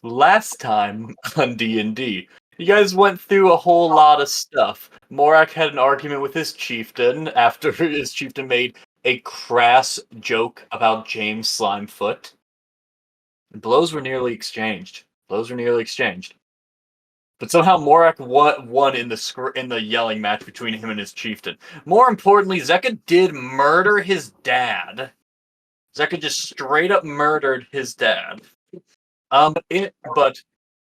Last time on D&D, you guys went through a whole lot of stuff. Morak had an argument with his chieftain after his chieftain made a crass joke about James Slimefoot. Blows were nearly exchanged. Blows were nearly exchanged. But somehow Morak won in the yelling match between him and his chieftain. More importantly, Zeka did murder his dad. Zeka just straight up murdered his dad. But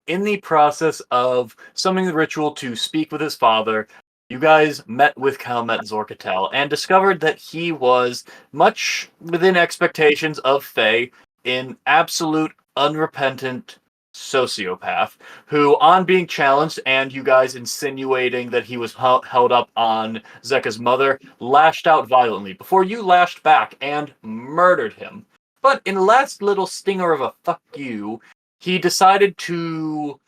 in the process of summoning the ritual to speak with his father, you guys met with Kalmet Zorkatel and discovered that he was much within expectations of Fae, an absolute unrepentant sociopath who, on being challenged and you guys insinuating that he was held up on Zeka's mother, lashed out violently before you lashed back and murdered him. But in a last little stinger of a fuck you, he decided to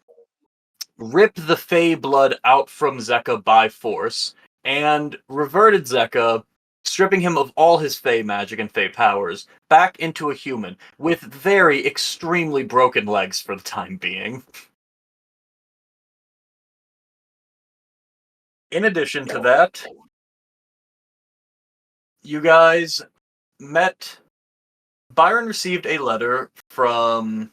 rip the Fey blood out from Zeka by force and reverted Zeka, stripping him of all his Fey magic and Fey powers, back into a human with very extremely broken legs for the time being. In addition to that, you guys met. Byron received a letter from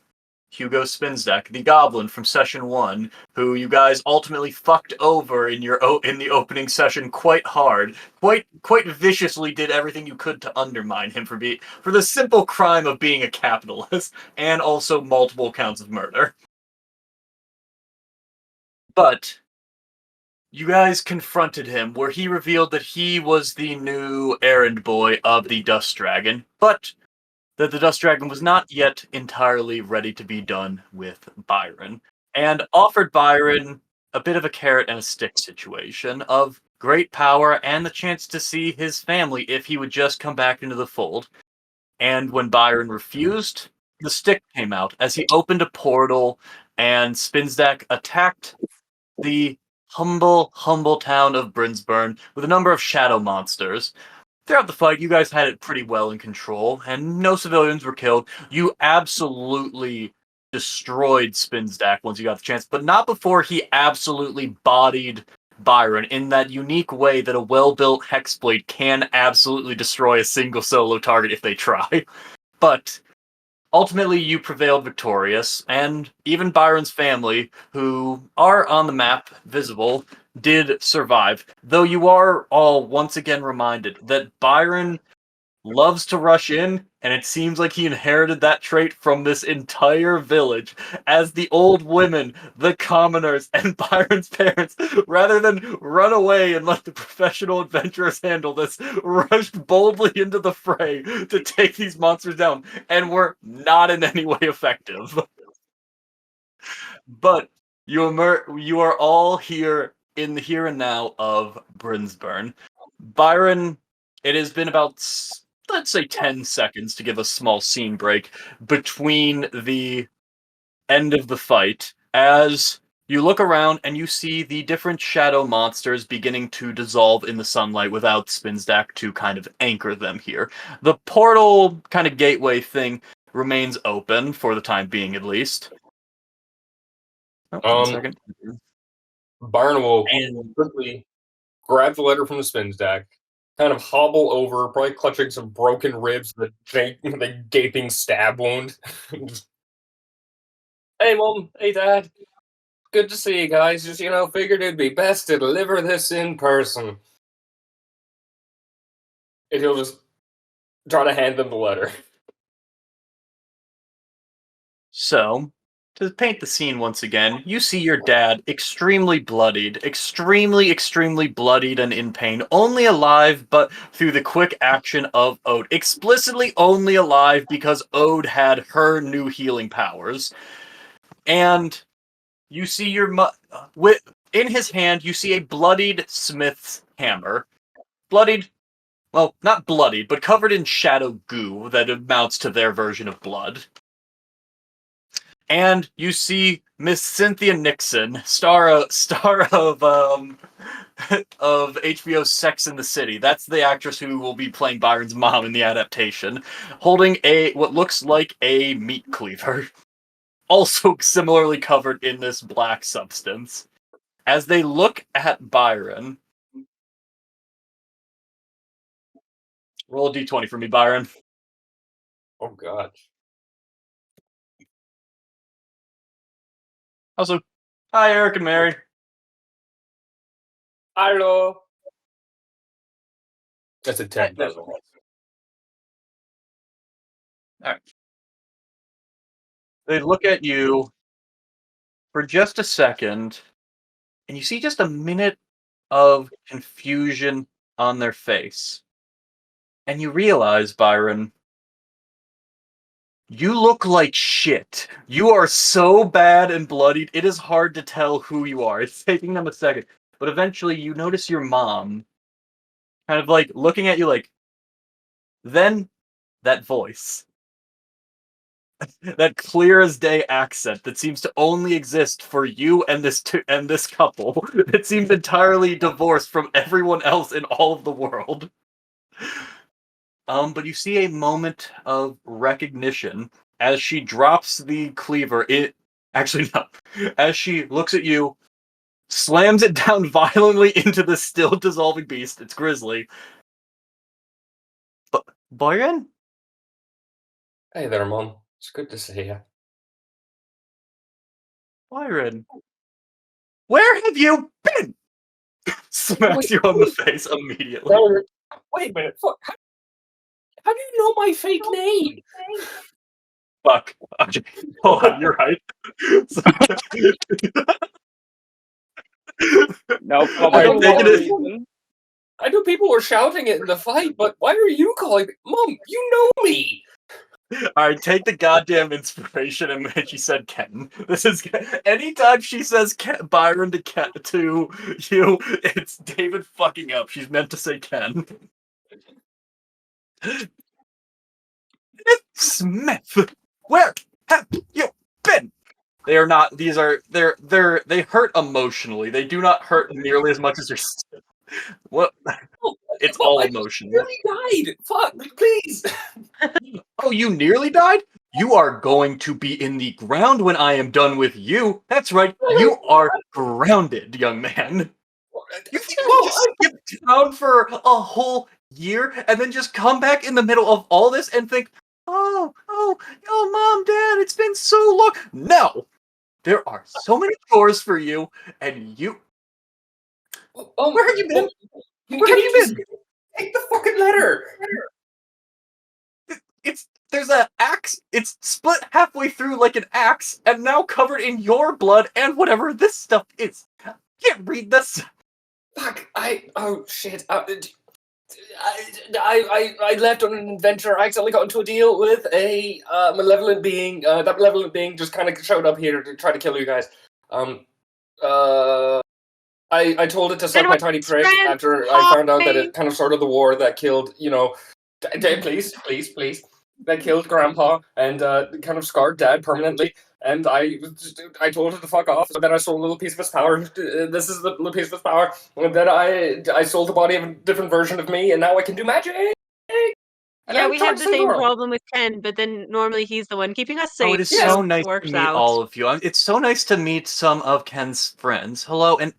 Hugo Spinzdeck, the Goblin from Session 1, who you guys ultimately fucked over in the opening session quite hard, quite viciously did everything you could to undermine him for the simple crime of being a capitalist, and also multiple counts of murder. But you guys confronted him, where he revealed that he was the new errand boy of the Dust Dragon, but that the Dust Dragon was not yet entirely ready to be done with Byron, and offered Byron a bit of a carrot and a stick situation of great power and the chance to see his family if he would just come back into the fold. And when Byron refused, the stick came out as he opened a portal and Spinzdak attacked the humble town of Brinsburn with a number of shadow monsters. Throughout the fight, you guys had it pretty well in control, and no civilians were killed. You absolutely destroyed Spinzdak once you got the chance, but not before he absolutely bodied Byron in that unique way that a well-built Hexblade can absolutely destroy a single solo target if they try. But ultimately, you prevailed victorious, and even Byron's family, who are on the map visible, did survive. Though you are all once again reminded that Byron loves to rush in, and it seems like he inherited that trait from this entire village, as the old women, the commoners, and Byron's parents, rather than run away and let the professional adventurers handle this, rushed boldly into the fray to take these monsters down, and were not in any way effective. But you are all here in the here and now of Brinsburn. Byron, it has been about, let's say, 10 seconds to give a small scene break between the end of the fight as you look around and you see the different shadow monsters beginning to dissolve in the sunlight without Spinzdak to kind of anchor them here. The portal kind of gateway thing remains open for the time being, at least. Oh, 1 second. Byron will And quickly grab the letter from the spin stack, kind of hobble over, probably clutching some broken ribs, the gaping stab wound. Hey, Mom. Hey, Dad. Good to see you guys. Just, figured it'd be best to deliver this in person. And he'll just try to hand them the letter. so, to paint the scene once again, you see your dad extremely bloodied, extremely bloodied and in pain, only alive but through the quick action of Ode. Explicitly only alive because Ode had her new healing powers. And you see in his hand, you see a bloodied smith's hammer. Bloodied, well, not bloodied, but covered in shadow goo that amounts to their version of blood. And you see Miss Cynthia Nixon, star of HBO's Sex and the City. That's the actress who will be playing Byron's mom in the adaptation, holding what looks like a meat cleaver. also similarly covered in this black substance. As they look at Byron, roll a d20 for me, Byron. Oh god. Also, hi, Eric and Mary. Hello. That's a Hey, 10, by the way. Alright. They look at you for just a second, and you see just a minute of confusion on their face. And you realize, Byron, you look like shit. You are so bad and bloodied, it is hard to tell who you are. It's taking them a second. But eventually you notice your mom kind of like looking at you like, then that voice. That clear as day accent that seems to only exist for you and this couple. It seems entirely divorced from everyone else in all of the world. But you see a moment of recognition as she drops the cleaver. Actually no. As she looks at you, slams it down violently into the still dissolving beast. It's Grizzly. But Byron? Hey there, Mom. It's good to see you. Byron. Where have you been? Smacks you on the face immediately. Wait a minute. How do you know my fake name? Fuck. Okay. Hold on, you're right. No I problem. don't take it know. I knew people were shouting it in the fight, but why are you calling me? Mom, you know me! Alright, take the goddamn inspiration and when she said Ken. This is anytime she says Byron to you, it's David fucking up. She's meant to say Ken. Smith, where have you been? They are not. These are. They hurt emotionally. They do not hurt nearly as much as your. What? It's all I emotional. nearly died! Fuck, please! Oh, you nearly died? You are going to be in the ground when I am done with you. That's right. You are grounded, young man. You think you just skip town for a whole year and then just come back in the middle of all this and think, oh, Mom, Dad, it's been so long. No, there are so many chores for you, and you. Where have you been? Where have you been? Take the fucking letter! There's an axe. It's split halfway through like an axe, and now covered in your blood and whatever this stuff is. Can't read this. Fuck, oh shit. I left on an adventure. I accidentally got into a deal with a malevolent being. That malevolent being just kind of showed up here to try to kill you guys. I told it to suck my tiny prick after I found out that it kind of started the war that killed, please. That killed Grandpa and kind of scarred Dad permanently. And I told it to fuck off. So then I sold a little piece of his power. This is the little piece of his power. And then I sold the body of a different version of me, and now I can do magic. Yeah, we have the same problem with Ken, but then normally he's the one keeping us safe. Oh, it is so so nice to works meet out. all of you. It's so nice to meet some of Ken's friends. Hello, and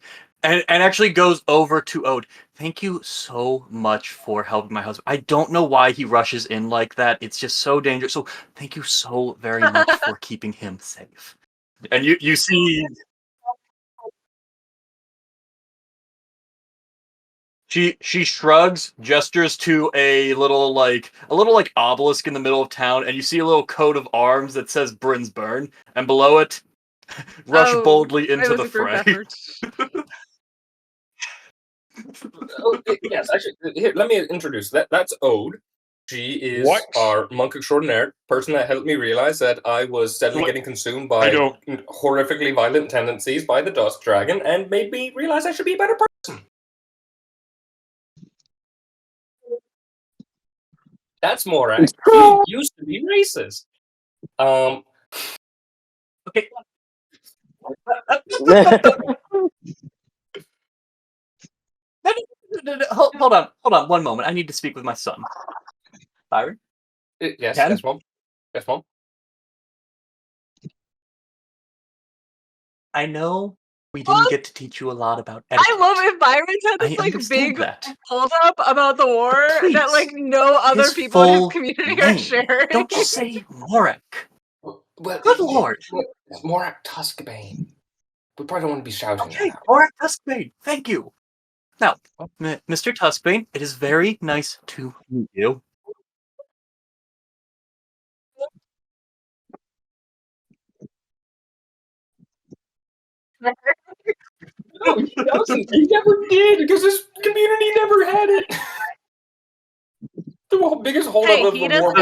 actually goes over to Ode. Thank you so much for helping my husband. I don't know why he rushes in like that. It's just so dangerous. So thank you so very much for keeping him safe. And you see she shrugs, gestures to a little like obelisk in the middle of town, and you see a little coat of arms that says Brinsburn, and below it, rush boldly into the fray. Yes, actually, here, let me introduce that's Ode. She is our monk extraordinaire, person that helped me realize that I was steadily getting consumed by horrifically violent tendencies by the dust dragon, and made me realize I should be a better person. That's Morak. He used to be racist. Okay. Hold on, one moment. I need to speak with my son. Byron? Yes, Ken? yes, Mom. Yes, Mom. I know we didn't get to teach you a lot about etiquette. I love if Byron's had this big hold up about the war that no other people in his community are sharing. Don't just say Morak. Well, good lord. It's Morak Tuskbane. We probably don't want to be shouting that out. Morak Tuskbane. Thank you. Now, Mr. Tuskbane, it is very nice to meet you. No, he doesn't. He never did because his community never had it. The biggest holdup of the war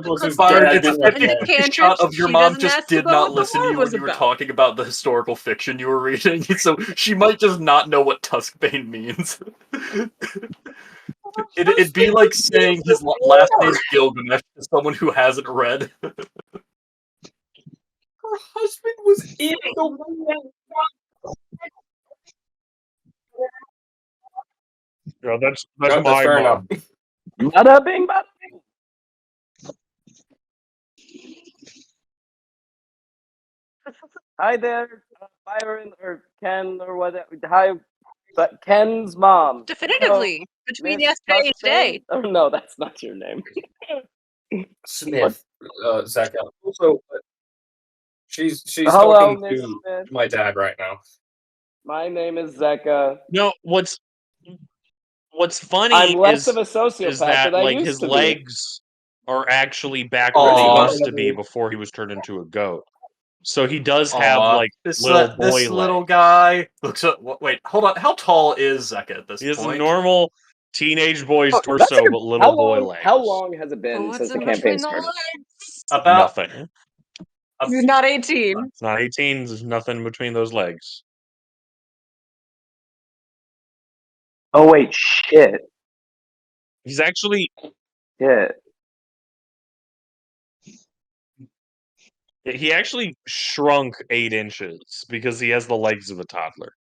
was his dad. It's a shot of your mom just did not listen to you when you were talking about the historical fiction you were reading, so she might just not know what Tuskbane means. It'd be like saying his last name's Gilgamesh to someone who hasn't read. Her husband was in the war. Yeah, that's my mom. Bada bing, bada bing. Hi there, Byron or Ken or whatever. Hi, but Ken's mom. Definitively, between yesterday and today. Oh no, that's not your name. Smith, Zach. Also, she's talking to my dad right now. My name is Zeka. No, what's funny I'm less of a sociopath is that than I used his to legs are actually back where they used to be before he was turned into a goat. So he does have this little guy looks up. Wait, hold on. How tall is Zeka at this point? He has a normal teenage boy's torso, but little boy legs. How long has it been since the campaign started? About nothing. He's not 18. It's not 18. There's nothing between those legs. Oh wait, shit. He's actually shit. He actually shrunk 8 inches because he has the legs of a toddler.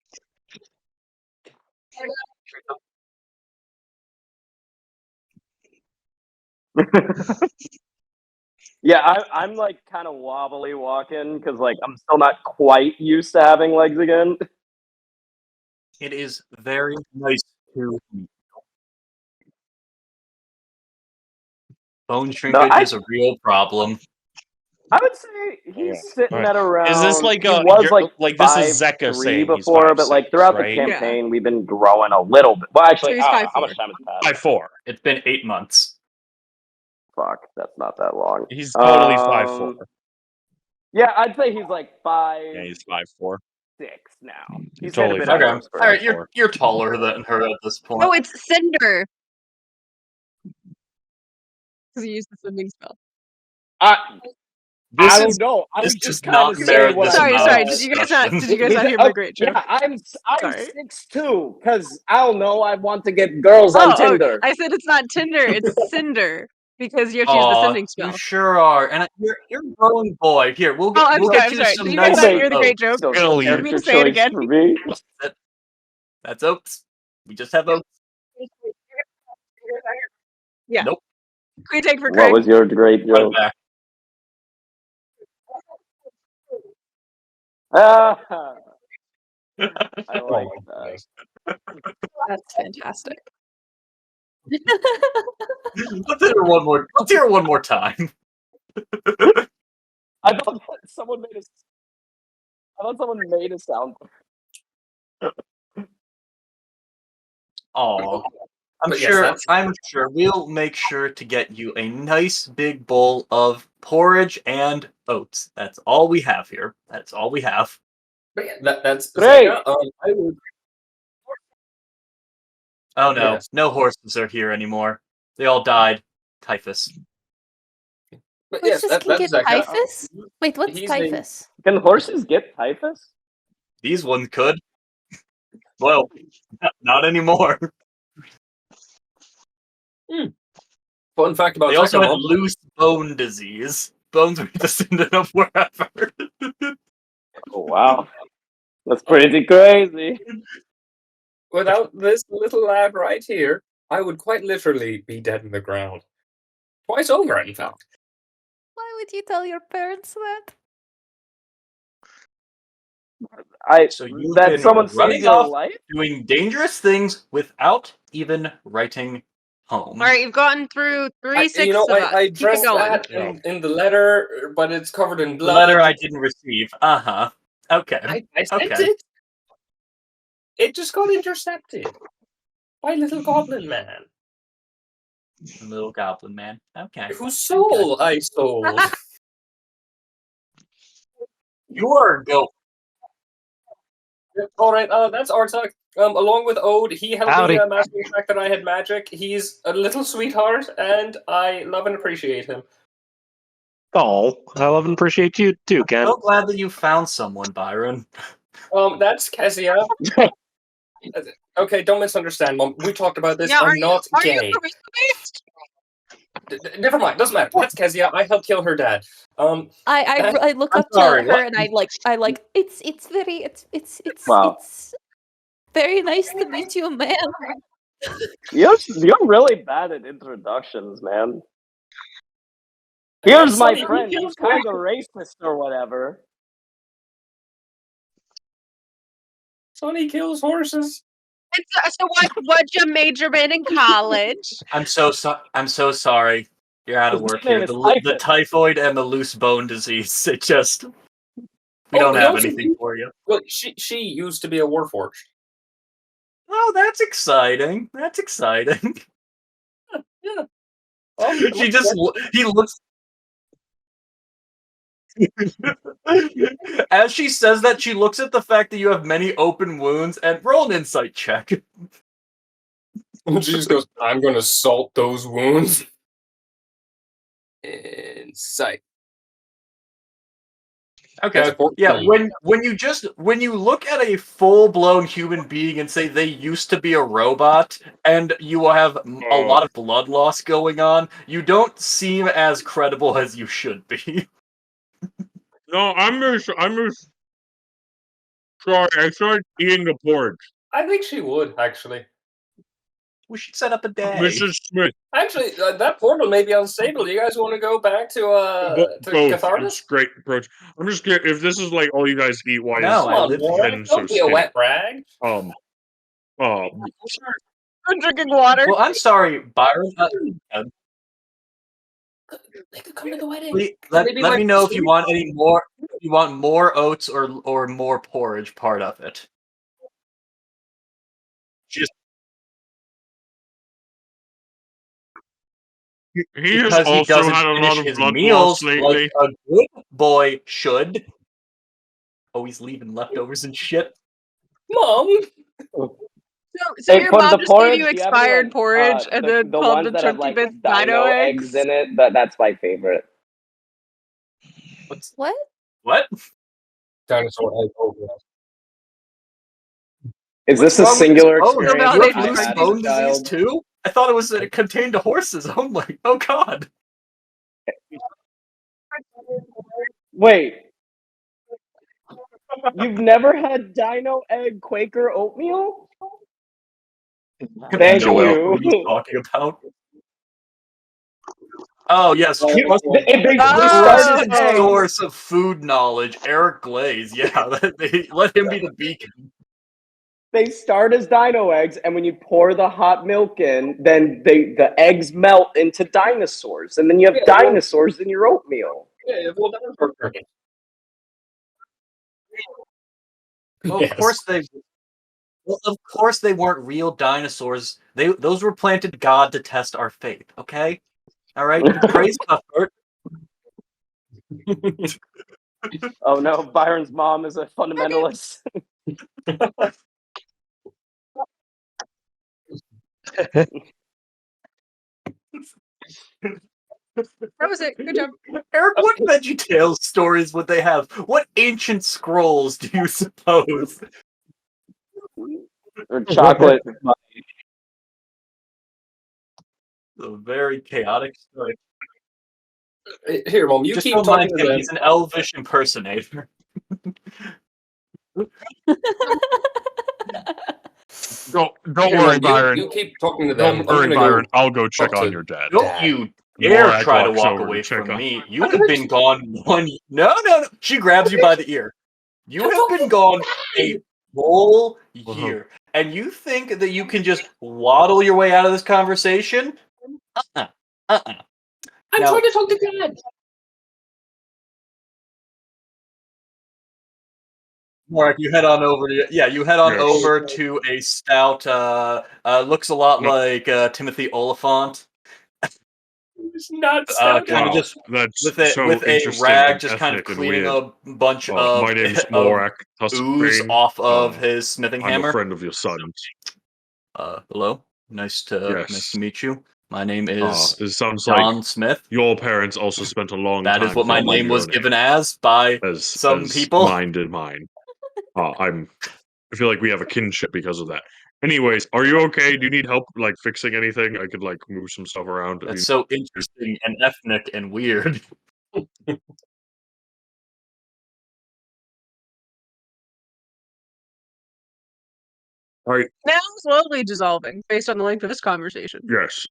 Yeah, I'm kind of wobbly walking because I'm still not quite used to having legs again. It is very nice to meet you. Bone shrinkage is a real problem. I would say he's sitting at around. Is this he was this is Zeka saying before, he's 5'6", but throughout right? the campaign, we've been growing a little bit. Well, actually, so how much time has passed? 5'4". It's been 8 months. Fuck, that's not that long. He's totally 5'4". Yeah, I'd say he's 5. Yeah, he's 5'4". 6 now. He's totally bit okay. All right, you're taller than her at this point. Oh, it's Cinder. Because he used the swimming spell. I don't know. I was just kind of saying what Sorry. Did you guys not hear my great joke? Yeah, I'm 6'2", because I don't know. I want to get girls on Tinder. I said it's not Tinder. It's Cinder because you have to use the sending spell. You sure are, and you're a growing boy. Here, we'll get you some Did you nice. guys not hear the great joke? You want me to say it again? For me? That's oats. We just have oats. Yeah. Nope. Can we take for Craig? What was your great joke? I like that. That's fantastic. Let's hear it one more time. I thought someone made a sound. Oh, I'm sure we'll make sure to get you a nice big bowl of porridge and oats. That's all we have here. That's all we have. But yeah, that's great. Oh no, no horses are here anymore. They all died. Typhus. But horses can get typhus? Wait, what's typhus? Can horses get typhus? These ones could. Well, not anymore. Fun fact about they also had loose bone disease. Bones were descended of wherever. Oh wow, that's pretty crazy. Without this little lad right here, I would quite literally be dead in the ground. Twice over, in fact. Why would you tell your parents that? So you've that been someone saved running your off, life? doing dangerous things without even writing home. All right, you've gotten through 3/6 of us. I Keep it addressed going. that in the letter, but it's covered in The blood. letter I didn't receive. Okay. I sent Okay. it. It just got intercepted by little goblin man. Little goblin man. Okay. Whose soul I sold. You are go. All right, that's Artak. Along with Ode, he helped Howdy. me master the fact that I had magic. He's a little sweetheart, and I love and appreciate him. Oh, I love and appreciate you too, Ken. So glad that you found someone, Byron. That's Kezia. Okay, don't misunderstand, Mom. We talked about this. Yeah, I'm not are gay. you charisma-based? Never mind. Doesn't matter. That's Kezia. I helped kill her dad. I look I'm up sorry, to her what? and I like it's Wow. very nice to meet you, man. You're really bad at introductions, man. Here's my friend. He's kind of racist or whatever. Sonny kills horses. So what'd you major in college? I'm so sorry. You're out of His work name here. is The typhoid and the loose bone disease. It just we don't have anything for you. Well, she used to be a warforged. Oh, that's exciting. That's exciting. Yeah. He looks. As she says that, she looks at the fact that you have many open wounds and roll an insight check. And she just goes, I'm going to salt those wounds. Insight. Okay. Yeah, when you look at a full-blown human being and say they used to be a robot and you have a lot of blood loss going on, you don't seem as credible as you should be. No, I'm just sorry. I started eating the porridge. I think she would, actually. We should set up a day. Mrs. Smith. Actually, that portal may be unstable. Do you guys want to go back to Catharsis? It's great approach. I'm just kidding. If this is like all you guys eat, why No, is I live here. Ken so Don't be a skinny? wet rag. I'm drinking water. Well, I'm sorry, Byron. They could come to the wedding. Let me know if you want any more. If you want more oats or more porridge part of it. Just he has also had a lot of blood loss lately. Like a good boy should. Always leaving leftovers and shit. Mom. So your mom just gave you expired porridge and then called the chunky bits dino eggs in it. That's my favorite. What? What? Dinosaur egg over. Is this a singular experience? You have loose bone disease too? I thought it was contained to horses only. Oh god. Wait. You've never had dino egg Quaker oatmeal? Thank you. What are you talking about? Oh yes, source of food knowledge, Eric Glaze. Yeah, let him be the beacon. They start as dino eggs, and when you pour the hot milk in, then the eggs melt into dinosaurs, and then you have dinosaurs in your oatmeal. Yeah, well, that was perfect. Well, of course they. Well, of course they weren't real dinosaurs. Those were planted God to test our faith. Okay, all right. Praise Cuthbert. Oh no, Byron's mom is a fundamentalist. That was it. Good job. Eric, what VeggieTales stories would they have? What ancient scrolls do you suppose? Or chocolate. A very chaotic story. Here, Mom, you just keep talking to to him. them. He's an elvish impersonator. Don't worry, Byron. You keep talking to them. Don't worry, Byron. I'll go check on your dad. Don't you dare try to walk away from me. You have been gone 1 year. No. She grabs you by the ear. You have been gone a whole year, and you think that you can just waddle your way out of this conversation? I'm trying to talk to Dad. Mark, you head on over to over to a stout. Looks a lot like Timothy Oliphant. It's not stout. Kind of just with a rag, just kind of cleaning a bunch of my name's Morak ooze off of his smithing I'm hammer. a friend of your son's. Hello, nice to meet you. My name is it sounds John like Smith. Your parents also spent a long time. That is what my name was given as by some people. Mine did mine. I feel like we have a kinship because of that. Anyways, are you okay? Do you need help like fixing anything? I could like move some stuff around. That's so interesting and ethnic and weird. All right. Now slowly dissolving based on the length of this conversation. Yes.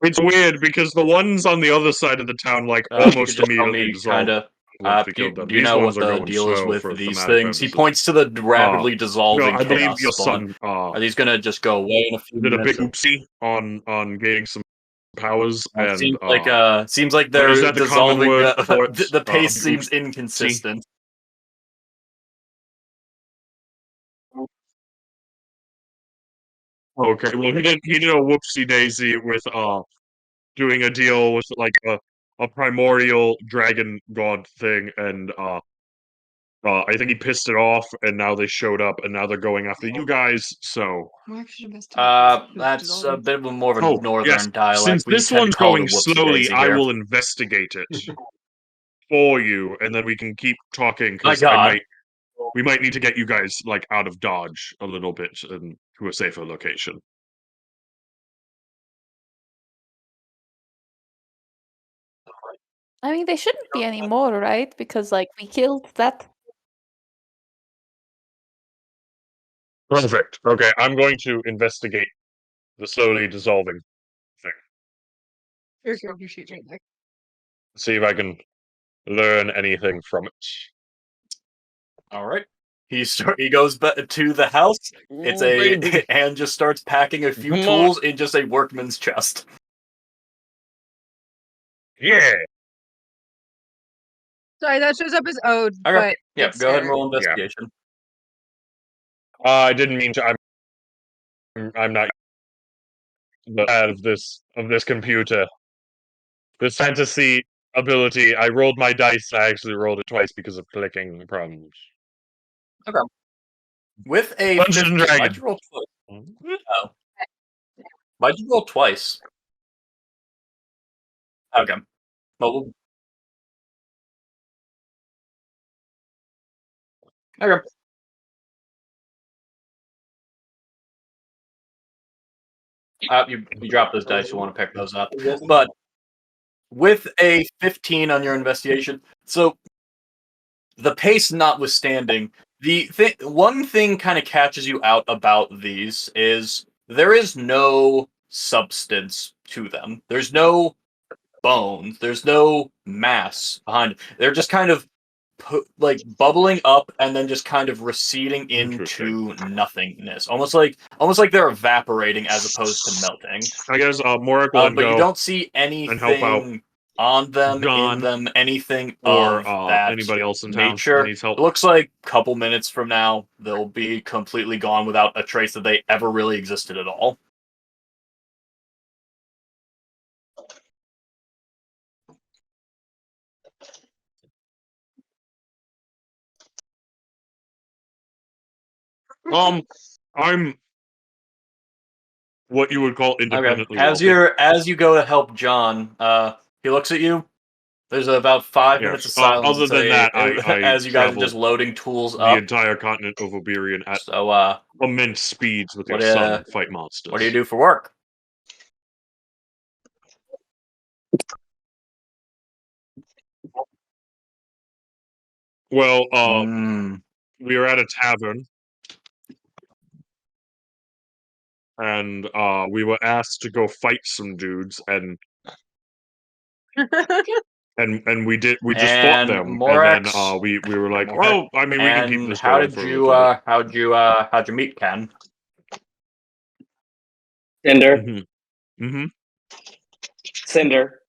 It's weird because the ones on the other side of the town like almost immediately dissolve. Do you know what the deal is with these things? He points to the rapidly dissolving I believe chaos your spawn. son. Are these gonna just go away in a few did a minutes? big oopsie on getting some powers and seems like is they're that the common dissolving. word for it? The pace big seems oopsie? inconsistent. Okay, well he did a whoopsie daisy with doing a deal with like a primordial dragon god thing, and I think he pissed it off, and now they showed up, and now they're going after you guys. So that's a bit more of a northern dialect. Since We this tend to one's call it a going whoopsie slowly, daisy I here. will investigate it for you, and then we can keep talking My because God. we might need to get you guys like out of Dodge a little bit and to a safer location. I mean, they shouldn't be anymore, right? Because, like, we killed that. Perfect. Okay, I'm going to investigate the slowly dissolving thing. Here's your sheet right there. See if I can learn anything from it. All right. He goes back to the house. Baby. And just starts packing a few tools in just a workman's chest. Yeah. Sorry, that shows up as ode. Okay. But go ahead and roll investigation. I didn't mean to. I'm not of this computer. This fantasy ability. I rolled my dice. I actually rolled it twice because of clicking problems. Okay. With a Dungeons and 15, Dragons. why'd you roll twice? Oh. Why'd you roll twice? Okay. Well, okay. You drop those dice. You want to pick those up, but with a 15 on your investigation, so the pace notwithstanding, one thing kind of catches you out about these is there is no substance to them. There's no bones. There's no mass behind it. They're just kind of bubbling up and then just kind of receding into nothingness, almost like they're evaporating as opposed to melting. I guess Morak will but you don't see anything help out on them, John, in them, anything or of that anybody else in town nature. that needs help. It looks like a couple minutes from now they'll be completely gone without a trace that they ever really existed at all. I'm what you would call independently wealthy. wealthy. As you go to help John, he looks at you. There's about 5 minutes of silence. Other than that, I as you guys are just loading tools the up. entire continent of Oberian at So, immense speeds with your son fight monsters. What do you do for work? Well, we were at a tavern, and we were asked to go fight some dudes, and and we just fought And them, Morax. and then we were like, Morax. well, I mean, we can keep And this how going did for a you little bit. how'd you meet Ken? Cinder. Mm-hmm. Cinder.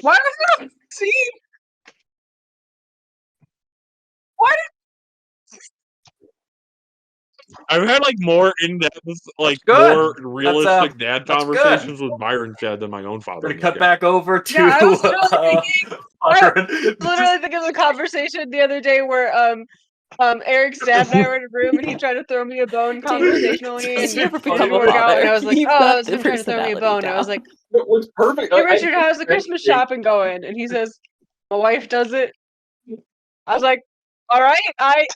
Why was it see? Why I've had like more in-depth, like good. more realistic dad that's conversations with Byron's dad than my own father. We're in gonna this cut game. back over to Yeah, I was totally Byron. literally thinking of the conversation the other day where Eric's dad and I were in a room and he tried to throw me a bone conversationally Does and he ever it become didn't a work out. And father? I was like, You've oh, got it's the him trying to throw me a personality bone. I was down. like, It was perfect. hey Richard, how's the Christmas shopping going? And he says, my wife does it. I was like, all right,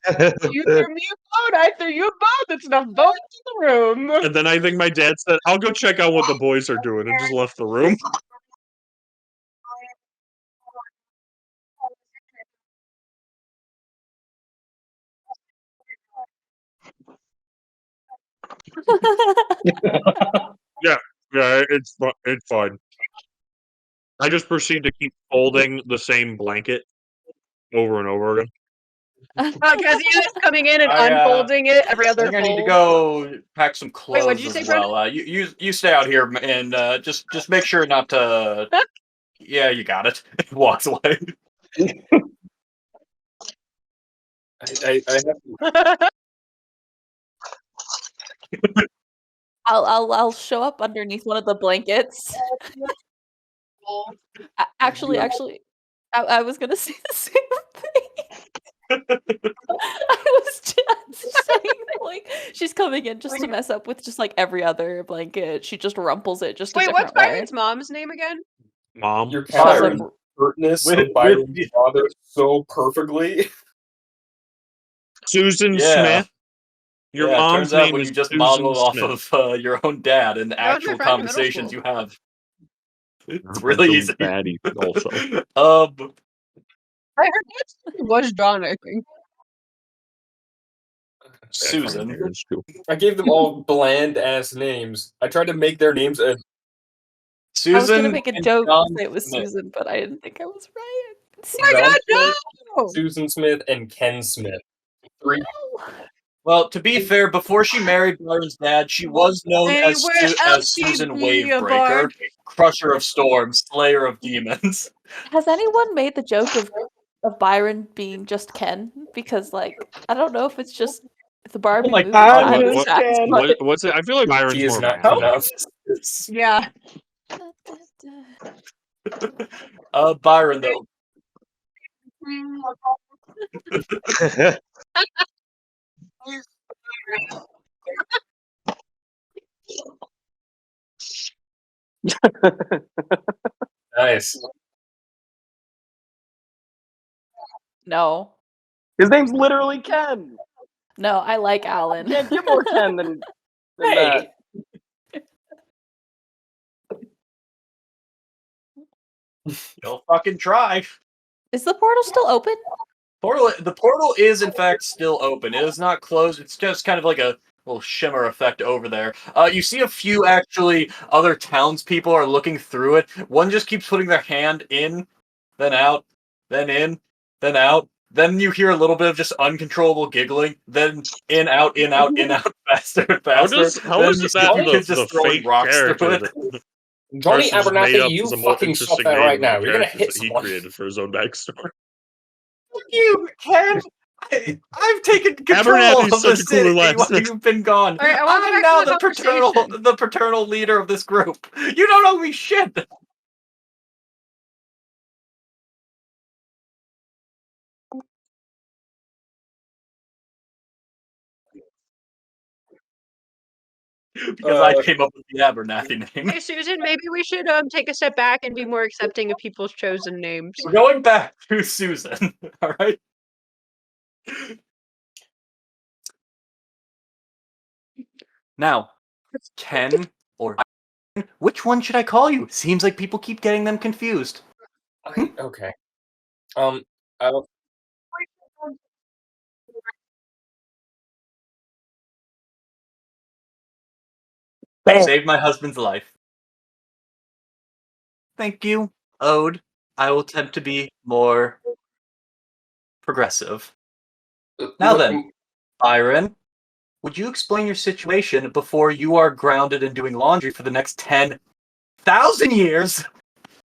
you threw me a bone, I threw you a bone. That's enough bones in the room. And then I think my dad said, I'll go check out what the boys are doing, and just left the room. Yeah, it's fine. I just proceed to keep folding the same blanket over and over again. Because he was coming in and I, unfolding it every I other think I need to fold. go pack some Wait, what'd clothes you as say, Brendan? well. You stay out here and just make sure not to. Yeah, you got it. Walks away. I have to. I'll show up underneath one of the blankets. Actually, I was gonna say the same thing. I was just saying, like, she's coming in just to mess up with just like every other blanket. She just rumples it just a Wait, what's different way. Byron's mom's name again? Mom. You're Byron. capturing the pertness of Byron's father so perfectly. Susan Yeah. Smith. Your Yeah, it mom's turns out name when is you just Susan model off Smith. of your own dad and That was my actual friend in middle conversations school. you have. It's Bunch really of easy. baddies also. I heard that was John, I think. Susan. I gave them all bland ass names. I tried to make their names as I was gonna Susan make a and joke John and say it was Smith. Susan, but I didn't think I was right. Oh my John god, Smith, no! Susan Smith, and Ken Smith. Three. Well, to be fair, before she married Byron's dad, she was known as, Anywhere else she'd Susan be a Wavebreaker, bark. Crusher of Storms, Slayer of Demons. Has anyone made the joke of Byron being just Ken? Because like I don't know if it's just the Barbie movie. What's it? I feel like Byron's She is more not enough. Yeah. Byron though. Nice. No. His name's literally Ken. No, I like Alan. Can't get more Ken than Hey. that. You'll fucking try. Is the portal still open? The portal is in fact still open. It is not closed. It's just kind of like a little shimmer effect over there. You see a few actually other townspeople are looking through it. One just keeps putting their hand in, then out, then in, then out. Then you hear a little bit of just uncontrollable giggling. Then in, out, faster and faster. How is that kids the just throwing fake rocks through character it. that Johnny Carson's made Abernathy, up you is a more fucking stop interesting that name right than now. the You're gonna characters hit that he someone. created for his own backstory. Fuck you, Ken! I've taken control Abernathy's of such the a cooler city last while name. you've been gone. All right, I wanna go I'm back now to the the paternal leader of this group. You don't owe me shit. Because I came up with the Abernathy name. Hey Susan, maybe we should take a step back and be more accepting of people's chosen names. We're going back to Susan. All right. Now, Ken or which one should I call you? Seems like people keep getting them confused. Okay. I don't. Saved my husband's life. Thank you, Ode. I will attempt to be more progressive. Now then, Byron, would you explain your situation before you are grounded and doing laundry for the next 10,000 years?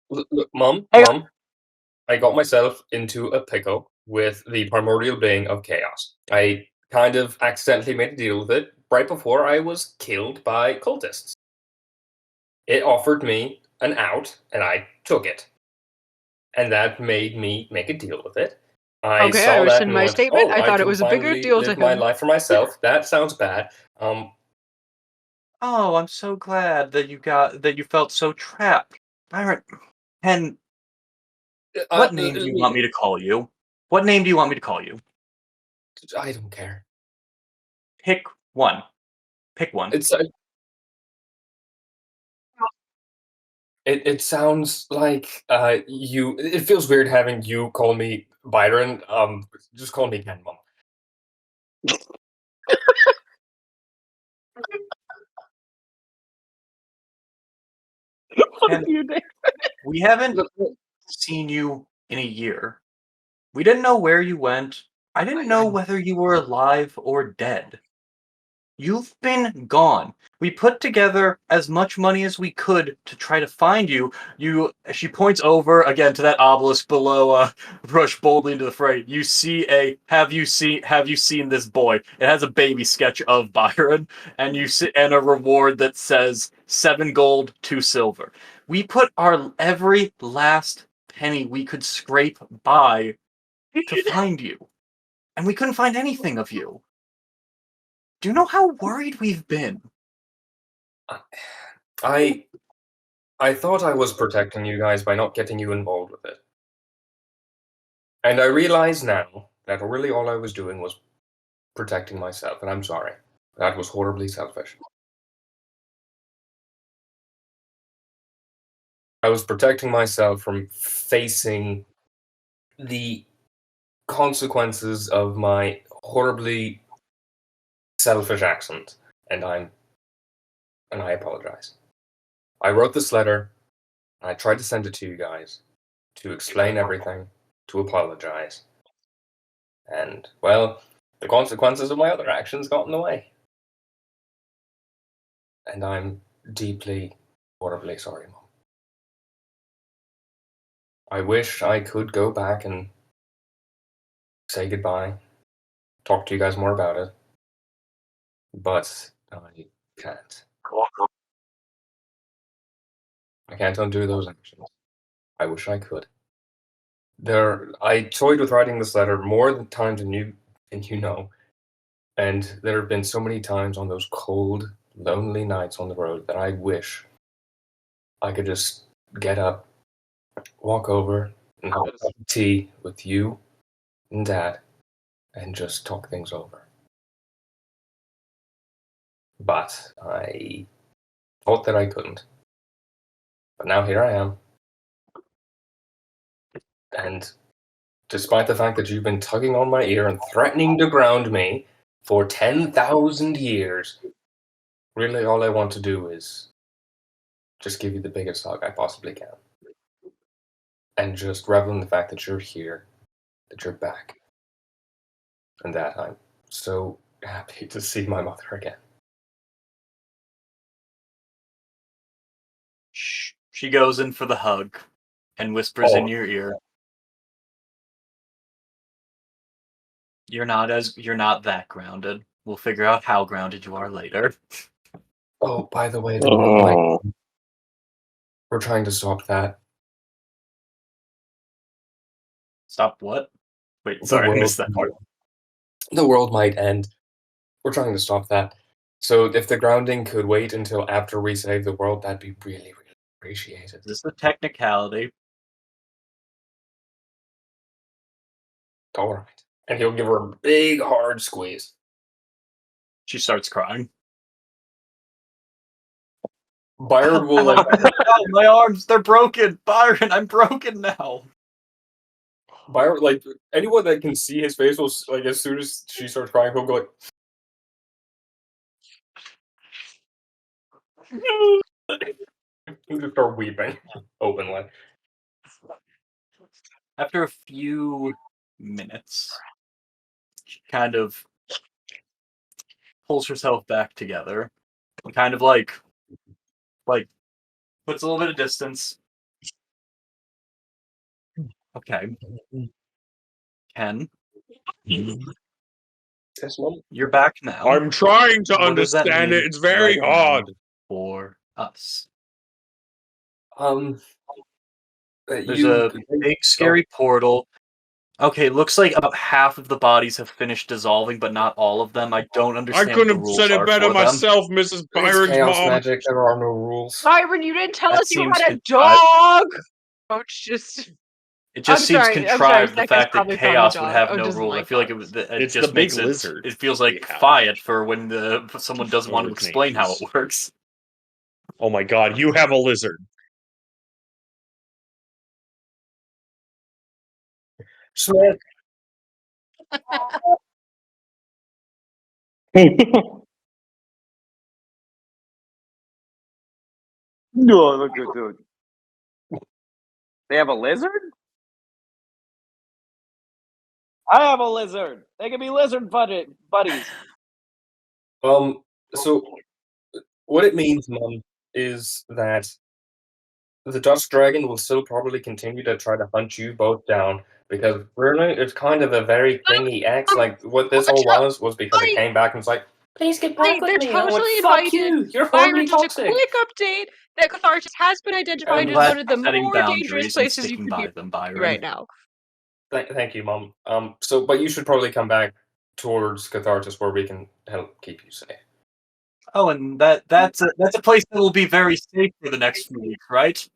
Look, Mom, I got myself into a pickle with the primordial being of chaos. I kind of accidentally made a deal with it right before I was killed by cultists. It offered me an out, and I took it. And that made me make a deal with it. I Okay, saw I that rescind and my went, statement. oh, I thought it can was a bigger finally deal to live my him. life for myself. That sounds bad. Oh, I'm so glad that you felt so trapped. Byron, what name do you want me to call you? What name do you want me to call you? I don't care. Pick one. Pick one. It sounds like you. It feels weird having you call me Byron. Just call me Ken, Mom. And we haven't seen you in a year. We didn't know where you went. I didn't know whether you were alive or dead. You've been gone. We put together as much money as we could to try to find you. She points over again to that obelisk below, rush boldly into the fray. You see have you seen this boy? It has a baby sketch of Byron, and and a reward that says 7 gold, 2 silver. We put our every last penny we could scrape by to find you. And we couldn't find anything of you. Do you know how worried we've been? I thought I was protecting you guys by not getting you involved with it. And I realize now that really all I was doing was protecting myself, and I'm sorry. That was horribly selfish. I was protecting myself from facing the consequences of my horribly selfish actions, and I apologize. I wrote this letter, and I tried to send it to you guys to explain everything, to apologize. And, well, the consequences of my other actions got in the way. And I'm deeply, horribly sorry, Mom. I wish I could go back and say goodbye, talk to you guys more about it, but I can't. I can't undo those actions. I wish I could. I toyed with writing this letter more times than you know, and there have been so many times on those cold, lonely nights on the road that I wish I could just get up, walk over, and have a cup of tea with you and Dad, and just talk things over. But I thought that I couldn't. But now here I am. And despite the fact that you've been tugging on my ear and threatening to ground me for 10,000 years, really all I want to do is just give you the biggest hug I possibly can. And just revel in the fact that you're here, that you're back, and that I'm so happy to see my mother again. She goes in for the hug and whispers in your ear. You're not that grounded. We'll figure out how grounded you are later. Oh, by the way, we're trying to stop that. Stop what? Wait, sorry, I missed that part. The world might end. We're trying to stop that. So if the grounding could wait until after we save the world, that'd be really, really appreciated. This is a technicality. All right. And he'll give her a big, hard squeeze. She starts crying. Byron will oh, my arms, they're broken. Byron, I'm broken now. Byron, anyone that can see his face will, as soon as she starts crying, he'll go You just start weeping openly. After a few minutes, she kind of pulls herself back together, and kind of like puts a little bit of distance. Okay, Ken, Yes, Mom? you're back now. I'm trying to What does that understand mean it. It's very right now hard. for us? There's There's a big scary portal. Okay, looks like about half of the bodies have finished dissolving, but not all of them. I don't I understand what couldn't the have rules said it are better for them. myself, Mrs. It's Byron's chaos mom. magic. There are no rules. Byron, you didn't tell That us you seems had a contrived. dog. Oh, it's just. It just seems I'm sorry, contrived, the Becca's fact that probably found a chaos would dog. have Oh, no doesn't rules. I like feel like dogs. it It's just the big makes it. lizard It feels we like have. Fiat for when someone doesn't want to Whatever his explain name how is. it works. Oh my god, you have a lizard. Smith. No, look at dude. They have a lizard? I have a lizard. They can be lizard buddies. So what it means, Mom, is that the Dust Dragon will still probably continue to try to hunt you both down because really it's kind of a very clingy ex. Like what this all was because it came back and was like, please get back with They're me. And I went, totally fuck invited. you. You're Byron, horribly just a toxic. quick update that Catharsis has been I'm identified as glad one of the you're setting more dangerous boundaries and places you sticking could by be them, Byron. right now. Thank you, Mom. But you should probably come back towards Catharsis where we can help keep you safe. Oh, and that's a place that will be very safe for the next few weeks, right?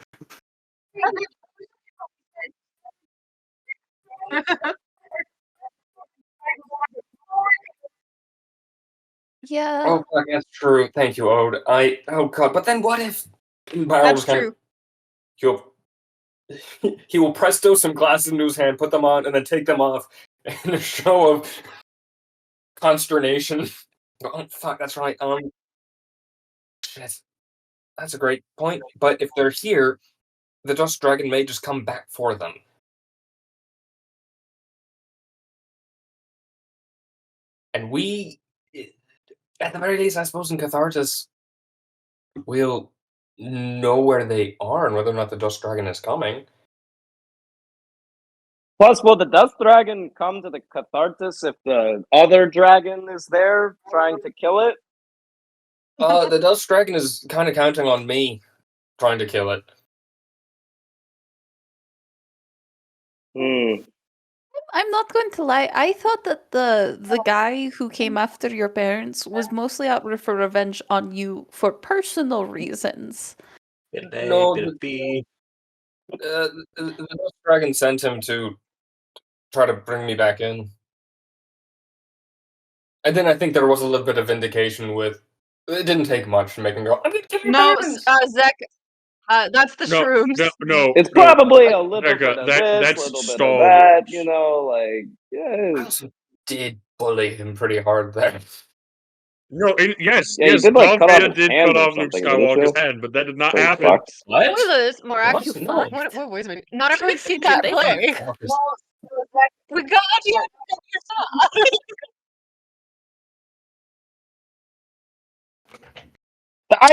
Yeah. Oh, fuck, that's true. Thank you, Ode. Oh god, but then what if That's true. He will presto some glasses into his hand, put them on, and then take them off in a show of consternation. Oh, fuck, that's right. Shit. That's a great point. But if they're here, the Dust Dragon may just come back for them. And we, at the very least, I suppose in Catharsis, we'll know where they are and whether or not the Dust Dragon is coming. Plus, will the Dust Dragon come to the Catharsis if the other dragon is there trying to kill it? The Dust Dragon is kind of counting on me trying to kill it. I'm not going to lie. I thought that the guy who came after your parents was mostly out for revenge on you for personal reasons. No, the Dust Dragon sent him to try to bring me back in. And then I think there was a little bit of vindication with... It didn't take much to make him go, I'm gonna kill your parents! Zach, that's the shrooms. No, It's probably a little bit of this, that's little bit Star of that, Wars. you know, like, I yeah. also did bully him pretty hard there. No, yes, Yeah, you yes, did, like, Darth cut off Vader his did hand cut or off Luke something, didn't Skywalker's you? hand, but that did not Pretty happen. fucked. What? What is this? More What? actually, No. what was it? Not everyone's seen Did that they? play. We got you.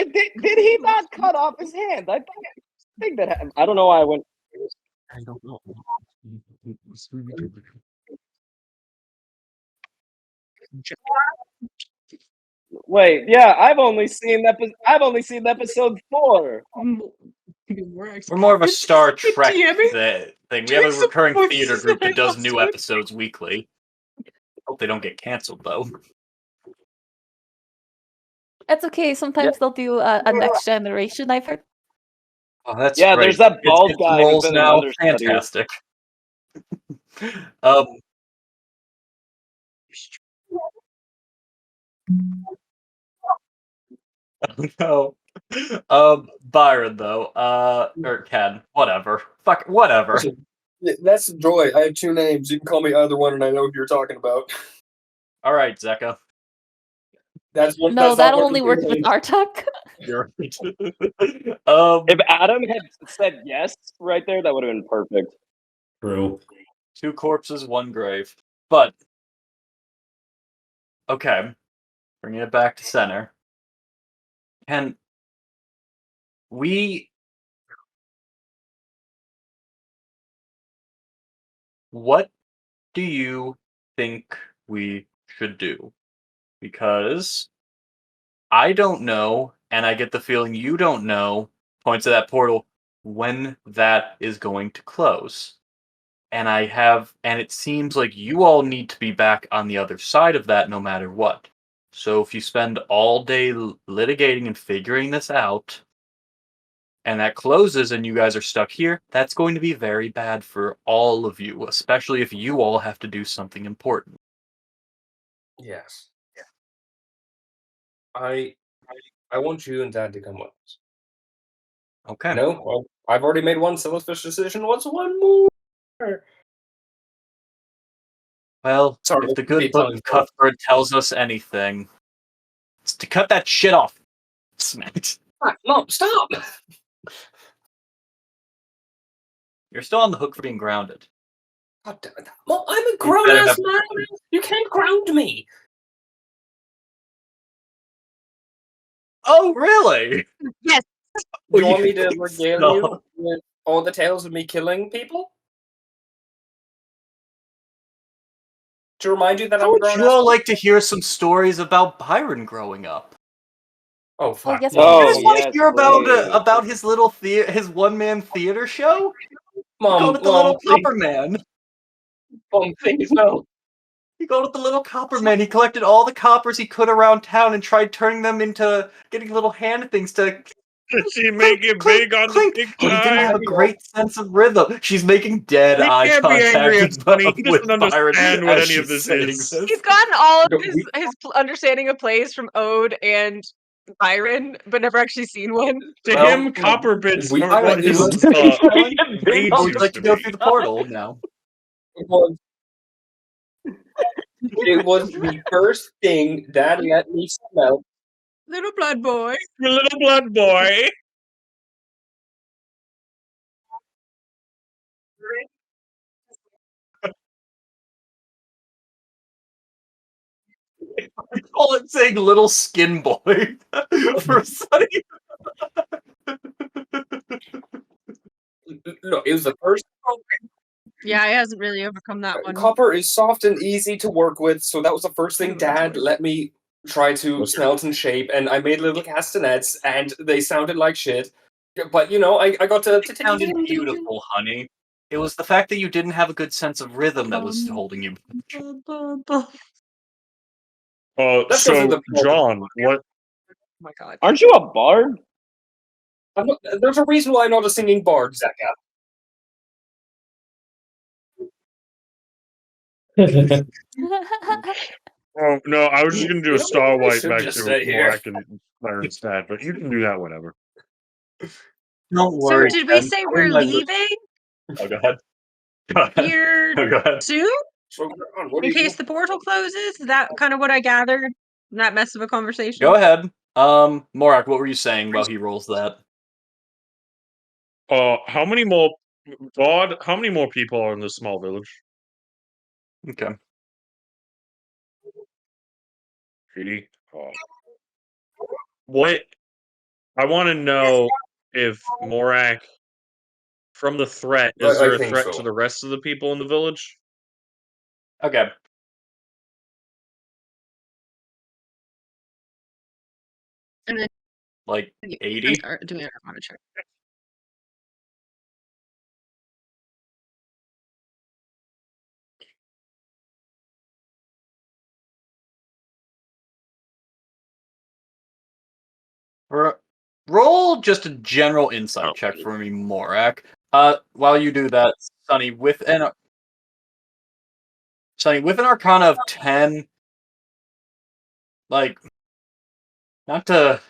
Did he not cut off his hand? I think that happened. I don't know why I went. I don't know. Wait, yeah, I've only seen episode 4. We're more of a Star Trek DMing? thing. We have a Doing some recurring voices theater group that I that does lost new it. episodes weekly. Hope they don't get canceled though. It's okay. Sometimes they'll do a next generation. I've heard. Oh, that's Yeah, great. there's that bald It's guy who's roles been in now. other studies. Fantastic. No. Byron though. Or Ken. Whatever. Fuck. Whatever. That's Joy. I have 2 names. You can call me either one, and I know who you're talking about. All right, Zeka. That's No, not that what only the works with thing- Artuk. You're right. If Adam had said yes right there, that would have been perfect. True. 2 corpses, 1 grave. But okay, bringing it back to center. Can we? What do you think we should do? Because I don't know, and I get the feeling you don't know, points to that portal, when that is going to close. And it seems like you all need to be back on the other side of that no matter what. So if you spend all day litigating and figuring this out, and that closes and you guys are stuck here, that's going to be very bad for all of you, especially if you all have to do something important. Yes. I want you and Dad to come with us. Okay. No, well, I've already made one selfish decision. What's one more? Well, Sorry, if the good book of Cuthbert tells us anything, it's to cut that shit off. Smacked. Mom, stop! You're still on the hook for being grounded. God damn it. Mom, I'm a grown-ass man. You can't ground me. Oh, really? Yes. Do you want me to regale you with all the tales of me killing people? To remind you that I'm a Would grown-ass you all man? like to hear some stories about Byron growing up? Oh, fuck. yes, Mom, You guys want to yes, hear please. about his little his one-man theater show? He Mom, called it the Little Copper Man. Mom, please, no. He called it the Little Copper Man. He collected all the coppers he could around town and tried turning them into getting little hand things to She make it big on the clink. big But he didn't time. have a great sense of rhythm. She's making dead He eye can't be angry at contact Sonny. He with doesn't Byron understand what as any of she's this saying is. this. He's gotten all of No, his understanding of plays from Ode and Byron, but never actually seen one. To Well, him, copper bits we- are Byron, what do you his want to keep going? veins Or would you used like to to go be. through the portal now? It was the first thing Dad let me smell. Little blood boy. Your little blood boy. I call it saying little skin boy for Sunny. No, it was the first. Yeah, he hasn't really overcome that one. Copper is soft and easy to work with, so that was the first thing Dad let me try to smelt and shape, and I made little castanets, and they sounded like shit. But you know, I got to. It sounded beautiful, honey. It was the fact that you didn't have a good sense of rhythm that was holding you. Let's go through So, the- John, what? Oh my god. Aren't you a bard? There's a reason why I'm not a singing bard, Zaka. Oh no, I was just gonna do a star I wipe should back just to stay here. Morak and Byron's dad, but you can do that whenever. Don't So worry. did we Ken. say I'm we're like- leaving Oh, go ahead. Go ahead. here Go ahead. soon? So, what In do you case the portal closes? Is that kind of what I gathered? From that mess of a conversation? Go ahead. Morak, what were you saying while he rolls that? How many more? God, how many more people are in this small village? Okay. 80. What? I want to know if Morak, from the threat, is I there a think threat so. to the rest of the people in the village? Okay. And then Like 80? doing an Arcana check. Roll just a general insight check for me, Morak. While you do that, Sonny, with an Arcana of 10, like, not to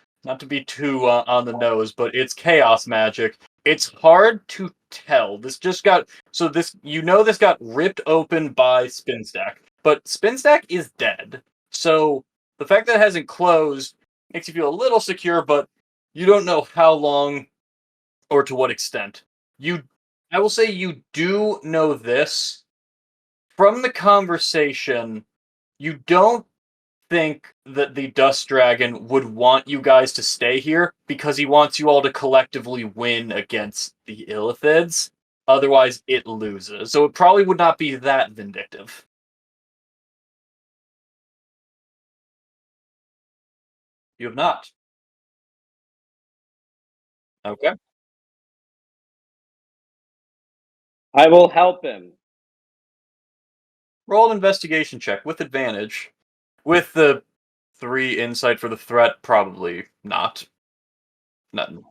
be too on the nose, but it's chaos magic. It's hard to tell. This got ripped open by Spinstack, but Spinstack is dead. So the fact that it hasn't closed makes you feel a little secure, but you don't know how long or to what extent. I will say you do know this from the conversation. You don't think that the Dust Dragon would want you guys to stay here because he wants you all to collectively win against the Illithids. Otherwise, it loses. So it probably would not be that vindictive. You have not. Okay. I will help him. Roll an investigation check with advantage. With the 3 insight for the threat, probably not. Nothing.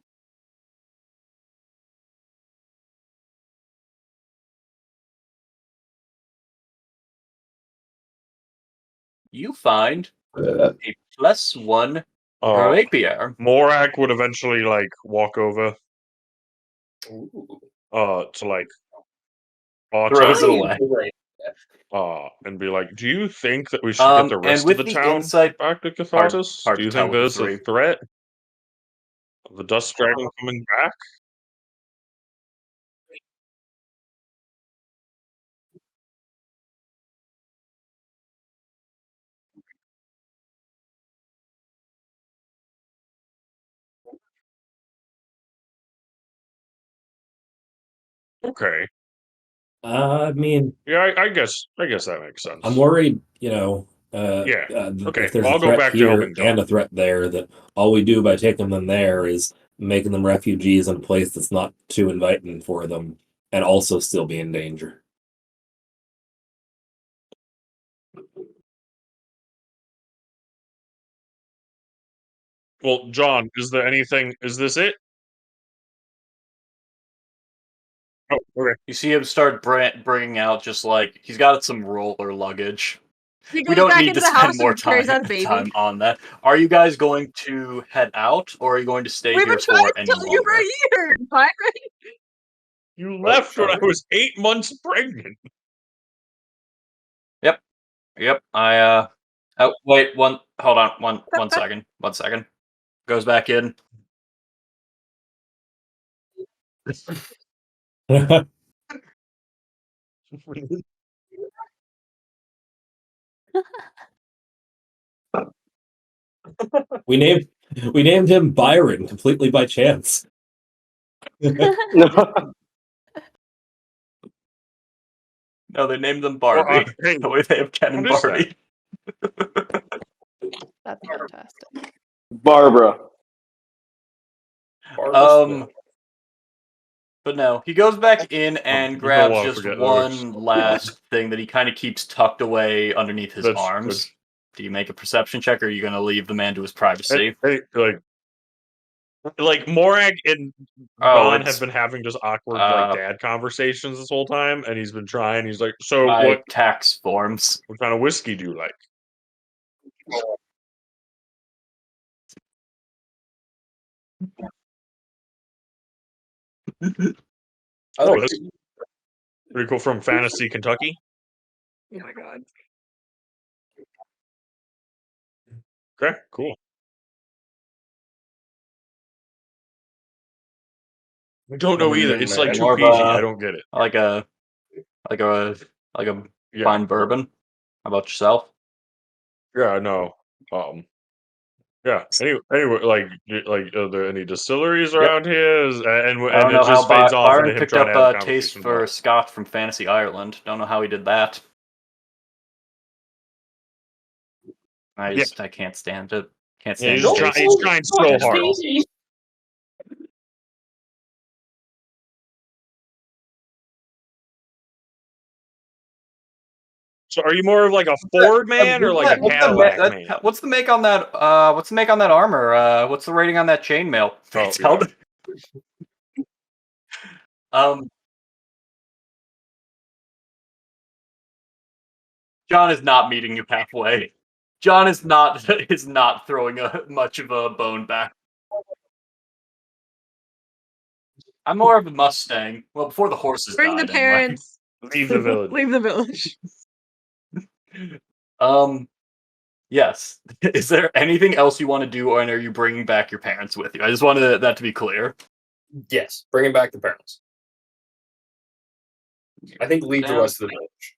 You find a +1 rapier. Morak would eventually like walk over Ooh. to like Throws it Tony, away. and be like, "Do you think that we should get the rest of the town insight, back to Catharsis? hard Do to you tell think with there's the a 3. threat of the Dust Dragon coming back?" Okay. I mean, Yeah, I guess that makes sense. I'm worried, Yeah. Okay, if there's I'll a go threat back to here helping John. and a threat there, that all we do by taking them there is making them refugees in a place that's not too inviting for them, and also still be in danger. Well, John, is there anything? Is this it? Oh, okay. You see him start bringing out just like he's got some roller luggage. He We goes don't back need into to the house spend more and carries time on baby. on that. Are you guys going to head out, or are you going to stay We've here been trying for to any tell you for longer? a year, Pirate. You left when I was 8 months pregnant. Yep. I oh wait, hold on, one second. 1 second. Goes back in. we named him Byron completely by chance. No, they named them Barbie. Hey, the way they have Ken and what is Barbie. That's fantastic. Barbara. But no, he goes back in and don't grabs wanna just forget one last thing that he kind of keeps tucked away underneath his arms. Do you make a perception check, or are you going to leave the man to his privacy? Hey, like Morag and Don have been having just awkward like dad conversations this whole time, and he's been trying. He's like, "So what tax forms? What kind of whiskey do you like?" Oh, that's pretty cool. From Fantasy, Kentucky. Oh my god. Okay, cool. I don't know either. It's like too PG. I don't get it. Like a fine bourbon. How about yourself? Yeah, no. Yeah. Anyway, like, are there any distilleries around here? And I don't it know just how fades off Byron into him picked trying up to have a a taste conversation for about. Scott from Fantasy Ireland. Don't know how he did that. I can't stand it. Can't stand He's trying so hard. So, are you more of like a Ford man or like a Cadillac man? What's the make on that? What's the make on that armor? What's the rating on that chainmail? John is not meeting you halfway. John is not throwing much of a bone back. I'm more of a Mustang. Well, before the horses Bring died, the parents. Leave the village. Leave the village. Yes. Is there anything else you want to do, or are you bringing back your parents with you? I just wanted that to be clear. Yes, bringing back the parents. I think leave the rest of the village.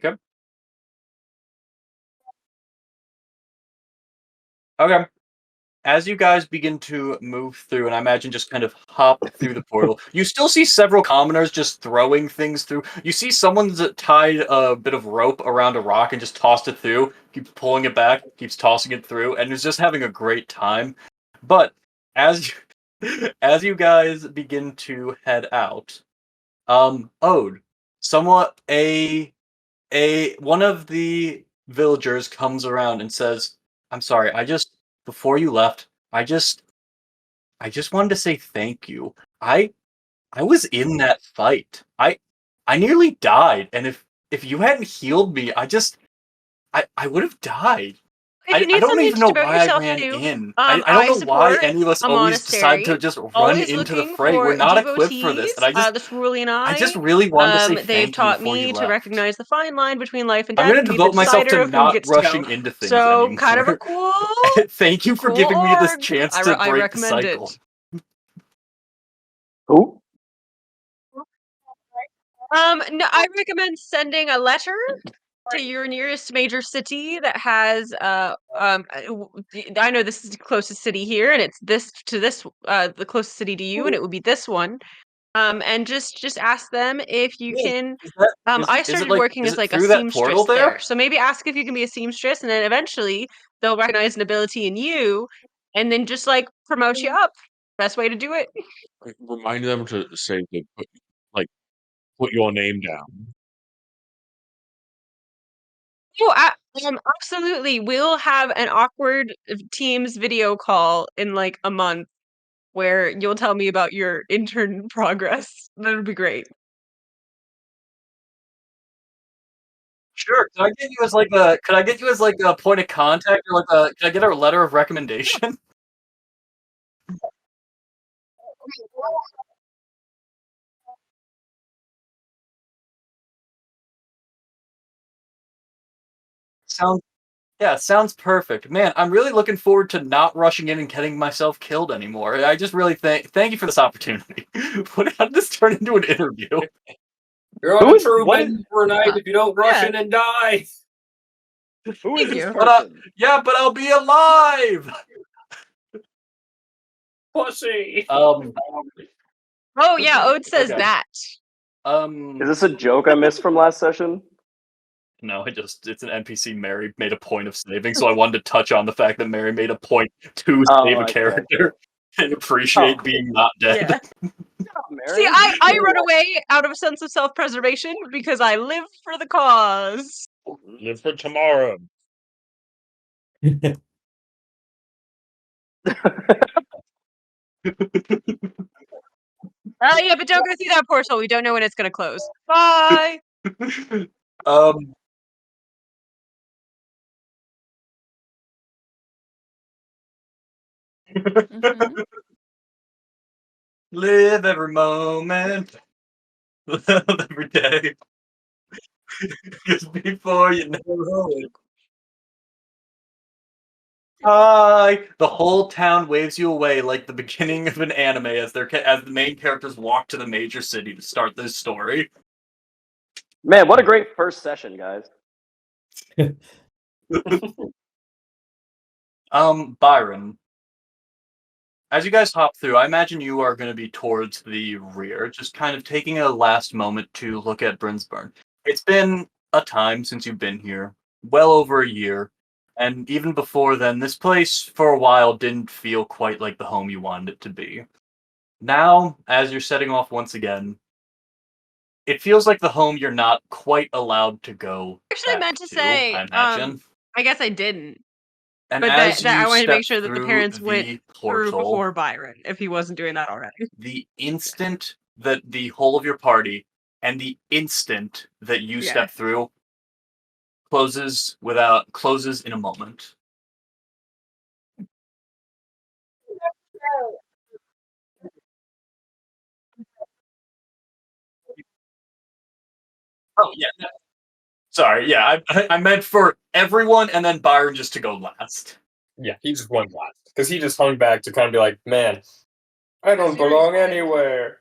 Okay. Okay. As you guys begin to move through, and I imagine just kind of hop through the portal, you still see several commoners just throwing things through. You see someone's tied a bit of rope around a rock and just tossed it through, keeps pulling it back, keeps tossing it through, and is just having a great time. But as as you guys begin to head out, Ode, somewhat one of the villagers comes around and says, "I'm sorry, before you left, I just wanted to say thank you. I was in that fight. I nearly died, and if you hadn't healed me, I would have died. If you I need don't something even to know devote why I yourself ran to, in. I don't know why support any of us a always decide to monastery. just run Always into the looking fray. We're for not equipped for this, devotees. and The Cerulean I just Eye. really wanted to say They've thank you taught before you me to left. recognize the fine line between life and I'm death gonna and be the devote myself decider to of who not gets to rushing go. into things So, anymore. kind of a cool, Thank you for cool giving me this org. chance to I break the recommend cycle. it. Who? No, I recommend sending a letter to your nearest major city that has I know this is the closest city here, and it's the closest city to you, and it would be this one. And just ask them if you can. I started working as like a through that portal seamstress there? there, so maybe ask if you can be a seamstress, and then eventually they'll recognize an ability in you, and then just like promote you up. Best way to do it. Remind them to say they put your name down. Oh, absolutely. We'll have an awkward Teams video call in like a month where you'll tell me about your intern progress. That would be great. Sure. Could I get you as like a point of contact, or can I get a letter of recommendation? Sounds perfect. Man, I'm really looking forward to not rushing in and getting myself killed anymore. I just really thank you for this opportunity. How did this turn into an interview? You're on a true mission for a night if you don't rush in and die. Who is this But, person? but I'll be alive. Pussy. Oh yeah, Ode says Okay. that. Is this a joke I missed from last session? No, it's an NPC Mary made a point of saving, so I wanted to touch on the fact that Mary made a point to save a character and appreciate being not dead. Yeah. See, I run away out of a sense of self-preservation because I live for the cause. Live for tomorrow. Yeah, but don't go through that portal. We don't know when it's gonna close. Bye. Live every moment. Live every day. Just before you know it. Hi! The whole town waves you away like the beginning of an anime as the main characters walk to the major city to start this story. Man, what a great first session, guys. Byron, as you guys hop through, I imagine you are going to be towards the rear, just kind of taking a last moment to look at Brinsburn. It's been a time since you've been here, well over a year, and even before then, this place for a while didn't feel quite like the home you wanted it to be. Now, as you're setting off once again, it feels like the home you're not quite allowed to go. Actually, I meant to say, I imagine. I guess I didn't. And but as that I you wanted to make step sure that the through parents the went through portal, before Byron, if he wasn't doing that already. the instant that the whole of your party and the instant that you step through closes in a moment. Oh yeah. Sorry, yeah, I meant for everyone, and then Byron just to go last. Yeah, he just went last because he just hung back to kind of be like, man, I don't belong anywhere.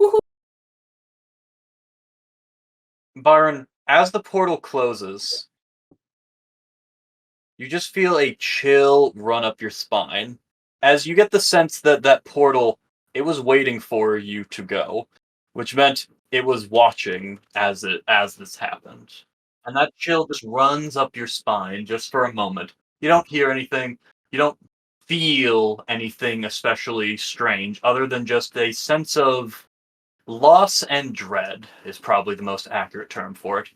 Byron, as the portal closes, you just feel a chill run up your spine as you get the sense that that portal, it was waiting for you to go, which meant it was watching as this happened. And that chill just runs up your spine just for a moment. You don't hear anything. You don't feel anything especially strange other than just a sense of loss and dread is probably the most accurate term for it.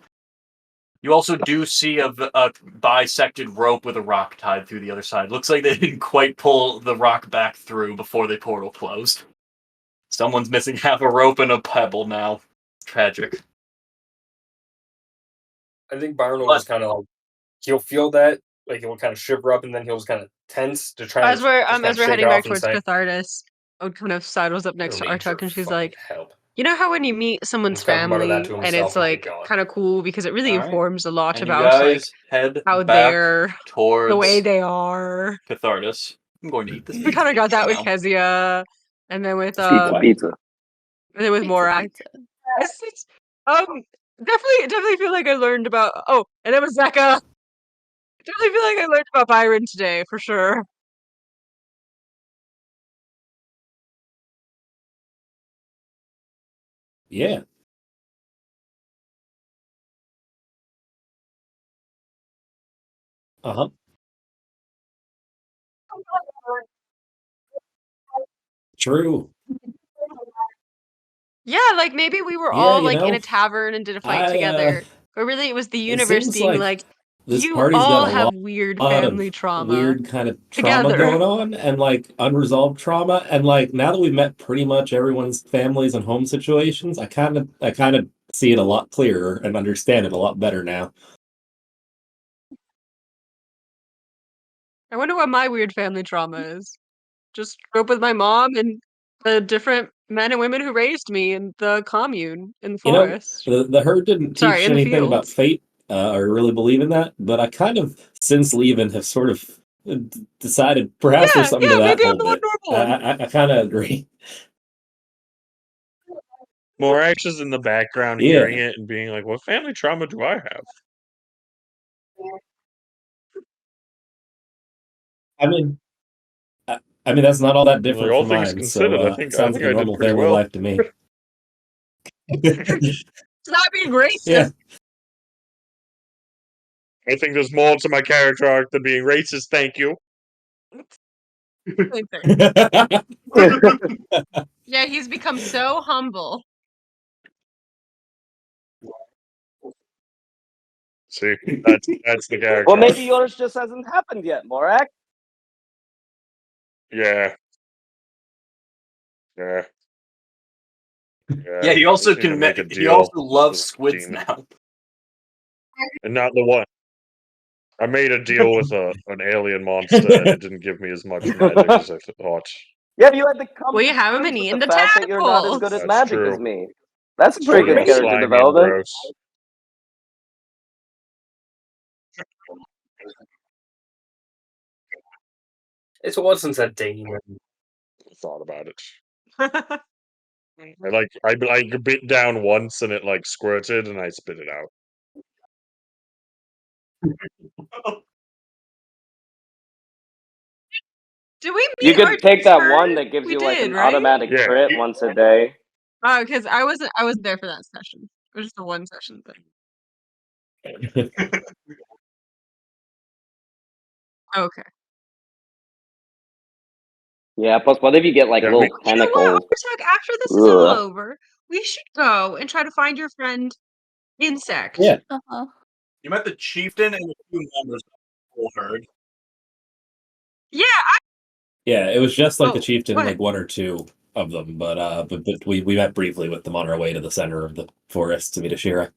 You also do see a bisected rope with a rock tied through the other side. Looks like they didn't quite pull the rock back through before the portal closed. Someone's missing half a rope and a pebble now. Tragic. I think Byron will just kind of like, he'll feel that, like he'll kind of shiver up, and then he'll just kind of tense to try. As we're heading back towards Cathartis, kind of sidles up next to Artuk, and she's like, help. you know how when you meet someone's family and it's like kind of cool because it really informs a lot and about you like guys head how back they're towards the way they are. Cathartis. I'm going to eat this. We kind of got that with now. Kezia, and then with Pizza. and then with Morak. Definitely feel like I learned about. Oh, and then with Zeka. Definitely feel like I learned about Byron today for sure. Yeah. Uh-huh. True. Yeah, like maybe we were Yeah, all you like in know, a tavern and did a fight together. But really it was the it universe seems being like like, this you party's all got a have weird lot family of trauma. weird kind of trauma together. going on, and like unresolved trauma, and like now that we've met pretty much everyone's families and home situations, I kind of see it a lot clearer and understand it a lot better now. I wonder what my weird family trauma is. Just grew up with my mom and the different men and women who raised me in the commune in the You know, forest. the herd didn't Sorry, teach in the anything about fields. fate or really believe in that, but I kind of, since leaving, have sort of decided perhaps there's something to that maybe I'm whole the one bit. normal one. I kind of agree. Morax is in the background Yeah. hearing it and being like, what family trauma do I have? I mean that's not all that different Like, all from things mine. considered, So I think sounds like a I did normal pretty family well. life to me. It's not being racist. Yeah. I think there's more to my character arc than being racist, thank you. Yeah, he's become so humble. See, that's the character Well, arc. maybe yours just hasn't happened yet, Morak. Yeah. Yeah, he also just need to can make a he deal also loves with squids demon. now. And not the one. I made a deal with an alien monster and it didn't give me as much magic as I thought. Yeah, you had to come Well, you to have him terms and with eating the the fact that you're not as good at That's magic true. as me. That's a It's pretty true, good I'm character slimy and development. gross. It wasn't a demon. I thought about it. I bit down once and it like squirted and I spit it out. Did we You meet our could take that turn? one that gives We you like did, an right? automatic Yeah. crit once a day. Oh, because I wasn't there for that session. It was just a one session thing. Okay. Yeah, plus what if you get like Yeah, little we- You know what? tentacles? Artak, after this is all over, we should go and try to find your friend Insect. Yeah. Uh-huh. You met the chieftain and a few members of the whole herd. Yeah, Yeah, it was just like the Oh, chieftain, what? like one or two of them, but we met briefly with them on our way to the center of the forest to meet Ashira.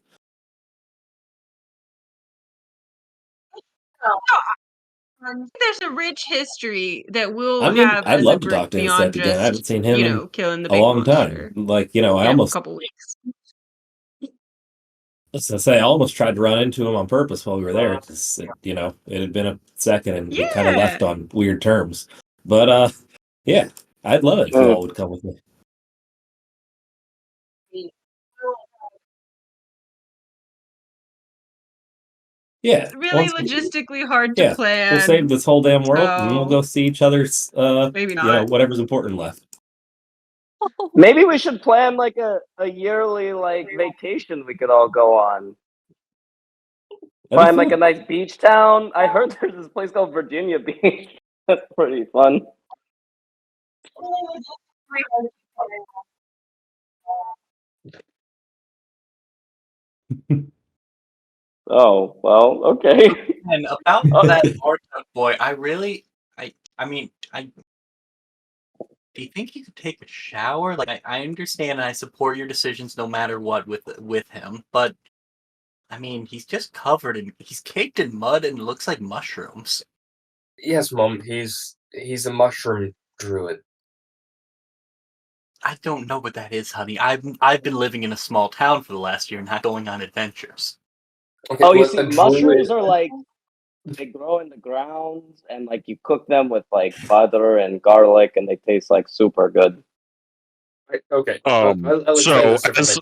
There's a rich history that we'll I mean, have I'd as a love to group talk to beyond Insect again. I just, haven't seen him in killing the a big long monster time. Like, I in a almost couple weeks. was gonna say, I almost tried to run into him on purpose while we were there, because it had been a second and we kind of left on weird terms. But yeah, I'd love it if you all would come with me. Yeah, It's really logistically hard to plan. We'll save this whole damn world, and we'll go see each other's, maybe not. whatever's important left. Maybe we should plan like a yearly vacation we could all go on. Find like a nice beach town. I heard there's this place called Virginia Beach. That's pretty fun. Oh, well, okay. And about that Artug boy, do you think you could take a shower? Like, I understand and I support your decisions no matter what with him, but I mean, he's just he's caked in mud and looks like mushrooms. Yes, Mom, he's a mushroom druid. I don't know what that is, honey. I've been living in a small town for the last year and not going on adventures. Okay, you see, mushrooms are like, they grow in the ground, and like you cook them with like butter and garlic, and they taste like super good. Okay. So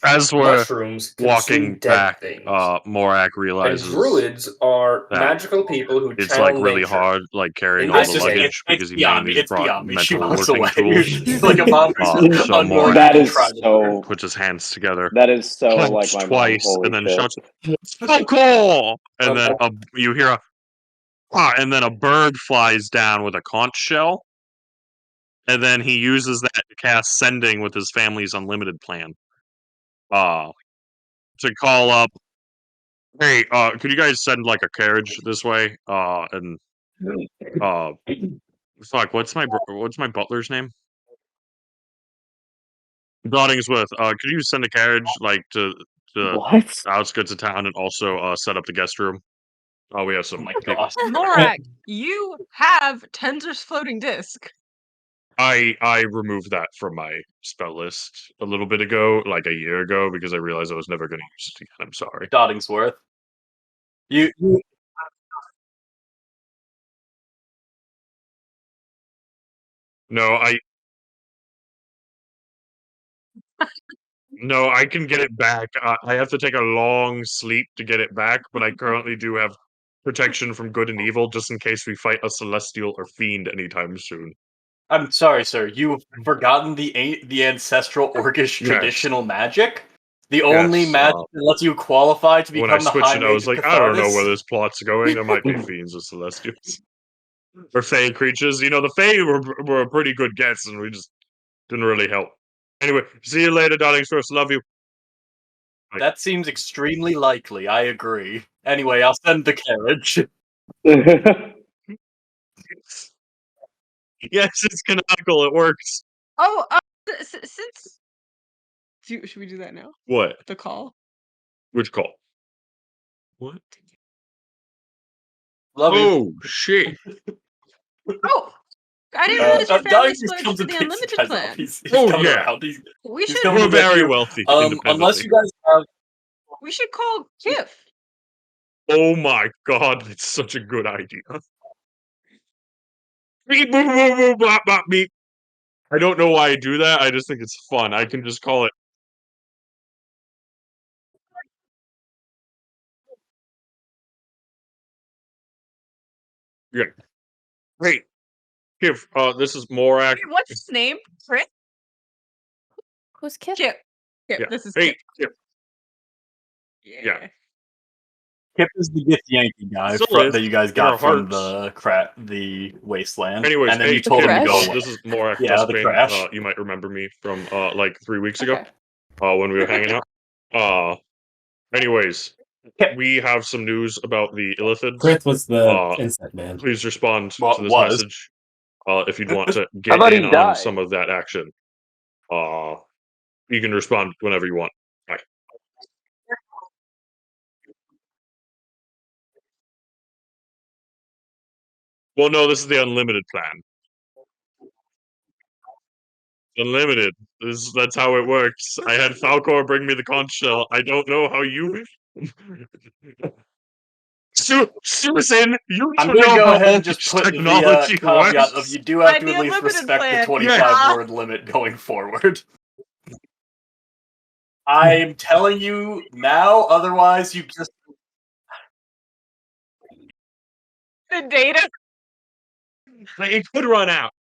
as we're mushrooms walking back, Morak realizes and druids are magical people who it's channel like really nature. hard, like carrying all the luggage because he mainly just brought She mental walks working away. tools. Like a mom who's So Morak That is so. puts his hands together, That is so clench like my twice, mom. Holy and then shit. shouts, "So cool!" And then you hear and then a bird flies down with a conch shell. And then he uses that to cast Sending with his family's unlimited plan. To call up, hey, could you guys send like a carriage this way? And fuck, what's my butler's name? Dottingsworth. Could you send a carriage like to the outskirts of town and also set up the guest room? Oh, we have some people. Morak, you have Tensor's floating disc. I removed that from my spell list a little bit ago, like a year ago, because I realized I was never going to use it again. I'm sorry. Dottingsworth. You No, No, I can get it back. I have to take a long sleep to get it back, but I currently do have protection from good and evil just in case we fight a celestial or fiend anytime soon. I'm sorry, sir. You've forgotten the ancestral Orcish traditional magic? The only magic that lets you qualify to become the High Mage Mage I was like, I don't know where this plot's going. There might be Cathartes? fiends or celestials. Or Fey creatures. You know, the Fey were a pretty good guess, and we just didn't really help. Anyway, see you later, darlings. First, love you. That seems extremely likely. I agree. Anyway, I'll send the carriage. Yes, it's canonical. It works. Oh, since should we do that now? What? The call. Which call? What? Love you. Shit. Oh, I didn't realize your family Dottingsworth splurged comes for and the picks you unlimited guys plan. up. He's Oh, coming yeah. around. We He's should. coming We're to get very you. wealthy. Unless you guys have. We should call Kif. Oh my god, that's such a good idea. Beep, boop, boop, boop, bop, bop, beep. I don't know why I do that. I just think it's fun. I can just call it. Yeah. Hey, Kif, this is Morak. What's his name? Chris? Who's Kip? Kip. Kip. Yeah. This is Hey, Kip. Kip. Yeah. Kip is the Gith Yankee guy Still is, that you guys in our got from hearts. the wasteland. Anyways, and then hey, you told him to go Crash? away. this is Morak Yeah, the Dustbane. crash. You might remember me from like 3 weeks ago. Okay. When we were hanging out. Anyways, we have some news about the Illithids. Krith was the insect man. Please respond to this Was. message. If you'd want to How get about in he on died? some of that action. You can respond whenever you want. Bye. Well, no, this is the unlimited plan. Unlimited. That's how it works. I had Falcor bring me the conch shell. I don't know how you. Susan, you I'm don't gonna know go how ahead all and just this put the technology caveat of works. you do have By to the at least unlimited respect plan. the 25 Yeah. word limit going forward. I'm telling you now, otherwise you just The data. Like, it could run out.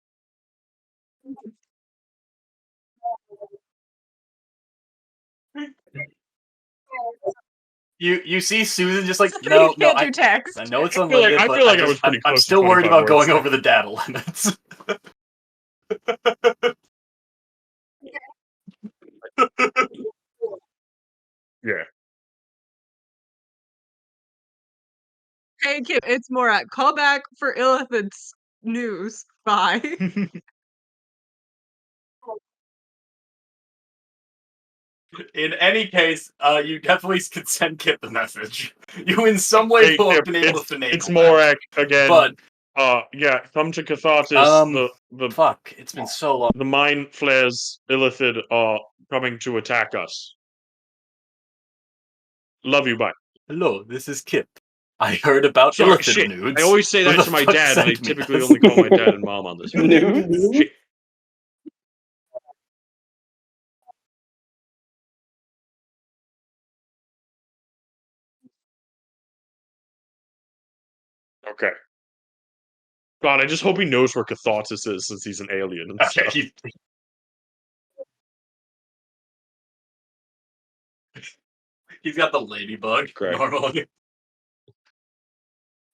you see Susan just like So no you can't I do text. know it's I feel like unlimited, I but feel like I was pretty I'm close to still worried 25 about going words. over the data limits. Yeah. Hey, Kip, it's Morat. Call back for Illithid's news. Bye. In any case, you definitely could send Kip the message. You in some way Hey, will have Kip, been able to finagle it's that. Morak again. But yeah, come to Cathartis. The fuck, it's been so long. The mind flares Illithid are coming to attack us. Love you, bye. Hello, this is Kip. I heard about Sorry, Illithid shit. nudes. I always say Who that the to my fuck dad, and I sent me typically this? only call my dad and mom on this. Nudes? Shit. Okay. God, I just hope he knows where Cathartis is since he's an alien and Okay, stuff. he's got the ladybug Great. normally.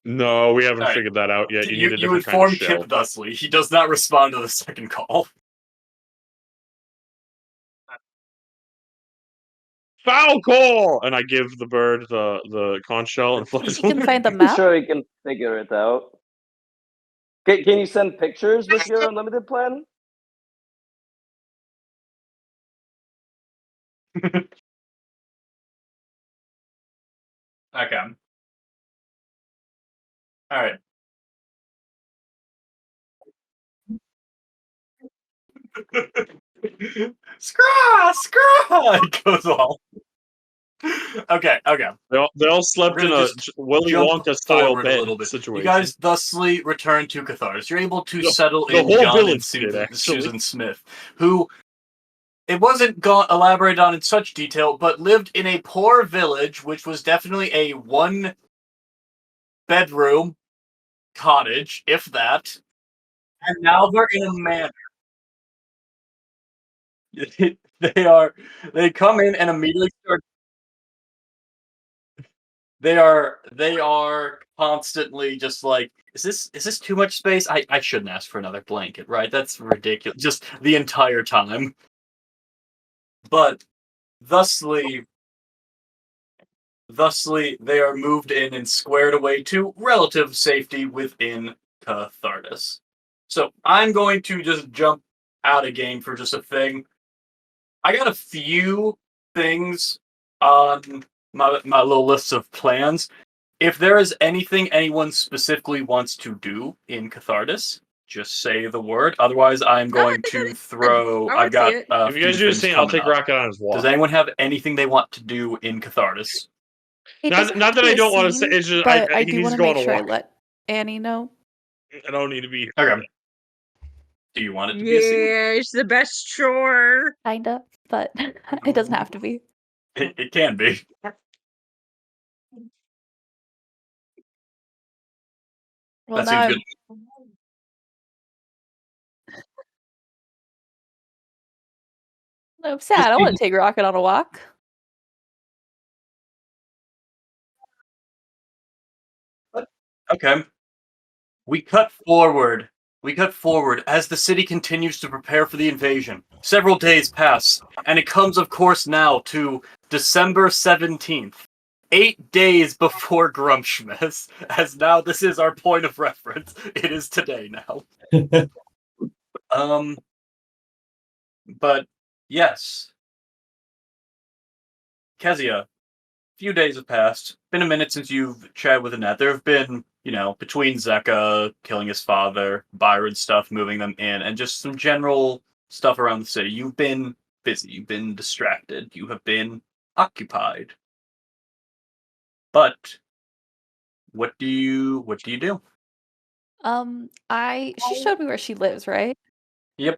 No, we haven't Alright. figured that out yet. You need a You different kind of inform shell. Kip thusly. He does not respond to the second call. Falcor! And I give the bird the conch shell and flies He can away. find the I'm map. sure he can figure it out. Can you send pictures with your unlimited plan? Okay. Alright. Scraw! It goes all. Okay. They all slept We're in gonna a just Willy jump Wonka style forward bed a little bit. situation. You guys thusly return to Catharsis. You're able to settle the in whole John and village did, actually. Susan Smith, who it wasn't elaborated on in such detail, but lived in a poor village, which was definitely a one-bedroom cottage, if that. And now they're in a manor. They come in and immediately start. They are constantly just like, is this too much space? I shouldn't ask for another blanket, right? That's ridiculous. Just the entire time. But thusly they are moved in and squared away to relative safety within Cathartis. So I'm going to just jump out of game for just a thing. I got a few things on my little list of plans. If there is anything anyone specifically wants to do in Cathartis, just say the word. Otherwise, I'm going to throw. I wanna I've got see it. a If you few guys do the things same, I'll coming take up. Rocket on his walk. Does anyone have anything they want to do in Cathartis? It Not doesn't have that to be I a don't want to say. scene, It's just but I he do needs want to to go make on a sure I walk. let Annie know. I don't need to be. Okay. Do you want it to be a scene? Yeah, it's the best chore. Kinda, but it doesn't have to be. It can be. Well, That now seems I'm. I'm sad. I want to take Rocket on a walk. Okay. We cut forward. As the city continues to prepare for the invasion. Several days pass, and it comes, of course, now to December 17th. 8 days before Grumpschmiss, as now this is our point of reference. It is today now. But yes. Kezia, a few days have passed. Been a minute since you've chatted with Annette. There have been, between Zeka killing his father, Byron stuff, moving them in, and just some general stuff around the city. You've been busy. You've been distracted. You have been occupied. But what do you do? She showed me where she lives, right? Yep.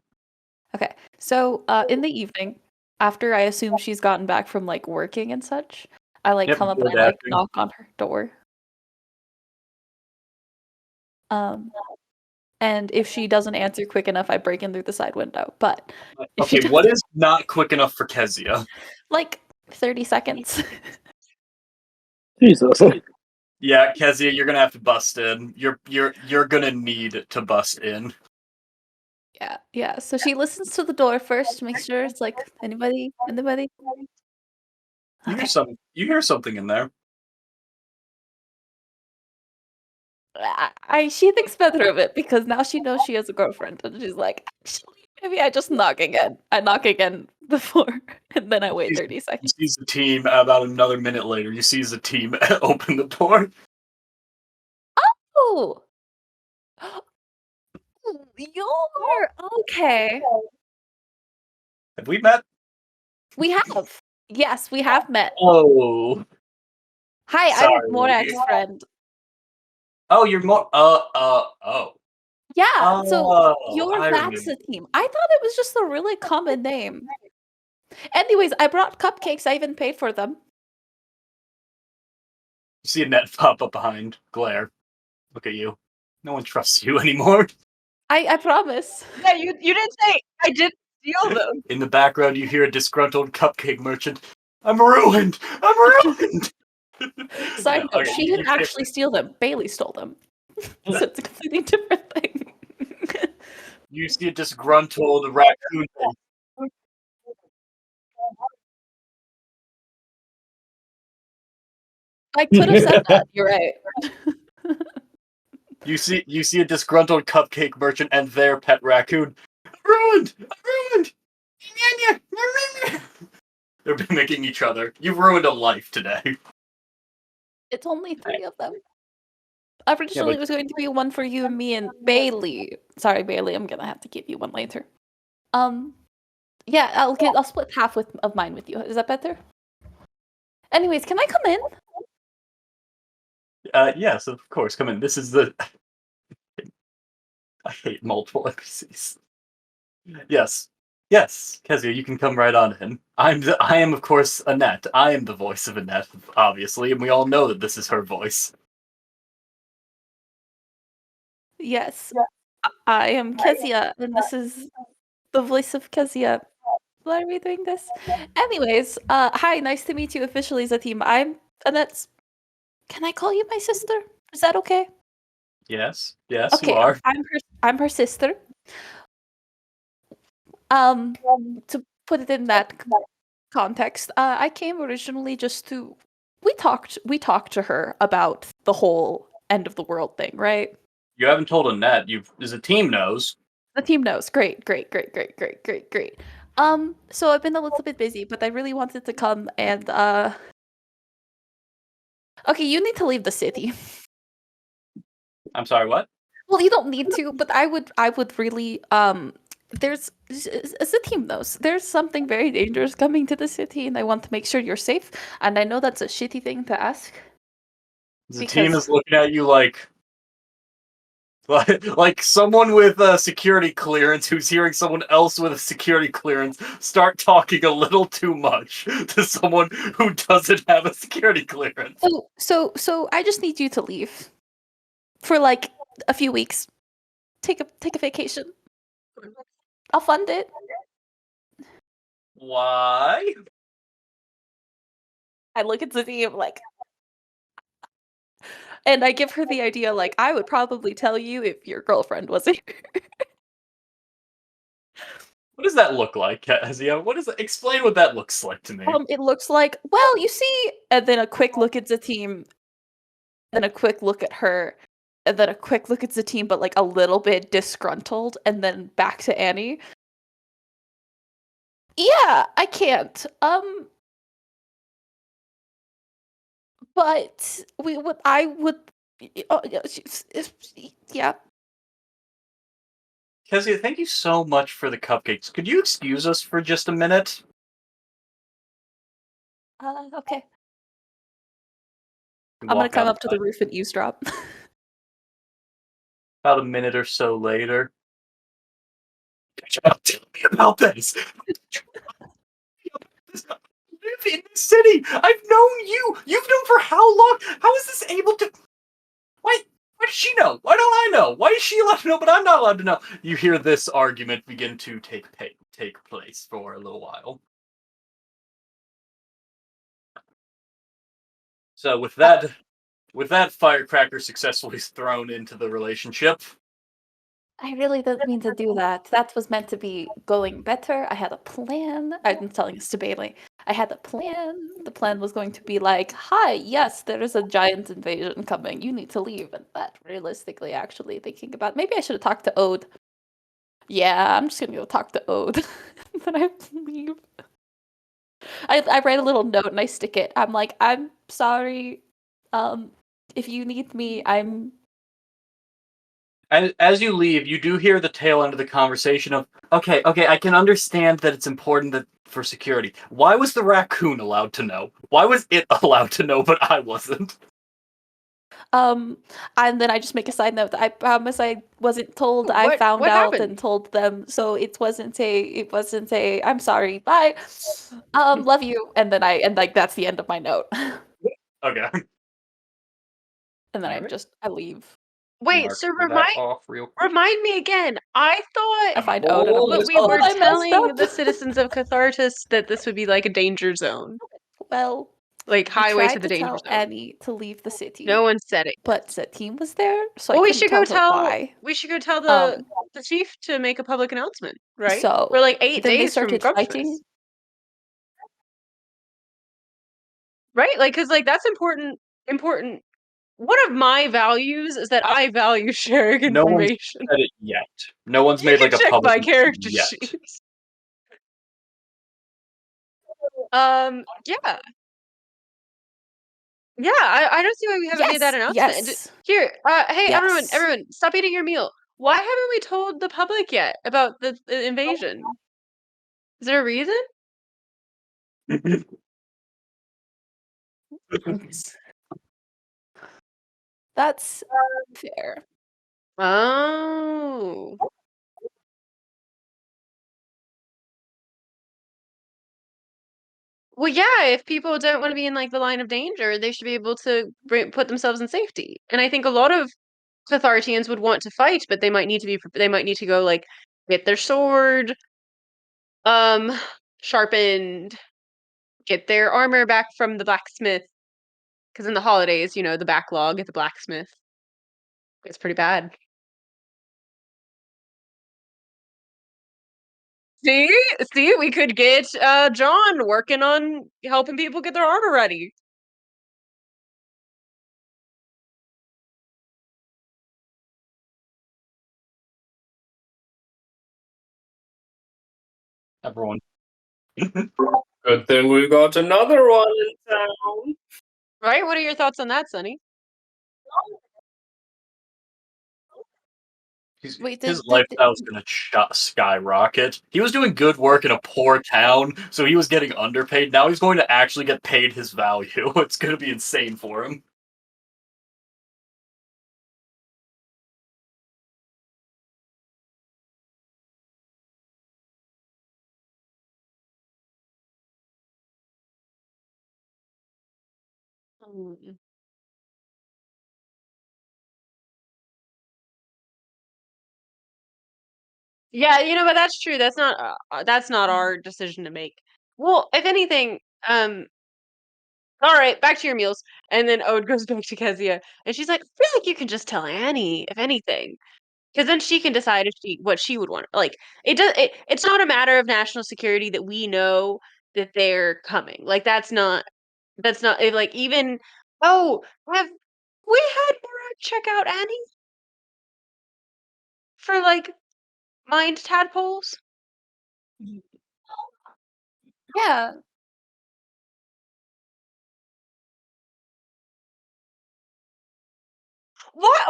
Okay. So, in the evening, after I assume she's gotten back from like working and such, I like Yep, come up and good I like acting. knock on her door. And if she doesn't answer quick enough, I break in through the side window. But if she Okay, what doesn't, is not quick enough for Kezia? like 30 seconds. Jesus. Yeah, Kezia, you're gonna have to bust in. You're gonna need to bust in. Yeah. So she listens to the door first to make sure it's like anybody. You Okay. You hear something in there. She thinks better of it because now she knows she has a girlfriend, and she's like, actually, maybe I just knock again. I knock again before, and then I wait 30 You seconds. see the team about another minute later. You see the team open the door. Oh, you're okay. Have we met? We have. Yes, we have met. Oh, Hi, sorry. I'm Morak's friend. Oh, you're more. Oh. Yeah, so Oh, you're I that's remember. the team. I thought it was just a really common name. Anyways, I brought cupcakes. I even paid for them. You see a net pop up behind. Glare. Look at you. No one trusts you anymore. I promise. Yeah, you didn't say I did steal them. In the background, you hear a disgruntled cupcake merchant. I'm ruined. I'm ruined. Side note, Okay, she didn't actually steal them. Bailey stole them. So it's a completely different thing. You see a disgruntled raccoon. I could have said that. You're right. You see a disgruntled cupcake merchant and their pet raccoon. I'm ruined. I'm ruined. They're mimicking each other. You've ruined a life today. It's only 3 of them. Originally, it was going to be one for you and me and Bailey. Sorry, Bailey. I'm gonna have to give you one later. Yeah, I'll split half of mine with you. Is that better? Anyways, can I come in? Yes, of course. Come in. This is the. I hate multiple NPCs. Yes, Kezia, you can come right on in. I am of course Annette. I am the voice of Annette, obviously, and we all know that this is her voice. Yes. I am Kezia, and this is the voice of Kezia. Why are we doing this? Anyways, hi, nice to meet you officially as a team. I'm Annette's. Can I call you my sister? Is that okay? Yes, you Okay, are. I'm her sister. To put it in that context, I came originally just to we talked to her about the whole end of the world thing, right? You haven't told Annette. The team knows. The team knows. Great. So I've been a little bit busy, but I really wanted to come and okay, you need to leave the city. I'm sorry, what? Well, you don't need to, but I would really there's as the team knows, there's something very dangerous coming to the city and I want to make sure you're safe. And I know that's a shitty thing to ask. The team is looking at you like someone with a security clearance who's hearing someone else with a security clearance start talking a little too much to someone who doesn't have a security clearance. So I just need you to leave for like a few weeks. Take a vacation. I'll fund it. Why? I look at the team like, and I give her the idea like I would probably tell you if your girlfriend was here. What does that look like, Kezia? Explain what that looks like to me. It looks like, well, you see, and then a quick look at the team, then a quick look at her, and then a quick look at the team, but like a little bit disgruntled, and then back to Annie. Yeah, I can't. But I would. Oh, yeah. Kezia, thank you so much for the cupcakes. Could you excuse us for just a minute? Okay. You I'm gonna walk come up to the outside. roof and eavesdrop. About a minute or so later. Tell me about this. Live in the city. I've known you. You've known for how long? How is this able to? Why? Why does she know? Why don't I know? Why is she allowed to know, but I'm not allowed to know? You hear this argument begin to take place for a little while. So with that firecracker successfully thrown into the relationship. I really didn't mean to do that. That was meant to be going better. I had a plan. I'm telling this to Bailey. I had a plan. The plan was going to be like, hi, yes, there is a giant invasion coming. You need to leave. And that realistically, actually thinking about maybe I should have talked to Ode. Yeah, I'm just gonna go talk to Ode. Then I leave. I write a little note and I stick it. I'm like, I'm sorry. If you need me, I'm As you leave, you do hear the tail end of the conversation of, okay, I can understand that it's important that for security. Why was the raccoon allowed to know? Why was it allowed to know, but I wasn't? And then I just make a side note that I promise I wasn't told. I What found what out happened? and told them, so it wasn't a I'm sorry, bye. Love you. And then like that's the end of my note. Okay. And then Alright. I leave. Wait, Mark so that off real quick. remind me again. I I thought find Ode and I'm Oh, like, we oh, were I messed telling up. the citizens of Cathartus that this would be like a danger zone. Well, Like I highway to tried the to danger tell zone. Annie to leave the city, No one said it. but Satine was there, so Well, I couldn't tell her why. we should go tell Um, the chief to make a public announcement, right? so We're like 8 then they days from started Grumpfest. fighting. Right? Like cuz like that's important. One of my values is that I value sharing No one's information. said it yet. No one's You made can like a check public my character yet. sheet. Yeah. Yeah, I don't see why we haven't made that announcement. Yes. Here, hey, Yes. everyone, stop eating your meal. Why haven't we told the public yet about the invasion? Is there a reason? That's fair. Oh. Well, yeah, if people don't want to be in like the line of danger, they should be able to put themselves in safety. And I think a lot of Cathartians would want to fight, but they might need to go like get their sword um sharpened, get their armor back from the blacksmith. Because in the holidays, the backlog at the blacksmith is pretty bad. See, we could get John working on helping people get their armor ready. Everyone. Good thing we got another one in town. Right? What are your thoughts on that, Sonny? Wait, His lifestyle's gonna skyrocket. He was doing good work in a poor town, so he was getting underpaid. Now he's going to actually get paid his value. It's gonna be insane for him. Mm. Yeah, but that's true. That's not our decision to make. Well, if anything, all right, back to your meals. And then Ode goes back to Kezia, and she's like, I feel like you can just tell Annie, if anything. Because then she can decide if what she would want. Like it's not a matter of national security that we know that they're coming. Like that's not like even have we had Murat check out Annie for like mind tadpoles? Yeah. Why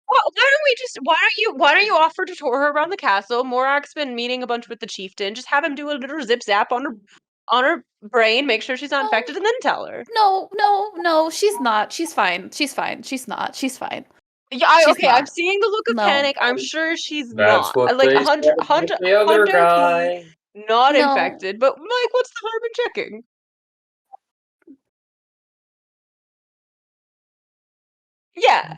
Why don't you offer to tour her around the castle? Morak's been meeting a bunch with the chieftain. Just have him do a little zip zap on her brain, make sure she's not infected, and then tell her. No, she's not. She's fine. She's fine. She's not. She's fine. Yeah, I'm seeing the look of panic. I'm sure she's That's not. what Like they Hunter, said about the other guy. not No. infected. But Mike, what's the harm in checking? Yeah.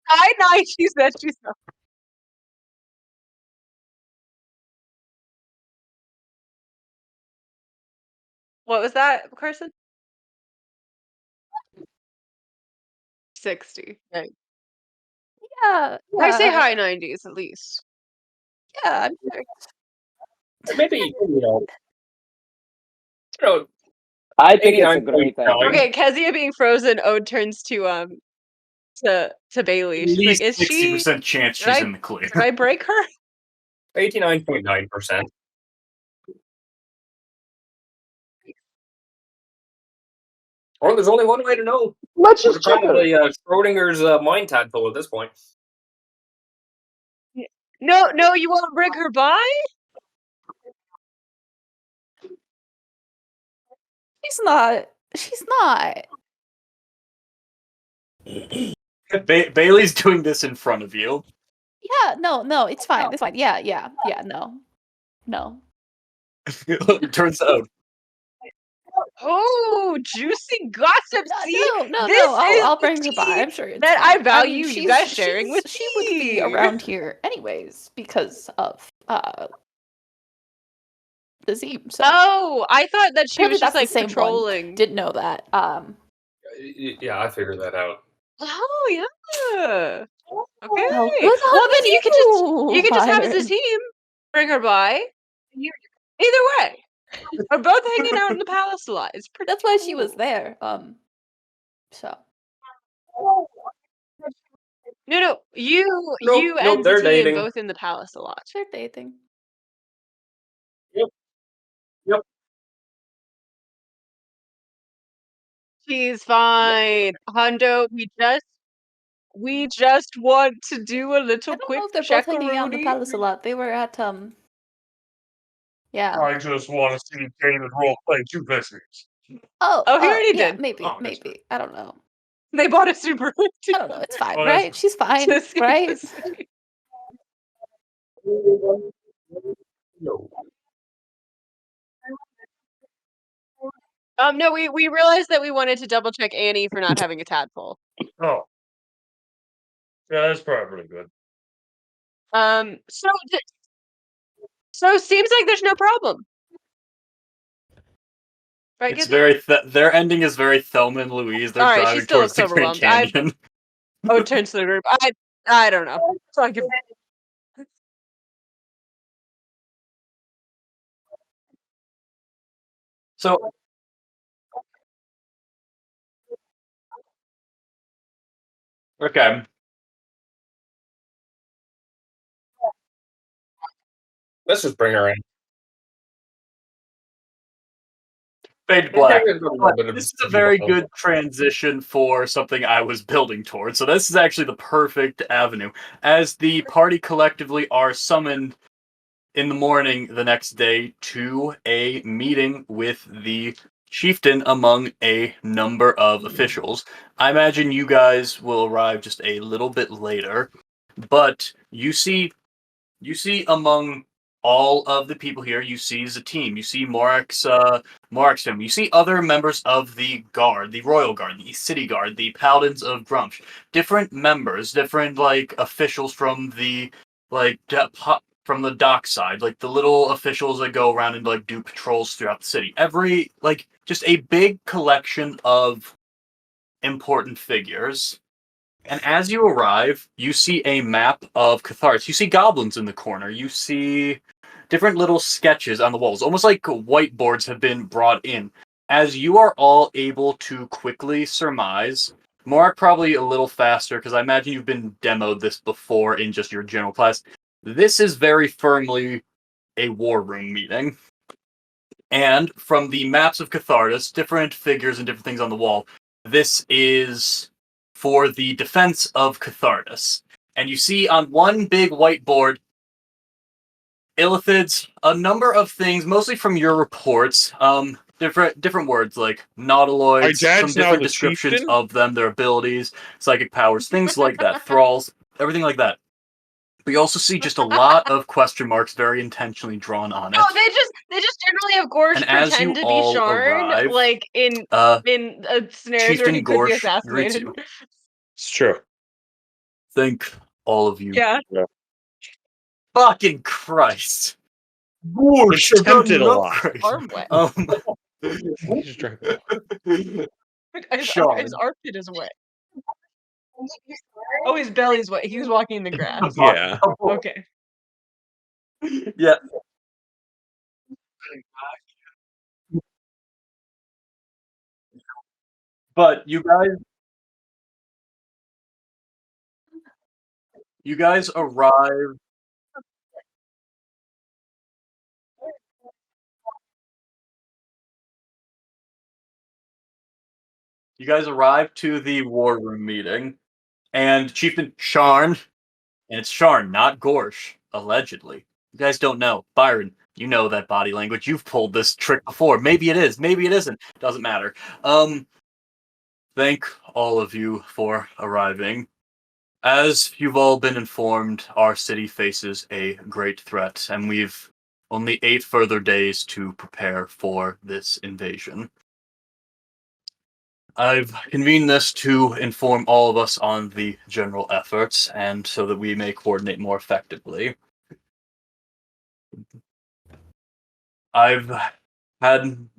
I know she said she's not. What was that, Carson? 60. Right. Yeah. I say high 90s at least. Yeah, I'm sure. Maybe, I think it's a great idea. Okay, Kezia being frozen, Ode turns to Bailey. At She's like, least is she 60% chance she's in the clear. Did I break her? 89.9%. Or there's only one way to know. Let's just check probably Schrodinger's mind tadpole at this point. No, you won't bring her by? She's not. She's not. Bailey's doing this in front of you. Yeah, no, it's fine. It's fine. Yeah, no. Turns out. Oh, juicy gossip! See, No. this I'll is bring the her by. tea I'm sure it's that fine. I value mean, you guys sharing with she would be around here anyways because of the Zeme. So. Oh, I thought that she was just Apparently like that's the same patrolling. one. Didn't know that. Yeah, I figured that out. Oh yeah. Okay. Well, good Well, on then you could just have as a Byron. team. Bring her by. Either way, we're both hanging out in the palace a lot. It's pretty. That's why she was there. So. No, you Nope, and they're the team dating. both in the palace a lot. They're dating. Yep. She's fine. Hondo, we just want to do a little I don't quick know if they're both hanging out in the checkaroonie. palace a lot. They were at Yeah. I just want to see David role play two visits. Oh, he already yeah, did. Maybe. Oh, that's good. I don't know. They bought a Subaru. I don't know. It's fine, Oh, that's right? She's fine, To see right? the city. No. No, we realized that we wanted to double check Annie for not having a tadpole. Oh. Yeah, that's probably good. So seems like there's no problem. Right, It's Gizzy? very their ending is very Thelma and Louise. They're Alright, she driving still towards the looks Grand overwhelmed. Canyon. Oh, turns to the group. I don't know. So okay. Let's just bring her in. Fade black. There's a little bit of This is a very detail. good transition for something I was building towards. So this is actually the perfect avenue. As the party collectively are summoned in the morning the next day to a meeting with the chieftain among a number of officials. I imagine you guys will arrive just a little bit later, but you see among all of the people here, you see as a team. You see Morak's family. You see other members of the guard, the royal guard, the city guard, the paladins of Grumsh. Different members, different officials from the from the dock side, like the little officials that go around and do patrols throughout the city. Every just a big collection of important figures. And as you arrive, you see a map of Cathartes. You see goblins in the corner. You see different little sketches on the walls, almost like whiteboards have been brought in. As you are all able to quickly surmise, Morak probably a little faster, because I imagine you've been demoed this before in just your general class. This is very firmly a war room meeting. And from the maps of Cathartes, different figures and different things on the wall, this is for the defense of Cathartus. And you see on one big whiteboard, Illithids, a number of things, mostly from your reports, different words like nautiloids, some different descriptions of them, their abilities, psychic powers, things like that, thralls, everything like that. But you also see just a lot of question marks very intentionally drawn on it. Oh, they just generally have Gorsh And as pretend you to be all Sharn, arrive, like in scenarios where he Chieftain could be Gorsh assassinated. greets you. It's true. Thank all of you. Yeah. Fucking Christ. He's tempted a lot. Arm wet. He's drunk. His armpit is wet. Oh, his belly's wet. He was walking in the grass. Yeah. Okay. Yeah. But you guys arrive. You guys arrive to the war room meeting, and Chieftain Sharn, and it's Sharn, not Gorsh, allegedly. You guys don't know. Byron, you know that body language. You've pulled this trick before. Maybe it is, maybe it isn't. Doesn't matter. Thank all of you for arriving. As you've all been informed, our city faces a great threat, and we've only 8 further days to prepare for this invasion. I've convened this to inform all of us on the general efforts, and so that we may coordinate more effectively. I've had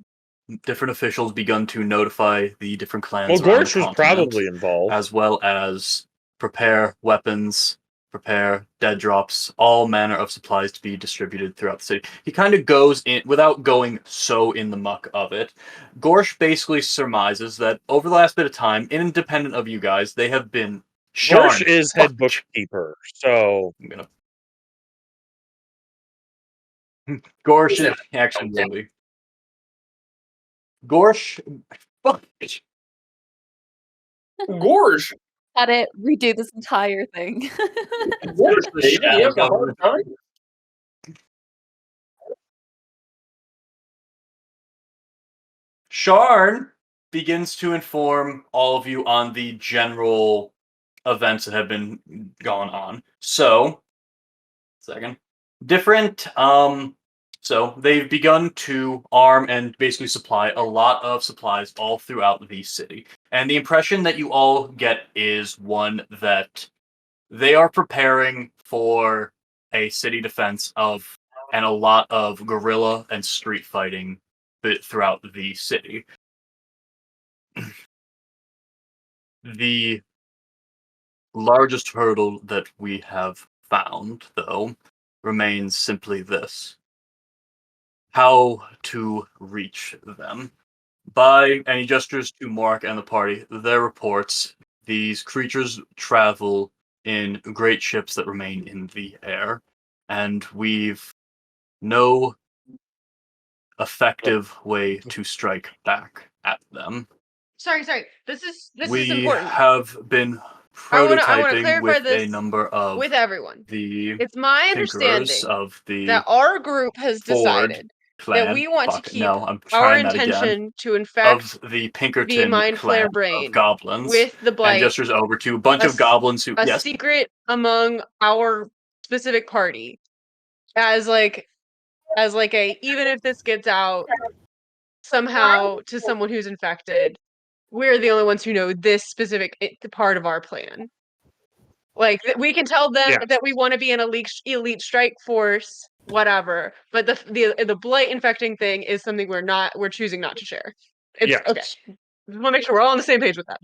different officials begun to notify the different clans. Well, around Gorsh the was continent, probably involved. as well as prepare weapons, prepare dead drops, all manner of supplies to be distributed throughout the city. He kind of goes in, without going so in the muck of it, Gorsh basically surmises that over the last bit of time, independent of you guys, they have been Gorsh is head bookkeeper, so I'm gonna Gorsh is actually will be. Gorsh fuck Gorsh. Had it redo this entire thing. Gorsh, baby. He has a hard time. Sharn begins to inform all of you on the general events that have been going on. So, second. Different, so they've begun to arm and basically supply a lot of supplies all throughout the city. And the impression that you all get is one that they are preparing for a city defense of and a lot of guerrilla and street fighting throughout the city. The largest hurdle that we have found, though, remains simply this: how to reach them. By any gestures to Mark and the party, their reports, these creatures travel in great ships that remain in the air, and we've no effective way to strike back at them. Sorry. This is We important. have been I want to prototyping clarify with this a number of with everyone. the It's my tinkerers understanding of the that our group has Ford decided clan. that we want to Fuck, keep no, I'm our trying that again. intention to infect Of the the Pinkerton Mind clan Flayer brain of goblins, with the and Blight, gestures over to a bunch a of goblins who a yes, secret among our specific party, as like a, even if this gets out somehow to someone who's infected, we're the only ones who know this specific part of our plan. Like we can tell them that we want to be an elite strike force, whatever. But the blight infecting thing is something we're choosing not to share. It's okay. Just want to make sure we're all on the same page with that.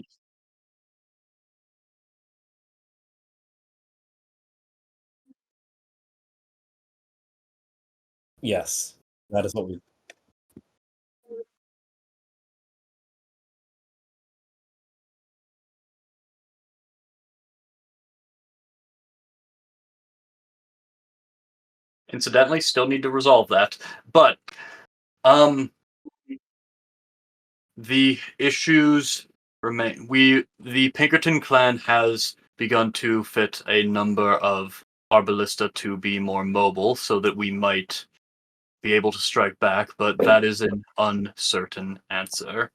Yes, that is what we. incidentally, still need to resolve that. But the issues The Pinkerton clan has begun to fit a number of our ballista to be more mobile, so that we might be able to strike back, but that is an uncertain answer.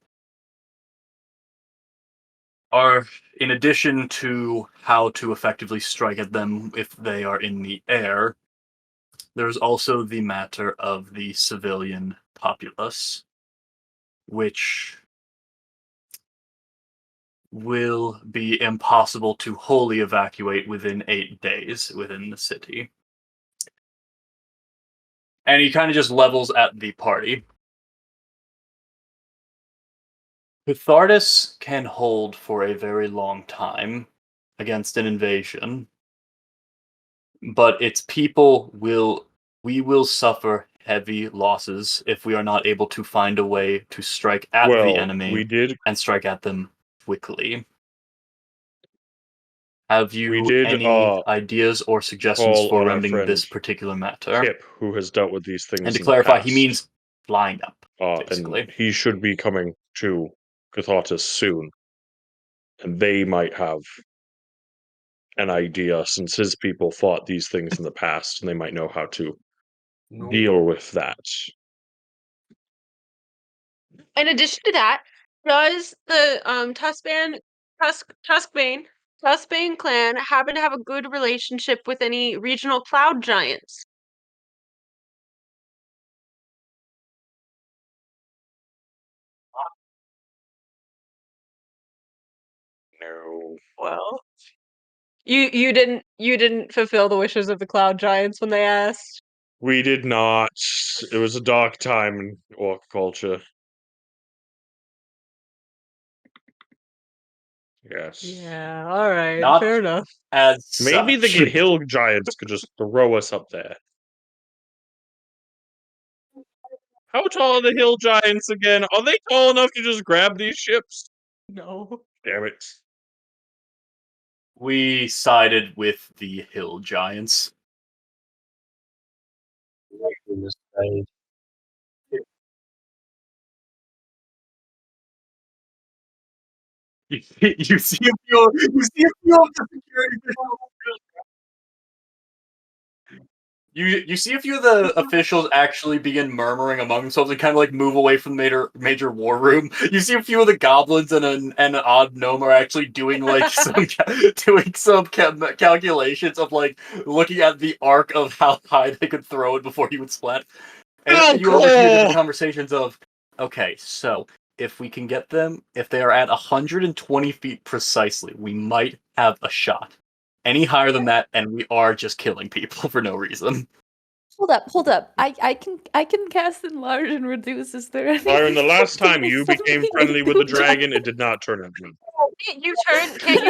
In addition to how to effectively strike at them if they are in the air, there's also the matter of the civilian populace, which will be impossible to wholly evacuate within 8 days within the city. And he kind of just levels at the party. Cathardus can hold for a very long time against an invasion, but its people we will suffer heavy losses if we are not able to find a way to strike at the enemy and strike at them quickly. Have you any ideas or suggestions for remedying this particular matter? Kip, who has dealt with these things. And to clarify, he means flying up. Basically. And he should be coming to Cathartus soon. And they might have an idea, since his people fought these things in the past, and they might know how to deal with that. In addition to that, does the Tuskbane clan happen to have a good relationship with any regional cloud giants? No. Well, you didn't fulfill the wishes of the cloud giants when they asked. We did not. It was a dark time in orc culture. Yes. Yeah, alright, Not fair enough. As maybe the such. hill giants could just throw us up there. How tall are the hill giants again? Are they tall enough to just grab these ships? No. Damn it. We sided with the hill giants. You see a few of the security officials. You see a few of the officials actually begin murmuring among themselves and kind of like move away from the major war room. You see a few of the goblins and an odd gnome are actually doing like some calculations of like looking at the arc of how high they could throw it before he would splat. And you overhear different conversations of, okay, so if we can get them, if they are at 120 feet precisely, we might have a shot. Any higher than that, and we are just killing people for no reason. Hold up. I can cast enlarge and reduce. Is there anything? Byron, the last time you became something friendly with the do dragon, it did not turn into me. Can't you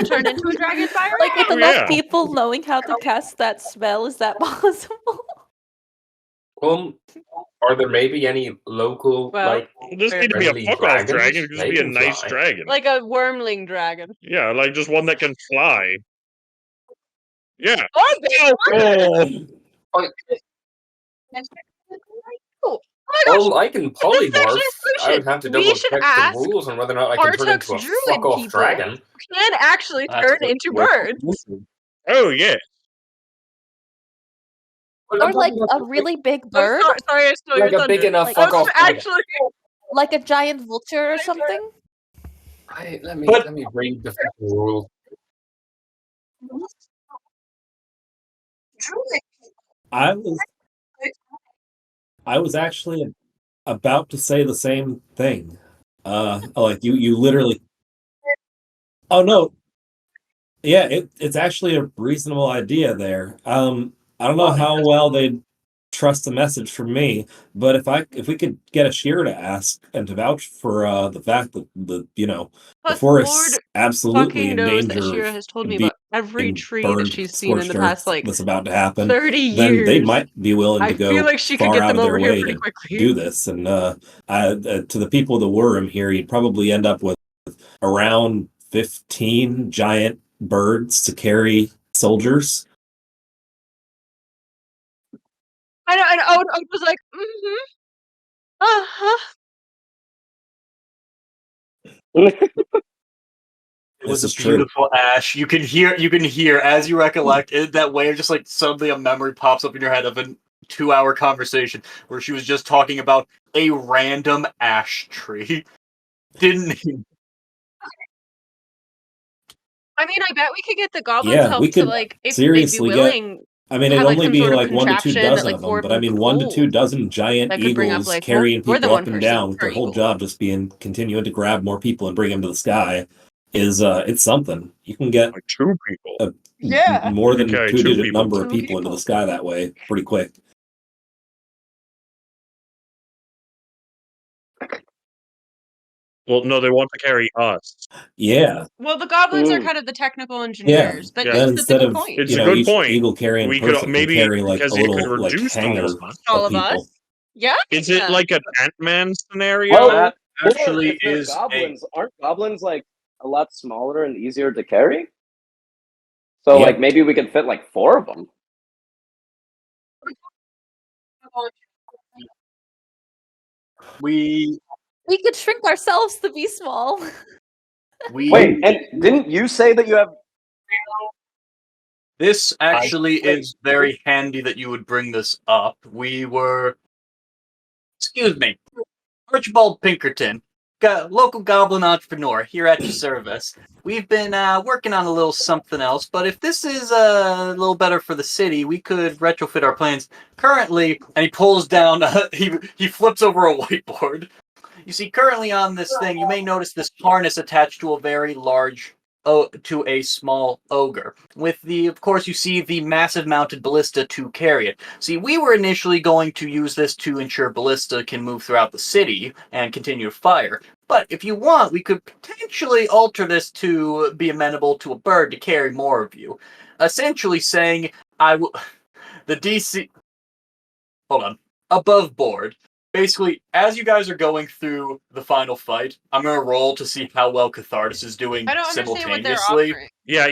turn into a dragon, Byron? Like with enough people knowing how to cast that spell, is that possible? Are there maybe any local it doesn't need to be a fuck off dragon, it could just be a nice dragon. Like a wormling dragon. Yeah, like just one that can fly. Yeah. I can polymorph. I would have to double check the rules on whether or not I can turn into a fuck off dragon. Can actually turn into birds. Oh yeah. Or like a really big bird. Sorry, I stole like your a big thunder. enough fuck off actually like a giant vulture or something. Let me read the rules. I was actually about to say the same thing. Like you literally. Oh no. Yeah, it's actually a reasonable idea there. I don't know how well they'd trust the message from me, but if we could get a shear to ask and to vouch for the fact that the forest's absolutely in danger Shira has told me being about every tree that burned, she's seen in the scorched past earth like that's about to happen, 30 years. then they might be willing to I go feel like she could far get out them of their over here way pretty to quickly. do this. And to the people of the Worm here, you'd probably end up with around 15 giant birds to carry soldiers. I know, and Ode was like, uh-huh. It was a beautiful ash. You can hear as you recollect that wave, just like suddenly a memory pops up in your head of a 2-hour conversation where she was just talking about a random ash tree. I mean, I bet we could get the goblins help we could to like if seriously they'd be willing. I mean, have it'd like only some be sort of like 1 to 2 contraption that dozen like of them, Ford but I would mean, 1 to 2 hold dozen giant that could bring up eagles like carrying we're the people one up and person down with per their whole eagle. job just being continuing to grab more people and bring them to the sky is it's something. You can get Like 2 people. Yeah. more than Okay, 2 2 digit people. number of 2 people into people. the sky that way pretty quick. Well, no, they want to carry us. Yeah. Well, the goblins are kind of the technical Yeah. engineers, but Yeah. Then that's a instead good of point. It's a good each point. eagle carrying a We could person can maybe carry like a because it could little like reduce hanger all of us. All of of people. us. Yeah. Is it like an Ant-Man scenario? Well, That or actually if they're is goblins, aren't goblins like a lot smaller and easier to carry? So Yeah. like maybe we could fit like 4 of them. We could shrink ourselves to be small. Wait, and didn't you say that you have? This actually is very handy that you would bring this up. Excuse me, Archibald Pinkerton, local goblin entrepreneur here at your service. We've been working on a little something else, but if this is a little better for the city, we could retrofit our plans. Currently, and he pulls down, he flips over a whiteboard. You see, currently on this thing, you may notice this harness attached to a very large, to a small ogre. Of course, you see the massive mounted ballista to carry it. See, we were initially going to use this to ensure ballista can move throughout the city and continue to fire. But if you want, we could potentially alter this to be amenable to a bird to carry more of you. Essentially saying, the DC... Hold on. Above board. Basically, as you guys are going through the final fight, I'm going to roll to see how well Catharsis is doing I don't understand what they're simultaneously. offering. Yeah,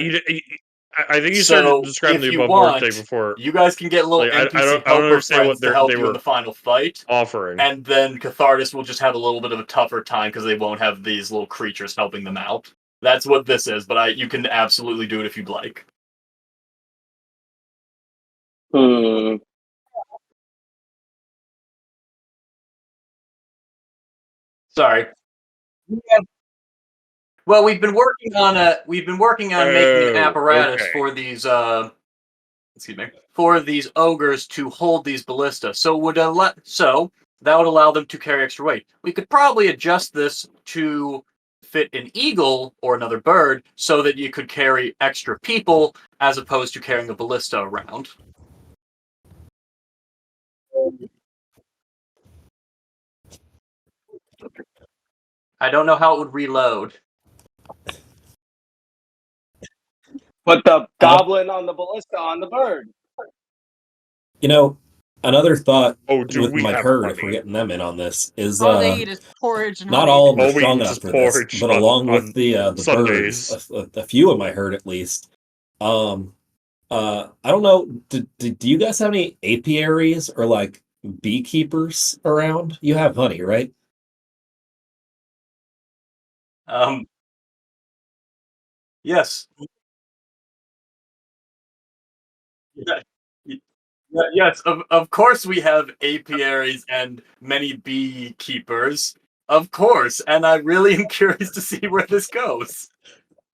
I think you started describing the above board thing before. You guys can get little Like, NPC I don't helper understand friends what to help they you in were the final fight. offering. And then Catharsis will just have a little bit of a tougher time because they won't have these little creatures helping them out. That's what this is, but you can absolutely do it if you'd like. Sorry. Well, we've been working on making an apparatus for these for these ogres to hold these ballista. So that would allow them to carry extra weight. We could probably adjust this to fit an eagle or another bird so that you could carry extra people as opposed to carrying a ballista around. I don't know how it would reload. Put the goblin on the ballista on the bird. You know, another thought do with we my have herd, honey? if we're getting them in on this, is All they eat is porridge and not honey. all of them are All we strong eat enough is for this, porridge but on- along on with the Sundays. birds, a few in my herd at least. I don't know. Do you guys have any apiaries or like beekeepers around? You have honey, right? Yes. Yes, of course we have apiaries and many beekeepers. Of course, and I really am curious to see where this goes.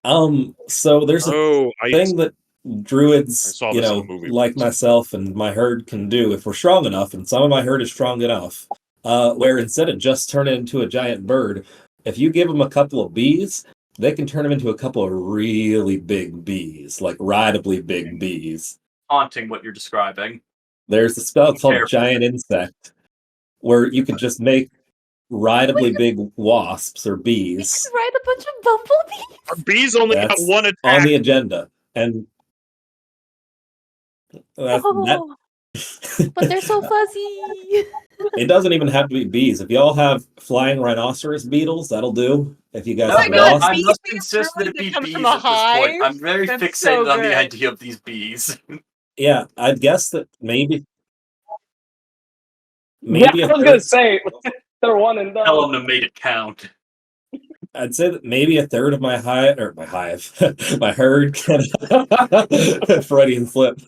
So there's a thing that druids, saw this in a movie like myself and my herd can do if we're strong enough, and some of my herd is strong enough, where instead of just turning into a giant bird, if you give them a couple of bees, they can turn them into a couple of really big bees, like rideably big bees. Haunting what you're describing. There's a spell called Careful. Giant Insect, where you could just make rideably big wasps or bees. Ride a bunch of bumblebees. Our bees only got That's one attack. on the agenda, and that But they're so fuzzy. it doesn't even have to be bees. If y'all have flying rhinoceros beetles, that'll do. If you guys No, have no, wasps, I must insist that it be come bees from a at this point. I'm hive? very That's fixated so on the good. idea of these bees. yeah, I'd guess that maybe Yeah, I a was third- gonna say they're one and done. Tell them to make it count. I'd say that maybe a third of my hive, my herd can Freudian slip.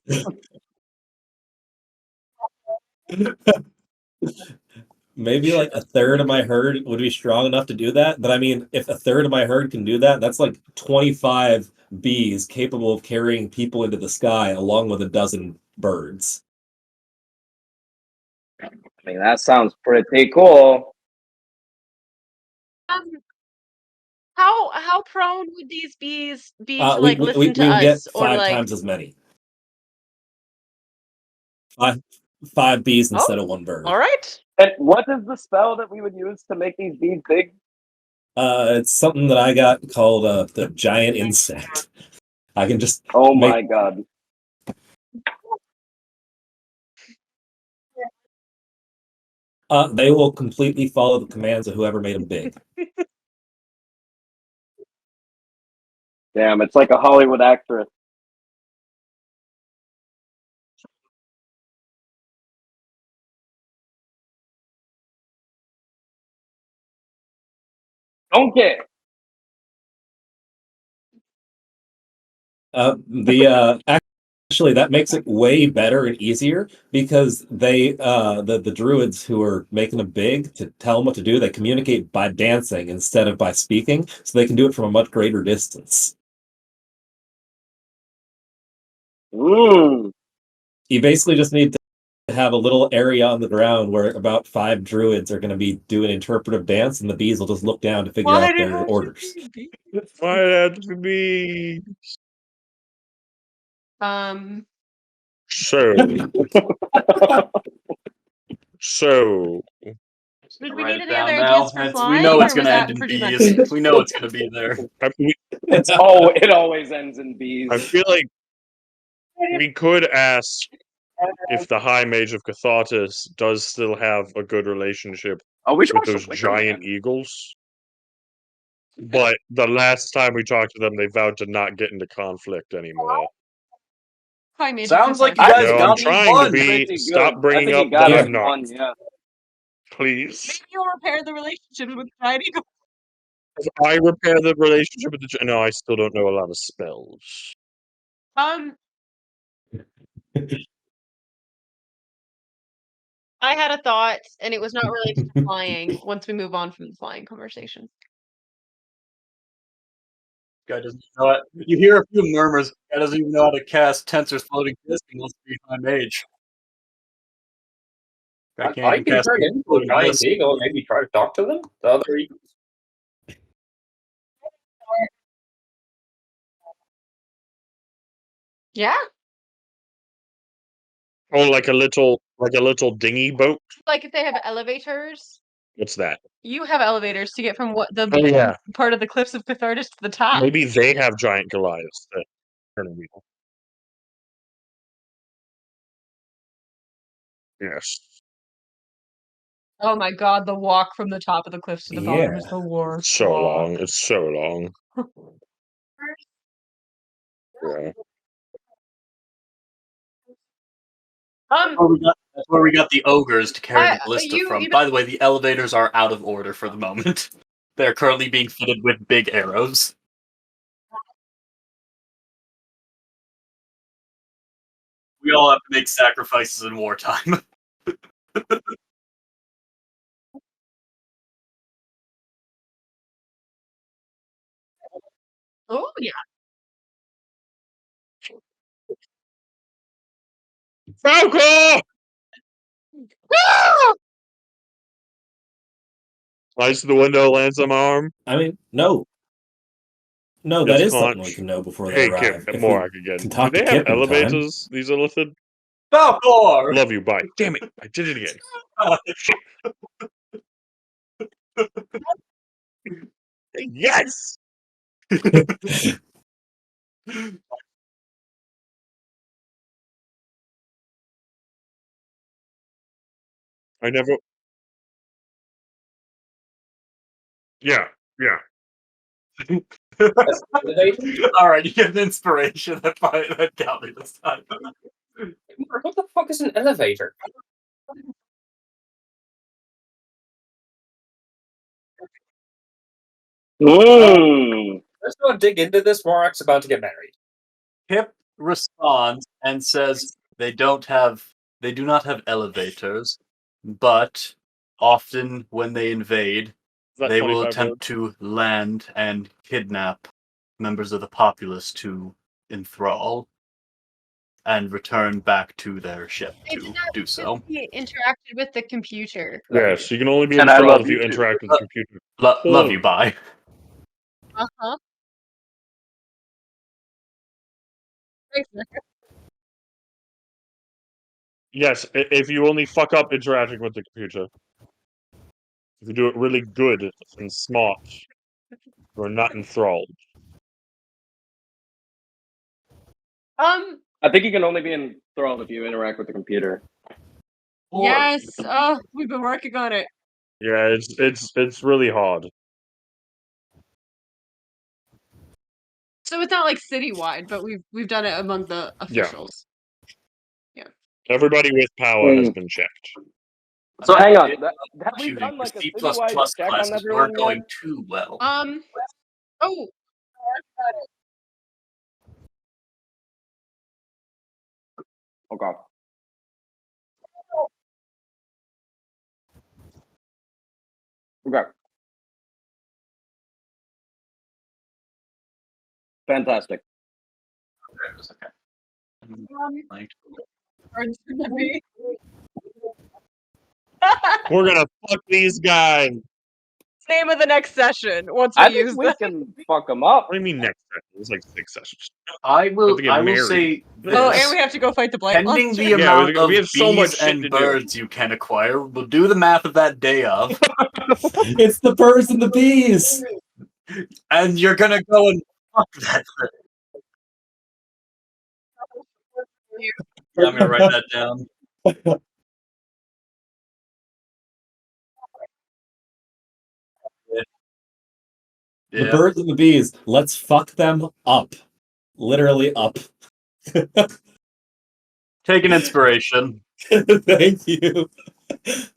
Maybe like a third of my herd would be strong enough to do that. But I mean, if a third of my herd can do that, that's like 25 bees capable of carrying people into the sky along with a dozen birds. I mean, that sounds pretty cool. How prone would these bees be to We listen to would get us or 5 times as many. 5 bees instead of 1 bird. All right. And what is the spell that we would use to make these bees big? It's something that I got called the giant insect. I can just Oh my god. They will completely follow the commands of whoever made them big. Damn, it's like a Hollywood actress. Okay. Actually, that makes it way better and easier because the druids who are making them big to tell them what to do, they communicate by dancing instead of by speaking, so they can do it from a much greater distance. Mm. You basically just need to have a little area on the ground where about 5 druids are going to be doing interpretive dance, and the bees will just look down to figure out their orders. Why that to be? So, Did we Write need it any down other now. ideas for We flying, know it's or going was to end that in pretty much bees. it? We know it's going to be there. It always ends in bees. I feel like we could ask if the High Mage of Cathartus does still have a good relationship with those giant eagles. But the last time we talked to them, they vowed to not get into conflict anymore. Sounds like you guys No, got I'm trying one. to be. Pretty Stop good. I bringing think up you got that us I'm not. one, yeah. Please. Maybe you'll repair the relationships with giant eagles. If I repair the relationship with the... No, I still don't know a lot of spells. I had a thought, and it was not related to flying. Once we move on from the flying conversation, Guy doesn't know it. You hear a few murmurs. Guy doesn't even know how to cast Tensor's floating disc unless he's High Mage. I can turn into a giant eagle and maybe try to talk to them. The other eagles. yeah. Oh, like a little dinghy boat. Like if they have elevators, What's that? you have elevators to get from what the Oh, yeah. part of the cliffs of Cathartus to the top. Maybe they have giant Goliaths that turn them evil. Yes. Oh my god, the walk from the top of the cliffs to the bottom is the worst. So long. It's so long. Yeah. That's where we got the ogres to carry the ballista you from. know- By the way, the elevators are out of order for the moment. They're currently being fitted with big arrows. We all have to make sacrifices in wartime. Oh yeah. Falco! Slice the window, lands on my arm. I mean, no. No, that is something we can know before they Hey, arrive. Kim, If Morak we again. can Do talk they to have Kip in time. elevators, these Illithid? Falcor! Love you, bye. Damn it, I did it again. Yes! I never... Yeah. Alright, you get an inspiration. That got me this time. What the fuck is an elevator? Let's not dig into this. Morak's about to get married. Hip responds and says they do not have elevators, but often when they invade, they will attempt to land and kidnap members of the populace to enthrall and return back to their ship to do so. He interacted with the computer. Yes, you can only be And I enthralled love if you you too. interact with the computer. Love you, bye. Uh-huh. Thanks, Nick. Yes, if you only fuck up interacting with the computer. If you do it really good and smart, you're not enthralled. I think you can only be enthralled if you interact with the computer. Yes. Oh, we've been working on it. Yeah, it's really hard. So it's not like citywide, but we've done it among the officials. Everybody with power has been checked. So hang on, have we Shooting done like a C++ citywide check on classes everyone are going yet? too well. Oh. Oh god. Okay. Fantastic. We're gonna fuck these guys. Name of the next session. Once I we think use we this. can fuck them up. What do you mean next session? It's like 6 sessions. I will married. say this. Oh, and we have to go fight the Blight Pending monster. the amount of we have so much bees shit and to do. birds you can acquire, we'll do the math of that day of. It's the birds and the bees. And you're gonna go and fuck that thing. I'm gonna write that down. The birds and the bees. Let's fuck them up. Literally up. Take an inspiration. Thank you. Just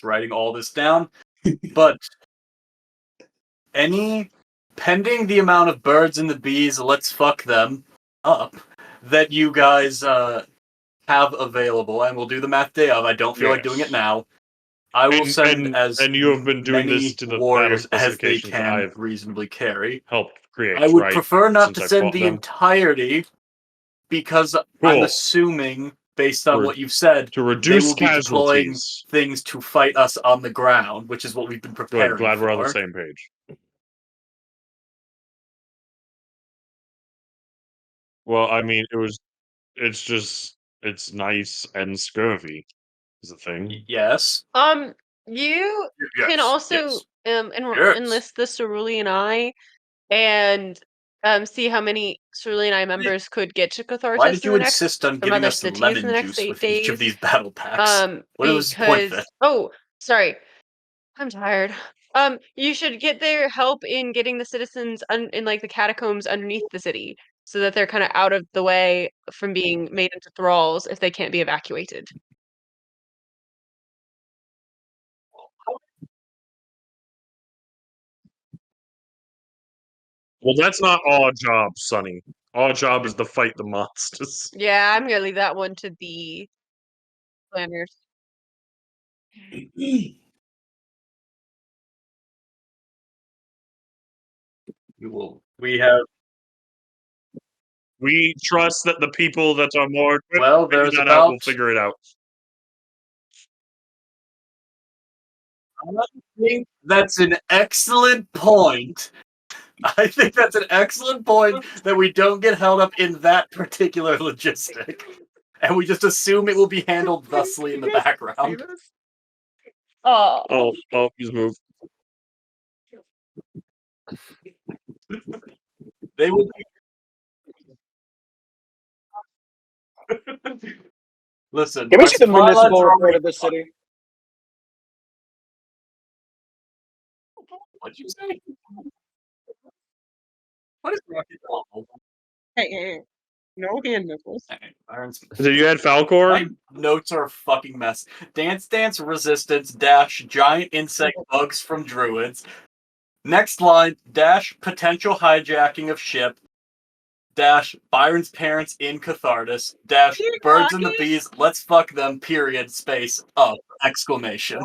writing all this down. But pending the amount of birds and the bees, let's fuck them up, that you guys have available, and we'll do the math day of. I don't feel like doing it now. I will send as you have been doing many this to the warriors battle as they specifications can I've reasonably carry. helped create. I would right? prefer not Since to I send fought the them. entirety, because I'm Cool. assuming, based on To what you've said, to they reduce will be deploying casualties. things to fight us on the ground, which is what we've been preparing Good. Glad for. we're on the same page. Well, I mean, it's nice and scurvy is a thing. Yes. You Yes, can also yes. enlist the Cerulean Eye and see how many Cerulean Eye members could get to Catharsis. Why did you in the insist next, on from giving other us cities in lemon the next juice 8 with days. each of these battle packs? What was the point of it? Sorry, I'm tired. You should get their help in getting the citizens in like the catacombs underneath the city, so that they're kind of out of the way from being made into thralls if they can't be evacuated. Well, that's not our job, Sonny. Our job is to fight the monsters. Yeah, I'm gonna leave that one to the planners. We trust that the people that are more equipped Well, to figure there's that out will about figure it out. I think that's an excellent point. I think that's an excellent point that we don't get held up in that particular logistic. And we just assume it will be handled thusly in the background. Oh, He's moved. They will be... Listen, Can we our see the supply lines municipal are report already of this city? What'd you say? What is Rocket Ball? hey. No hand nipples. So you had Falcor? My notes are a fucking mess. Dance Dance Resistance dash giant insect bugs from druids. Next line dash potential hijacking of ship dash Byron's parents in Cathartis dash birds and the bees let's fuck them period space up exclamation.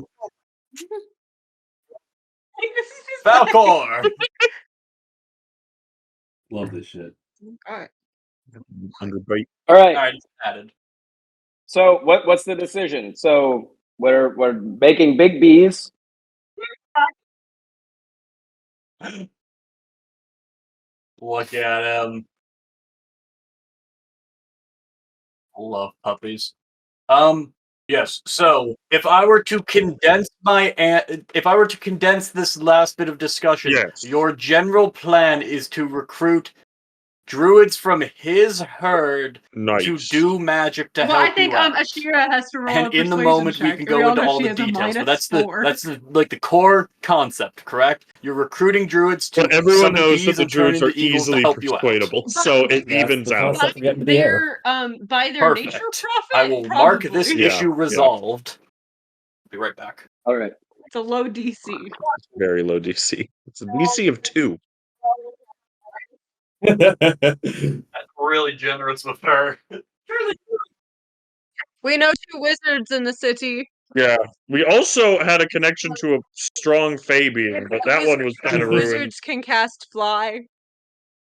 Falcor. Love this shit. Alright. All right. All right, it's added. So what's the decision? So we're making big bees. Look at him. Love puppies. Yes. So if I were to condense this last bit of discussion, Yes. your general plan is to recruit druids from his herd to do magic to help I think you out. Ashira has to roll And a in the persuasion moment check. we can go into all the details, but that's the like the core concept, correct? You're recruiting druids to But everyone summon knows that bees the and turn druids are into eagles to easily help you out. persuadable, so it That's evens the out. concept of getting to the air. By their nature Perfect. profit, I will mark this probably. issue resolved. Be right back. All right. It's a low DC. Very low DC. It's a DC of 2. That's really generous with her. We know 2 wizards in the city. Yeah. We also had a connection to a strong Fey being, but that one was kind of ruined. Wizards can cast fly.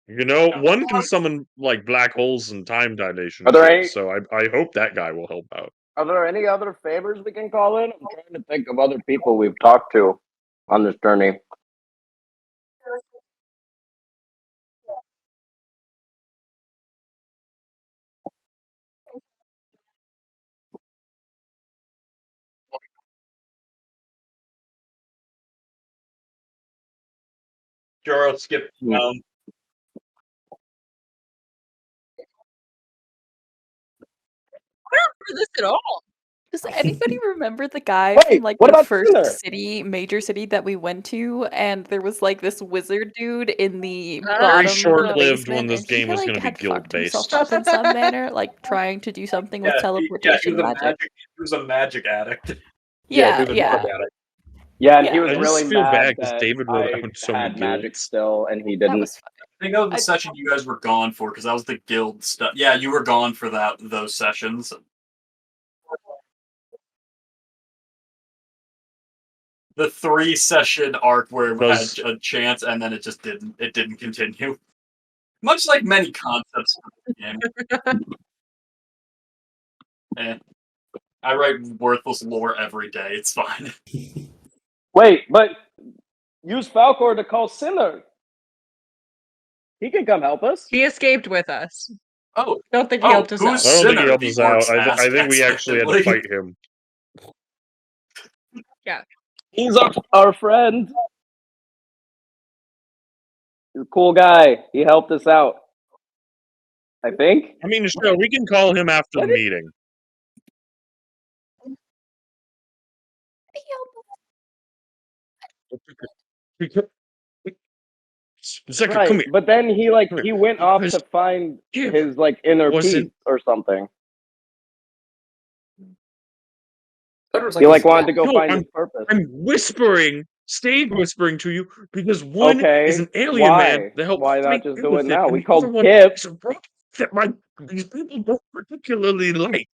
You know, one can summon like black holes and time dilation. Are there too, any- so I hope that guy will help out. Are there any other favors we can call in? I'm trying to think of other people we've talked to on this journey. Joro skipped down. I don't remember this at all. Does anybody remember the guy Wait, from like what the about first Tinder? major city that we went to, and there was like this wizard dude in the Very bottom short-lived basement, when this and he game was like going to be had fucked himself guild-based. up in some manner, like trying to do something with teleportation magic. He was a magic addict. Yeah, he yeah. was Yeah, and he Yeah. was I just really feel mad bad 'cause that David wrote I out so many had magic guilds. still, and he That didn't. was fun. I think that was the session you guys were gone for, because that was the guild stuff. Yeah, you were gone for those sessions. The 3-session arc where it had a chance and then it just didn't continue. Much like many concepts of the game. I write worthless lore every day, it's fine. Wait, but use Falcor to call Sinner. He can come help us. He escaped with us. Oh, don't think he helped us out. I don't think he helped us out. I think we actually had to fight him. Yeah. He's our friend. He's a cool guy. He helped us out. I think. I mean, sure, we can call him after the meeting. Zeka, Right, come here. but then he went off to find his inner peace or something. He wanted to go find his purpose. I'm whispering, stayed whispering to you because one is an alien man that helped Why not fight just me do with it now? and We the called other one Kip. is a rock that these people don't particularly like.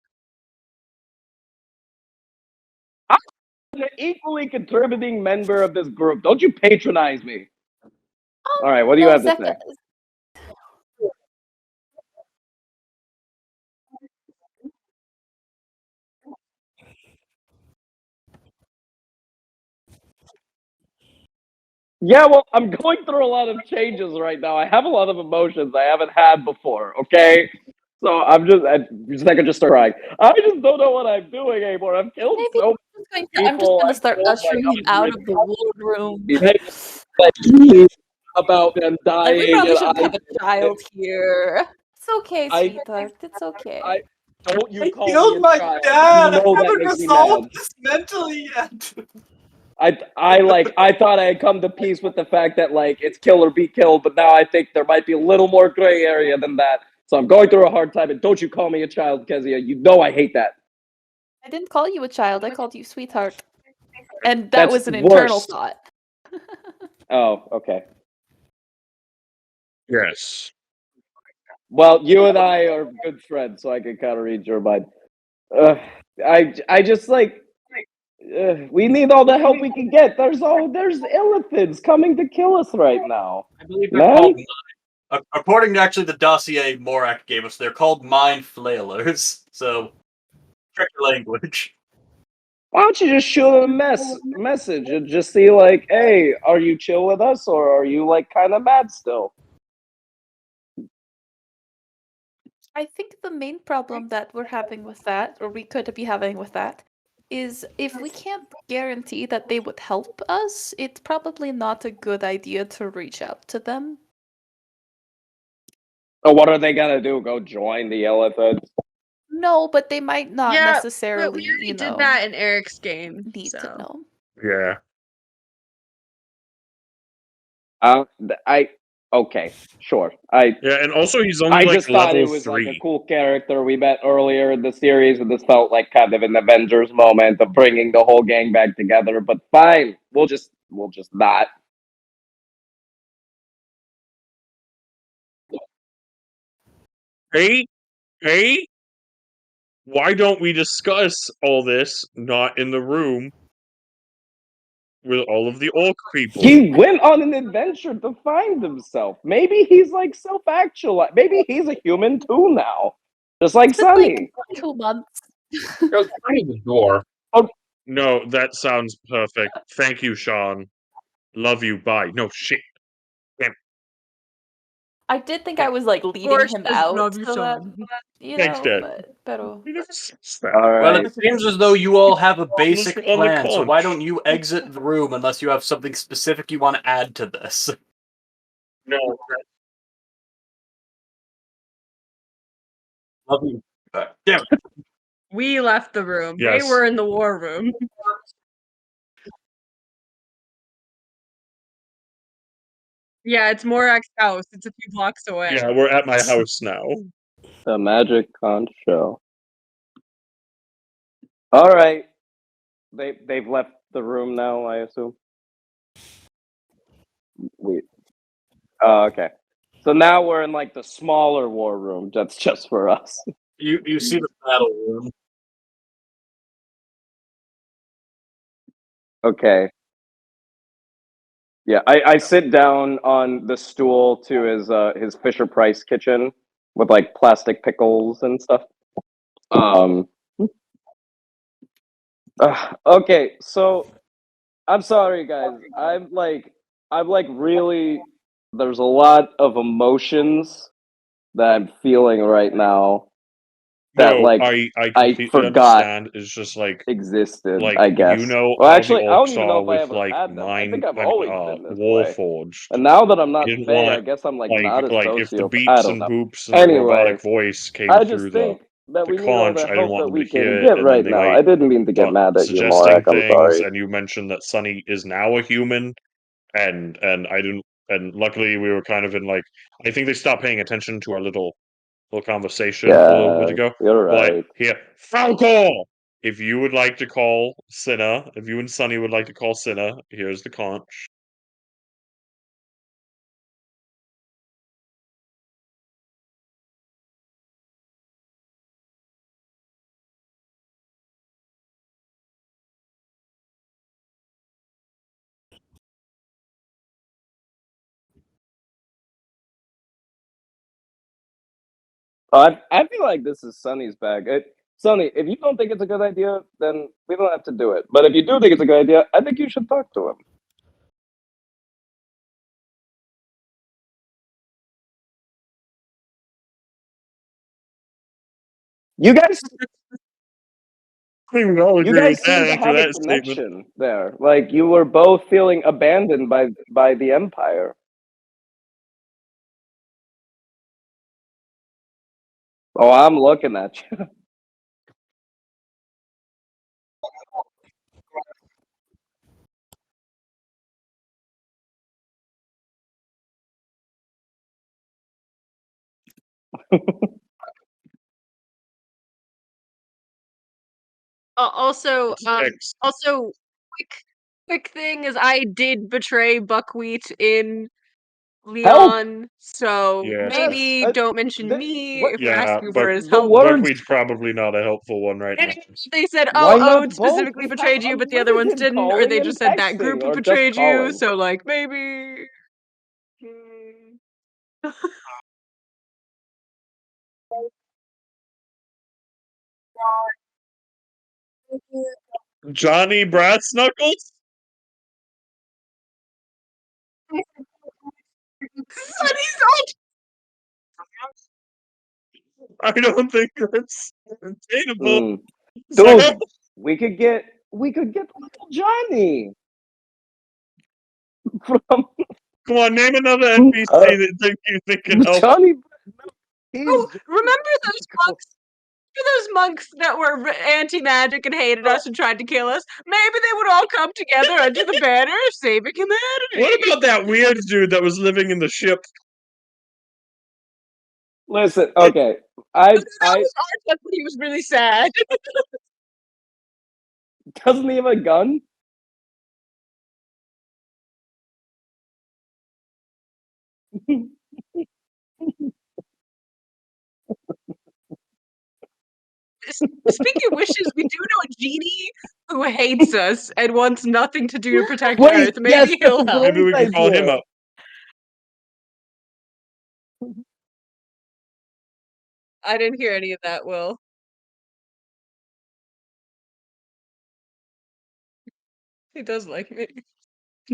I'm an equally contributing member of this group. Don't you patronize me. All right, what do you have to say? Yeah, well, I'm going through a lot of changes right now. I have a lot of emotions I haven't had before, okay? So I could just start crying. I just don't know what I'm doing anymore. I've killed so many people. I'm just gonna start told, ushering him out of the war room. About them dying. Like, we probably and shouldn't have a child here. It's okay, I- sweetheart. It's okay. Don't you call killed me a my child. dad! You know I that haven't makes me resolved mad. this mentally yet! I thought I had come to peace with the fact that it's kill or be killed, but now I think there might be a little more gray area than that. So I'm going through a hard time, and don't you call me a child, Kezia. You know I hate that. I didn't call you a child. I called you sweetheart. And that That's was an internal worse. thought. Oh, okay. Yes. Well, you and I are good friends, so I can kind of read your mind. I just like we need all the help we can get. There's illithids coming to kill us right now. I believe they're Man, called. According to actually the dossier Morak gave us, they're called mind flailers. So, check your language. why don't you just shoot them a message and just see like, hey, are you chill with us or are you like kind of mad still? I think the main problem that we're having with that, or we could be having with that, is if we can't guarantee that they would help us, it's probably not a good idea to reach out to them. So what are they gonna do? Go join the illithids? No, but they might not Yeah, necessarily, but we already you did know, that in Eric's game. need So. to know. Yeah. Okay, sure. Yeah, and also he's only I like just thought level it was 3. like a cool character we met earlier in the series, and this felt like kind of an Avengers moment of bringing the whole gang back together. But fine, we'll just not. Hey, why don't we discuss all this not in the room with all of the orc people? He went on an adventure to find himself. Maybe he's like self-actualized. Maybe he's a human too now, just like It's been Sunny. like 2 months. Goes behind the door. No, that sounds perfect. Thank you, Sean. Love you. Bye. No shit. I did think I was like leading Force him does out love you, so that, son. you Thanks, know, Dad. pero He never says that. All Well, right. it seems as though you all have a Just basic on the plan, so why conch. don't you exit the room unless you have something specific you want to add to this? No. Love you. Damn it. We left the room. Yes. They were in the war room. Yeah, it's Morak's house. It's a few blocks away. Yeah, we're at my house now. The Magic Conch Show. All right. They've left the room now, I assume. Oh, okay. So now we're in like the smaller war room that's just for us. You see the battle room. Okay. Yeah, I sit down on the stool to his Fisher Price kitchen with like plastic pickles and stuff. Okay, so I'm sorry guys. I'm like really there's a lot of emotions that I'm feeling right now that No, like I I completely forgot understand. It's just like existed, like I guess. you know Well, how actually, the I don't orcs even know are if I with ever like had them. I think I've I mean, always been this way. Warforged. And now that I'm I not didn't Fae, I want guess I'm like not a if the sociopath. I beeps don't and know. boops and the Anyway, robotic voice came I through just think that the we need all conch, the I didn't help want that them we to hear can it, get and then right they now. might I didn't mean to get start mad at you, suggesting Morak. I'm things, sorry. and you mentioned that Sunny is now a human, and I didn't, and luckily we were kind of in like I think they stopped paying attention to our little conversation a little bit Yeah, ago. you're But right. here, Falcor! If you would like to call Cinna, if you and Sunny would like to call Cinna, here's the conch. I feel like this is Sunny's bag. Sunny, if you don't think it's a good idea, then we don't have to do it. But if you do think it's a good idea, I think you should talk to him. You guys, We would all you agree guys with seem that to after have a that statement. connection there. Like you were both feeling abandoned by the Empire. Oh, I'm looking at you. Also, Thanks. quick thing is I did betray Buckwheat in Leon, so Yes. maybe Yes, don't mention the- me what- if you're asking for his the help. words. Buckwheat's probably not a helpful one right now. And they said, Why not Ode both? specifically Just betrayed have you, but the other ones unlimited didn't, or they calling just and said that group texting, have or just betrayed you, calling. so like maybe. Johnny Brass Knuckles? Sonny's I don't think that's attainable. Mm. So, Dude, we could get little Johnny from come on, name another NPC that you think can help. Johnny. He's remember those monks that were anti-magic and hated us and tried to kill us? Maybe they would all come together under the banner of saving humanity. What about that weird dude that was living in the ship? Listen, okay. I was our test when he was really sad. doesn't he have a gun? Speaking of wishes, we do know a genie who hates us and wants nothing to do to protect Wait, Earth. Maybe yes, he'll that's a help. Maybe we great can call him idea. up. I didn't hear any of that, Will. He does like me.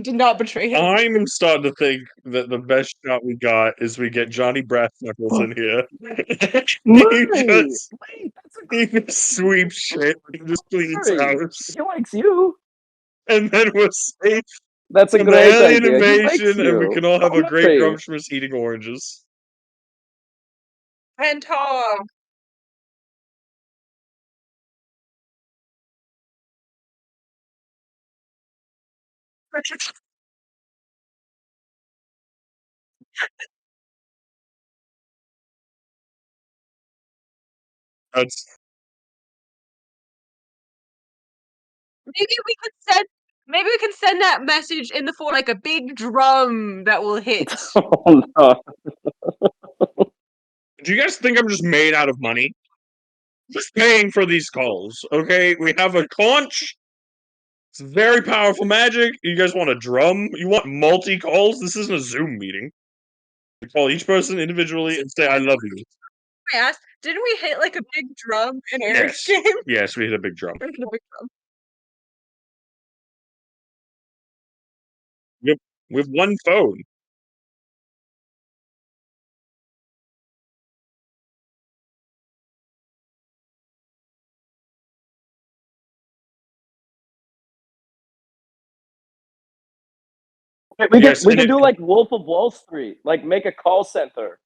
Did not betray him. I'm starting to think that the best shot we got is we get Johnny Brass Knuckles in here. He just Wait, that's a he just sweeps shit. He just cleans great. house. He likes you. And then we're safe That's a from the great alien idea. He likes invasion, and we you. can all have a Don't great worry. Grumpsmas eating oranges. Panther. That's Maybe we can send that message in the form like a big drum that will hit. Oh no. Do you guys think I'm just made out of money? Just paying for these calls, okay? We have a conch. It's very powerful magic. You guys want a drum? You want multi calls? This isn't a Zoom meeting. You call each person individually and say, I love you. I asked, didn't we hit like a big drum in Eric's Yes. game? Yes, we hit a big drum. We hit a big drum. Yep. We have one phone. We Yes, can and do like Wolf of Wall Street, like make a call center.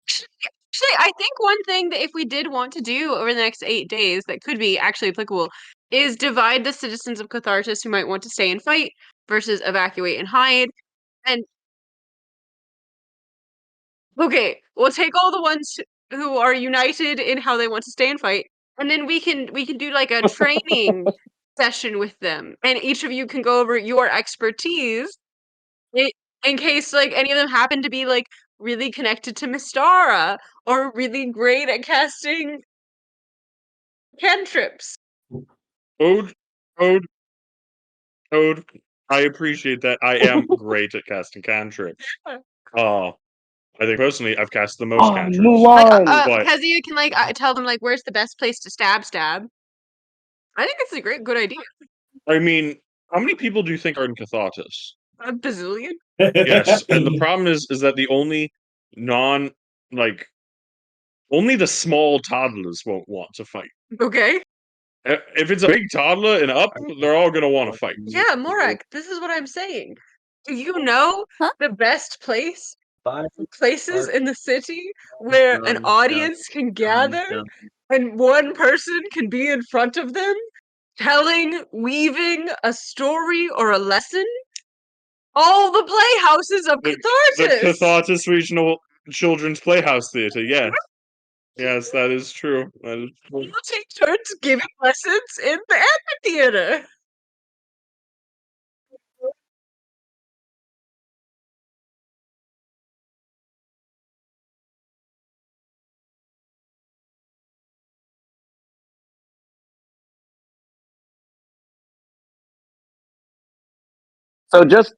Actually, I think one thing that if we did want to do over the next 8 days that could be actually applicable is divide the citizens of Catharsis who might want to stay and fight versus evacuate and hide. And okay, we'll take all the ones who are united in how they want to stay and fight, and then we can do like a training session with them, and each of you can go over your expertise in case like any of them happen to be like really connected to Mystara or really great at casting cantrips. Ode, I appreciate that. I am great at casting cantrips. I think personally, I've cast the most cantrips. Mulan. But Kezia can like tell them like where's the best place to stab. I think it's a good idea. I mean, how many people do you think are in Catharsis? A bazillion. Yes, and the problem is that the only only the small toddlers won't want to fight. Okay. If it's a big toddler and up, they're all gonna want to fight. Yeah, Morak, this is what I'm saying. Do you know the best places in the city where an audience can gather and one person can be in front of them weaving a story or a lesson? All the playhouses of The Catharsis! Catharsis Regional children's playhouse theater. Yes, yes, that is true. That is true. We'll take turns giving lessons in the amphitheater. So just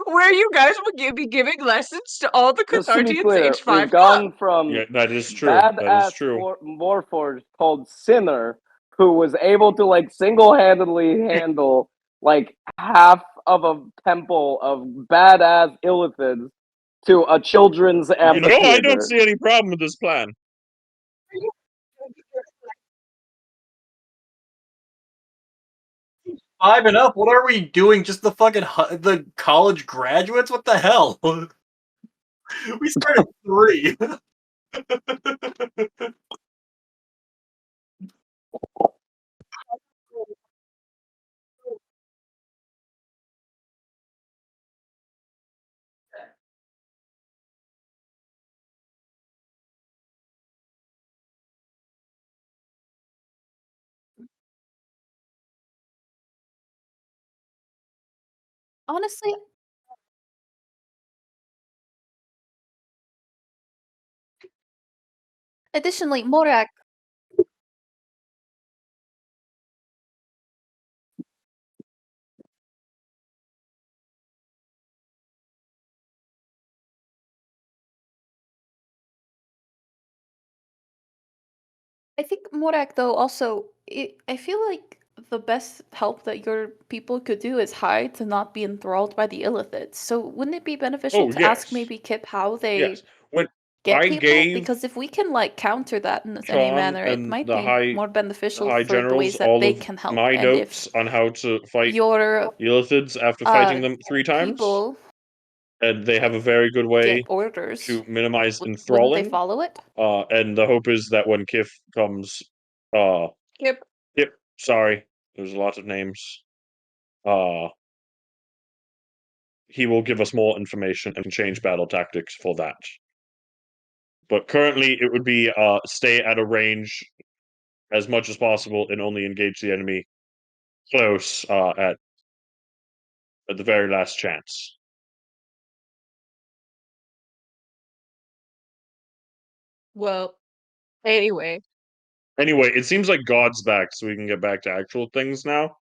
Where you guys will be giving lessons to all the to be Cathartians clear, age 5 we've gone from Yeah, that is true. That is badass true. Warforged called Sinner, who was able to like single-handedly handle like half of a temple of badass illithids to a children's amphitheater. I don't see any problem with this plan. Five and up? What are we doing? Just the fucking the college graduates? What the hell? We started 3. Honestly, additionally, Morak. I think Morak, though, also, I feel like the best help that your people could do is hide to not be enthralled by the illithids. So wouldn't it be beneficial Oh, to ask yes. maybe Kip how they Yes. When get I people? gave Because if we can like counter that in any Sean manner, it and might the be more beneficial high for the generals ways that all they of can help. my And notes on how to fight your the illithids after fighting them 3 times, people and they have a very good way get orders, to minimize wouldn't they enthralling. follow it? And the hope is that when Kif comes, Kip. Sorry, there's a lot of names. He will give us more information and change battle tactics for that. But currently, it would be stay at a range as much as possible and only engage the enemy close at the very last chance. Well, anyway. Anyway, it seems like God's back, so we can get back to actual things now.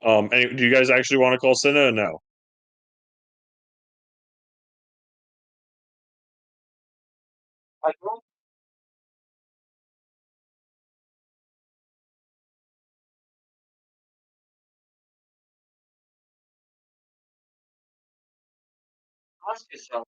Do you guys actually want to call Cinna or no? I don't ask yourself.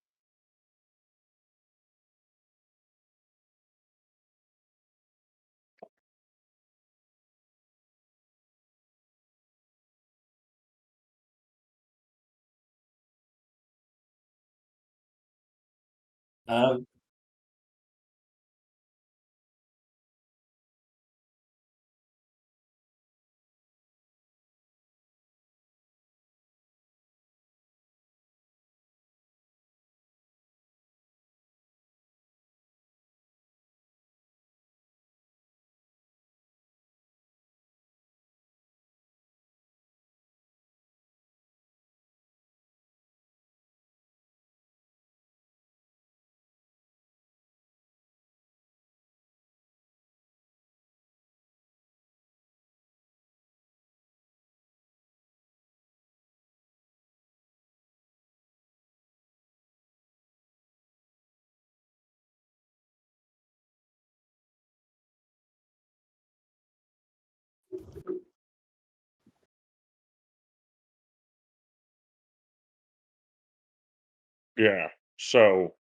Um, Yeah. So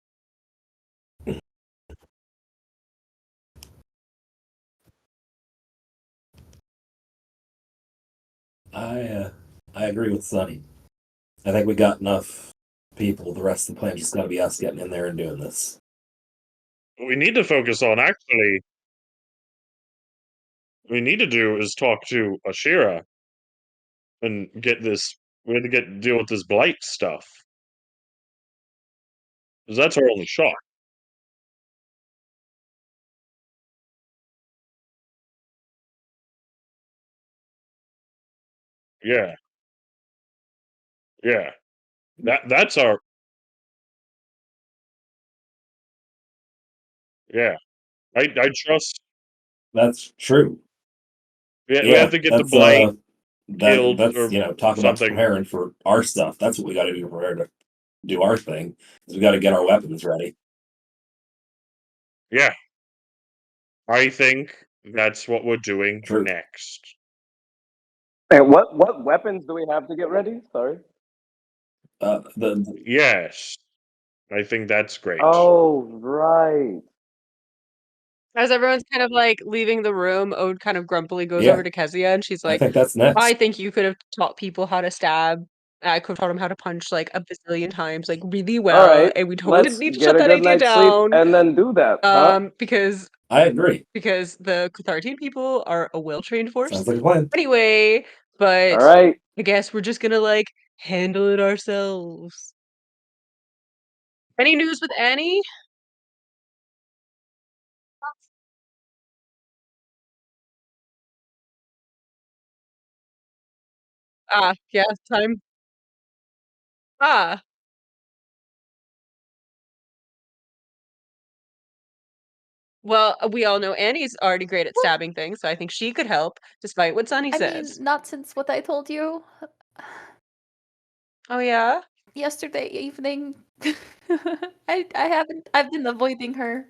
I agree with Sonny. I think we got enough people. The rest of the plan just got to be us getting in there and doing this. what we need to focus on actually, what we need to do is talk to Ashira and get this. We have to deal with this blight stuff. Because that's our only shot. Yeah. Yeah. That's our. Yeah. I trust. That's true. We have to get the Blight killed that's or talking about something. preparing for our stuff. That's what we got to do prepared to do our thing. Is we got to get our weapons ready. Yeah. I think that's what we're doing True. next. And what weapons do we have to get ready? Sorry. Yes. I think that's great. Oh, right. As everyone's kind of like leaving the room, Ode kind of grumpily goes Yeah. over to Kezia and she's I like, think that's next. I think you could have taught people how to stab. I could have taught them how to punch like a bazillion times, like really well. All right. And we totally Let's didn't need to get shut a that good idea night's sleep down. and then do that. Huh? Because I agree. the Cathartian people are a well-trained force. Sounds like a plan. Anyway, but All right. I guess we're just gonna like handle it ourselves. Any news with Annie? Yeah, time. Ah. Well, we all know Annie's already great at stabbing things, so I think she could help, despite what Sunny I mean, says. not since what I told you Oh yeah? yesterday evening. I've been avoiding her.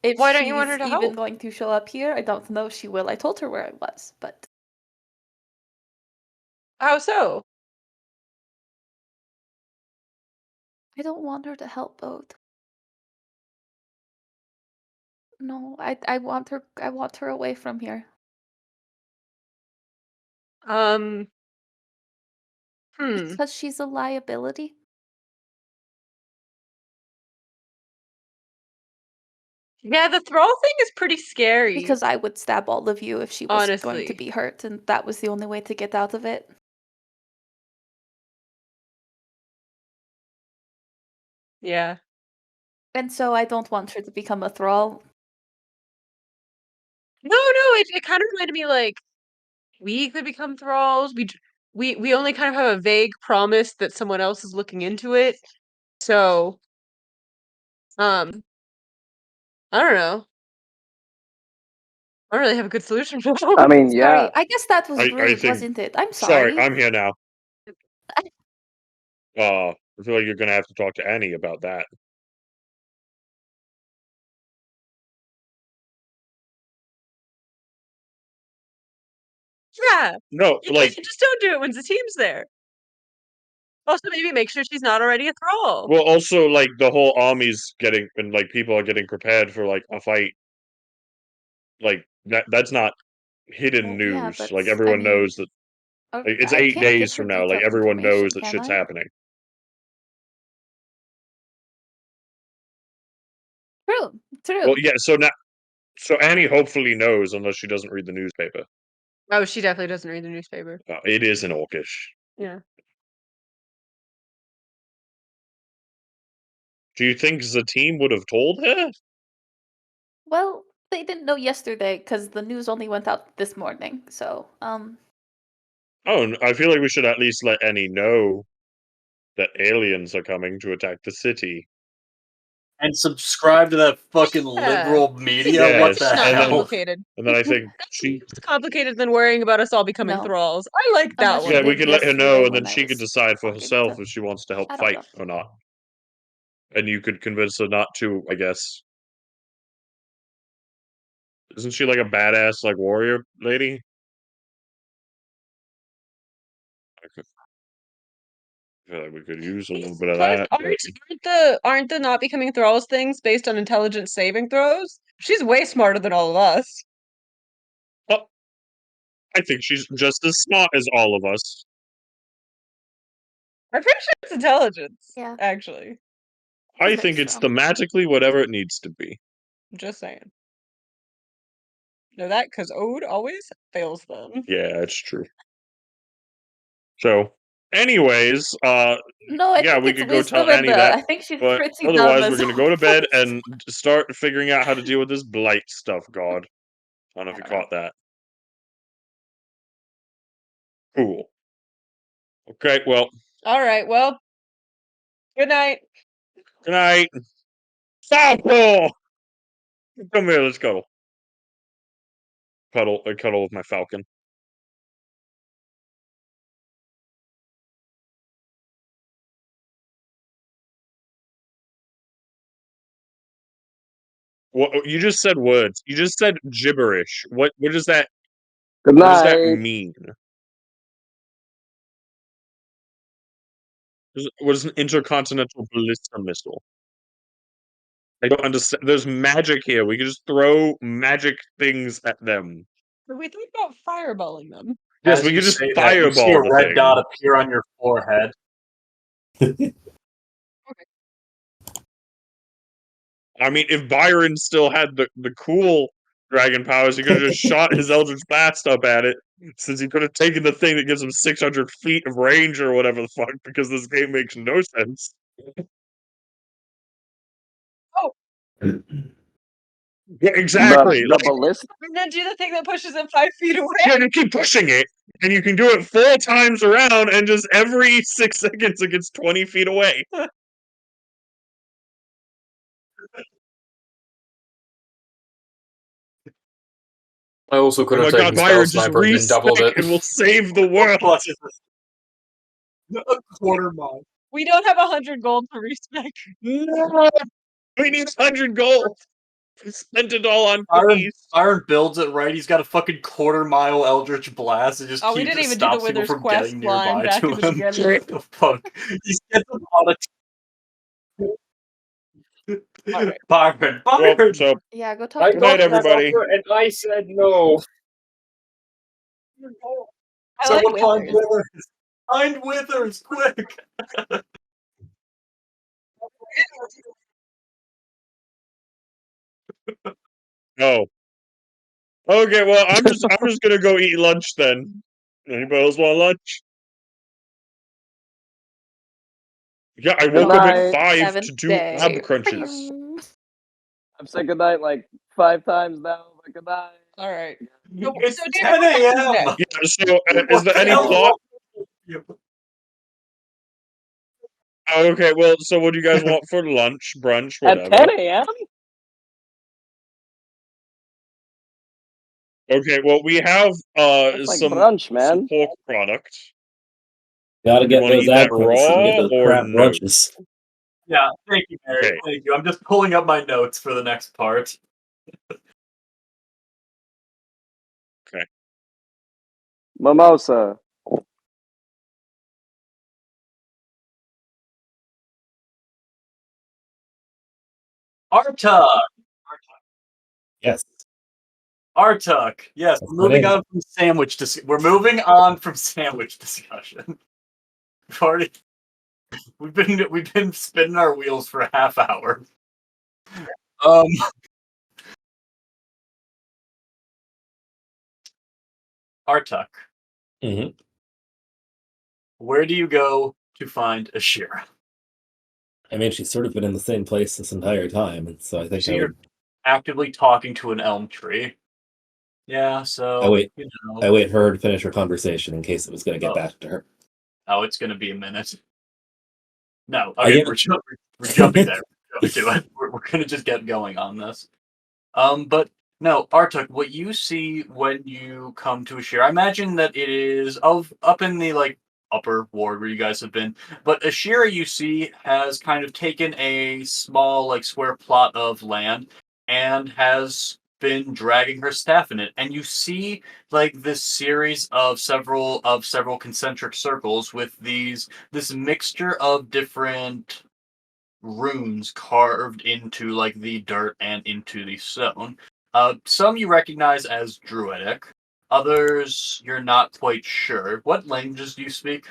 If Why don't you want her she's to even help? going to show up here, I don't know if she will. I told her where I was, but How so? I don't want her to help both. No, I want her away from here. Hmm. Because she's a liability. Yeah, the thrall thing is pretty scary. Because I would stab all of you if she was going to Honestly. be hurt, and that was the only way to get out of it. Yeah. And so I don't want her to become a thrall. No, it kind of reminded me like we could become thralls. We only kind of have a vague promise that someone else is looking into it. So, I don't know. I don't really have a good solution for that. I mean, yeah. Sorry, I guess that was I rude, think. wasn't it? I'm Sorry, sorry. I'm here now. I feel like you're gonna have to talk to Annie about that. Yeah. No, like just don't do it when Zateem's there. Also, maybe make sure she's not already a thrall. well, also like the whole army's getting and like people are getting prepared for like a fight. Like that's not hidden Well, yeah, news. but Like I everyone mean, knows that. Like, it's I 8 can't give days her from now. Like detailed everyone knows information, that can shit's I? happening. True. Well, yeah. So Annie hopefully knows, unless she doesn't read the newspaper. Oh, she definitely doesn't read the newspaper. It is in Orcish. Yeah. Do you think Zateem would have told her? Well, they didn't know yesterday because the news only went out this morning. So, Oh, I feel like we should at least let Annie know that aliens are coming to attack the city. And subscribe to that fucking liberal media? Yes, What the Not and then- hell? complicated. And then I think she. It's complicated than worrying about us all becoming No. thralls. I like that Unless one. Yeah, we did could let her yesterday know, and when then I she could was decide for talking herself to- if she wants to help I don't fight know. or not. And you could convince her not to, I guess. Isn't she like a badass, like warrior lady? I feel like we could use a little bit of that. but- Aren't the not becoming thralls things based on intelligence saving throws? She's way smarter than all of us. Oh, I think she's just as smart as all of us. I'm pretty sure it's intelligence. Yeah. Actually. I She's very think it's strong. thematically whatever it needs to be. Just saying. Know that because Ode always fails them. Yeah, it's true. So, anyways, No, I yeah, think we it's could go tell wisdom and Annie that. I think she's But pretty dumb otherwise, as we're going to go to bed always. and start figuring out how to deal with this blight stuff, God. I don't know if you I don't know. caught that. Cool. Okay, well. All right, well, good night. Good night. Falco! Come here, let's cuddle. I cuddle with my falcon. What you just said words. You just said gibberish. What does that Good what does that night. mean? What is an intercontinental ballista missile? I don't understand. There's magic here. We can just throw magic things at them. We talked about fireballing them. Yes, As we you can just say that, you see fireball a the red thing. dot appear on your forehead. I mean, if Byron still had the cool dragon powers, he could have just shot his Eldritch Blast up at it, since he could have taken the thing that gives him 600 feet of range or whatever the fuck, because this game makes no sense. Oh. Yeah, exactly. The ballista? And then do the thing that pushes him 5 feet away. Yeah, you keep pushing it, and you can do it 4 times around, and just every 6 seconds it gets 20 feet away. I also could have taken Spell Byron, just Sniper and doubled it. and we'll save the world. A quarter mile. We don't have 100 gold to respec. No, we need 100 gold. We spent it all on cookies. Byron builds it right. He's got a fucking quarter-mile Eldritch Blast. It just Oh, we didn't even do the stops people Wither's from quest getting line nearby back to in the him. beginning. What the fuck? He's gets him on a Alright. Byron. Well, so, Yeah, go talk I to got night, that everybody. offer and I said no. I like Someone find Withers. Withers. Find Withers, quick! Oh. Okay, well, I'm just gonna go eat lunch then. Anybody else want lunch? Yeah, I woke up at 5 to do ab crunches. I've said goodnight like 5 times now, but good night. Alright. It's So, 10 a.m. Yeah, so is there any plot? Okay, well, so what do you guys want for lunch, brunch, whatever? At 10 a.m.? Okay, well, we have That's like some brunch, man. pork product. Gotta You get want to those eat that ad credits so you raw get those or crap no? brunches. Yeah, thank you, Mary. Okay. Thank you. I'm just pulling up my notes for the next part. Okay. Mimosa. Artuk! Yes. Artuk. Yes, That's we're my moving name. on from sandwich we're moving on from sandwich discussion. We've been spinning our wheels for a half hour. Artuk. Mm-hmm. Where do you go to find Ashira? I mean, she's sort of been in the same place this entire time, and so I think So I you're would. actively talking to an elm tree. Yeah, so I wait. you know. I wait for her to finish her conversation in case it was going to get back to her. Oh, it's going to be a minute. No, I okay, get- we're jumping there. We're jumping to it. We're going to just get going on this. But no, Artuk, what you see when you come to Ashira, I imagine that it is up in the like upper ward where you guys have been. But Ashira, you see, has kind of taken a small like square plot of land and has been dragging her staff in it, and you see like this series of several concentric circles with this mixture of different runes carved into like the dirt and into the stone. Some you recognize as druidic, others you're not quite sure. What languages do you speak?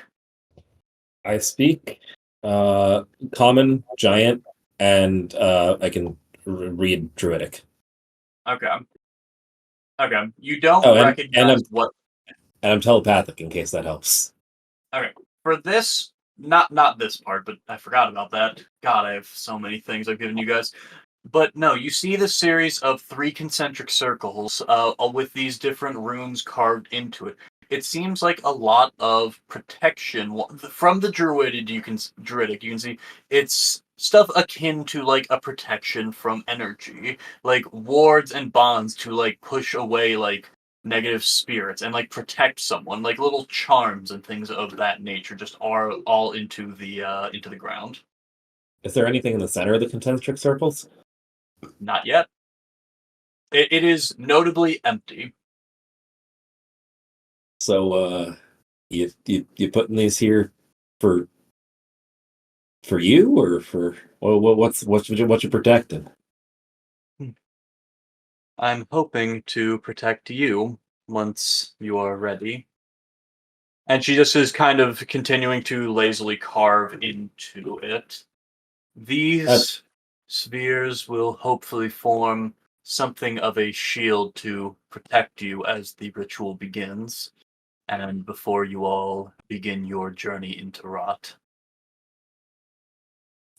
I speak common, giant, and I can read druidic. Okay. You don't Oh, recognize what. And I'm telepathic in case that helps. Okay. For this, not this part, but I forgot about that. God, I have so many things I've given you guys. But no, you see this series of 3 concentric circles with these different runes carved into it. it seems like a lot of protection from the druidic. You can see it's stuff akin to like a protection from energy, like wards and bonds to like push away like negative spirits and like protect someone, like little charms and things of that nature, just are all into the ground. Is there anything in the center of the concentric circles? Not yet. It is notably empty. So, you putting these here for you or for what's what you protecting? I'm hoping to protect you once you are ready. And she just is kind of continuing to lazily carve into it. These spheres will hopefully form something of a shield to protect you as the ritual begins, and before you all begin your journey into rot.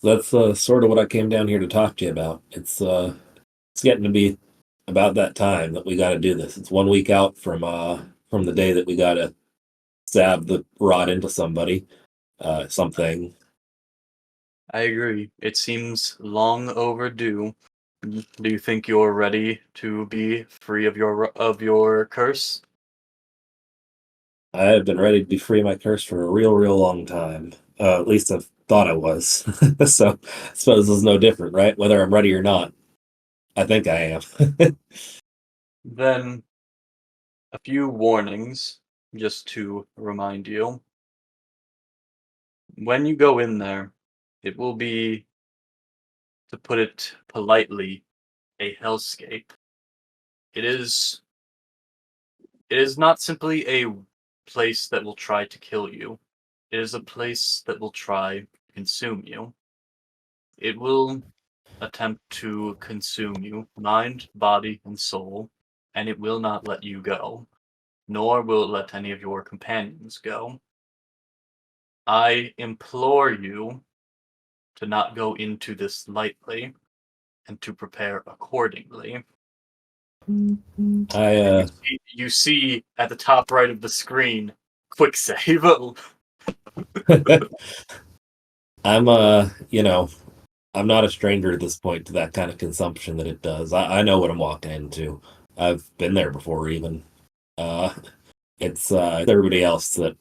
That's sort of what I came down here to talk to you about. It's getting to be about that time that we got to do this. It's 1 week out from the day that we got to stab the rod into somebody, something. I agree. It seems long overdue. Do you think you're ready to be free of your curse? I have been ready to be free of my curse for a real long time. At least I've thought I was. So I suppose it's no different, right? Whether I'm ready or not. I think I am. Then a few warnings, just to remind you. When you go in there, it will be, to put it politely, a hellscape. It is not simply a place that will try to kill you. It is a place that will try to consume you. It will attempt to consume you, mind, body, and soul, and it will not let you go, nor will it let any of your companions go. I implore you to not go into this lightly and to prepare accordingly. You see at the top right of the screen, quick save. I'm I'm not a stranger at this point to that kind of consumption that it does. I know what I'm walking into. I've been there before even. It's everybody else that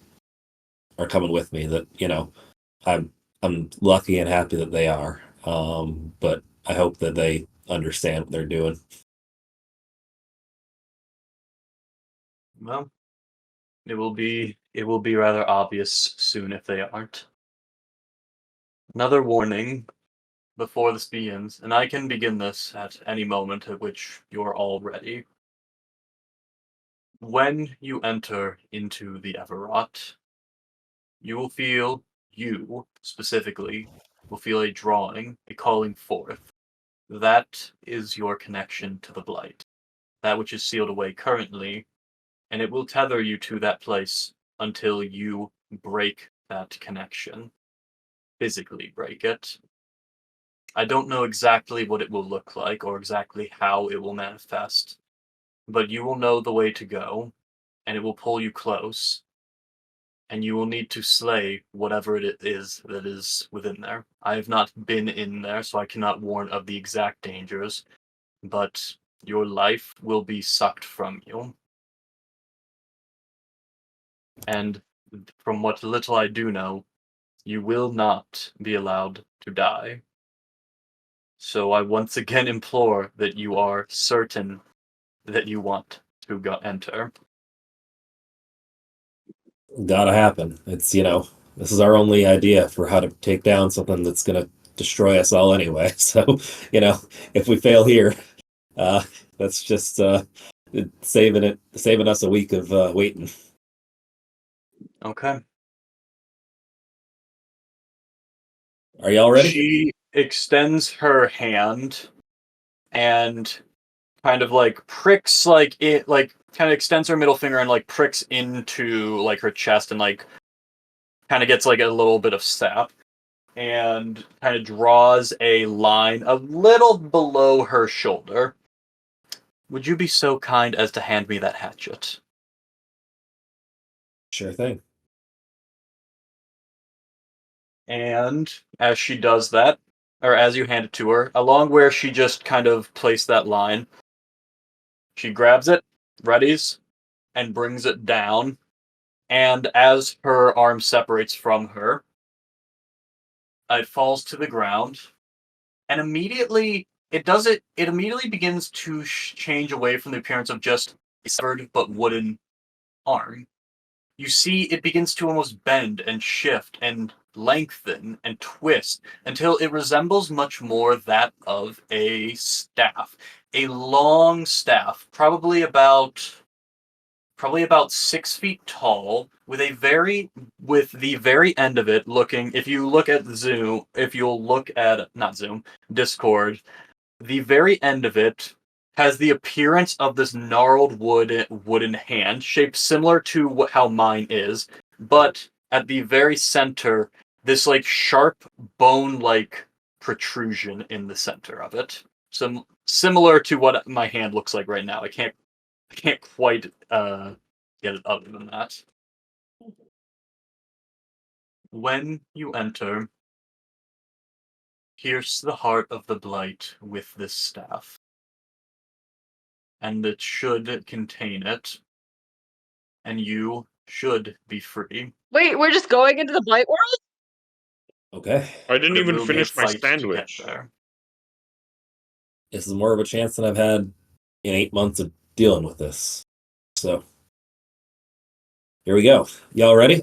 are coming with me that, I'm lucky and happy that they are. But I hope that they understand what they're doing. Well, it will be rather obvious soon if they aren't. Another warning before this begins, and I can begin this at any moment at which you're all ready. When you enter into the Everrot, you specifically will feel a drawing, a calling forth. That is your connection to the Blight, that which is sealed away currently, and it will tether you to that place until you break that connection, physically break it. I don't know exactly what it will look like or exactly how it will manifest, but you will know the way to go, and it will pull you close, and you will need to slay whatever it is that is within there. I have not been in there, so I cannot warn of the exact dangers, but your life will be sucked from you. And from what little I do know, you will not be allowed to die. So I once again implore that you are certain that you want to enter. Gotta happen. It's, this is our only idea for how to take down something that's gonna destroy us all anyway. So, if we fail here, that's just saving us a week of waiting. Okay. Are y'all ready? She extends her hand and kind of like pricks like it like kind of extends her middle finger and like pricks into like her chest and like kind of gets like a little bit of sap and kind of draws a line a little below her shoulder. Would you be so kind as to hand me that hatchet? Sure thing. And as she does that, or as you hand it to her, along where she just kind of placed that line, she grabs it, readies, and brings it down. And as her arm separates from her, it falls to the ground. And immediately, it immediately begins to change away from the appearance of just a severed but wooden arm. You see it begins to almost bend and shift and lengthen and twist until it resembles much more that of a staff. A long staff, probably about 6 feet tall, with the very end of it looking, if you look at Discord, the very end of it has the appearance of this gnarled wooden hand, shaped similar to how mine is, but at the very center, this like sharp bone-like protrusion in the center of it. Similar to what my hand looks like right now. I can't quite get it other than that. When you enter, pierce the heart of the Blight with this staff, and it should contain it, and you should be free. Wait, we're just going into the Blight world? Okay. I didn't But it even will be a finish my fight to get sandwich. there. This is more of a chance than I've had in 8 months of dealing with this. So, here we go. Y'all ready?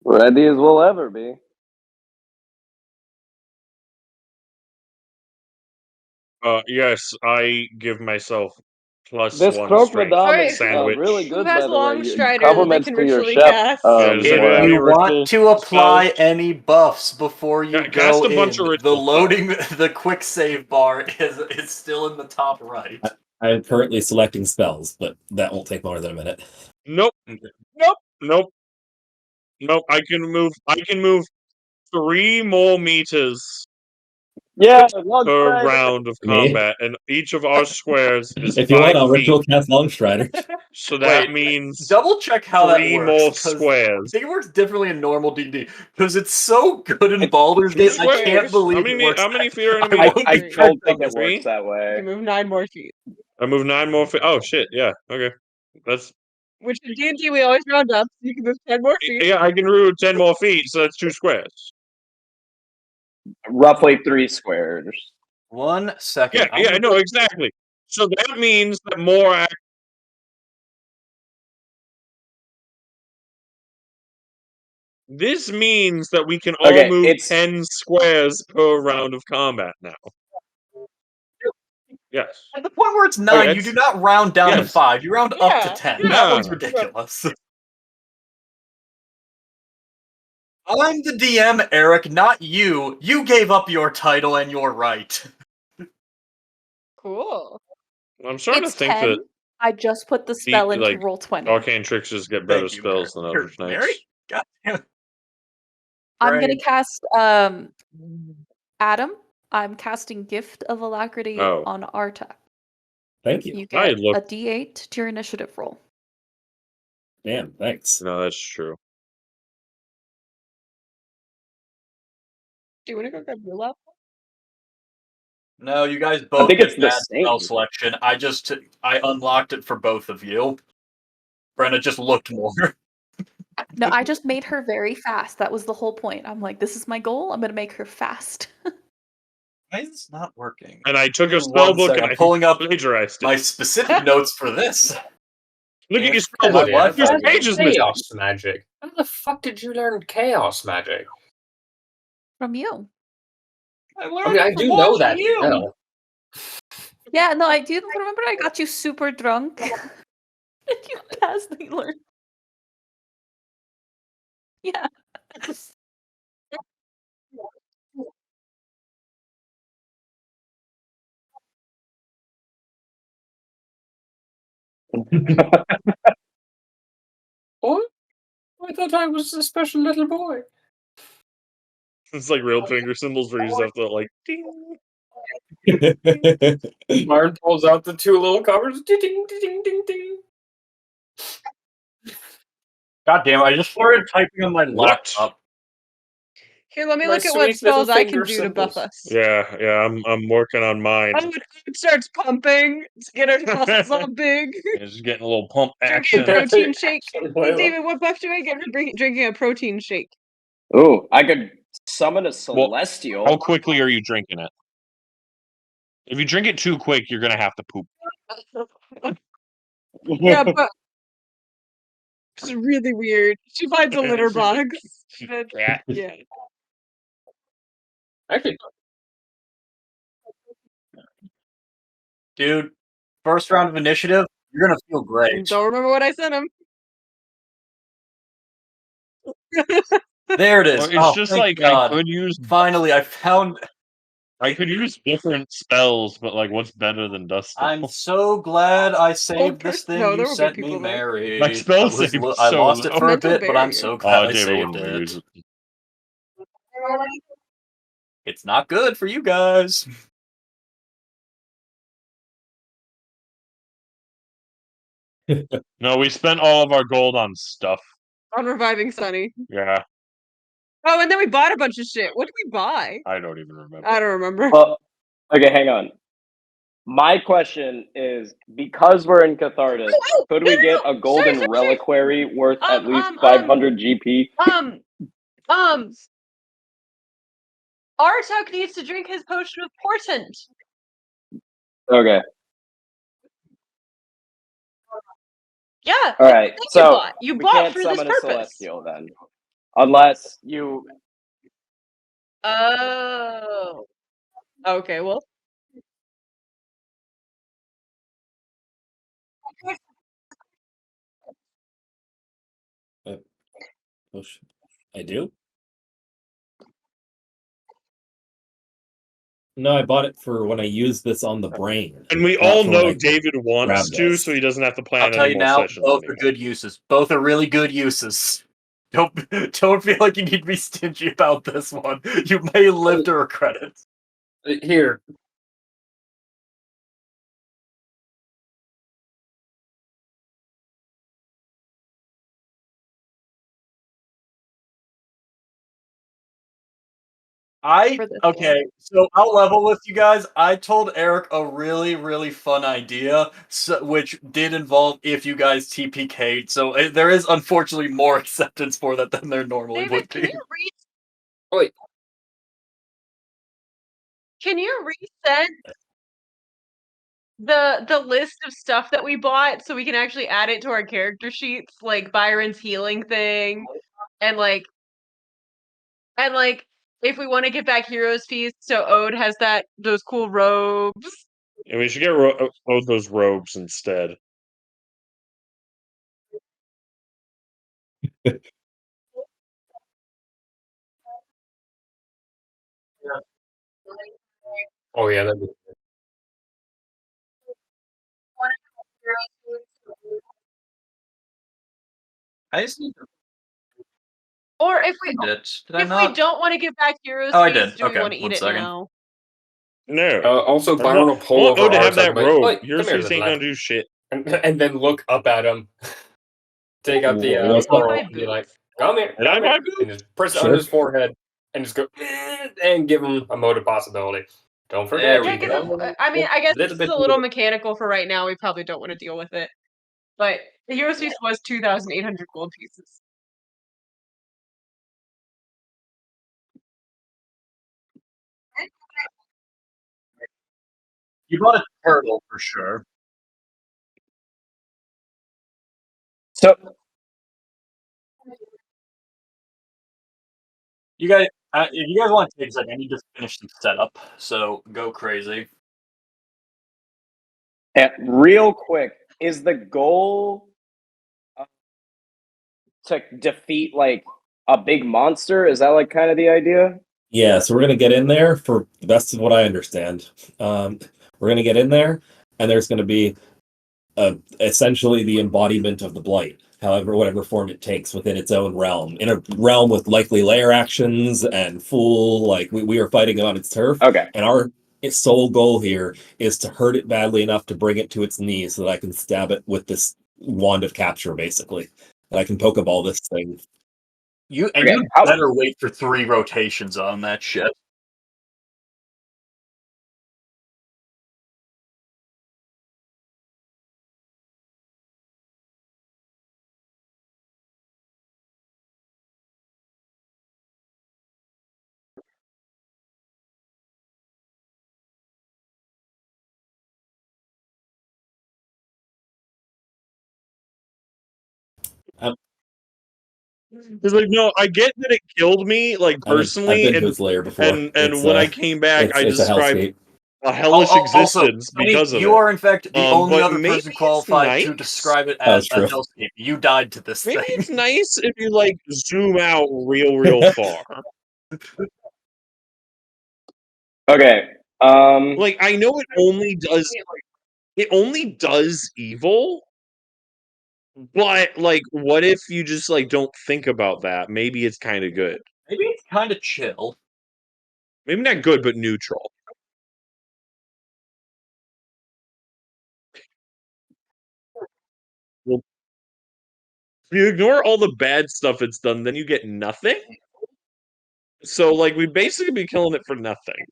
Ready as we'll ever be. Yes, I give myself +1 This strength crocodile is sandwich. really Who good, has by the way. Long Strider that they Compliments can to your ritually chef. cast? Yeah, does anybody have If any you want ritual to apply spells? any buffs before you Yeah, cast go a bunch in, of the ritual loading, the quick save bar is still in the top right. I'm currently selecting spells, but that won't take more than a minute. Nope. Nope. I can move 3 more meters Yeah, Long per Strider. round of Me? combat, and each of our squares is If you want, 5 I'll feet. ritual cast Longstrider. So that Wait, means double check how that 3 works. more 'Cause I squares. think it works differently in normal D&D because it's so good in Baldur's Two Gate. I squares. can't believe How it works. many feet are in a I meter? won't I be don't think it Three? works that You way. can move 9 more feet. I move 9 more feet. Oh shit! Yeah. Okay. That's Which in D&D we always round up, so you can move 10 more feet. yeah. I can move 10 more feet, so that's 2 squares. Roughly 3 squares. 1 second. Yeah. No, exactly. So that means that more. This means that we can all Okay, move it's 10 squares per round of combat now. Yes. At the point where it's 9, Okay, you do not round down to yes. 5. You round up to Yeah, 10. yeah. That one's ridiculous. I'm the DM, Eric, not you. You gave up your title and your right. Cool. I'm starting It's to think 10. that I just put the spell into like roll 20. arcane tricksters get better Thank you, spells than Mary. other Mary? knights. God damn it. I'm gonna Right. cast Adam. I'm casting Gift of Alacrity Oh. on Arta. Thank you. You I get look. a D8 to your initiative roll. Damn, thanks. No, that's true. Do you want to go grab your laptop? No, you guys I both think get it's the bad spell same. selection. I unlocked it for both of you. Brenna just looked more. No, I just made her very fast. That was the whole point. I'm like, this is my goal. I'm gonna make her fast. Why is this not working? And I took Give a me 1 spell book second. and I'm I pulling up plagiarized it. my specific notes for this. Look at your If spell my book. Yeah, Wi-Fi There's pages missing. chaos magic. How the fuck did you learn chaos magic? From you. I I learned mean, I it from do know watching that you. spell. Yeah, no, I do remember I got you super drunk. And you cast the learn. Yeah. What? I thought I was a special little boy. It's like real finger symbols where you just have to like ding. Martin pulls out the 2 little covers. Ding, ding, ding, ding, ding. God damn it, I just started typing on my laptop. Here, let me My look at what sweet little spells I can finger do to buff symbols. us. Yeah, I'm working on mine. Oh, it starts pumping to get our muscles all big. It's getting a little pump Drinking action. a protein shake. Action, Hey, Layla. David, what buff do I get for drinking a protein shake? Ooh, I could summon a How celestial. quickly are you drinking it? If you drink it too quick, you're gonna have to poop. Yeah, but it's really weird. She finds a litter box. Yeah. Yeah. Actually, Dude, first round of initiative, you're gonna feel great. Don't remember what I sent him. There it is. Well, it's Oh, just thank like God. I could use different spells, but like, what's better than dust spells? I'm so glad I saved this thing No, there you were good sent me, people there. Mary. My spell save is I so lost it low. for a Mental bit, but I'm barrier. so glad I David saved wouldn't use it. it. It's not good for you guys. No, we spent all of our gold on stuff. On reviving Sunny. Yeah, Oh, and then we bought a bunch of shit. What did we buy? I don't even remember. I don't remember. Well, okay, hang on. My question is, because we're in Cathartic, could we get a golden reliquary worth at least 500 GP? Artuk needs to drink his potion of portent. Okay. Yeah. All right. So you we bought can't for this summon a purpose. celestial then, unless you. Oh. Okay. Well. I do? No, I bought it for when I use this on the brain. And we not all for when know I David wants grab to, this. so he doesn't have to I'll plan tell any you more now, sessions both anymore. are good uses. Both are really good uses. Don't feel like you need to be stingy about this one. You may live to regret it. here. Okay, so I'll level with you guys. I told Eric a really, really fun idea, which did involve if you guys TPK'd. So there is unfortunately more acceptance for that than there normally David, would can be. you read? Wait. Can you resend the list of stuff that we bought so we can actually add it to our character sheets, like Byron's healing thing, and like if we want to get back Heroes Feast, so Ode has those cool robes. And we should get both those robes instead. Oh yeah, that'd be. I just need to Or if we we don't want to give back Heroes Oh, I Feast, did. do we Okay, want to eat one it second. now? No. Also, I Byron will pull want over Ode to have Artuk, that but, robe. like, Your come here, face ain't little gonna do shit. and then look up at him, take out the What's pearl, my and be like, "Come here, And I come here," might be. and just press it Sure. on his forehead, and just go, and give him a mode of possibility. Don't forget, There Yeah, we you go. can I mean, I guess little this bit is a little mechanical for right now. We probably don't want to deal with it. But the Heroes Feast was 2,800 gold pieces. You bought a turtle for sure. So You guys, if you guys want to take a second, I need to finish the setup. So go crazy. yeah, real quick, is the goal to defeat like a big monster? Is that like kind of the idea? Yeah, so we're gonna get in there for the best of what I understand. We're gonna get in there, and there's gonna be essentially the embodiment of the Blight, however, whatever form it takes within its own realm, in a realm with likely layer actions and full like we are fighting on its turf. Okay. And its sole goal here is to hurt it badly enough to bring it to its knees so that I can stab it with this wand of capture, basically. And I can Pokeball this thing. You better wait for 3 rotations on that shit. It's like, no, I get that it killed me, like, personally, I've been to its lair before. and when I came back, I it's described a hellish existence because of it. You are, in fact, the only other maybe person qualified nice. to describe it as a hellscape. You died to this Maybe thing. it's nice if you, like, zoom out real far. Okay. Like, I know it only does evil, but, like, what if you just, like, don't think about that? Maybe it's kind of good. Maybe it's kind of chill. Maybe not good, but neutral. Well, if you ignore all the bad stuff it's done, then you get nothing? So, like, we'd basically be killing it for nothing.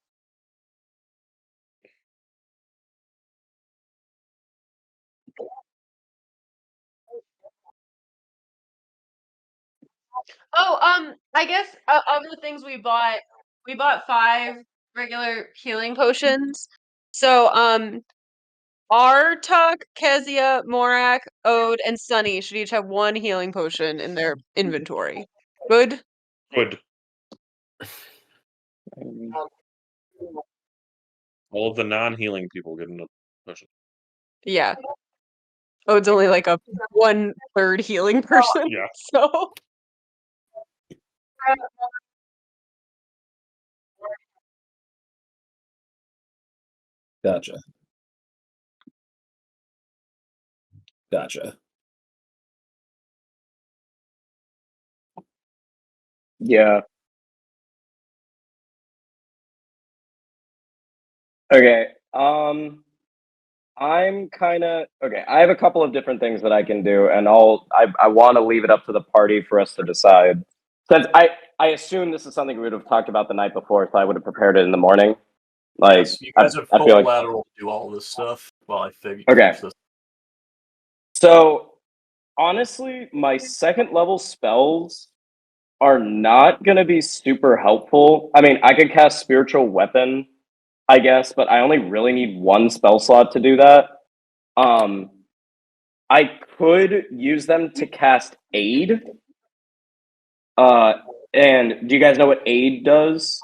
Oh, I guess of the things we bought 5 regular healing potions. So, Artuk, Kezia, Morak, Ode, and Sunny should each have 1 healing potion in their inventory. Good? Good. All of the non-healing people get another potion. Yeah. Ode's only like a 1/3 healing person. Yeah. So. Gotcha. Yeah. Okay. I'm kind of okay. I have a couple of different things that I can do, and I want to leave it up to the party for us to decide. Since I assume this is something we would have talked about the night before, so I would have prepared it in the morning. Like, Yes, you guys have I full feel like lateral to do all this stuff while I figure okay. this. So honestly, my second level spells are not going to be super helpful. I mean, I could cast Spiritual Weapon, I guess, but I only really need 1 spell slot to do that. I could use them to cast Aid. And do you guys know what Aid does?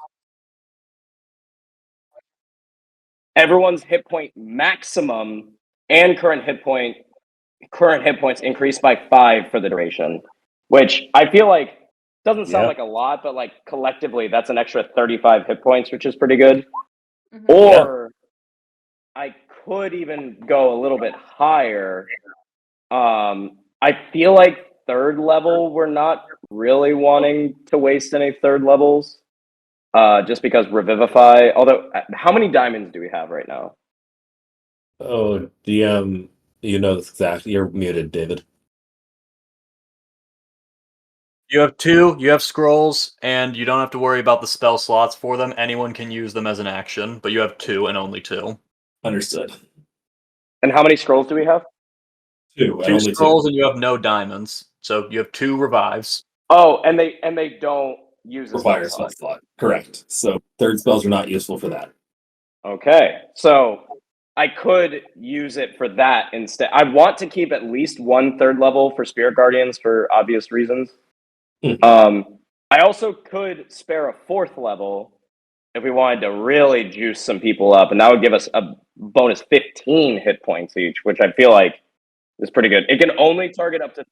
Everyone's hit point maximum and current hit points increase by 5 for the duration, which I feel like doesn't sound like a lot, but like collectively that's an extra 35 hit points, which is pretty good. Mm-hmm. Or I could even go a little bit higher. I feel like 3rd level we're not really wanting to waste any 3rd levels. Just because Revivify, although how many diamonds do we have right now? Oh, DM, you know this exactly. You're muted, David. You have 2, you have scrolls, and you don't have to worry about the spell slots for them. Anyone can use them as an action, but you have 2 and only 2. Understood. And how many scrolls do we have? 2. 2 scrolls, and you have no diamonds. So you have 2 revives. Oh, and they don't use a require a spell slot. Correct. So 3rd spells are not useful for that. Okay, so I could use it for that instead. I want to keep at least 1 3rd level for Spirit Guardians for obvious reasons. Mm-hmm. I also could spare a 4th level if we wanted to really juice some people up, and that would give us a bonus 15 hit points each, which I feel like is pretty good. It can only target up to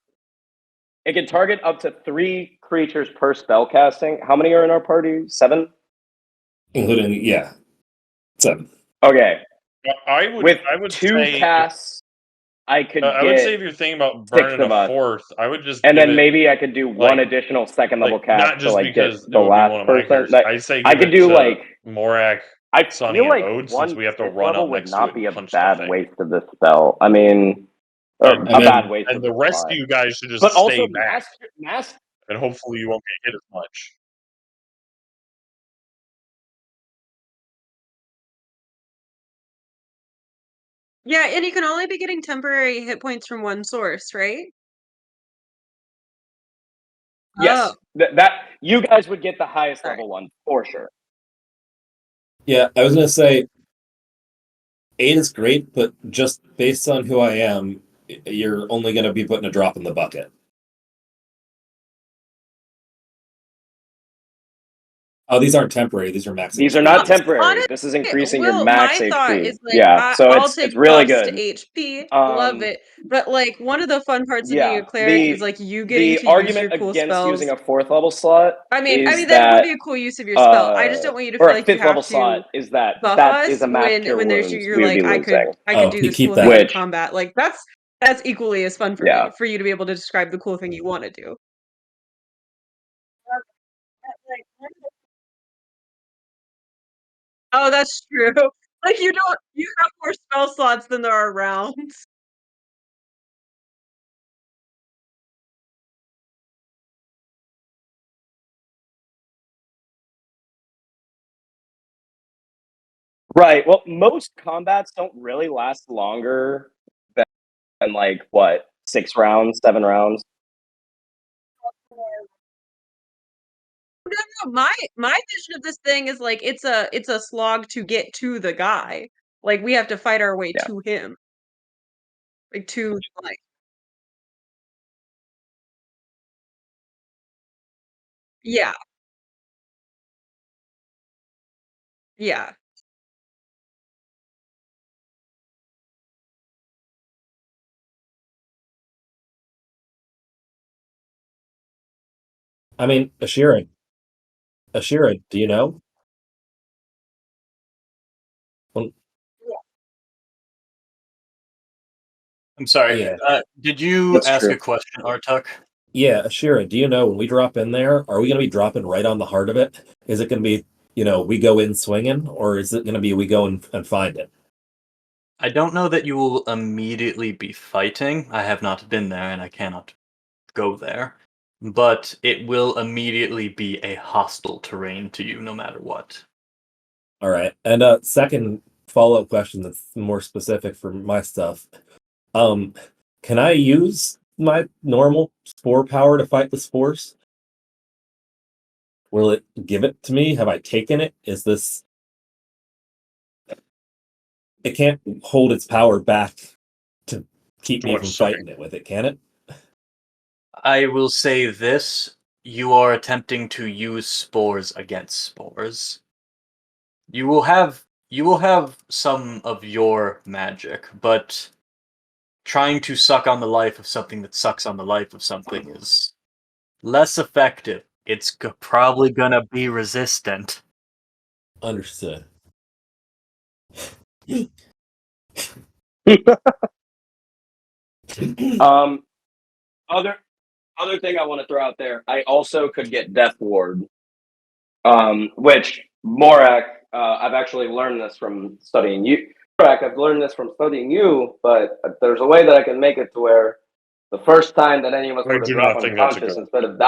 3 creatures per spell casting. How many are in our party? 7? Including 7. Okay. I would 2 say casts, I could I would say if you're thinking about burning a 4th, I would just and then maybe I could do 1 additional 2nd level cast not just to because get the last person. I'd say I could do Morak, I Sunny, feel like and Ode, 1 since we have to 5th run level up would next not to it be and a punch the bad thing. waste of this spell. I mean, or And, a bad way to and the rest of survive. you guys should just But stay also, back, mask. and hopefully you won't get hit as much. Yeah, and you can only be getting temporary hit points from one source, right? Yes, Oh, that you guys would get the highest sorry. level one for sure. Yeah, I was gonna say 8 is great, but just based on who I am, you're only gonna be putting a drop in the bucket. Oh, these aren't temporary. These are max. These are HP. not temporary. Honestly, This is increasing your Will, max my thought HP. is like, Yeah, so I'll it's take really buffs to good. HP, love it. But like one of the fun parts of being Yeah, a cleric is like you getting the to use your argument cool against spells. using a 4th level slot I mean is that would that be a cool use of your spell. I just don't want you to or feel a like you 5th level have slot to is that buff that is us a mass cure when there's wounds you're we would like be losing. I could do this keep cool that. thing in Which combat. Like that's equally as fun for yeah. me for you to be able to describe the cool thing you want to do. Oh, that's true. Like you have more spell slots than there are rounds. Right. Well, most combats don't really last longer than like what, 6 rounds, 7 rounds. No, my vision of this thing is like it's a slog to get to the guy. Like we have to fight our way Yeah. to him. Like to like yeah. Yeah. I mean, Ashira, do you know? Well, I'm sorry. yeah, Did you That's ask true. a question, Artuk? yeah, Ashira, do you know when we drop in there, are we gonna be dropping right on the heart of it? Is it gonna be, we go in swinging, or is it gonna be we go and find it? I don't know that you will immediately be fighting. I have not been there and I cannot go there. But it will immediately be a hostile terrain to you no matter what. All right. And second follow-up question that's more specific for my stuff. Um, can I use my normal spore power to fight the spores? Will it give it to me? Have I taken it? Is this it can't hold its power back to keep me from fighting it with it, can it? I will say this, you are attempting to use spores against spores. You will have some of your magic, but trying to suck on the life of something that sucks on the life of something is less effective. It's probably gonna be resistant. Understood. Um other thing I want to throw out there, I also could get Death Ward. Which Morak, I've actually learned this from studying you. Morak, I've learned this from studying you, but there's a way that I can make it to where the first time that any of us I were to do drop not think that's a unconscious, good instead of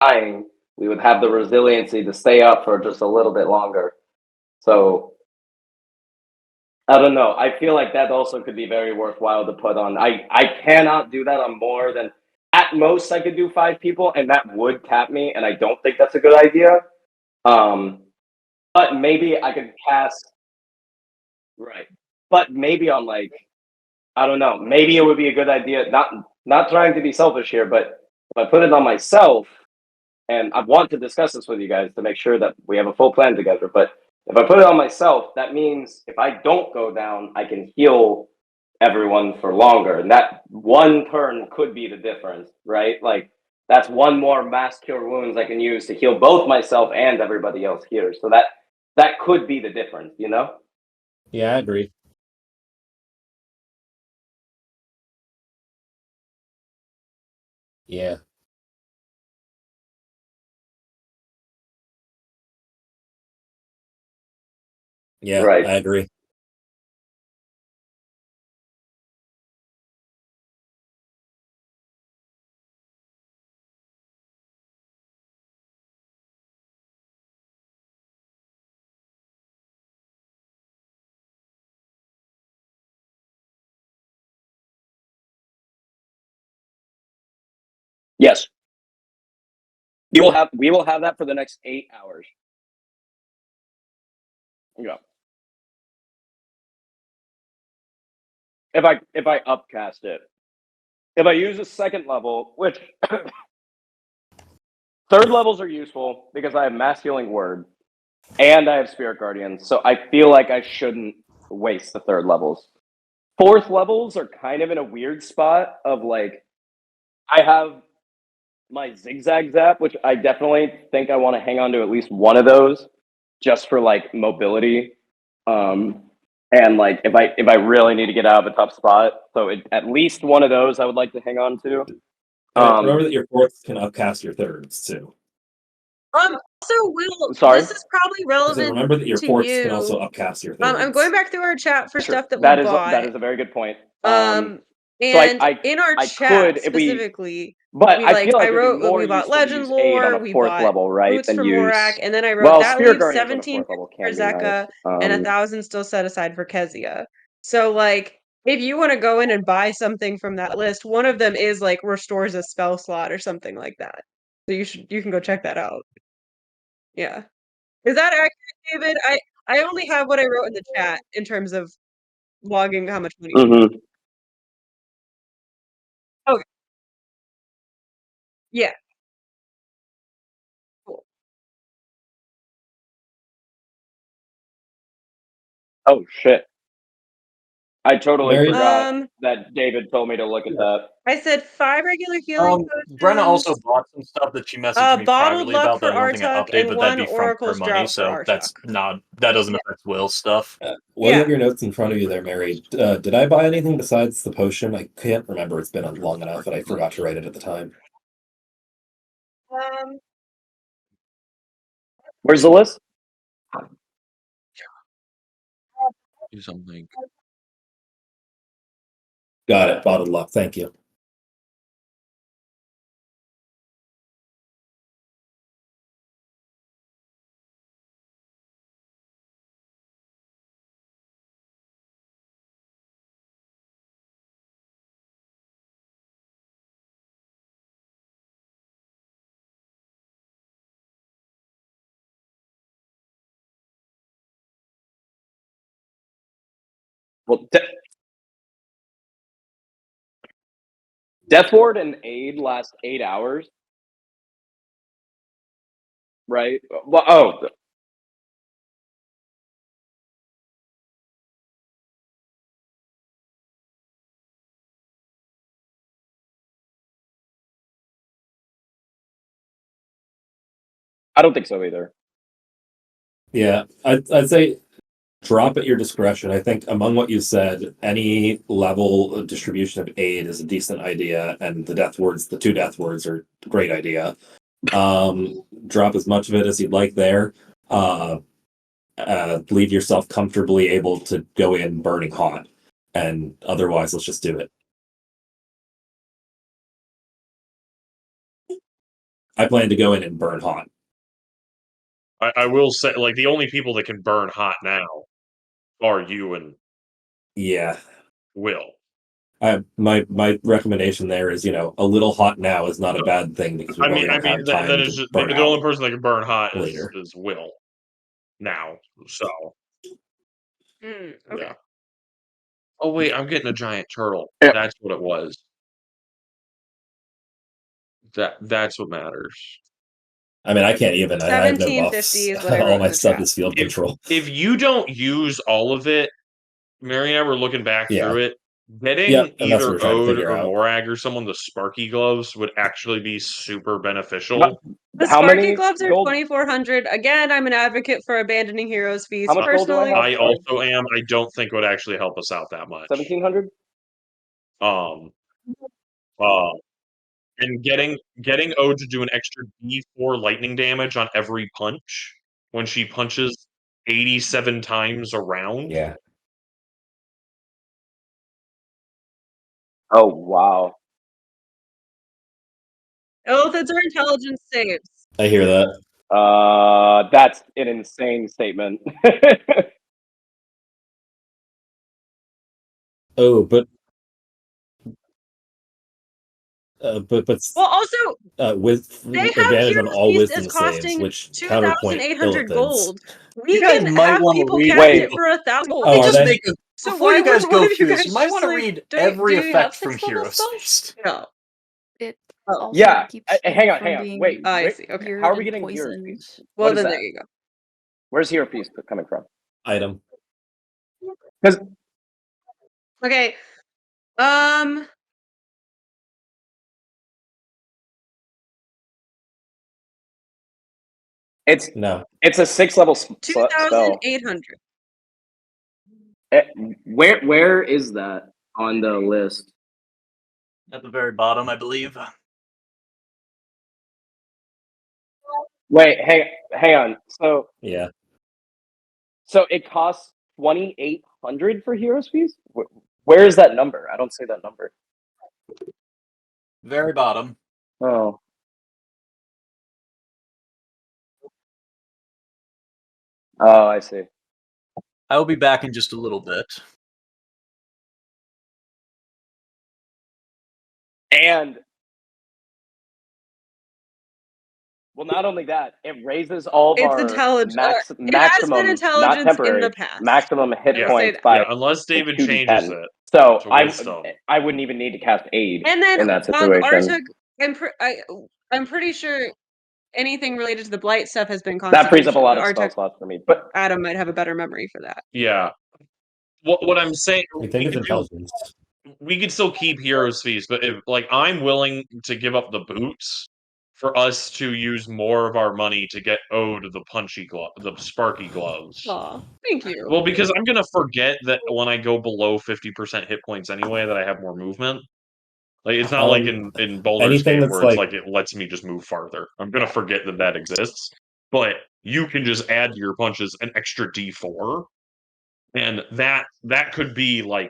dying, we would have the resiliency to stay up for just a little bit longer. So I don't know. I feel like that also could be very worthwhile to put on. I cannot do that on more than at most I could do 5 people, and that would cap me, and I don't think that's a good idea. But maybe I could cast right. But maybe on like I don't know. Maybe it would be a good idea. Not trying to be selfish here, but if I put it on myself, and I want to discuss this with you guys to make sure that we have a full plan together. But if I put it on myself, that means if I don't go down, I can heal everyone for longer, and that one turn could be the difference, right? Like that's one more mass cure wounds I can use to heal both myself and everybody else here. So that could be the difference, you know? Yeah, I agree. Yeah. Yeah, Right. I agree. Yes. We will have that for the next 8 hours. Yeah. If I upcast it. If I use a second level, which third levels are useful because I have Mass Healing Word and I have Spirit Guardians, so I feel like I shouldn't waste the third levels. Fourth levels are kind of in a weird spot of like, I have my Zigzag Zap, which I definitely think I want to hang on to at least one of those just for like mobility. And like if I really need to get out of a tough spot, so at least one of those I would like to hang on to. Remember that your fourths can upcast your thirds too. Also, Will, Sorry? this is probably relevant remember that your to fourths you. can also upcast your thirds. I'm going back through our chat for stuff that we that bought. is a very good point. And so in our I chat could, specifically, but we I feel like I it'd be wrote more we bought useful to Legend use aid on Lore, a we fourth bought level, right? Boots Than for use Morak, and then I wrote that Spirit leaves Guardians on a 17 fourth level for can be Zeka nice. and 1,000 still set aside for Kezia. So like if you want to go in and buy something from that list, one of them is like restores a spell slot or something like that. So you can go check that out. Yeah. Is that accurate, David? I only have what I wrote in the chat in terms of logging how much money. Mm-hmm. Okay. Yeah. Cool. Oh shit! I totally Mary- forgot that David told me to look at that. I said 5 regular healing potions. Brenna also bought some stuff that she messaged me Bottled privately luck about for that I don't think I Artuk updated, and but that'd 1 be from her Oracle's money, Drought for so Artuk. that's not that doesn't affect Will's stuff. While you have your notes in front of you there, Mary, did I buy anything besides the potion? I can't remember. It's been long enough that I forgot to write it at the time. Where's the list? Do something. Got it. Bottled luck. Thank you. Well, Death Ward and Aid last 8 hours, right? Well, I don't think so either. Yeah, I'd say drop at your discretion. I think among what you said, any level of distribution of aid is a decent idea, and the two death words are a great idea. Drop as much of it as you'd like there. Leave yourself comfortably able to go in burning hot, and otherwise, let's just do it. I plan to go in and burn hot. I will say, like, the only people that can burn hot now are you and Will. My recommendation there is, a little hot now is not a bad thing because we really don't have time then to it's just burn the out only person that can burn hot later. is Will now. So Okay. yeah. Oh wait, I'm getting a giant turtle. Yeah. That's what it was. That's what matters. I mean, I can't even. I have no 1750 buffs. is what I wrote All in my the stuff chat. is field control. If you don't use all of it, Mary and I were looking back through it. Getting and that's what either we're trying to Ode figure or out. Morag or someone the Sparky gloves would actually be super beneficial. The How Sparky many gloves are gold? 2,400. Again, I'm an advocate for abandoning Heroes Feast. How much gold do I Personally, have? I also am. I don't think it would actually help us out that much. 1,700. And getting Ode to do an extra D4 lightning damage on every punch when she punches 87 times around. Yeah. Oh wow. Illithids are intelligence saves. I hear that. That's an insane statement. Oh, but but Well, also with they have advantage on Hero's all Feast wisdom is saves, costing which counterpoint 2,800 Illithids. gold. We You guys can might have wanna people read- cast Wait. it for 1,000 gold. Oh, are just they? make a So before why you guys wouldn't go one of you through this, guys you might just, want to like, read do every we have effect from 6 level Hero's spells? Feast. No. It Oh. also Yeah. keeps Hang on, from hang on. being Wait. I wait, see. Okay. How are we and getting Hero poisoned. Feast? Well, What is then that? there you go. Where's Hero Feast coming from? Item. Okay. It's a 6-level spell. 2,800. Where is that on the list? At the very bottom, I believe. Wait, hang on. So Yeah. So it costs 2,800 for Heroes Feast? Where is that number? I don't see that number. Very bottom. Oh. Oh, I see. I will be back in just a little bit. And well, not only that, it raises all of It's our intelligence. maximum, It has been not intelligence in temporary, the past. maximum hit Yeah. points Yeah, by unless David 2d10. changes it So to wisdom. I wouldn't even need to cast aid And then in that situation. Artug, I'm pretty sure anything related to the Blight stuff has been That frees up a Constitution. lot of spell Artug, slots for me. But Adam might have a better memory for that. Yeah. What I'm saying, I think it's intelligence. We could still keep Heroes Feast, but if I'm willing to give up the boots for us to use more of our money to get owed the sparky gloves. Aw, thank you. Well, because I'm gonna forget that when I go below 50% hit points anyway, that I have more movement. Like it's not like in Baldur's anything Gate that's where it's like- it lets me just move farther. I'm gonna forget that exists. But you can just add to your punches an extra D4, and that could be like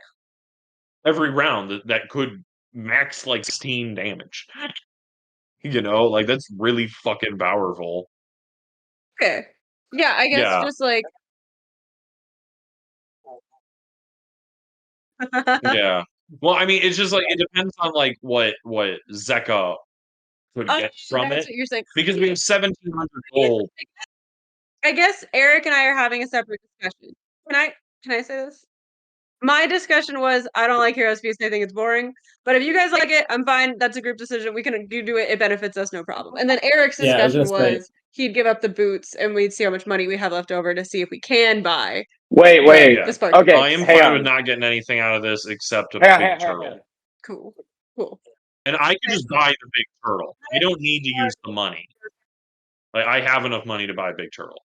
every round that could max 16 damage. You know, that's really fucking powerful. Okay. Yeah, I guess Yeah. just like Yeah. Well, I mean, it's just it depends on what Zeka could get from that's it. what you're saying. Because we have 1,700 gold. I guess Eric and I are having a separate discussion. Can I say this? My discussion was I don't like Heroes Feast. I think it's boring. But if you guys like it, I'm fine. That's a group decision. We can do it. It benefits us, no problem. And then Eric's discussion was he'd give up the boots and we'd see how much money we have left over to see if we can buy. Wait. Yeah. Okay, I am fine with not getting anything out of this except a big turtle. Cool. And I can just buy the big turtle. I don't need to use the money. I have enough money to buy a big turtle.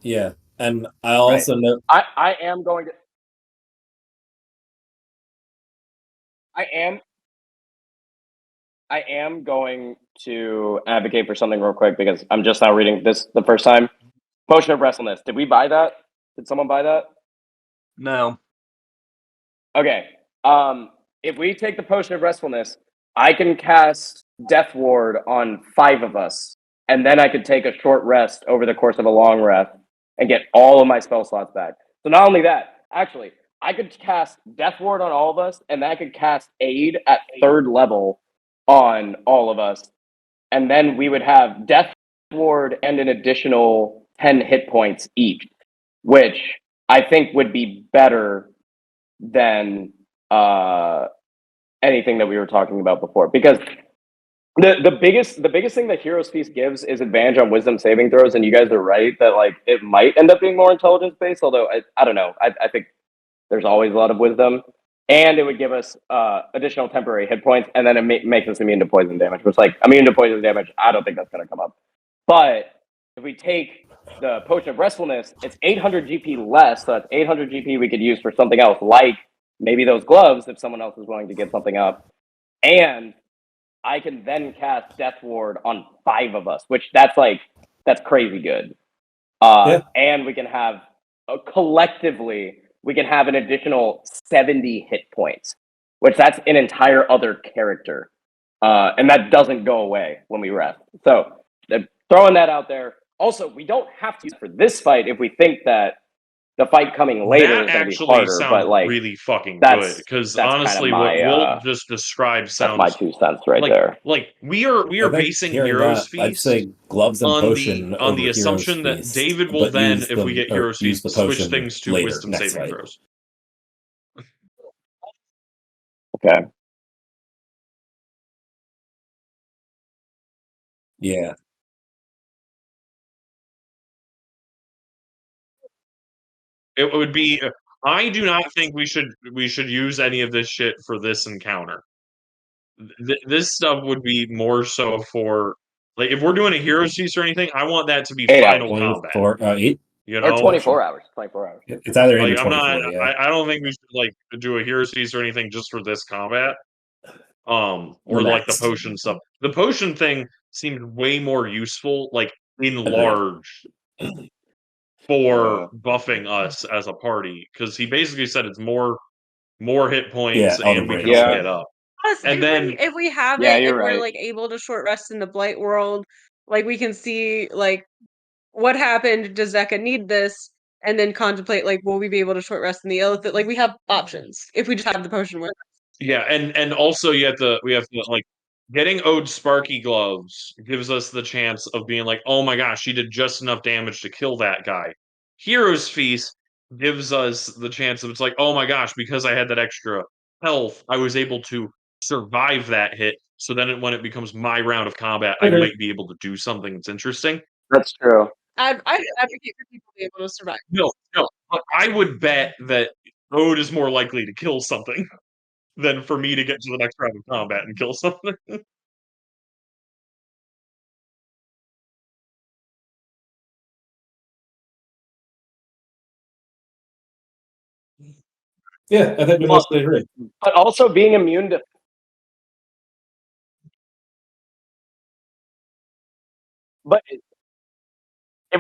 Yeah, and I also know I am going to. I am going to advocate for something real quick because I'm just now reading this the first time. Potion of Restlessness. Did we buy that? Did someone buy that? No. Okay. If we take the Potion of Restfulness, I can cast Death Ward on 5 of us, and then I could take a short rest over the course of a long rest and get all of my spell slots back. So not only that, actually, I could cast Death Ward on all of us, and then I could cast Aid at 3rd level on all of us, and then we would have Death Ward and an additional 10 hit points each, which I think would be better than anything that we were talking about before, because the biggest thing that Heroes Feast gives is advantage on wisdom saving throws, and you guys are right that it might end up being more intelligence based, although I don't know. I think there's always a lot of wisdom, and it would give us additional temporary hit points, and then it makes us immune to poison damage, which immune to poison damage, I don't think that's going to come up. But if we take the Potion of Restfulness, it's 800 GP less, so that's 800 GP we could use for something else, like maybe those gloves if someone else is willing to give something up. And I can then cast Death Ward on 5 of us, which that's crazy good. And we can have collectively we can have an additional 70 hit points, which that's an entire other character. and that doesn't go away when we rest. So throwing that out there. Also, we don't have to use it for this fight if we think that the fight coming later is going to be harder. But like, really fucking that's good because that's honestly, kinda my, what Walt just described that's sounds my 2 cents right like there. we are I think basing hearing Heroes that, I'd Feast say gloves and on potion the over assumption Heroes that Feast, David will but then, use if we get Heroes use Feast, the switch potion things to later, Wisdom next saving fight. throws. Okay. Yeah. It would be. I do not think we should use any of this shit for this encounter. This stuff would be more so for like if we're doing a Heroes Feast or anything. I want that to be 8 final hours. combat. 8 You Or know, 24 hours. 24 hours. It's either 8 like or I'm not. 24. Yeah. I don't think we should like do a Heroes Feast or anything just for this combat. Or The like the next. potion stuff. The potion thing seemed way more useful, like in Agreed. large, for buffing us as a party because he basically said it's more hit points Yeah, and we can breaks. all Yeah. get up. Plus, And then if we have Yeah, it you're and we're right. like able to short rest in the Blight world, like we can see like what happened. Does Zeka need this? And then contemplate like, will we be able to short rest in the Illithid? Like we have options if we just have the potion with us. yeah, and also we have to like getting Ode Sparky gloves gives us the chance of being like, oh my gosh, she did just enough damage to kill that guy. Heroes Feast gives us the chance of it's like, oh my gosh, because I had that extra health, I was able to survive that hit. So then when it becomes my round of combat, I might be able to do something that's interesting. That's true. I'd advocate for people to be able to survive. No, but I would bet that Ode is more likely to kill something than for me to get to the next round of combat and kill something. Yeah, I think we mostly agree. But also being immune to. But if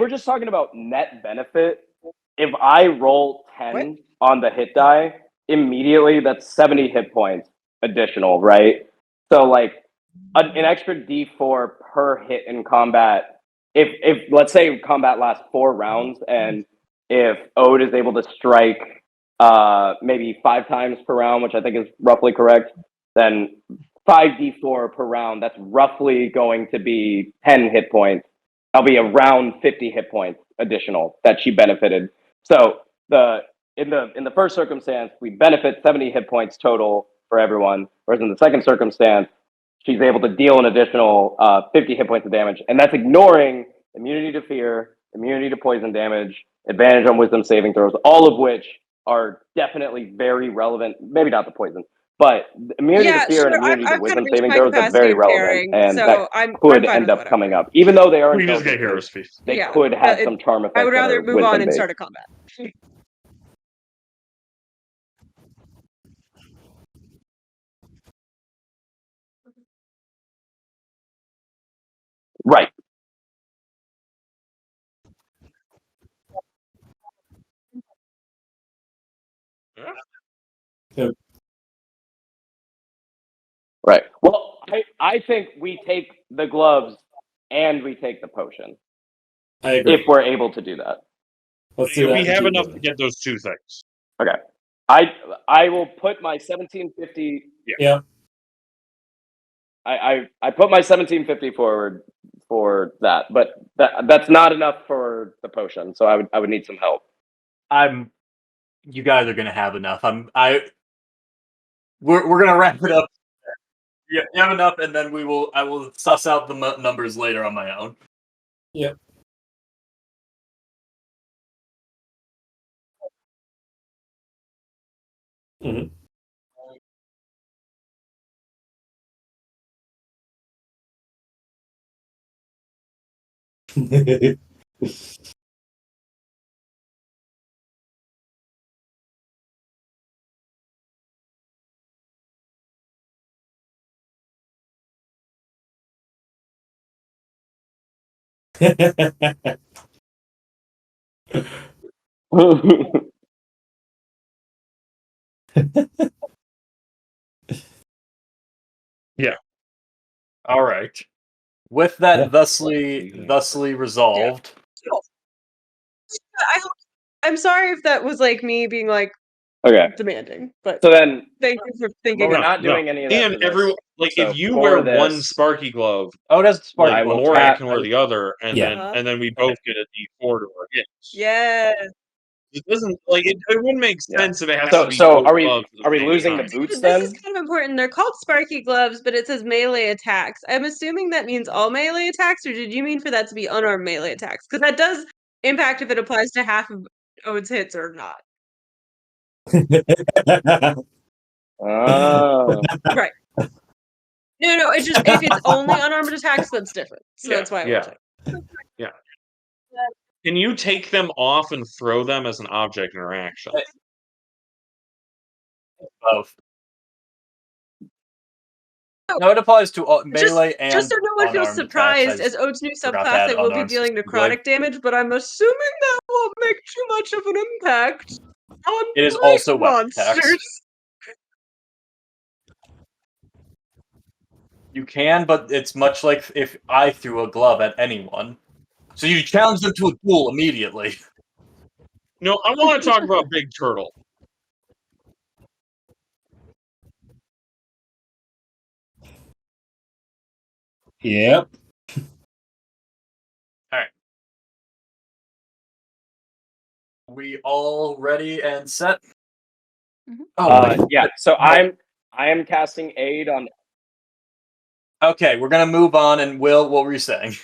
we're just talking about net benefit, if I roll 10 on the hit die, immediately that's 70 hit points additional, right? So like an extra D4 per hit in combat. If let's say combat lasts 4 rounds, and if Ode is able to strike maybe 5 times per round, which I think is roughly correct, then 5d4 per round. That's roughly going to be 10 hit points. That'll be around 50 hit points additional that she benefited. So in the first circumstance, we benefit 70 hit points total for everyone, whereas in the second circumstance, she's able to deal an additional 50 hit points of damage, and that's ignoring immunity to fear, immunity to poison damage, advantage on wisdom saving throws, all of which are definitely very relevant. Maybe not the poison, but immunity to fear and immunity to wisdom saving throws, that's very relevant, and that could end up coming up. Even though they aren't, we just get Heroes Feast. They could have some charm effects. I would rather move on and start a combat. Right. Yeah. Right. Well, I think we take the gloves and we take the potion. I agree. If we're able to do that. Let's do that. We have enough to get those 2 things. Okay. I will put my 1750. Yeah. I put my 1750 forward for that, but that's not enough for the potion, so I would need some help. You guys are gonna have enough. We're gonna wrap it up. Yeah, you have enough, and then I will suss out the numbers later on my own. Yep. Mm-hmm. Yeah. All right. With that thusly resolved. I'm sorry if that was like me being like demanding, but so then thank you for thinking. we're not doing any of that. And everyone, So if you for wear this, one Sparky glove, oh, that's Sparky like glove. Morak can wear the other, and Yeah. then we both get a D4 to our hits. Yeah. It doesn't it wouldn't make sense if it has to be So both are we gloves at the same losing time. the boots This then? is kind of important. They're called Sparky gloves, but it says melee attacks. I'm assuming that means all melee attacks, or did you mean for that to be unarmed melee attacks? Because that does impact if it applies to half of Ode's hits or not. Oh. Right. No, it's just if it's only unarmed attacks, that's different. So that's why I want to check. Yeah. Can you take them off and throw them as an object interaction? Both. No, it applies to melee and just so no one feels unarmed surprised, attacks. as Ode's new forgot to subclass, add it will be unarmed dealing specifically. necrotic damage, but I'm assuming that won't make too much of an impact on It is Blight also weapon attacks. monsters. You can, but it's much like if I threw a glove at anyone. So you challenge them to a duel immediately. No, I want to talk about Big Turtle. Yep. Alright. We all ready and set? Yeah, so I am casting aid on. Okay, we're gonna move on, and Will, what were you saying?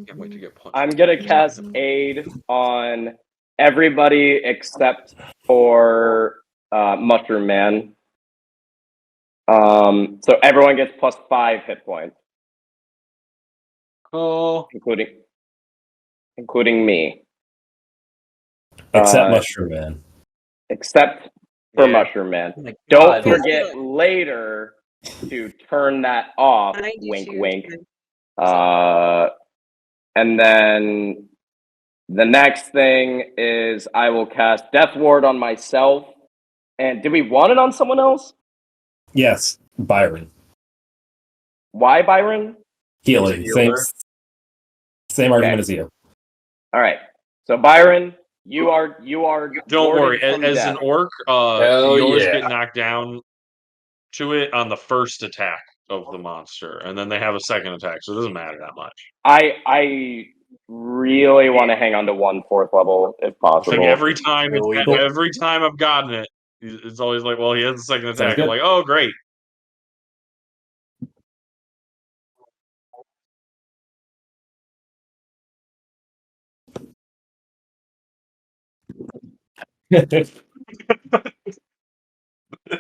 Can't wait to get punched. I'm gonna cast aid on everybody except for Mushroom Man. So everyone gets +5 hit points. Cool. Including me. Except Mushroom Man. Except for Mushroom Man. Oh my Don't God. forget later to turn that off. Wink, wink. And then the next thing is I will cast Death Ward on myself. And did we want it on someone else? Yes, Byron. Why Byron? Healing. Same argument as you. All right. So Byron, you are. Don't worry. warded from As death. an orc, you always get knocked down to it on the first attack of the monster, and then they have a second attack, so it doesn't matter that much. I really want to hang on to 1/4 level if possible. Like every time I've gotten it, it's always like, well, he has a second attack. I'm like, oh, great.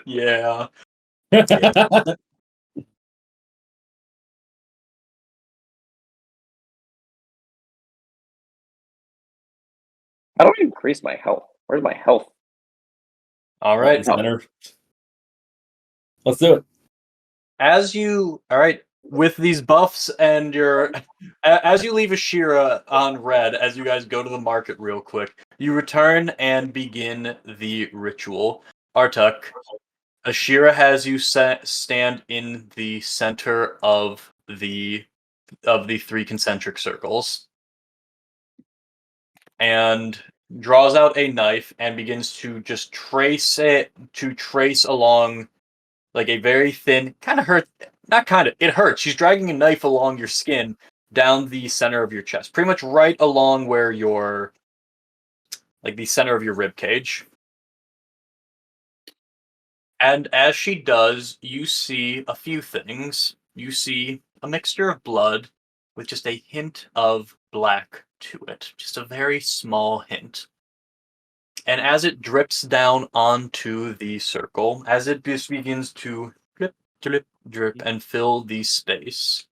Yeah. How do I increase my health? Where's my health? All right. Let's do it. All right, with these buffs and as you leave Ashira on red, as you guys go to the market real quick, you return and begin the ritual. Artuk, Ashira has you stand in the center of the 3 concentric circles, and draws out a knife and begins to just trace along like a very thin, it hurts. She's dragging a knife along your skin down the center of your chest, pretty much right along where the center of your rib cage. And as she does, you see a few things. You see a mixture of blood with just a hint of black to it, just a very small hint. And as it drips down onto the circle, as it just begins to drip and fill the space,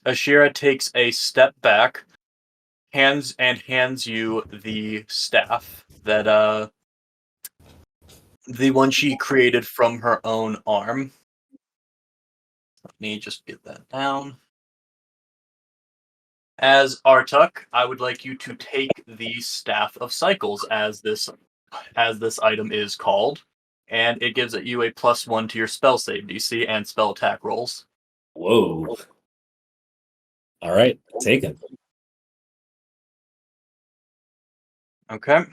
Ashira takes a step back, hands you the staff that the one she created from her own arm. Let me just get that down. As Artuk, I would like you to take the Staff of Cycles, as this item is called, and it gives you a +1 to your spell save DC and spell attack rolls. Whoa. All right, taken. Okay.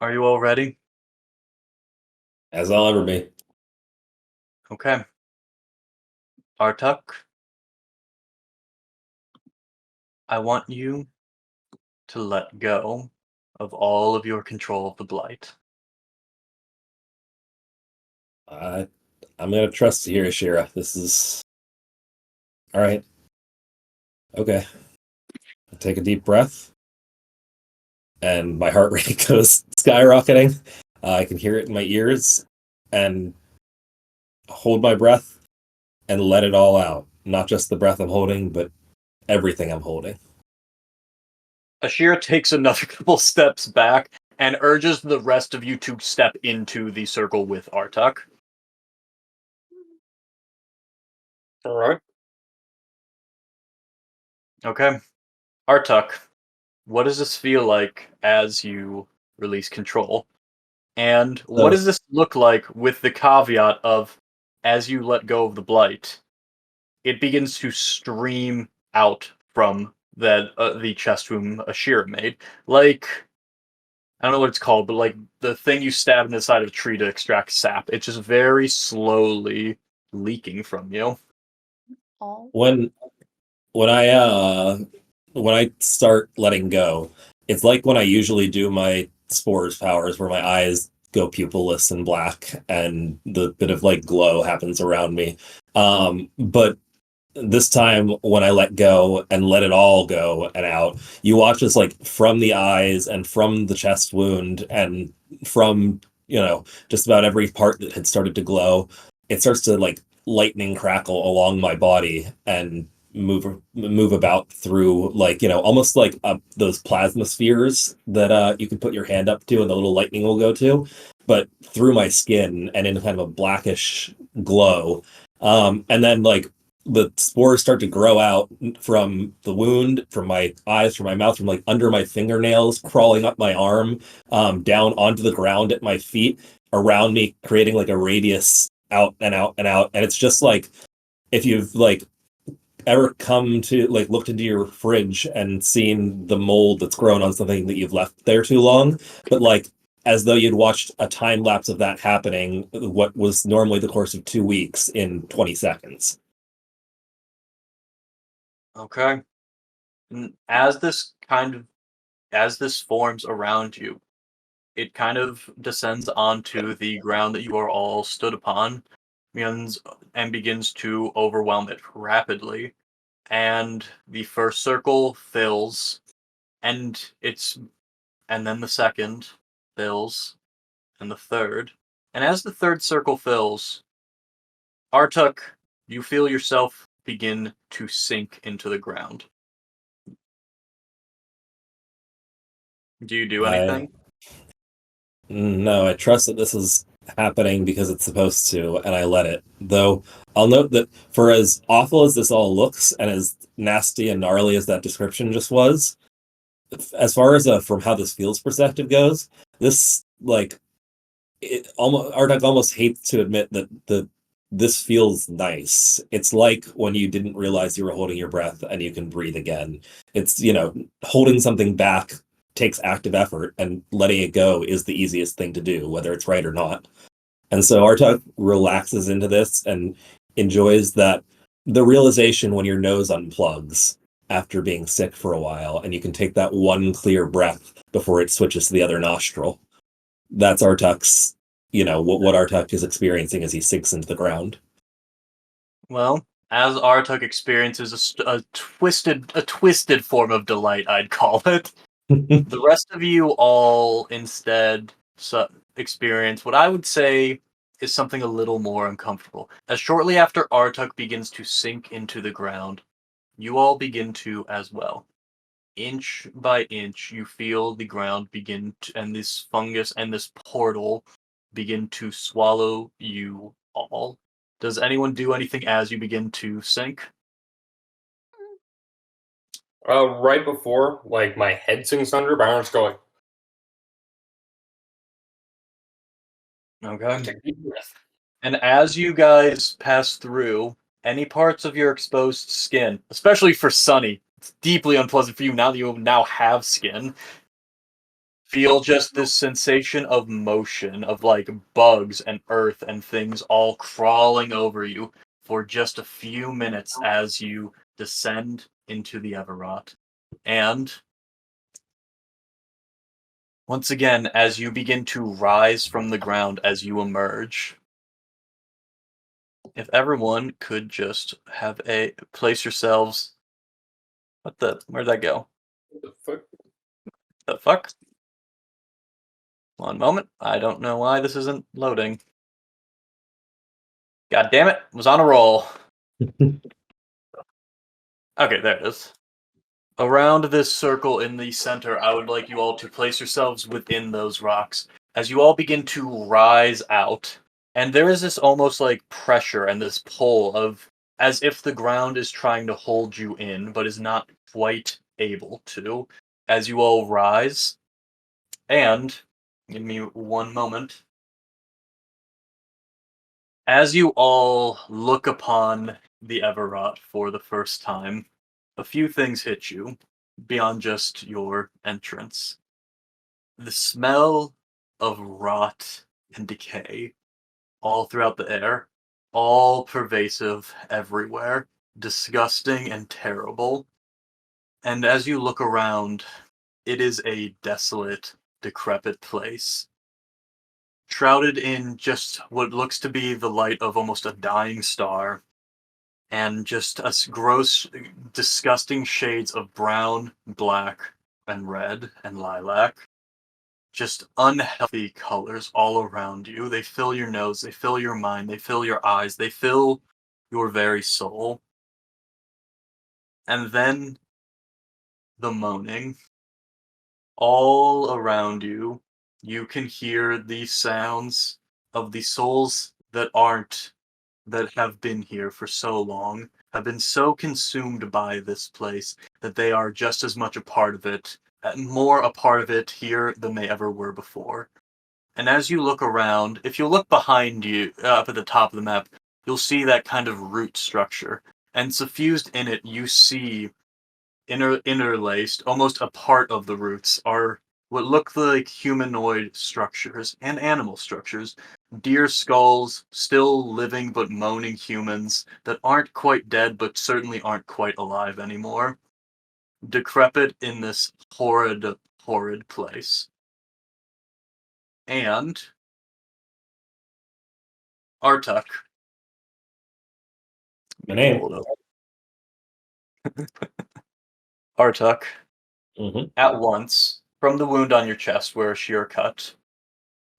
Are you all ready? As I'll ever be. Okay. Artuk, I want you to let go of all of your control of the Blight. I'm gonna trust you here, Shira. This is all right. Okay. I take a deep breath, and my heart rate goes skyrocketing. I can hear it in my ears, and hold my breath and let it all out. Not just the breath I'm holding, but everything I'm holding. Ashira takes another couple steps back and urges the rest of you to step into the circle with Artuk. All right. Okay. Artuk, what does this feel like as you release control? And what does this look like with the caveat of, as you let go of the Blight, it begins to stream out from the chest wound Ashira made? Like, I don't know what it's called, but like the thing you stab in the side of a tree to extract sap. It's just very slowly leaking from you. When I start letting go, it's like when I usually do my spores powers where my eyes go pupilless and black and the bit of like glow happens around me. But this time when I let go and let it all go and out, you watch this like from the eyes and from the chest wound and from, just about every part that had started to glow, it starts to like lightning crackle along my body and move about through like, almost like those plasma spheres that you can put your hand up to and the little lightning will go to, but through my skin and in kind of a blackish glow. And then like the spores start to grow out from the wound, from my eyes, from my mouth, from like under my fingernails, crawling up my arm, down onto the ground at my feet, around me, creating like a radius out and out and out. And it's just like, if you've like ever come to like looked into your fridge and seen the mold that's grown on something that you've left there too long, but like as though you'd watched a time lapse of that happening, what was normally the course of 2 weeks in 20 seconds. Okay. And as this forms around you, it kind of descends onto the ground that you are all stood upon, and begins to overwhelm it rapidly. And the first circle fills, and then the second fills, and the third. And as the third circle fills, Artuk, you feel yourself begin to sink into the ground. Do you do anything? No, I trust that this is happening because it's supposed to, and I let it. Though I'll note that for as awful as this all looks, and as nasty and gnarly as that description just was, as far as from how this feels perspective goes, this like Ardak almost hates to admit that this feels nice. It's like when you didn't realize you were holding your breath and you can breathe again. It's, holding something back takes active effort, and letting it go is the easiest thing to do, whether it's right or not. And so Artak relaxes into this and enjoys the realization when your nose unplugs after being sick for a while, and you can take that one clear breath before it switches to the other nostril. That's Artuk's, what Artuk is experiencing as he sinks into the ground. Well, as Artuk experiences a twisted form of delight, I'd call it. The rest of you all instead experience what I would say is something a little more uncomfortable. As shortly after Artuk begins to sink into the ground, you all begin to as well. Inch by inch, you feel the ground and this fungus and this portal begin to swallow you all. Does anyone do anything as you begin to sink? Right before, like, my head sinks under, Baron's going, Okay. Take a deep breath. And as you guys pass through, any parts of your exposed skin, especially for Sunny, it's deeply unpleasant for you now that you now have skin. Feel just this sensation of motion, of like bugs and earth and things all crawling over you for just a few minutes as you descend into the Everrot. And once again, as you begin to rise from the ground as you emerge, if everyone could just have a place yourselves. Where'd that go? The fuck? The fuck? One moment. I don't know why this isn't loading. God damn it. Was on a roll. Okay, there it is. Around this circle in the center, I would like you all to place yourselves within those rocks as you all begin to rise out. And there is this almost like pressure and this pull of as if the ground is trying to hold you in, but is not quite able to, as you all rise. And, give me one moment. As you all look upon the Everrot for the first time, a few things hit you beyond just your entrance. The smell of rot and decay all throughout the air, all pervasive everywhere, disgusting and terrible. And as you look around, it is a desolate, decrepit place, shrouded in just what looks to be the light of almost a dying star, and just gross, disgusting shades of brown, black, and red, and lilac. Just unhealthy colors all around you. They fill your nose, they fill your mind, they fill your eyes, they fill your very soul. And then the moaning. All around you, you can hear the sounds of the souls that have been here for so long, have been so consumed by this place that they are just as much a part of it, more a part of it here than they ever were before. And as you look around, if you look behind you, up at the top of the map, you'll see that kind of root structure. And suffused in it, you see interlaced, almost a part of the roots, are what look like humanoid structures and animal structures. Deer skulls, still living but moaning humans that aren't quite dead but certainly aren't quite alive anymore. Decrepit in this horrid, horrid place. And Artuk. My name. Artuk. Mm-hmm. At once, from the wound on your chest where a shear cut,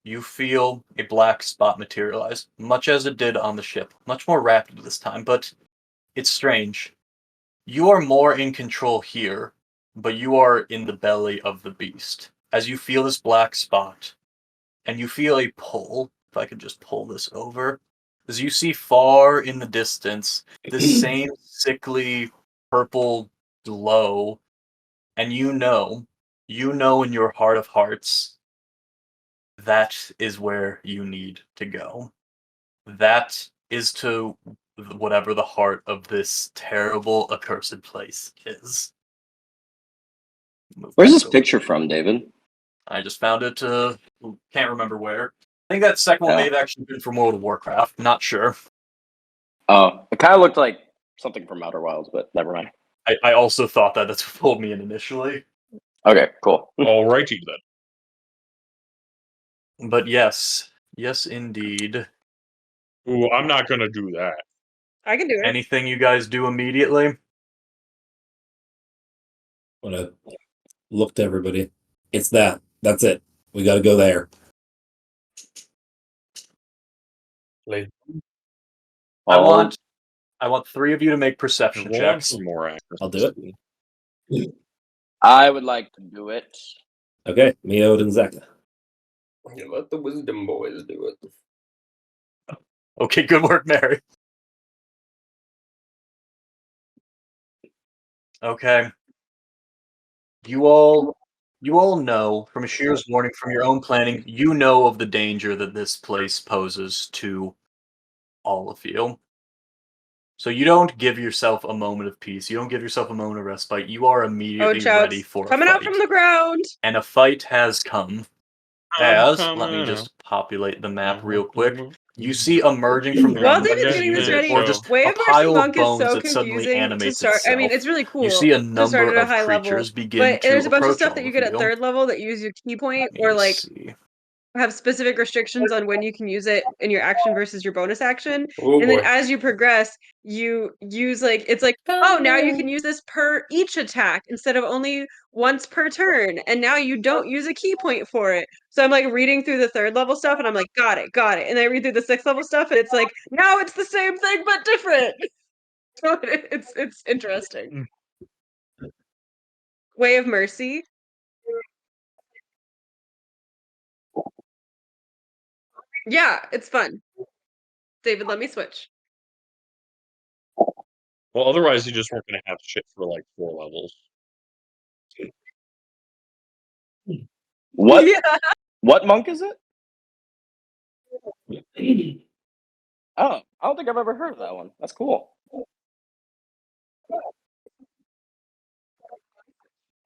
you feel a black spot materialize, much as it did on the ship. Much more rapid this time, but it's strange. You are more in control here, but you are in the belly of the beast. As you feel this black spot, and you feel a pull, if I could just pull this over, as you see far in the distance, this same sickly purple glow, and you know in your heart of hearts, that is where you need to go. That is to whatever the heart of this terrible, accursed place is. Where's this picture from, David? I just found it, can't remember where. I think that second one may have actually been from World of Warcraft. Not sure. Oh, it kind of looked like something from Outer Wilds, but never mind. I also thought that. That's what pulled me in initially. Okay, cool. Alrighty then. But yes, indeed. Ooh, I'm not gonna do that. I can do it. Anything you guys do immediately? I'm gonna look to everybody. It's that. That's it. We gotta go there. I want 3 of you to make perception checks. More I'll do it. I would like to do it. Okay, Meod and Zeka. You let the wisdom boys do it. Okay, good work, Mary. Okay. You all You all know from Ashir's warning, from your own planning, you know of the danger that this place poses to all of you. So you don't give yourself a moment of peace. You don't give yourself a moment of respite. You are immediately ready for a coming fight. out from the ground. And a fight has come. Let me just populate the map real quick. You see emerging from the While ground, David's getting this ready, or just Way a of Mercy pile of Monk is bones so that suddenly confusing to animates start. itself. I mean, it's really cool. You see a to start number at a of high creatures level, begin but to there's a bunch of approach stuff all that you of get at you. third level that use your key point, Let or me like see. have specific restrictions on when you can use it in your action versus your bonus action. Oh And then boy. as you progress, you use like it's like, oh, now you can use this per each attack instead of only once per turn. And now you don't use a key point for it. So I'm like reading through the third level stuff and I'm like, got it. And I read through the sixth level stuff and it's like, now it's the same thing but different. So it's interesting. Way of Mercy. Yeah, it's fun. David, let me switch. Well, otherwise you just weren't going to have shit for like 4 levels. What? Yeah. What monk is it? Oh, I don't think I've ever heard of that one. That's cool.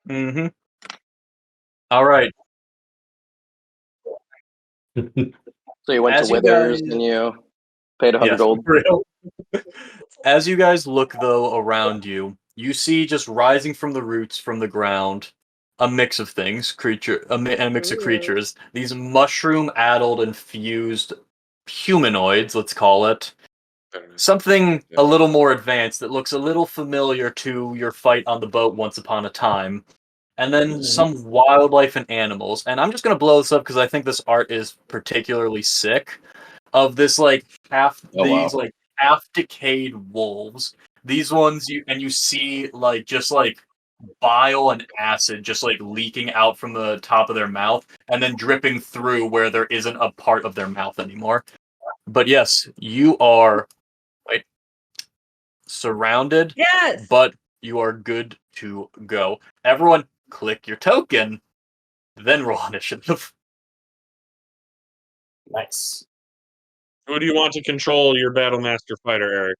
Mm-hmm. All right. So you went As to you Withers guys- and you paid 100 Yes, gold. real. As you guys look though around you, you see just rising from the roots from the ground a mix of things, a mix of Ooh. creatures. These mushroom-addled infused humanoids, let's call it. Something a little more advanced that looks a little familiar to your fight on the boat once upon a time. And then some wildlife and animals. And I'm just going to blow this up because I think this art is particularly sick. Of this like half decayed wolves. These ones you see like just like bile and acid just like leaking out from the top of their mouth and then dripping through where there isn't a part of their mouth anymore. But yes, you are surrounded. Yes. But you are good to go. Everyone, click your token, then roll initiative. Nice. Who do you want to control your Battlemaster fighter, Eric?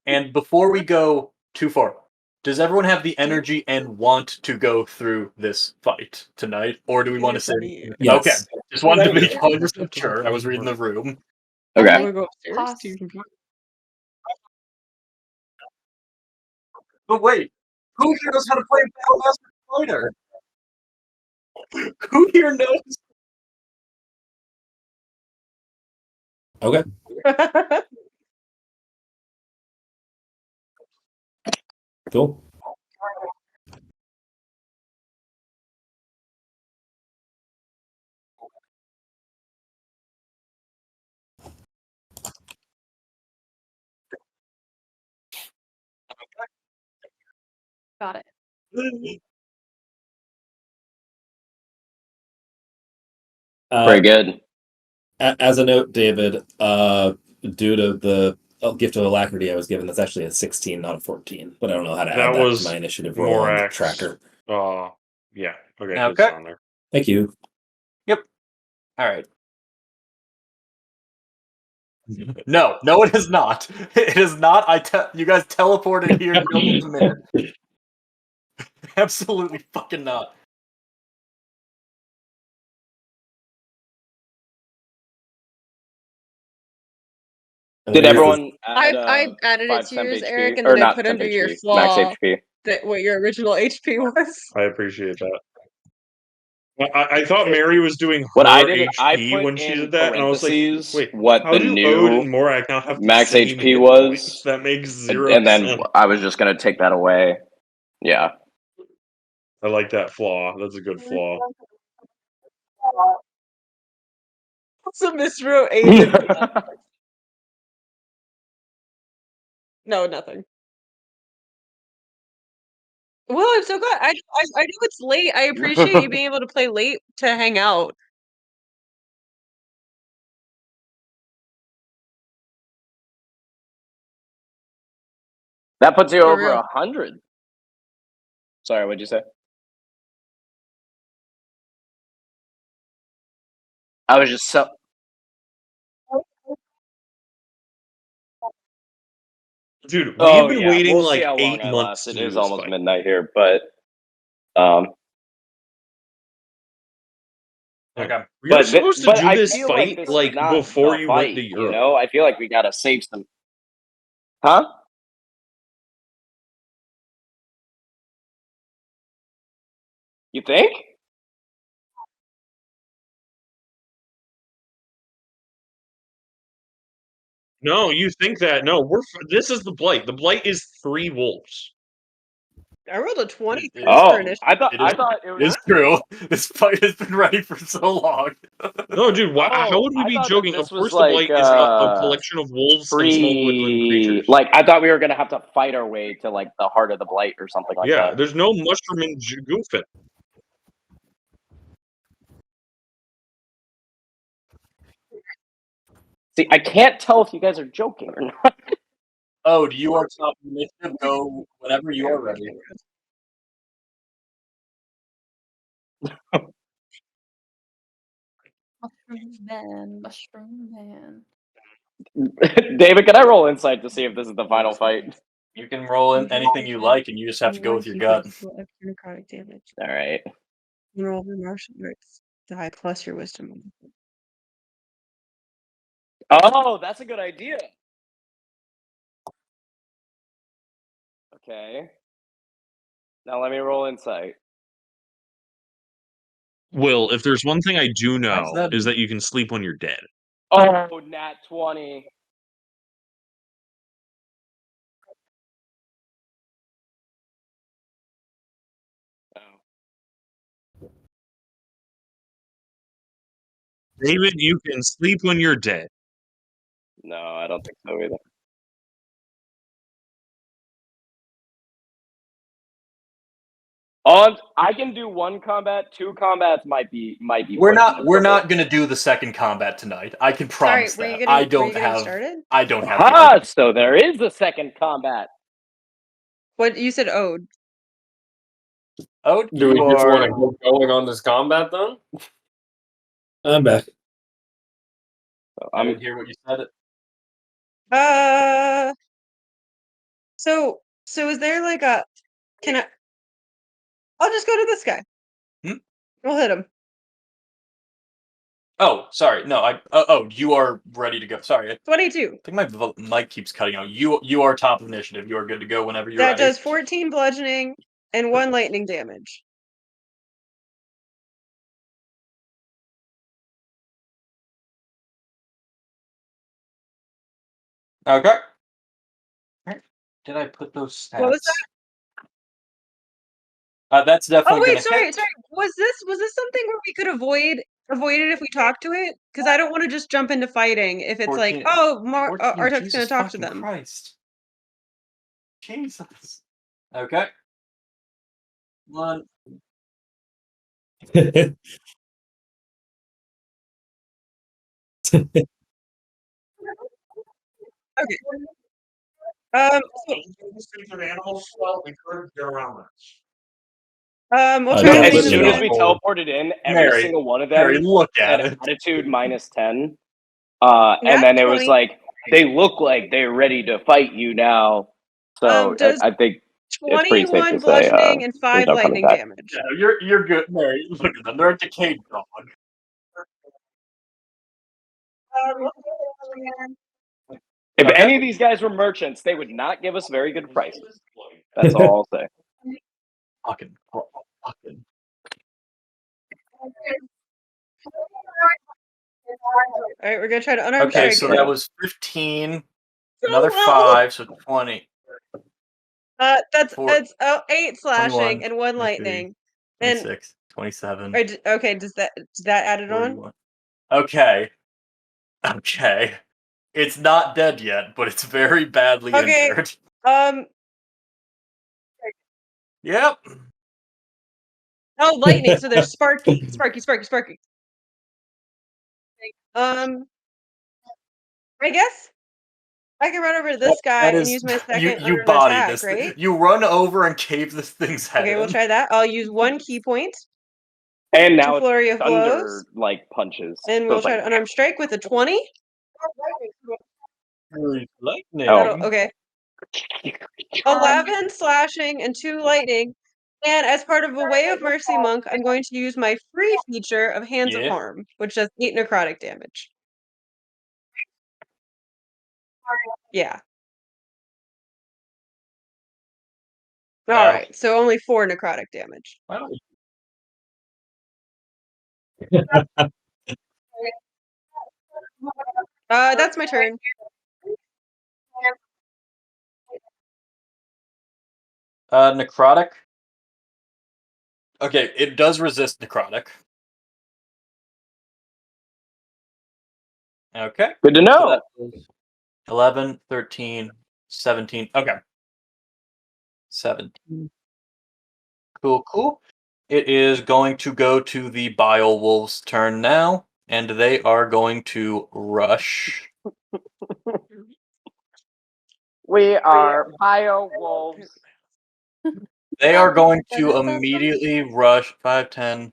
And before we go too far, does everyone have the energy and want to go through this fight tonight? Or do we want to say... Yes. Okay, just wanted to be 100% sure. I was reading the room. Okay. Go upstairs to your computer. But wait, who here knows how to play Battlemaster Fighter? Who here knows? Okay. Cool. Got it. Very good. As a note, David, due to the gift of alacrity I was given, that's actually a 16, not a 14. But I don't know how to add that to my initiative roll on the tracker. Yeah. Okay. Okay. It's on there. Thank you. Yep. All right. No, it is not. It is not. You guys teleported here in almost a minute. Absolutely fucking not. Did everyone add I added it to temp yours, HP? Eric, and Or then I not put temp under your HP, max flaw HP. what your original HP was. I appreciate that. I thought Mary was doing her What I did, I HP put when she in did that, and I was like, parentheses wait, what how the do Ode new and Morak now have the max same HP hit was, points? That makes zero and then sense. I was just gonna take that away. Yeah. I like that flaw. That's a good flaw. So miswrote Aiden. No, nothing. Well, I'm so glad. I know it's late. I appreciate you being able to play late to hang out. That puts you For over real. 100. Sorry, what'd you say? I was just so. Dude, we've Oh been yeah, waiting we'll see like how long 8 I months last. to It do is this almost fight. midnight here, but Okay. We were but supposed to but do I this feel fight this is like not before the you fight, went to you Europe. know. I feel like we gotta save some. Huh? You think? No, you think that? No, this is the Blight. The Blight is 3 wolves. I rolled a 20 It- for Oh, initiative. I thought It is, it was. it's true. This fight has been ready for so long. No, dude, how Oh, would we I be thought that joking? Of this was course, the Blight like is a collection of wolves and small woodland free. creatures. Like I thought we were gonna have to fight our way to like the heart of the Blight or something like Yeah, that. there's no mushroom and goofing. See, I can't tell if you guys are joking or not. Oh, you are top of initiative. Go whenever you are ready. Mushroom man. David, can I roll insight to see if this is the final fight? You can roll in anything you like, and you just have to go with your gut. Necrotic damage. All right. You roll the martial arts die plus your wisdom. Oh, that's a good idea. Okay. Now let me roll insight. Will, if there's one thing I do Why know, is that- is that you can sleep when you're dead. Oh, nat 20. Oh. David, you can sleep when you're dead. No, I don't think so either. I can do 1 combat. 2 combats might be. We're pushing it for me. not gonna do the second combat tonight. I can promise Sorry, were you that. getting, I don't were you getting have. started? I don't have. Ah, so there is a second combat. What you said? Ode. Oh, Do we you just want to are. get going on this combat then? I'm back. I didn't hear what you said. So is there like a? Can I? I'll just go to this guy. We'll hit him. Oh, sorry. No, you are ready to go. Sorry. 22. I think my mic keeps cutting out. You are top of initiative. You are good to go whenever you're That ready. does 14 bludgeoning and 1 lightning damage. Okay. Did I put those stats? What was that? That's definitely Oh wait, gonna sorry. hit. Was this something where we could avoid it if we talk to it? Because I don't want to just jump into fighting if it's 14 like, oh, 14, Artuk's going Jesus to talk to fucking them. Christ. Jesus. Okay. 1. Okay. We'll try to As ping them soon as again. we teleported in, every Mary, single one of Mary, them look said at it. attitude -10. And Nat then it was 20. like they look like they're ready to fight you now. So Does I think it's pretty safe 21 to say bludgeoning and there's 5 no coming lightning back. damage. Yeah, you're good, Mary. Look at them. They're a decayed dog. If Okay. any of these guys were merchants, they would not give us very good prices. That's all I'll say. Fucking. All right, we're gonna try to unarmed Okay, strike so it. that was 15. Another 5, so 20. That's 4, 8 slashing 21, and 1 23, lightning. And 26, 27. okay, does that add it on? 41. Okay. Okay. It's not dead yet, but it's very badly Okay. injured. Yep. Oh, lightning. So there's sparky. I guess I can run over to this guy and use my second you unarmed body attack, this. right? You run over and cave this thing's head Okay, in. we'll try that. I'll use 1 key point. And now flurry it's of thunder blows. like punches. And So we'll it's try like, to unarmed strike with a 20. Lightning. Okay. 11 slashing and 2 lightning. And as part of a Way of Mercy monk, I'm going to use my free feature of Hands of Yeah. Harm, which does 8 necrotic damage. Yeah. Alright, so only 4 necrotic damage. That's my turn. Necrotic. Okay, it does resist necrotic. Okay. good to know. So 11, 13, 17. Okay. 17. Cool. It is going to go to the Bile Wolves' turn now, and they are going to rush. We are bio wolves. They are going to immediately rush 5, 10,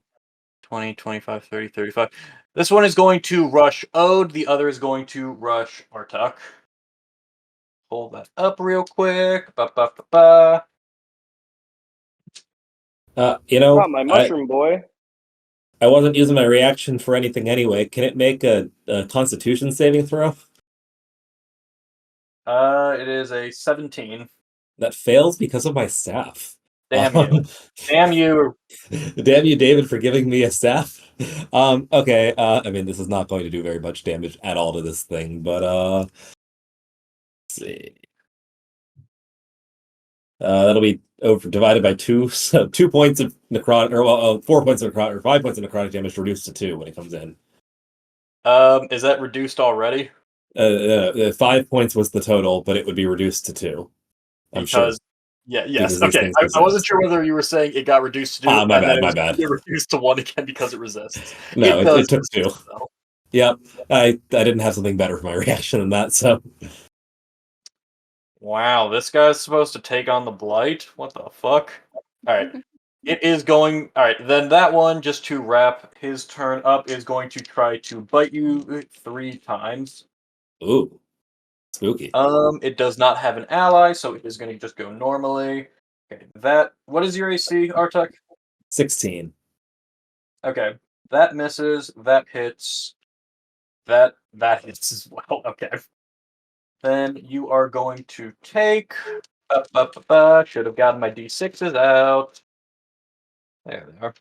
20, 25, 30, 35. This one is going to rush Ode. The other is going to rush Artuk. Pull that up real quick. Ba. Oh, my mushroom boy. I wasn't using my reaction for anything anyway. Can it make a Constitution saving throw? It is a 17. That fails because of my staff. Damn you. Damn you. Damn you, David, for giving me a staff. Okay, I mean, this is not going to do very much damage at all to this thing, but, let's see. That'll be divided by 2, so 2 points of necrotic, or 4 points of necrotic, or 5 points of necrotic damage reduced to 2 when it comes in. Is that reduced already? 5 points was the total, but it would be reduced to 2. I'm sure. Yes. Okay. I wasn't sure whether you were saying it got reduced to 2 my and then bad, it was reduced to 1 again because it resists. No, it took 2. Though. Yep. I didn't have something better for my reaction than that, so. Wow, this guy's supposed to take on the Blight? What the fuck? Alright. It is going... Alright, then that one, just to wrap his turn up, is going to try to bite you 3 times. Ooh. Spooky. It does not have an ally, so it is going to just go normally. Okay, that... What is your AC, Artuk? 16. Okay, that misses, that hits, that hits as well. Okay. Then you are going to take... Should have gotten my D6s out. There they are.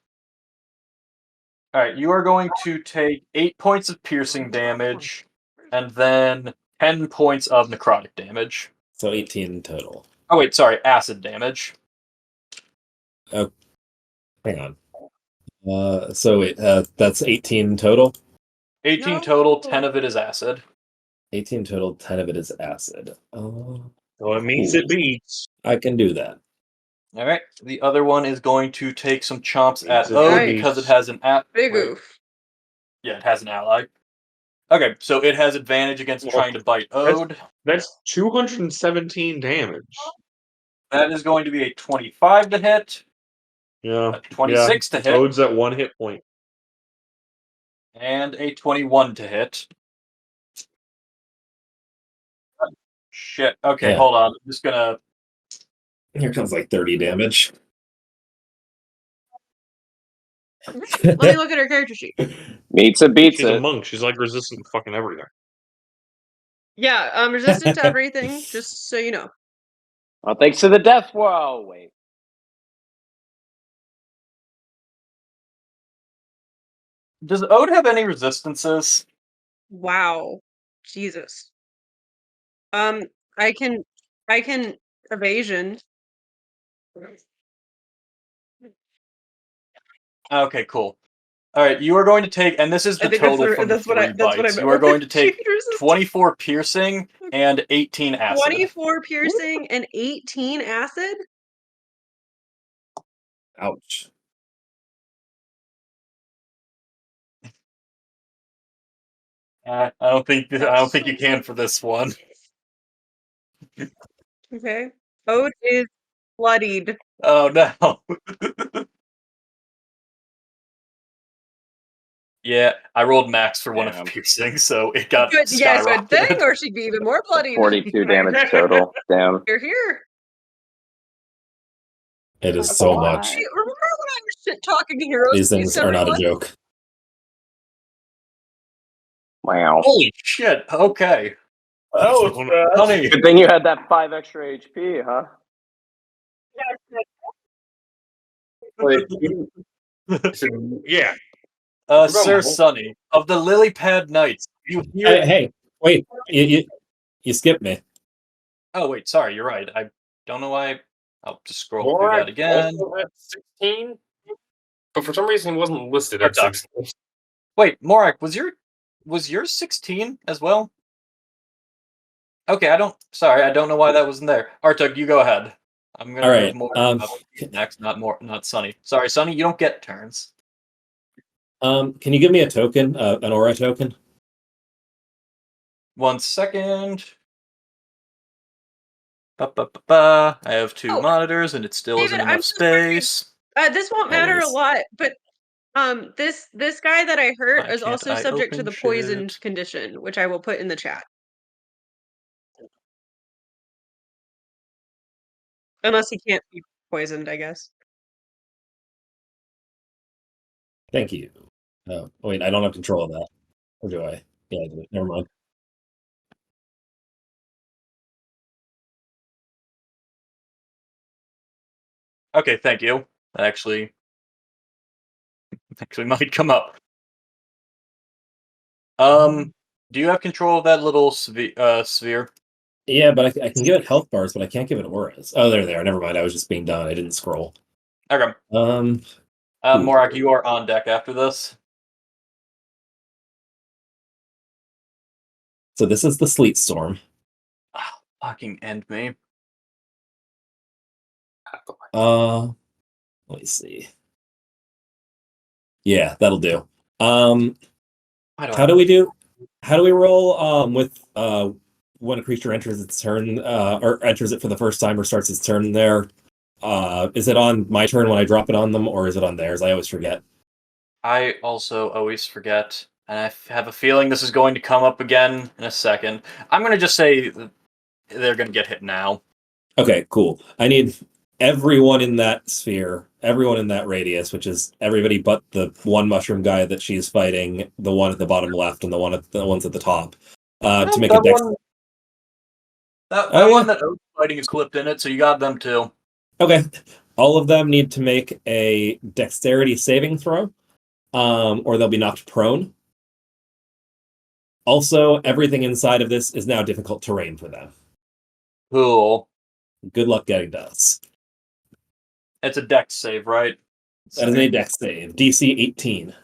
Alright, you are going to take 8 points of piercing damage, and then 10 points of necrotic damage. So 18 total. Oh wait, sorry, acid damage. Oh, hang on. So wait, that's 18 total? 18 total, 10 of it is acid. 18 total, 10 of it is acid. So it means it beats. I can do that. Alright, the other one is going to take some chomps at Ode because it has an Big oof. Yeah, it has an ally. Okay, so it has advantage against trying to bite Ode. That's 217 damage. That is going to be a 25 to hit. Yeah. A 26 to hit. Ode's at 1 hit point. And a 21 to hit. Shit. Okay, Yeah. hold on. I'm just gonna... Here comes like 30 damage. Let me look at her character sheet. Beats She's it. a monk. She's like resistant to fucking everything. Yeah, I'm resistant to everything, just so you know. Oh, thanks to the death. Whoa, wait. Does Ode have any resistances? Wow. Jesus. I can evasion. Okay, cool. All right, you are going to take, and this is the total from the 3 bites. You are going to take 24 piercing and 18 acid. 24 piercing and 18 acid? Ouch. I don't think you can for this one. Okay. Ode is bloodied. Oh no. Yeah, I rolled max for one of Damn. piercing, so it got Good, yeah, good thing, skyrocketed. or she'd be even more bloody. 42 damage total. Damn. You're here. It is so much. Hey, remember when I was shit talking to heroes? These things are not a joke. Wow. Holy shit! Okay. Oh, it's bad. Honey. Good thing you had that 5 extra HP, huh? Wait, Yeah. Sir Sonny, of the Lily Pad Knights, you hear... Hey, wait. You skipped me. Oh, wait, sorry, you're right. I don't know why... I'll just scroll through Morak that again. also at 16? But for some reason he wasn't listed at Artuk. 16. Wait, Morak, was yours 16 as well? Okay, I don't know why that wasn't there. Artug, you go ahead. I'm gonna Alright, move more next, not Sunny. Sorry, Sunny, you don't get turns. Can you give me a token, an aura token? 1 second. I have 2 monitors, and it still David, isn't I'm enough so sorry. space. This won't matter a Always. lot, but this guy that I hurt Why is can't also I subject to open the poisoned shit? condition, which I will put in the chat. Unless he can't be poisoned, I guess. Thank you. Oh, wait, I don't have control of that. Or do I? Yeah, I do. Never mind. Okay, thank you. That actually might come up. Do you have control of that little sphere? Yeah, but I can give it health bars, but I can't give it auras. Oh, there they are. Never mind. I was just being done. I didn't scroll. Okay. Morak, you are on deck after this. So this is the sleet storm. Oh, fucking end me. Let me see. Yeah, that'll do. How do we roll with when a creature enters its turn or enters it for the first time or starts its turn there? Is it on my turn when I drop it on them, or is it on theirs? I always forget. I also always forget, and I have a feeling this is going to come up again in a second. I'm going to just say they're going to get hit now. Okay, cool. I need everyone in that sphere, everyone in that radius, which is everybody but the one mushroom guy that she's fighting, the one at the bottom left, and the ones at the top, to make a dex. That one that Oak's fighting is clipped in it, so you got them too. Okay. All of them need to make a dexterity saving throw, or they'll be knocked prone. Also, everything inside of this is now difficult terrain for them. Cool. Good luck getting to us. It's a dex save, right? That is a dex save. DC 18.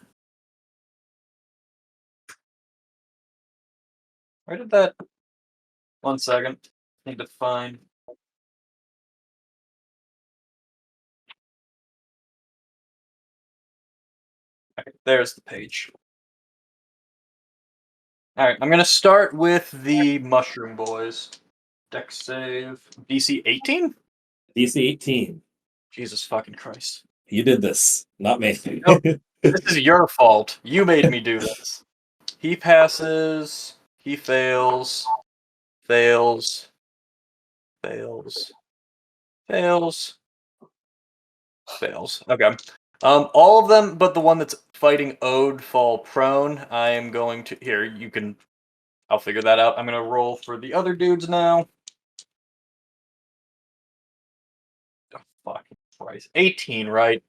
Where did that... 1 second. Need to find... Okay, there's the page. Alright, I'm going to start with the mushroom boys. Dex save... DC 18? DC 18. Jesus fucking Christ. You did this, not me. Nope. This is your fault. You made me do this. He passes. He fails. Fails. Fails. Fails. Fails. Okay. All of them, but the one that's fighting Ode fall prone. I am going to... Here, you can... I'll figure that out. I'm going to roll for the other dudes now. Oh, fucking Christ. 18, right?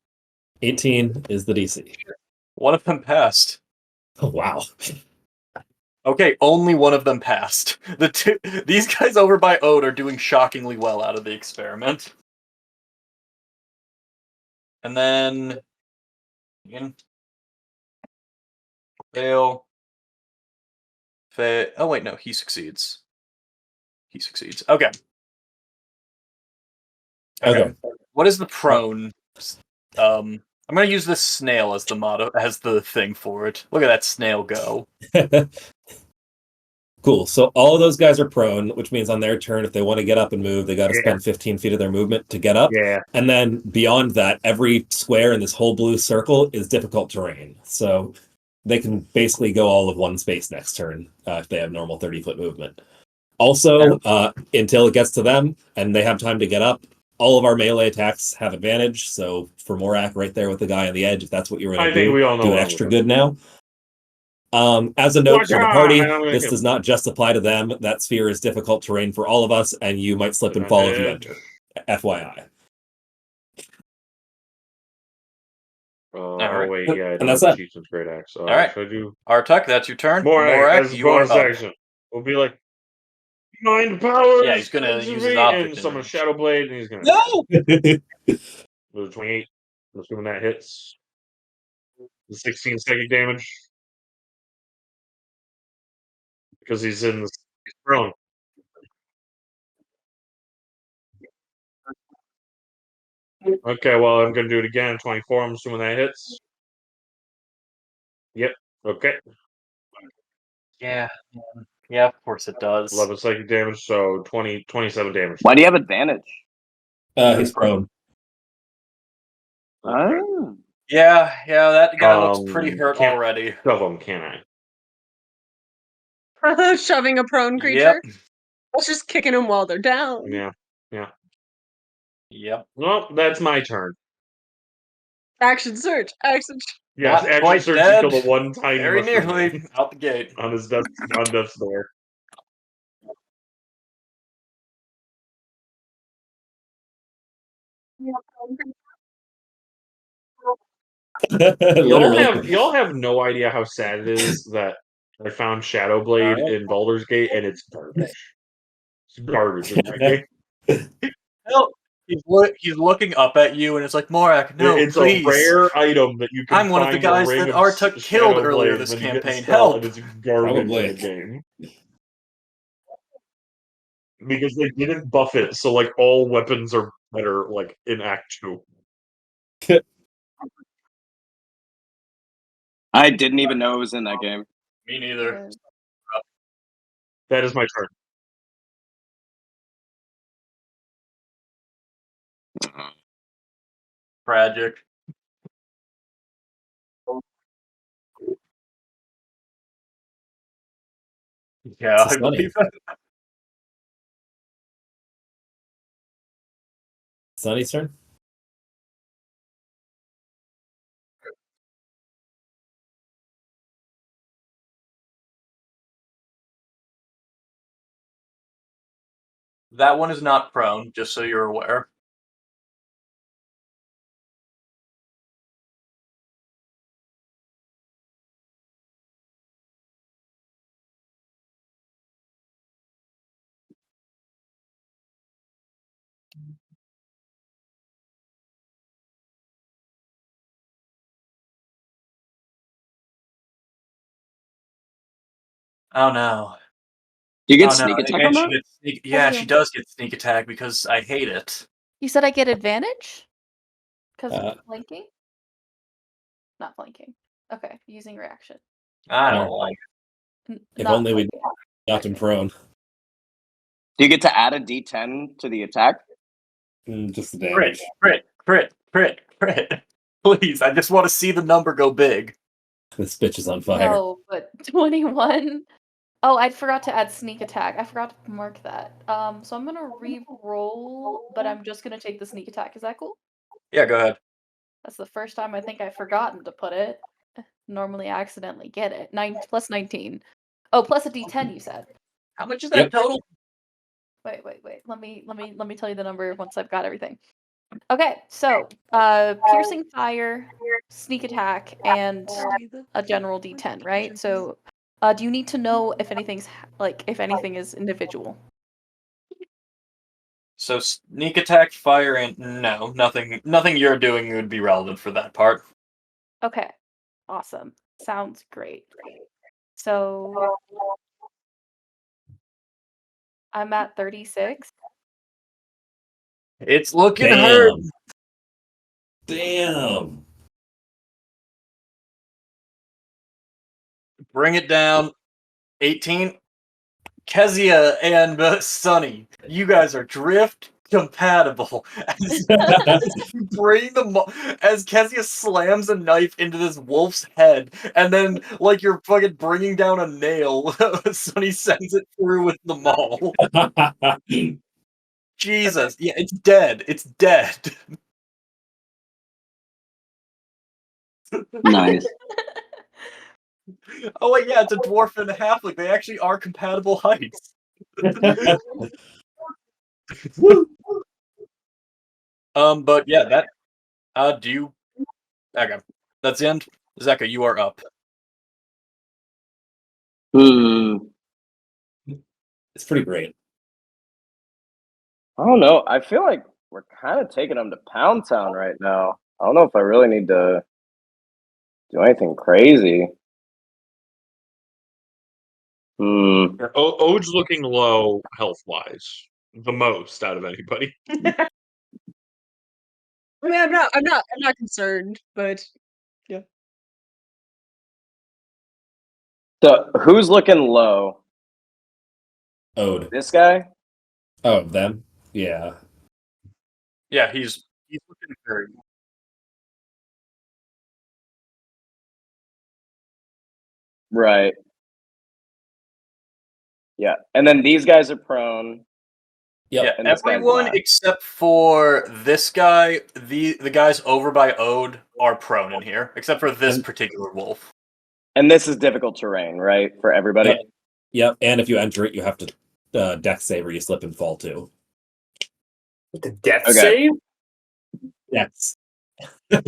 18 is the DC. One of them passed. Oh, wow. Okay, only one of them passed. These guys over by Ode are doing shockingly well out of the experiment. And then... Fail. Fail. Oh, wait, no, he succeeds. He succeeds. Okay. Okay. What is the prone? I'm gonna use this snail as the motto, as the thing for it. Look at that snail go. Cool. So all of those guys are prone, which means on their turn, if they want to get up and move, they got to spend 15 feet of their movement to get up. Yeah. And then beyond that, every square in this whole blue circle is difficult terrain. So they can basically go all of one space next turn if they have normal 30-foot movement. Also, until it gets to them and they have time to get up, all of our melee attacks have advantage. So for Morak right there with the guy on the edge, if that's what you're going to do, we all know do it extra good now. As a note for the party, this does not just apply to them. That sphere is difficult terrain for all of us, and you might slip and fall if you enter. FYI. Oh wait, yeah, I And don't that's have that. Chieftain's Great Axe. All right. Should I do Artuk, that's your turn. Morak as a you are bonus up. action? We'll be like mind powers. Yeah, he's gonna use his object and summon a image. Shadow Blade, and he's gonna No! Move 28. Assuming that hits. The 16 psychic damage. Because he's prone. Okay, well, I'm going to do it again. 24, I'm assuming that hits. Yep, okay. Yeah. Yeah, of course it does. 11 psychic damage, so 27 damage. Why do you have advantage? He's prone. Oh. Yeah, that guy looks pretty hurt can't already. Shove him, can I? Shoving a prone creature. That's just kicking them while they're down. Yeah. Yep. Well, that's my turn. Action search. Yes, Not action quite search dead. to kill the one tiny Very mushroom nearly man out the gate. on his death's door. Y'all have no idea how sad it is that I found Shadow Blade in Baldur's Gate and it's garbage. It's garbage in that game. No, he's looking up at you and it's like, Morak, no, it's please. a rare item that you can I'm one of the find guys a ring that of Artuk killed Shadow earlier Blade, this then you get the campaign. spell, Help! and it's garbage in Probably. the game. Because they didn't buff it, so like all weapons are better like in Act 2. I didn't even know it was in that game. Me neither. That is my turn. Tragic. Yeah, I believe that. Sunny's turn. That one is not prone, just so you're aware. Oh no. Do you get sneak attack on that? Yeah, she does get sneak attack because I hate it. You said I get advantage? Because of flanking? Not flanking. Okay, using reaction. I don't like it. If only we got him prone. Do you get to add a D10 to the attack? Just the damage. Crit. Please, I just want to see the number go big. This bitch is on fire. No, but 21. Oh, I forgot to add sneak attack. I forgot to mark that. So I'm gonna re-roll, but I'm just gonna take the sneak attack. Is that cool? Yeah, go ahead. That's the first time I think I've forgotten to put it. Normally I accidentally get it. 9 plus 19. Oh, plus a D10 you said. How much is that total? Wait. Let me tell you the number once I've got everything. Okay, so piercing fire, sneak attack, and a general D10, right? So do you need to know if anything is individual? So sneak attack, fire, and no, nothing you're doing would be relevant for that part. Okay, awesome. Sounds great. So I'm at 36. It's looking hurt. Damn. Bring it down. 18. Kezia and Sunny, you guys are drift compatible. As you bring as Kezia slams a knife into this wolf's head, and then like you're fucking bringing down a nail, Sonny sends it through with the maul. Jesus, yeah, it's dead. It's dead. Nice. Oh wait, yeah, it's a dwarf and a halfling. They actually are compatible heights. But yeah, that do you okay. That's the end. Zeka, you are up. It's pretty great. I don't know. I feel like we're kind of taking them to Pound Town right now. I don't know if I really need to do anything crazy. Ode's looking low health-wise, the most out of anybody. I mean, I'm not concerned, but yeah. So who's looking low? Ode. This guy? Oh, them? Yeah. Yeah, he's looking very. Right. Yeah, and then these guys are prone. Yep. Yeah, And this guy's everyone not. except for this guy, the guys over by Ode are prone in here, except for this particular wolf. And this is difficult terrain, right? For everybody? Yep. And if you enter it, you have to dex save or you slip and fall too. With the death Okay. save? Yes. Yeah,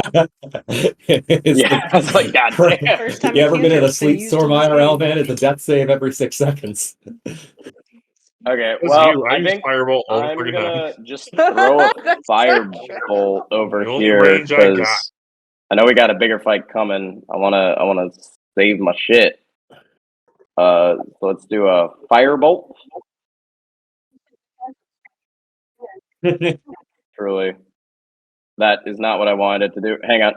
I was like, God damn. First time You ever been in a cantrips been Sleet used in Storm this IRL, game. man? It's a death save every 6 seconds. Okay, That's well, you. I I use think fireball all the I'm fucking gonna time. just throw a That's firebolt over The only here range I got. because I know we got a bigger fight coming. I wanna save my shit. So let's do a firebolt. Truly, that is not what I wanted it to do. Hang on.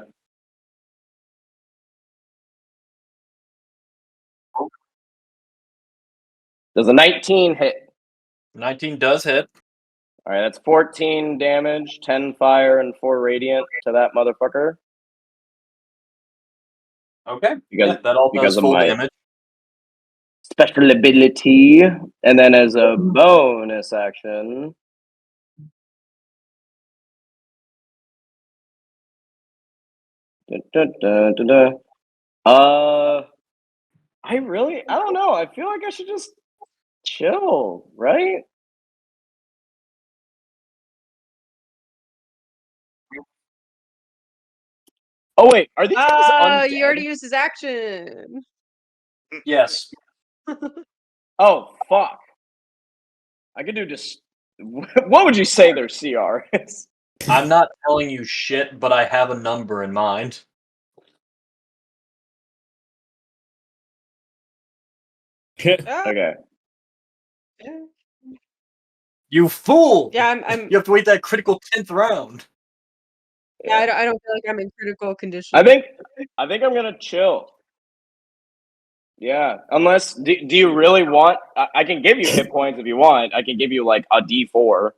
Does a 19 hit? 19 does hit. All right, that's 14 damage, 10 fire, and 4 radiant to that motherfucker. Okay. Because, Yeah, that all because does of full my damage. special ability. And then as a bonus action, I don't know. I feel like I should just chill, right? Oh wait, are these guys undead? You already used his action. Yes. Oh fuck! I could do just. What would you say their CR is? I'm not telling you shit, but I have a number in mind. Okay. You fool! Yeah, I'm. You have to wait that critical 10th round. Yeah, I don't feel like I'm in critical condition. I think I'm gonna chill. Yeah, unless do you really want? I can give you hit points if you want. I can give you like a D4.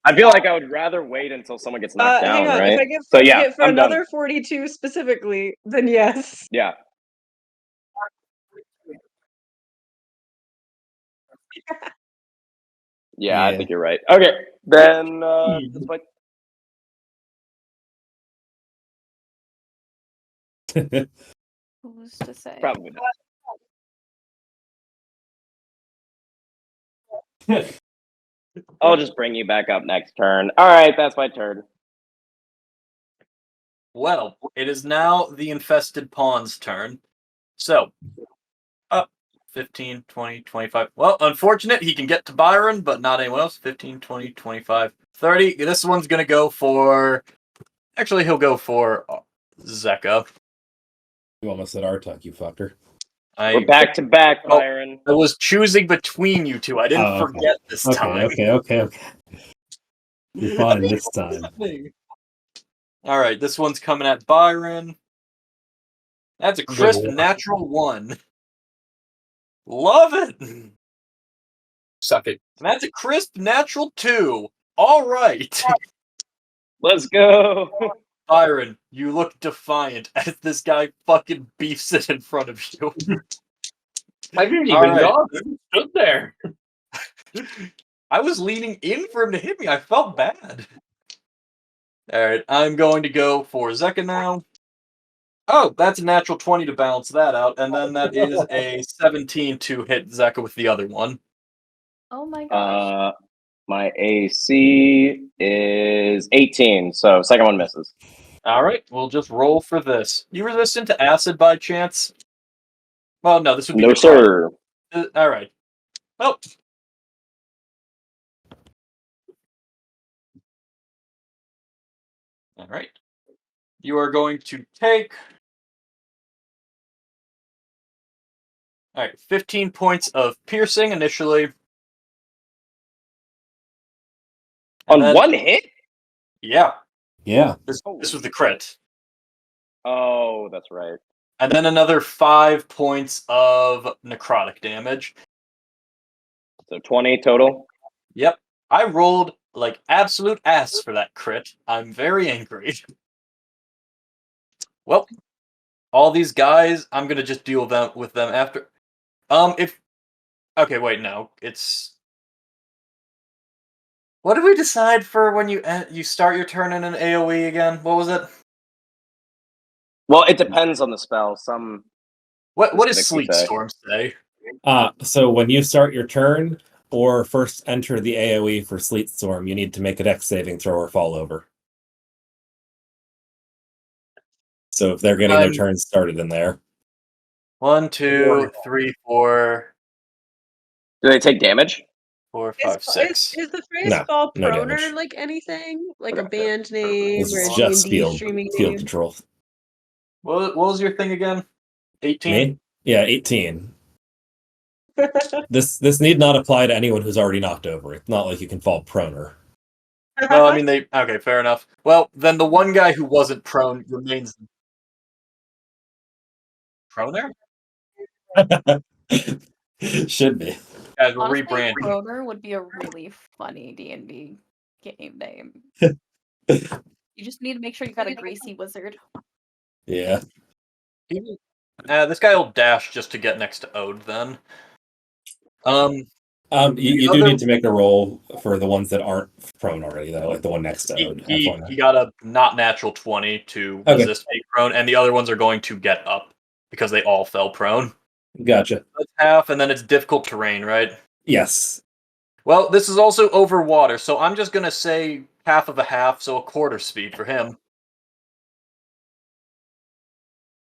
I feel like I would rather wait until someone gets knocked down, hang on. right? If I get So yeah, hit for I'm done. another 42 specifically, then yes. Yeah. Yeah, I think you're right. Okay, then let's fight. Who's to say? Probably not. I'll just bring you back up next turn. All right, that's my turn. Well, it is now the infested pawn's turn. So, up 15, 20, 25. Well, unfortunate, he can get to Byron, but not anyone else. 15, 20, 25, 30. This one's going to go for... Actually, he'll go for Zeka. You almost said Artuk, you fucker. We're back to back, Byron. I was choosing between you two. I didn't forget this time. Okay. You're fine this time. All right, this one's coming at Byron. That's a crisp natural 1. Love it. Suck it. And that's a crisp natural 2. All right. Let's go. Byron, you look defiant as this guy fucking beefs it in front of you. I didn't All even right. dodge. I just stood there. I was leaning in for him to hit me. I felt bad. All right, I'm going to go for Zeka now. Oh, that's a natural 20 to balance that out, and then that is a 17 to hit Zeka with the other one. Oh my gosh. My AC is 18, so second one misses. All right, we'll just roll for this. You resistant to acid by chance? Well, no, this would be No, necrotic. sir. All right. Oh. All right. You are going to take... All right, 15 points of piercing initially. On one hit? Yeah. Yeah. This was the crit. Oh, that's right. And then another 5 points of necrotic damage. So 20 total? Yep. I rolled like absolute ass for that crit. I'm very angry. Well, all these guys, I'm gonna just deal with them after. Okay, wait, no, it's. What did we decide for when you start your turn in an AOE again? What was it? Well, it depends on the spell. Some. What does specifics Sleet say. Storm say? So when you start your turn or first enter the AoE for Sleet Storm, you need to make a dex saving throw or fall over. So if they're getting their turn started in there. 1, 2, 3, 4. Do they take damage? 4, 5, 6. Is the phrase No, fall no proner damage. like anything? Like a Okay. band name This or a is just D&D field streaming field name? control. What was your thing again? 18? Me? Yeah, 18. This need not apply to anyone who's already knocked over. It's not like you can fall proner. Well, I mean, okay, fair enough. Well, then the one guy who wasn't prone remains proner? Should be. Guys, we're Honestly, rebranding. Proner would be a really funny D&D game name. You just need to make sure you got a greasy wizard. Yeah. This guy will dash just to get next to Ode then. You do need to make a roll for the ones that aren't prone already, though, like the one next to Ode. He got a not natural 20 to resist being prone, and the other ones are going to get up because they all fell prone. Gotcha. That's half, and then it's difficult terrain, right? Yes. Well, this is also over water, so I'm just going to say half of a half, so a quarter speed for him.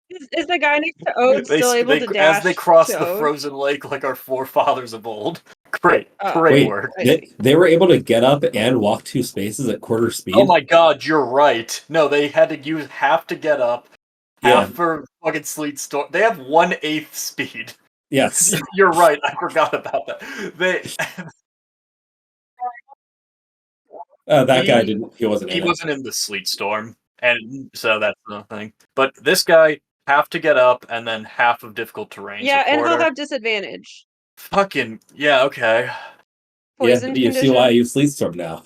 Is the guy next to Ode still able to dash as they cross to the Ode? frozen lake like our forefathers of old. Great Wait, work. They were able to get up and walk 2 spaces at quarter speed? Oh my god, you're right. No, they had to use half to get up, half for fucking Sleet Storm. They have 1/8 speed. Yes. You're right, I forgot about that. That guy didn't. He wasn't. He wasn't in the Sleet Storm, and so that's the thing. But this guy half to get up, and then half of difficult terrain. Yeah, so and he'll have disadvantage. Fucking yeah, okay. Poisoned you condition. see why I use Sleet Storm now.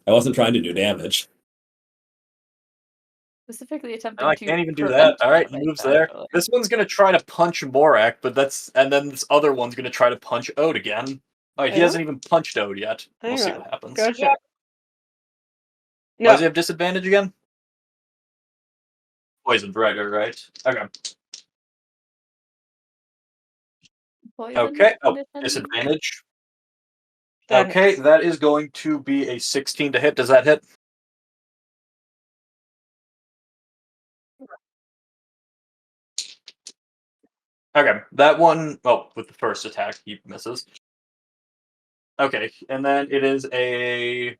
I wasn't trying to do damage. Specifically attempting No, I to can't even do prevent that. All right, he damage, moves there. actually. This one's gonna try to punch Morak, and then this other one's gonna try to punch Ode again. All right, he hasn't even punched Ode yet. We'll see what happens. Gotcha. Why does he have disadvantage again? Poisoned, right. Okay. Poison Okay. Oh, condition? disadvantage. Okay, that is going to be a 16 to hit. Does that hit? Okay, that one, with the first attack, he misses. Okay, and then it is a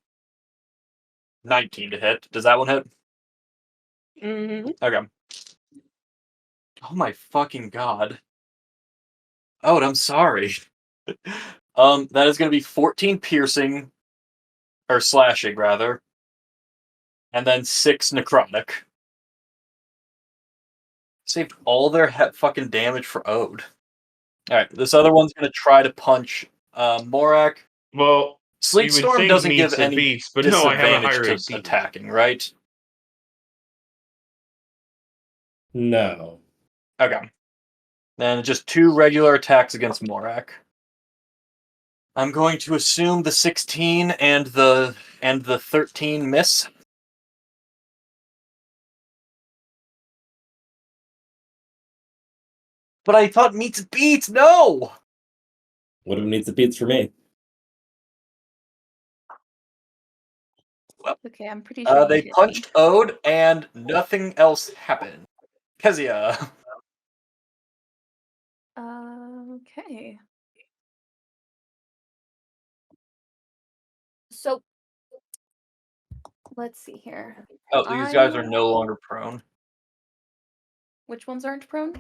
19 to hit. Does that one hit? Mm-hmm. Okay. Oh my fucking god. Oh, I'm sorry. That is going to be 14 piercing, or slashing, rather. And then 6 necrotic. Saved all their fucking damage for Ode. Alright, this other one's going to try to punch Morak. Well, Sleet you would Storm think doesn't give meets a any beats, but no, I have a disadvantage higher to AC. attacking, right? No. Okay. Then just 2 regular attacks against Morak. I'm going to assume the 16 and the 13 miss. But I thought meets beats. No. Would have needs the beats for me. Okay, I'm pretty sure They punched Ode, and nothing else happened. Kezia. Okay. So let's see here. Oh, these guys are no longer prone. Which ones aren't prone?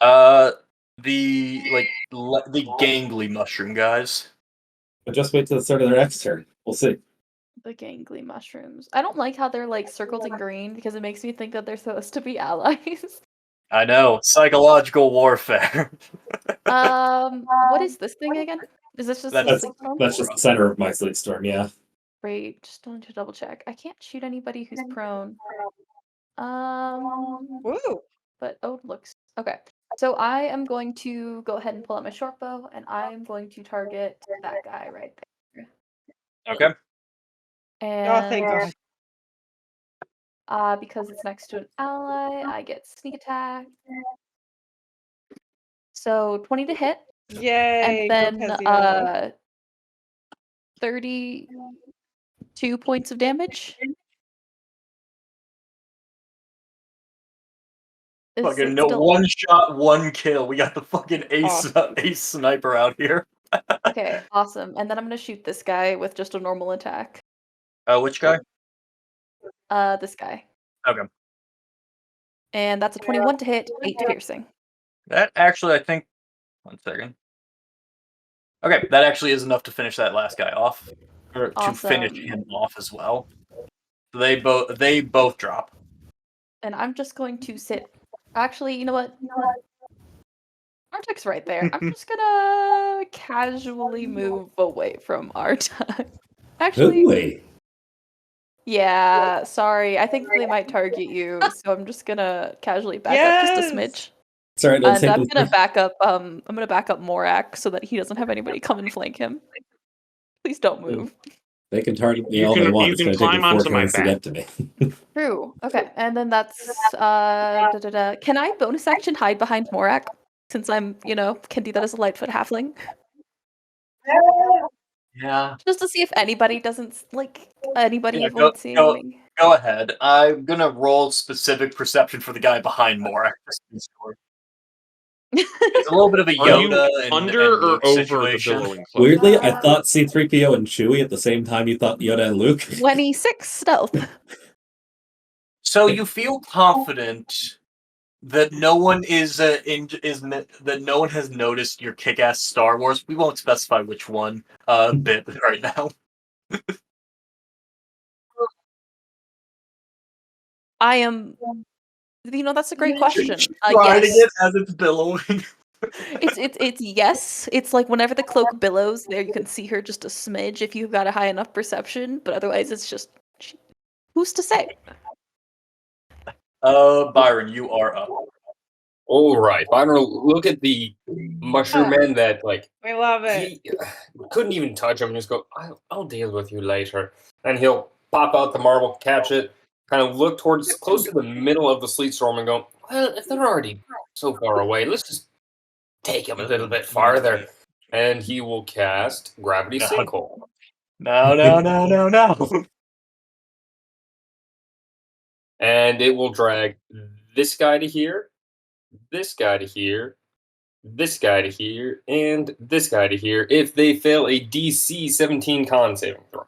The gangly mushroom guys. But just wait till the start of their next turn. We'll see. The gangly mushrooms. I don't like how they're like circled in green because it makes me think that they're supposed to be allies. I know, psychological warfare. What is this thing again? Is this just That's Sleet Storm? just the center of my Sleet Storm, yeah. Great. Just wanted to double check. I can't shoot anybody who's prone. Woo! But looks okay. So I am going to go ahead and pull out my short bow, and I am going to target that guy right there. Okay. And Oh, thank God. because it's next to an ally, I get sneak attack. So 20 to hit. Yay! And go then Kezia. 32 points of damage. Fucking no, one shot, 1 kill. We got the fucking ace Awesome. sniper out here. Okay, awesome. And then I'm gonna shoot this guy with just a normal attack. Which guy? This guy. Okay. And that's a 21 to hit, 8 piercing. That actually, I think. 1 second. Okay, that actually is enough to finish that last guy off, or to finish him off as well. So they both drop. And I'm just going to sit. Actually, you know what? Artek's right there. I'm just gonna casually move away from Artek. Actually, Wait. yeah. Sorry, I think they might target you, so I'm just gonna casually back up just a smidge. Sorry, don't And I'm gonna back up. I'm gonna back up Morak so that he doesn't have anybody come and flank him. Please don't move. They can target me all they want. It's going to take them 4 turns to get to me. True. Okay, and then that's Can I bonus action hide behind Morak since I'm can do that as a Lightfoot halfling? Yeah. Just to see if anybody doesn't anybody Yeah, avoids seeing me. Go ahead. I'm gonna roll specific perception for the guy behind Morak. It's a little bit of a Yoda and under and or Luke over situation. the billowing cloak? Weirdly, I thought C-3PO and Chewie at the same time you thought Yoda and Luke. 26 stealth. So you feel confident that no one that no one has noticed your kick-ass Star Wars. We won't specify which one bit right now. I am. That's a great question. Riding Yes. it as it's billowing. It's yes. It's like whenever the cloak billows, there you can see her just a smidge if you've got a high enough perception. But otherwise, it's just who's to say? Byron, you are up. All right, Byron, look at the mushroom man that We love it. he couldn't even touch him. And just go, I'll deal with you later. And he'll pop out the marble, catch it, kind of look towards close to the middle of the sleet storm, and go, well, if they're already so far away, let's just take him a little bit farther. And he will cast Gravity Sinkhole. No. And it will drag this guy to here, this guy to here, this guy to here, and this guy to here if they fail a DC 17 con saving throw.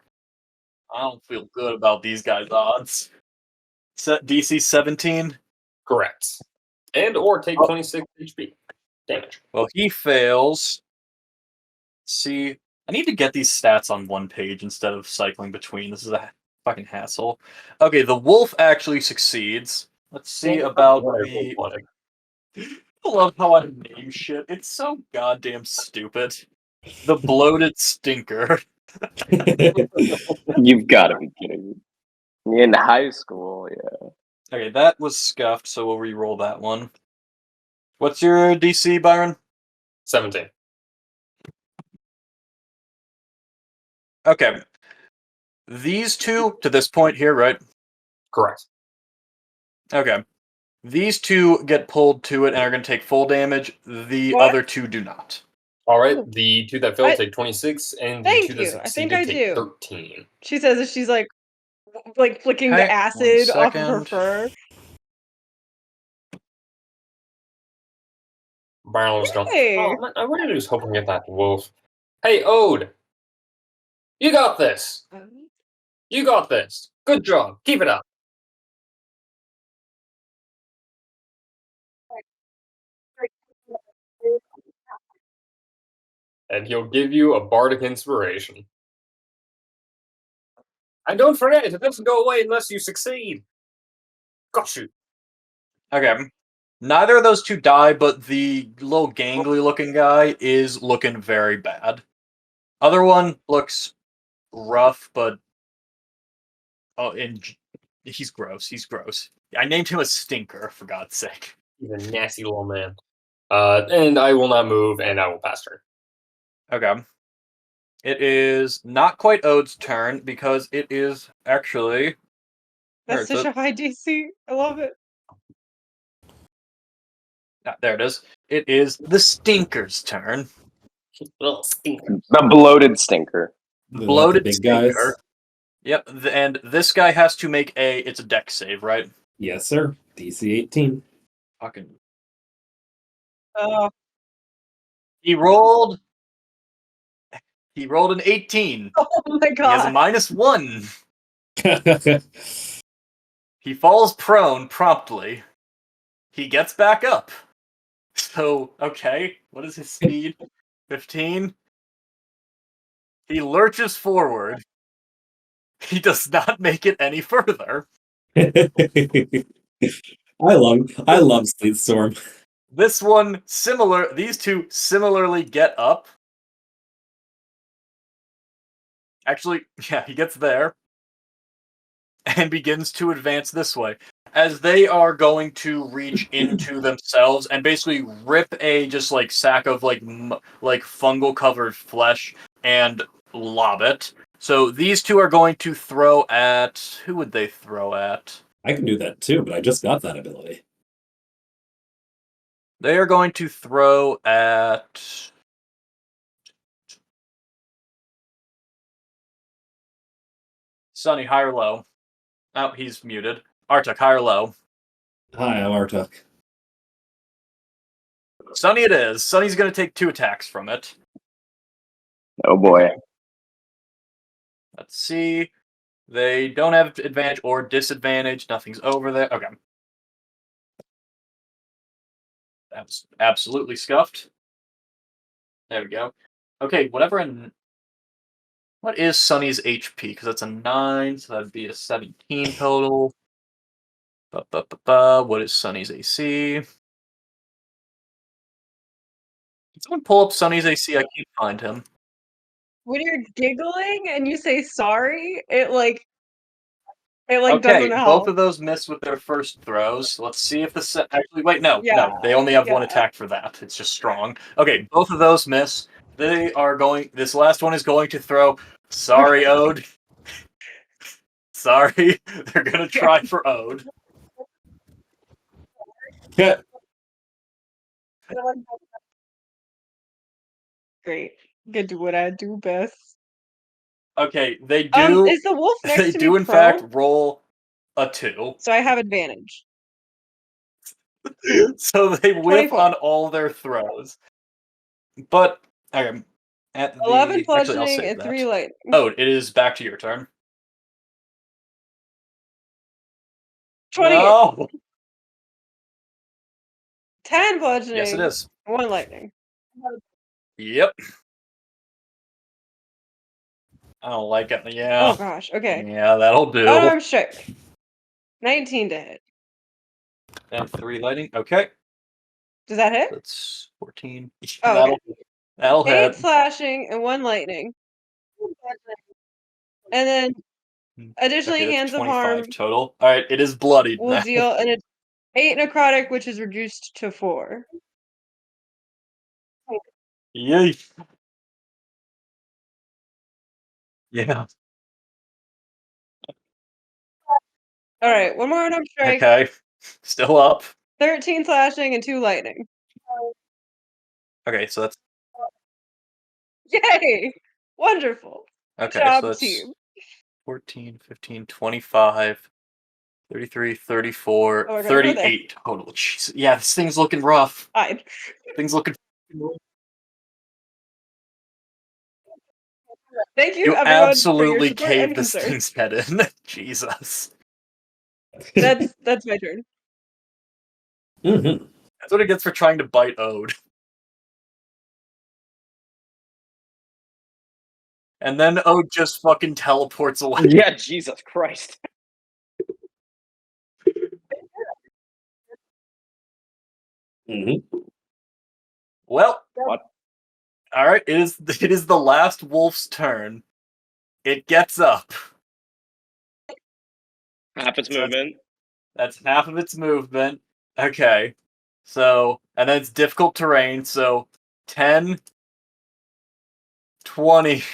I don't feel good about these guys' odds. DC 17? Correct. And or take 26 HP damage. Well, he fails. See, I need to get these stats on one page instead of cycling between. This is a fucking hassle. Okay, the wolf actually succeeds. Let's see about the... I love how I name shit. It's so goddamn stupid. The bloated stinker. You've got to be kidding me. In high school, yeah. Okay, that was scuffed, so we'll re-roll that one. What's your DC, Byron? 17. Okay. These two, to this point here, right? Correct. Okay. These two get pulled to it and are going to take full damage. The What? other two do not. All right, Ooh. the two that fail I- take 26, and the Thank two that you. I think succeeded I take do. 13. She says that she's like flicking Okay, the 1 acid off of her second. fur. Byron was going, Hey. oh, man, I really was hoping to get that wolf. Hey, Ode! You got this! You got this! Good job! Keep it up! And he'll give you a bardic inspiration. And don't forget, it doesn't go away unless you succeed. Got you. Okay. Neither of those two die, but the little gangly looking guy is looking very bad. Other one looks rough, but he's gross. He's gross. I named him a stinker, for God's sake. He's a nasty little man. And I will not move, and I will pass turn. Okay. It is not quite Ode's turn because it is actually. That's such a high DC. I love it. There it is. It is the stinker's turn. Little stinker. The bloated stinker. The bloated big stinker. guys. Yep, and this guy has to make it's a dex save, right? Yes, sir. DC 18. Fucking. Oh. He rolled an 18. Oh my He has a god. -1. He falls prone promptly. He gets back up. So, okay, what is his speed? 15? He lurches forward. He does not make it any further. I love Sleet Storm. These two similarly get up. Actually, yeah, he gets there and begins to advance this way. As they are going to reach into themselves and basically rip a just like sack of like fungal covered flesh and lob it. So these two are going to throw at who would they throw at? I can do that too, but I just got that ability. They are going to throw at Sunny, high or low? Oh, he's muted. Artuk, high or low? Hi, I'm Artuk. Sunny it is. Sunny's going to take 2 attacks from it. Oh boy. Let's see. They don't have advantage or disadvantage. Nothing's over there. Okay. That was absolutely scuffed. There we go. Okay, what is Sunny's HP? Because that's a 9, so that'd be a 17 total. What is Sunny's AC? Can someone pull up Sunny's AC? I can't find him. When you're giggling and you say sorry, it Okay, doesn't help. both of those miss with their first throws. Let's see if actually wait, no, Yeah, they only have 1 yeah. attack for that. It's just strong. Okay, both of those miss. This last one is going to throw. Sorry, Ode. Sorry, they're gonna try for Ode. Yeah. Great. Good to what I do best. Okay, they do. Is the wolf next They to do me in prone? fact roll a 2. So I have advantage. So they whiff 24. on all their throws. But okay, 11 actually, I'll bludgeoning save and that. 3 light. Oh, it is back to your turn. 28. No. 10 bludgeoning. Yes, it is. 1 lightning. Yep. I don't like it. Yeah. Oh gosh. Okay. Yeah, that'll do. Unarmed strike. 19 to hit. And 3 lightning. Okay. Does that hit? That's 14. Oh, okay. That'll 8 hit. slashing and 1 lightning. And then additionally, Okay, that's Hands of 25 Harm total. Alright, it is bloodied will now. deal an 8 necrotic, which is reduced to 4. Yay. Yeah. Alright, one more unarmed strike. Okay. Still up. 13 slashing and 2 lightning. Okay, so that's Yay! Wonderful. Good okay, job, so that's team. 14, 15, 25, 33, 34, Oh, we're gonna go there. 38 total. Jeez. Yeah, this thing's looking rough. Fine. Thing's looking Thank you, You everyone, for your absolutely support and caved this concern. thing's head in. Jesus. That's my turn. Mm-hmm. That's what it gets for trying to bite Ode. And then Ode just fucking teleports away. Yeah, Jesus Christ. Mm-hmm. Well, What? Alright, it is the last wolf's turn. It gets up. Half its So movement. That's half of its movement. Okay. So, and then it's difficult terrain, so 10, 20.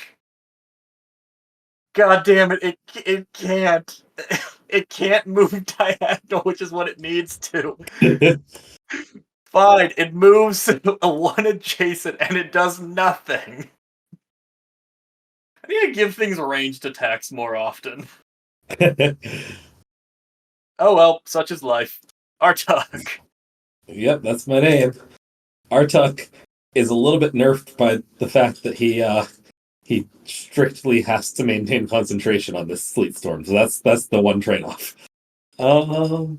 God damn it, it can't. It can't move diagonal, which is what it needs to. Fine, it moves a 1 adjacent and it does nothing. I need to give things ranged attacks more often. Oh well, such is life. Artuk. Yep, that's my name. Artuk is a little bit nerfed by the fact that he strictly has to maintain concentration on this sleet storm. So that's the one trade-off. How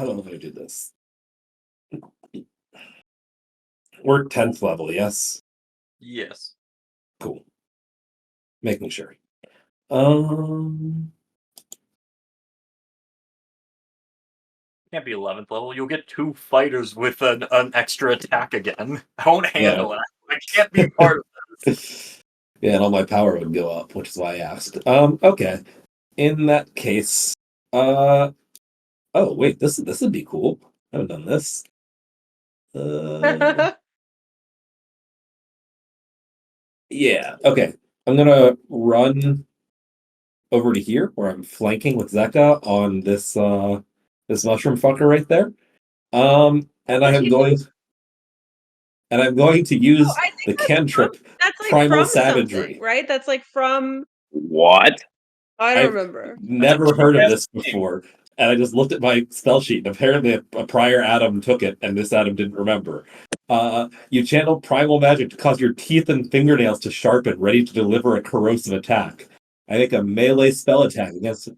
do I do this? We're 10th level, yes? Yes. Cool. Making sure. Can't be 11th level. You'll get 2 fighters with an extra attack again. I won't handle it. I can't be part of this. Yeah, and all my power would go up, which is why I asked. Okay. In that case, oh wait, this would be cool. I haven't done this. Yeah, okay. I'm gonna run over to here where I'm flanking with Zeka on this this mushroom fucker right there. And I'm going to use the cantrip That's like Primal from Savagery. something, right? That's like from What? I don't I've remember. never heard of this before, and I just looked at my spell sheet, and apparently a prior Adam took it, and this Adam didn't remember. You channel primal magic to cause your teeth and fingernails to sharpen, ready to deliver a corrosive attack. I make a melee spell attack against. Is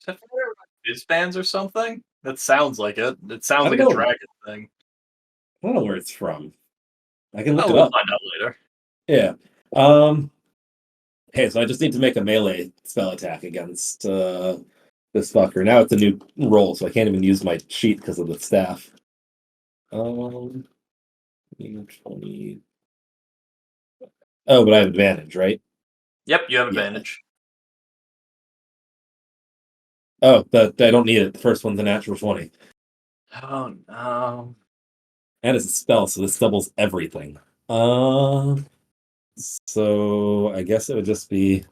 that Fizbands or something? That sounds like it. It sounds like a dragon thing. I don't know where it's from. I can look it We'll up. find out later. Yeah. Okay, so I just need to make a melee spell attack against this fucker. Now it's a new roll, so I can't even use my sheet because of the staff. 20. Oh, but I have advantage, right? Yep, you have advantage. Oh, I don't need it. The first one's a natural 20. Oh no. And it's a spell, so this doubles everything. So I guess it would just be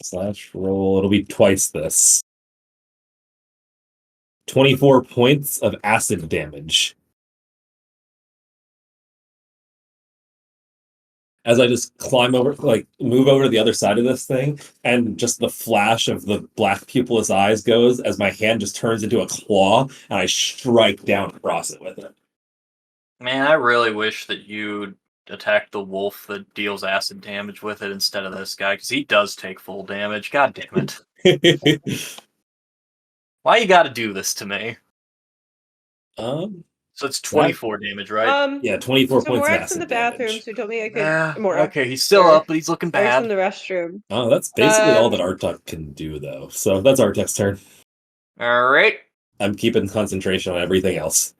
/roll. It'll be twice this. 24 points of acid damage. As I just climb over, move over to the other side of this thing, and just the flash of the black pupilless eyes goes as my hand just turns into a claw, and I strike down across it with it. Man, I really wish that you'd attack the wolf that deals acid damage with it instead of this guy, because he does take full damage. God damn it. Why you gotta do this to me? So it's 24 damage, right? Yeah, 24 So points of Morak's in the acid bathroom, damage. so he told me I could. Yeah. Morak. Okay, he's still Sorry. up, but he's looking Morak's in bad. the restroom. Oh, that's basically all that Artuk can do, though. So that's Artuk's turn. All right. I'm keeping concentration on everything else.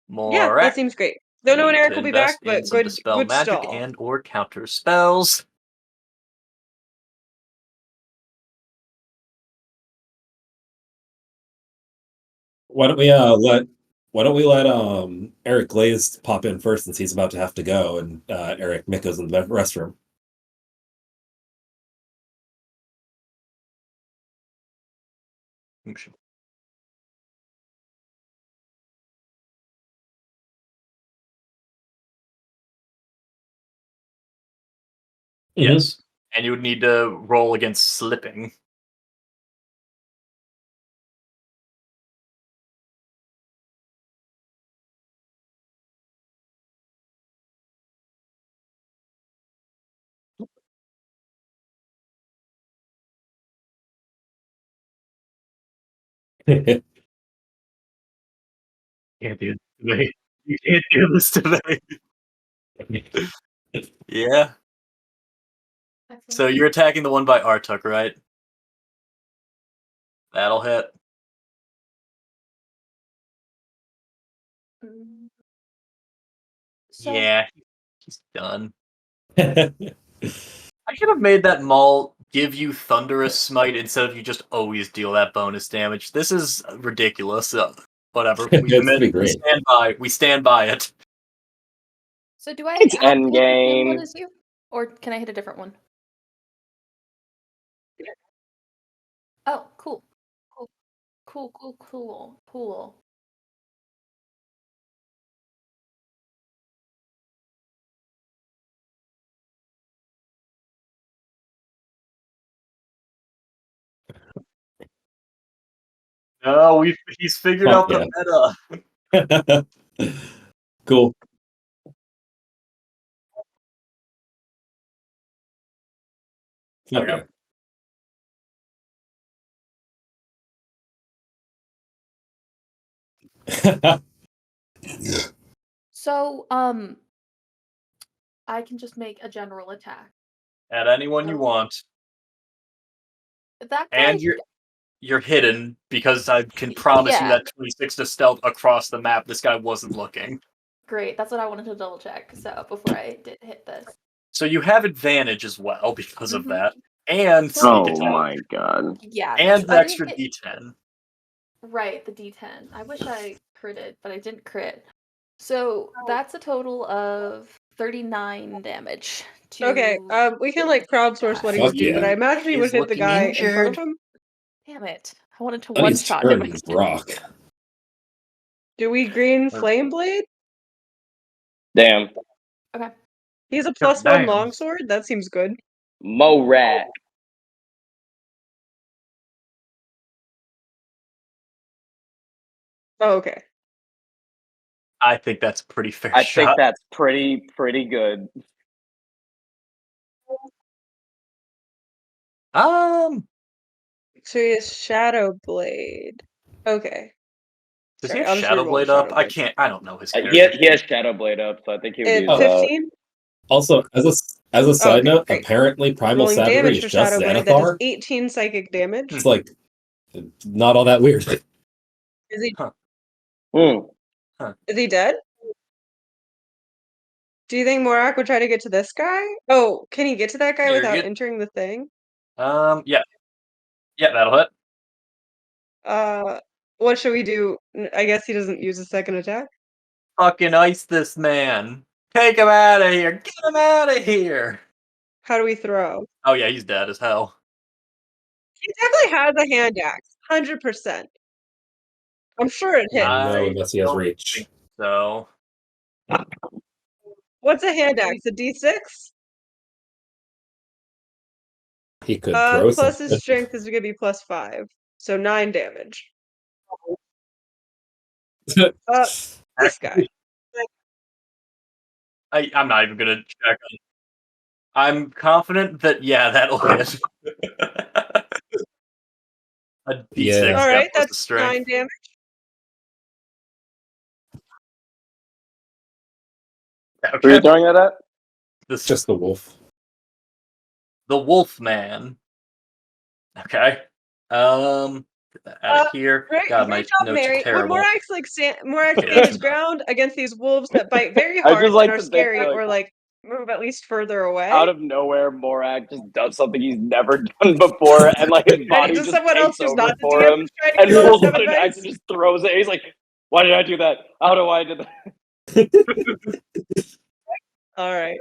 Yeah, Morak. that seems great. Don't know when Need Eric to will be back, invest in but some good, dispel good magic stall. and or counter spells. Why don't we let Eric Glaze pop in first since he's about to have to go, and Eric Miko's in the restroom. Yes. And you would need to roll against slipping. Can't do it today. You can't do this today. Yeah. So you're attacking the one by Artuk, right? That'll hit. Yeah, he's done. I should have made that Maul give you Thunderous Smite instead of you just always deal that bonus damage. This is ridiculous. Whatever. We stand by. We stand by it. So do I It's have to hit the same endgame. one as you? Or can I hit a different one? Oh, cool. Cool. No, he's figured out the meta. Cool. Okay. So, I can just make a general attack. At anyone you want. That guy. And you're hidden because I can promise you that 26 to stealth across the map. This guy wasn't looking. Great, that's what I wanted to double check. So before I did hit this. So you have advantage as well because of that, and sneak attack. Oh my god! Yeah, and an extra D10. Right, the D10. I wish I critted, but I didn't crit. So that's a total of 39 damage. Okay, we can like crowdsource what he's doing, but I imagine he would hit the guy in front of him. Damn it! I wanted to one shot him. Rock. Do we green flame blade? Damn. Okay. He's a +1 longsword. That seems good. Morak. Oh, okay. I think that's a pretty fair I shot. think that's pretty good. So he has Shadow Blade. Okay. Does he have Shadow Blade up? I don't know his character. He has Shadow Blade up, so I think he would use 15? Also, as a side note, great. apparently Primal Rolling Savagery damage is for just Shadow Blade. That does Xanathar. 18 psychic damage. It's like not all that weird. Is he? Huh. Is he dead? Do you think Morak would try to get to this guy? Oh, can he get to that guy without entering the thing? Yeah. Yeah, that'll hit. What should we do? I guess he doesn't use a second attack. Fucking ice this man. Take him out of here. Get him out of here. How do we throw? Oh yeah, he's dead as hell. He definitely has a hand axe. 100%. I'm sure it hits. No, unless he has reach. So. What's a hand axe? A D6? He could throw plus something. his strength is going to be +5. So 9 damage. This guy. I'm not even gonna check. I'm confident that that'll hit. A D6. All right, plus the that's strength. 9 damage. Who are you throwing that at? This Just the wolf. the wolf man. Okay. Get that out of here. Great, God, my great job, notes are Mary. Would terrible. Morax Morax stand his ground against these wolves that bite very I hard just like and are to think, scary, like, or like move at least further away? out of nowhere, Morak just does something he's never done before, and like his body does just someone else takes who's over not the for DM him, just try to and kill him pulls with out an advice? axe and just throws it. He's like, "Why did I do that? How do I do that?" All right.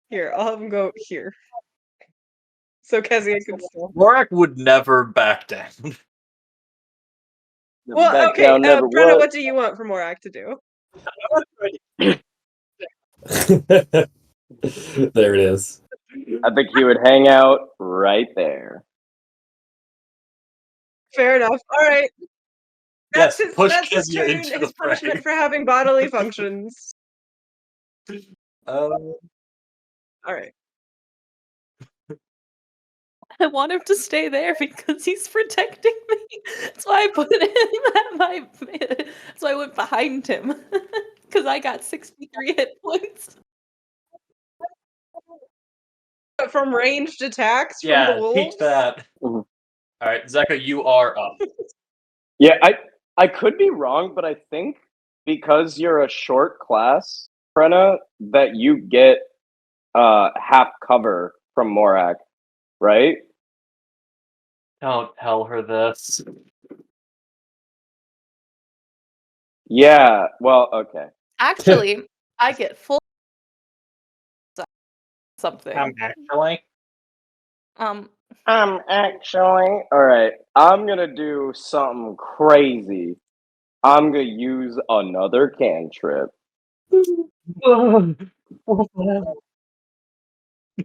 Here, I'll have him go here. So Kezia can still. Morak would never back down. Well, Back okay, down, never Brenna, what? what do you want for Morak to do? There it is. I think he would hang out right there. Fair enough. All right. Yes, push That's his Kezia turn. into the His punishment fray. for having bodily functions. Um, All right. I want him to stay there because he's protecting me. That's why I put him at my. That's why I went behind him because I got 63 hit points. From ranged attacks from the yeah, wolves. teach that. Mhm. All right, Zeka, you are up. Yeah, I could be wrong, but I think because you're a short class, Brenna, that you get half cover from Morak, right? Don't tell her this. Yeah. Well, okay. Actually, I get full something. Actually. Actually, all right. I'm gonna do something crazy. I'm gonna use another cantrip.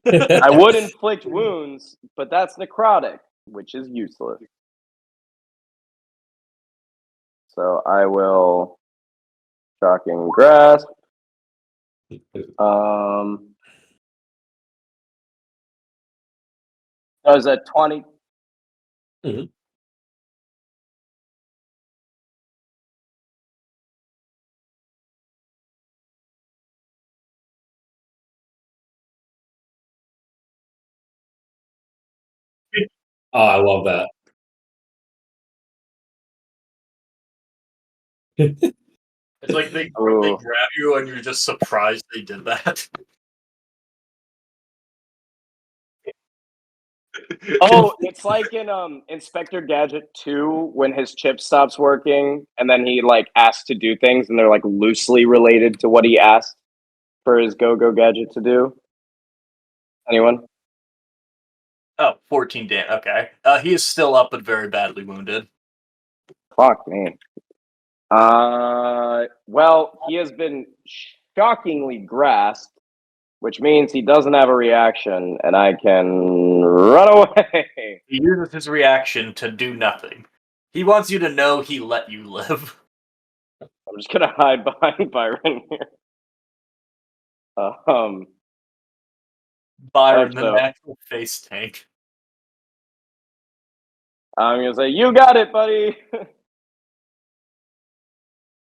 I would inflict wounds, but that's necrotic, which is useless. So I will shocking grasp. Does a 20? Mhm. Oh, I love that. It's like they Ooh. grab you and you're just surprised they did that. Oh, it's like in Inspector Gadget 2 when his chip stops working and then he like asks to do things and they're like loosely related to what he asked for his Go-Go Gadget to do. Anyone? Oh, 14 damage. Okay. He is still up but very badly wounded. Fuck me. Well, he has been shockingly grasped, which means he doesn't have a reaction, and I can run away. He uses his reaction to do nothing. He wants you to know he let you live. I'm just gonna hide behind Byron here. Byron, the so natural face tank. I'm gonna say, "You got it, buddy,"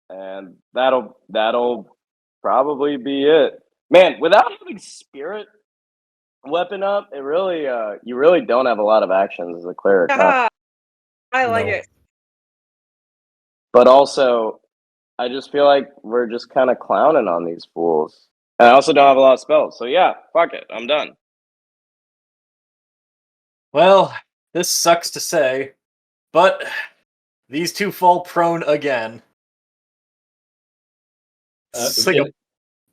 and that'll probably be it. Man, without having spirit weapon up, it really you really don't have a lot of actions as a cleric. Huh? I like it. But also, I just feel like we're just kind of clowning on these fools. And I also don't have a lot of spells. So yeah, fuck it. I'm done. Well, this sucks to say, but these two fall prone again. It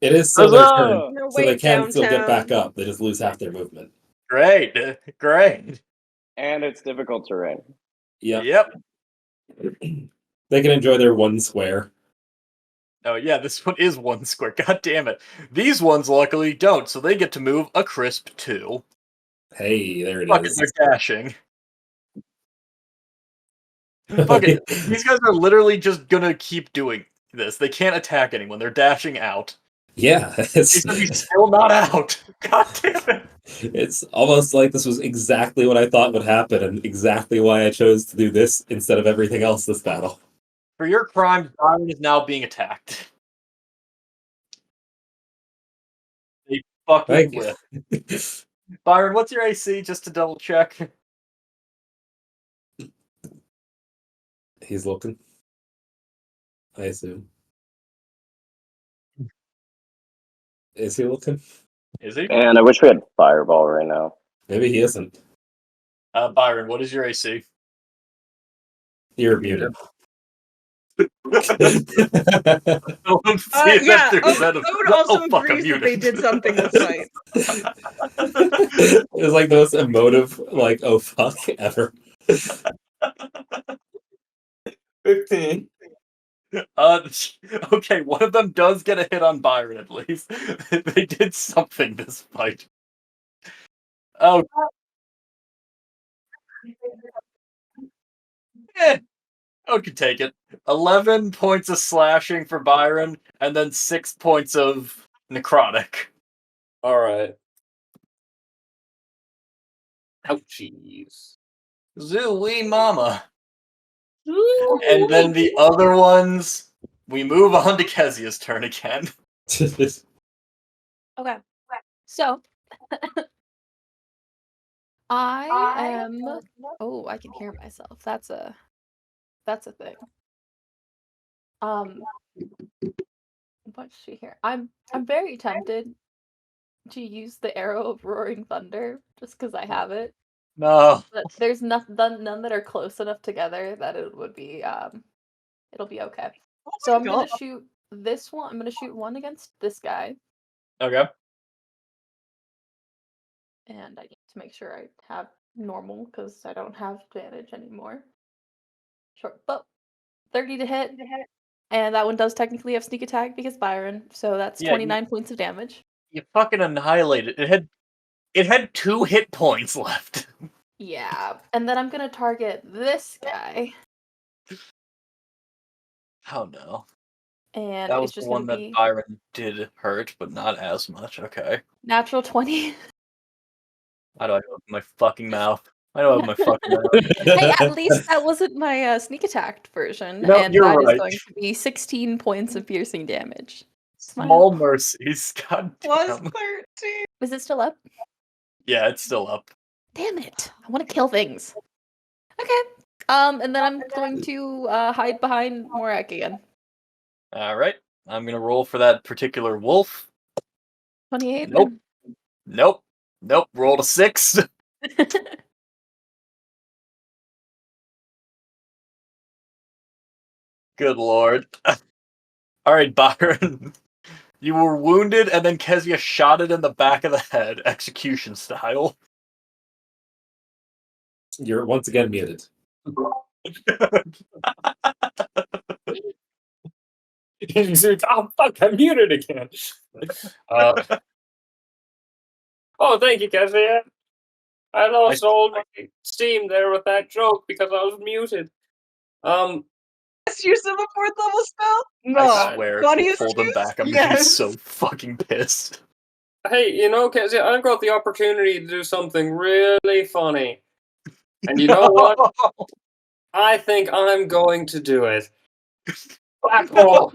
is still their turn, No, so they wait, can still get back downtown. up. They just lose half their movement. Great. And it's difficult terrain. Yep. They can enjoy their one square. Oh yeah, this one is one square. God damn it. These ones luckily don't, so they get to move a crisp 2. Hey, there it Fuck is. it, they're dashing. Fuck it. These guys are literally just gonna keep doing this. They can't attack anyone. They're dashing out. Yeah, He's still not out. God damn it. It's almost like this was exactly what I thought would happen and exactly why I chose to do this instead of everything else this battle. For your crimes, Byron is now being attacked. They fucking Thank will. you. Byron, what's your AC, just to double check? He's looking. I assume. Is he looking? Is he? And I wish we had Fireball right now. Maybe he isn't. Byron, what is your AC? You're muted. Yeah, Ode also agrees that they did something this fight. It was like the most emotive, like, oh fuck ever. 15. Okay, one of them does get a hit on Byron at least. They did something this fight. Oh. I could take it. 11 points of slashing for Byron, and then 6 points of necrotic. Alright. Ouchies. Zooey mama. And then the other ones, we move on to Kezia's turn again. Okay. So I am oh, I can hear myself. That's a thing. What's she here? I'm very tempted to use the arrow of roaring thunder just because I have it. No. But there's none that are close enough together that it would be it'll be okay. So I'm gonna shoot this one. I'm gonna shoot one against this guy. Okay. And I need to make sure I have normal because I don't have advantage anymore. Short bow. 30 to hit. And that one does technically have sneak attack because Byron, so that's 29 points of damage. You fucking annihilated it. It had 2 hit points left. Yeah. And then I'm gonna target this guy. Oh no. And that was it's just the one gonna that be Byron did hurt, but not as much. Okay. natural 20. How do I open my fucking mouth? I don't have my fucking mouth. Hey, at least that wasn't my sneak attack version. No, and you're that is right. going to be 16 points of piercing damage. Small mercies. God Plus damn. 13. Is it still up? Yeah, it's still up. Damn it. I want to kill things. Okay. And then I'm going to hide behind Morak again. Alright. I'm gonna roll for that particular wolf. 28. Nope. Rolled a 6. Good lord. Alright, Byron. You were wounded, and then Kezia shot it in the back of the head, execution style. You're once again muted. Oh, fuck, I'm muted again. Oh, thank you, Kezia. I lost all my steam there with that joke because I was muted. Best use of a 4th level spell? No. I swear, if you Funniest pull them use? back, I'm gonna be Yes. so fucking pissed. Hey, you know, Kezia, I've got the opportunity to do something really funny. And you know what? I think I'm going to do it. Black hole.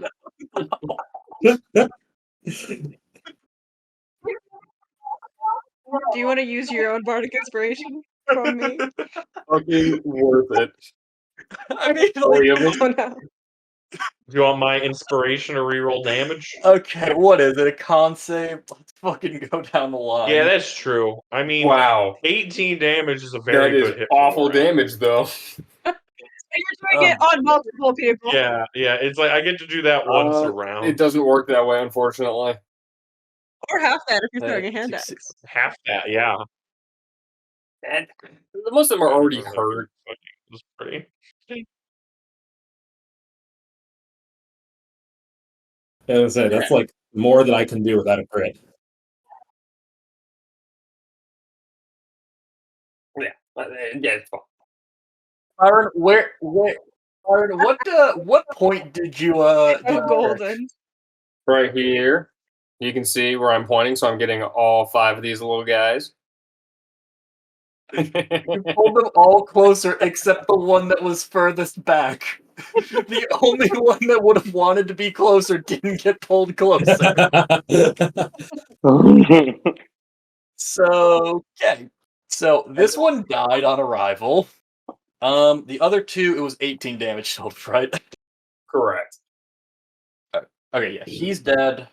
Do you want to use your own bardic inspiration from me? Fucking worth it. I mean, Oh, no. Do you want my inspiration to reroll damage? Okay, what is it? A con save? Let's fucking go down the line. Yeah, that's true. I mean, wow. 18 damage is a very That good is hit. awful damage, though. And you're doing it on multiple people. Yeah, it's like I get to do that once a round. It doesn't work that way, unfortunately. Or half that if you're throwing a hand axe. Half that, yeah. And most of them are already hurt. It's pretty. I was gonna say, that's like more than I can do without a crit. Yeah, it's fine. Byron, Byron, what point did you golden? Right here, you can see where I'm pointing, so I'm getting all 5 of these little guys. You pulled them all closer except the one that was furthest back. The only one that would have wanted to be closer didn't get pulled closer. So, okay. So this one died on arrival. The other two, it was 18 damage total, right? Correct. Okay, yeah, he's dead.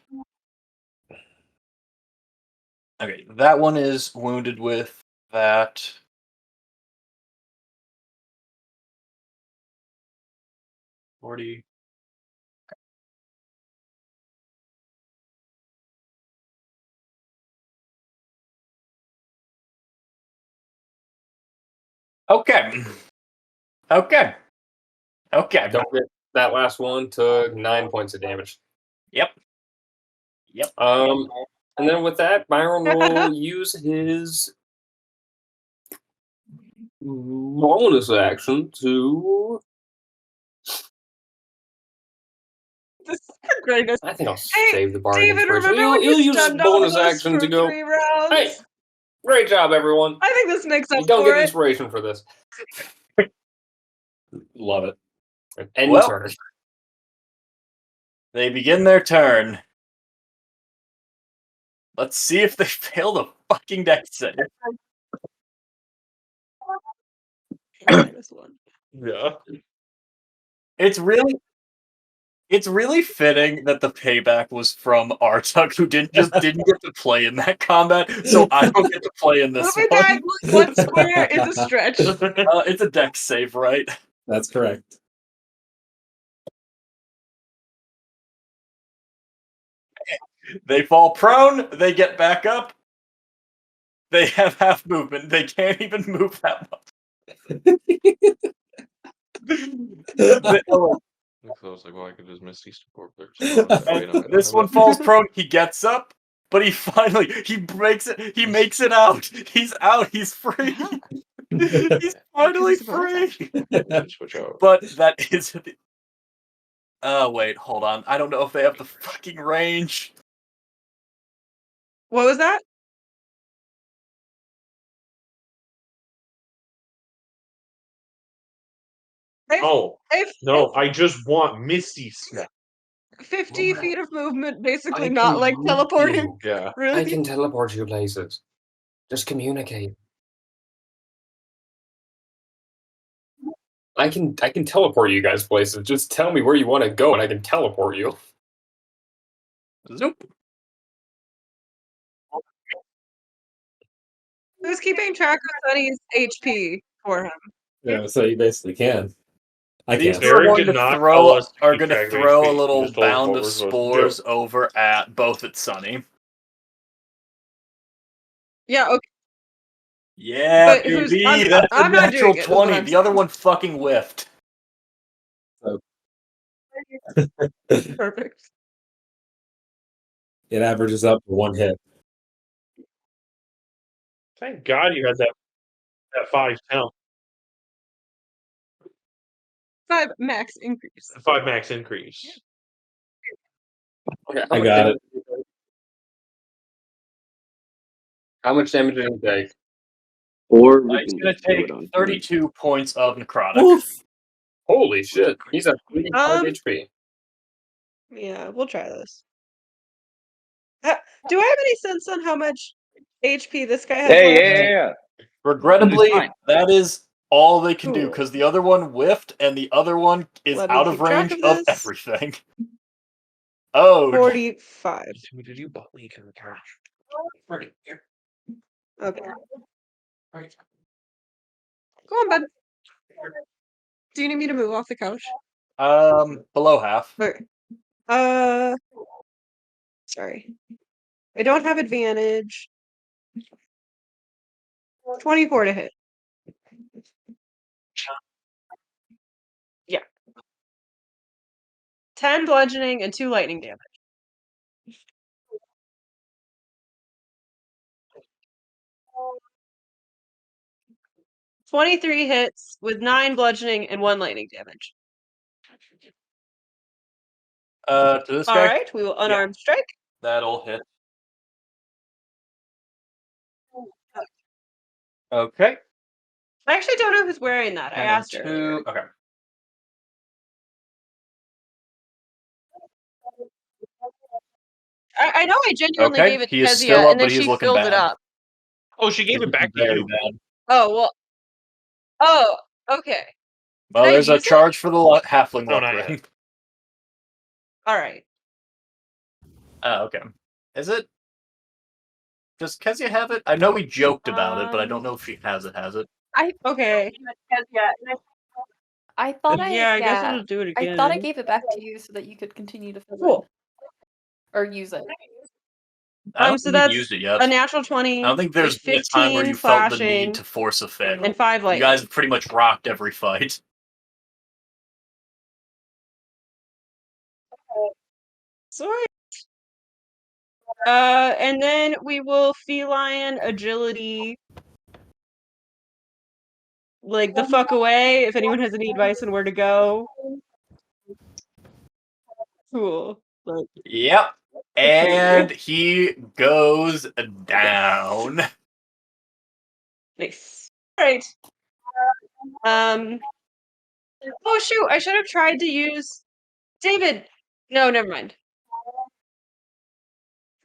Okay, that one is wounded with that. $40. Okay. Okay. Okay. Don't get that last one took 9 points of damage. Yep. Yep. And then with that, Byron will use his bonus action to. This is the greatest. I think I'll Hey, save the bardic David, inspiration. remember when He'll you use his stunned all of bonus us action for to go. 3 rounds? Hey, great job, everyone! I think this makes up You don't for get it. inspiration for this. Love it. End Well, turn. they begin their turn. Let's see if they fail the fucking dex save. This one. Yeah. It's really fitting that the payback was from Artuk, who didn't get to play in that combat, so I don't get to play in this Moving one. diagonally one square is a stretch. It's a dex save, right? That's correct. They fall prone, they get back up. They have half movement. They can't even move that much. So I was like, well, I could just miss these four players. This one falls prone. He gets up, but he makes it out. He's out. He's free. He's finally free. Switch out. But that is. Oh wait, hold on. I don't know if they have the fucking range. What was that? Oh, no, I just want Misty Step. 50 feet of movement, basically I not can like move teleporting. you. Yeah. Really? I can teleport you places. Just communicate. I can teleport you guys places. Just tell me where you want to go, and I can teleport you. Zoop. Who's keeping track of Sunny's HP for him? Yeah, so you basically can. I These can't. two are Eric going did to not throw tell us to are keep going to track of throw HP. a He little just told us bound what of we're supposed to do. spores over at both at Sunny. Yeah, okay. Yeah, But baby, that's a I'm not natural doing it, is what 20. I'm The other saying. one fucking whiffed. Perfect. It averages up to 1 hit. Thank God you had that 5 count. 5 max increase. 5 max increase. Okay, I got it. How much damage did he take? Or we He's can going to just do take it on 32 points of necrotic. Oof. Holy shit! He's at 35 HP. Yeah, we'll try this. Do I have any sense on how much HP this guy has left? Yeah. Regrettably, Fine. that is all they can do Cool. because the other one whiffed and the other one is Let me out of keep track range of of this. everything. Oh, 45. Did you butt leak in the trash? Okay. Go on, bud. Do you need me to move off the couch? below half. Okay. Sorry. I don't have advantage. 24 to hit. Yeah. 10 bludgeoning and 2 lightning damage. Oh. 23 hits with 9 bludgeoning and 1 lightning damage. To this guy? Alright, we will unarmed strike. That'll hit. Okay. I actually don't know who's wearing that. I asked her. Okay. I know I genuinely Okay, gave it to he is Kezia, still up, and then but he is she looking filled bad. it up. Oh, she gave it back to Very you. bad. Oh, well. Oh, okay. Well, Did I there's a use it? charge for the halfling No, luck not ring. yet. All right. Okay. Is it? Does Kezia have it? I know we joked about it, but I don't know if she has it. Has it? Okay. I thought Yeah, I guess I'll yeah. just do it I thought I again. gave it back to you so that you could continue to fill Cool. it. Or use it. I don't So think you've that's used it yet. a natural 20. I don't think there's with been a time where 15 you felt the slashing, need to force a fail. and 5 You lightning. guys have pretty much rocked every fight. Sorry. And then we will feline agility like the fuck away if anyone has any advice on where to go. Cool. Like, Yep. And he goes down. nice. Alright. Oh shoot, I should have tried to use David. No, never mind.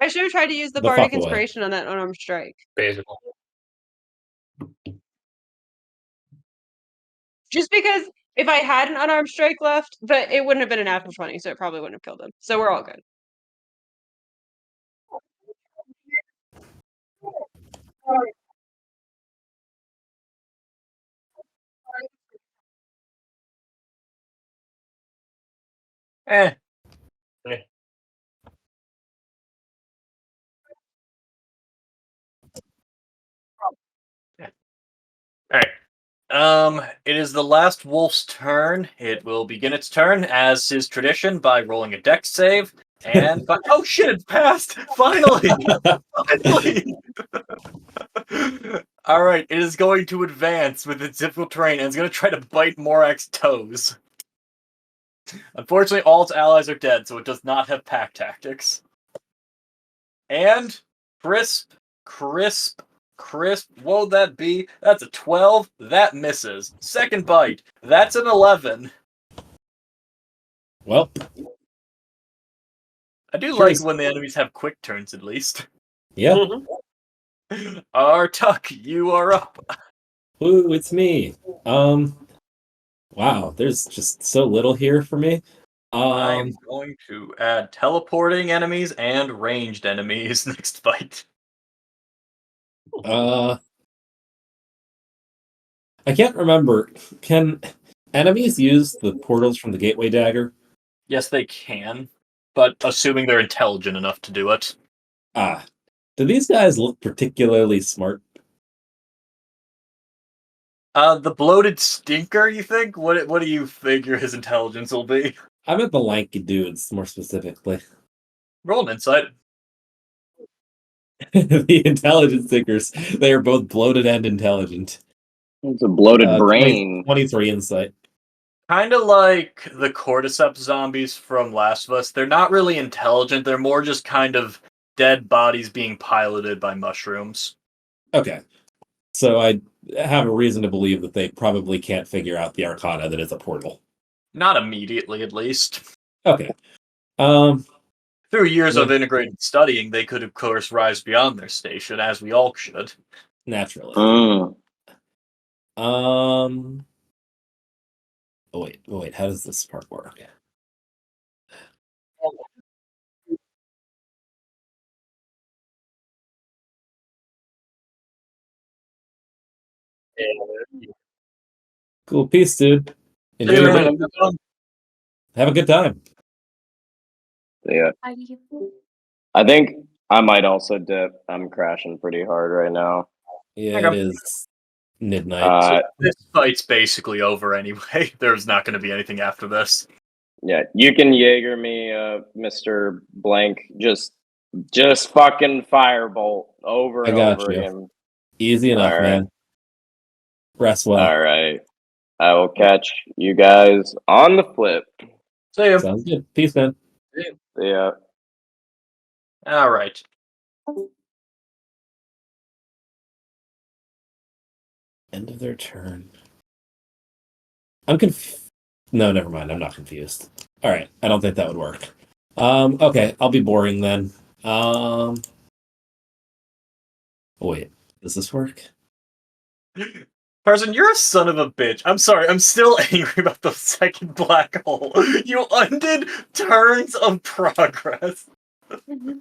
I should have tried to use the The bardic fuck away. inspiration on that unarmed strike. Basically. Just because if I had an unarmed strike left, but it wouldn't have been a natural 20, so it probably wouldn't have killed him. So we're all good. Eh. Yeah. Alright. It is the last wolf's turn. It will begin its turn, as is tradition, by rolling a dex save. And oh shit, it passed! Finally! Finally! Alright, it is going to advance with its difficult terrain, and it's going to try to bite Morak's toes. Unfortunately, all its allies are dead, so it does not have pack tactics. And crisp, what would that be? That's a 12. That misses. Second bite. That's an 11. Well, I do Sure like is. when the enemies have quick turns, at least. yeah. Artuk, you are up. Ooh, it's me. Wow, there's just so little here for me. I'm going to add teleporting enemies and ranged enemies next fight. I can't remember. Can enemies use the portals from the Gateway Dagger? Yes, they can, but assuming they're intelligent enough to do it. Do these guys look particularly smart? The bloated stinker, you think? What do you figure his intelligence will be? I meant the lanky dudes, more specifically. Roll an insight. The intelligence stickers. They are both bloated and intelligent. It's a bloated brain. 23 insight. Kind of like the cordyceps zombies from Last of Us. They're not really intelligent. They're more just kind of dead bodies being piloted by mushrooms. Okay. So I have a reason to believe that they probably can't figure out the arcana that is a portal. Not immediately, at least. Okay. Through years Yeah. of integrated studying, they could, of course, rise beyond their station, as we all should. Naturally. Oh, wait. How does this part work? Cool. Peace, dude. Enjoy your day. Have a good time. Yeah. I think I might also dip. I'm crashing pretty hard right now. Yeah, Okay. it is midnight. So this fight's basically over anyway. There's not going to be anything after this. Yeah, you can Jaeger me, Mr. Blank. Just fucking firebolt over I and got over you. again. Easy enough, All right. man. Rest well. All right. I will catch you guys on the flip. See ya. Sounds good. Peace, man. Yeah. All right. End of their turn. I'm No, never mind. I'm not confused. All right. I don't think that would work. Okay. I'll be boring then. Wait. Does this work? Carson, you're a son of a bitch. I'm sorry, I'm still angry about the second black hole. You undid turns of progress. You're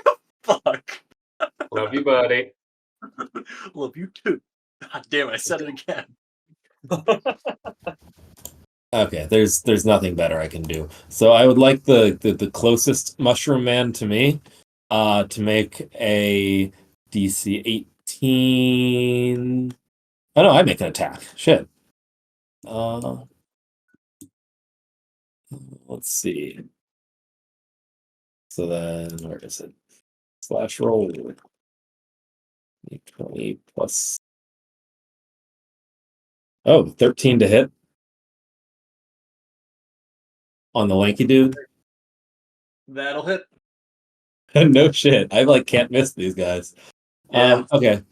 a fuck. Love you, buddy. Love you too. God damn it, I said it again. Okay, there's nothing better I can do. So I would like the closest mushroom man to me to make a DC 18. Oh no, I make an attack. Shit. Let's see. So then where is it? Slash roll. 20 plus. Oh, 13 to hit. On the lanky dude. That'll hit. No shit. I like can't miss these guys. Yeah. Okay.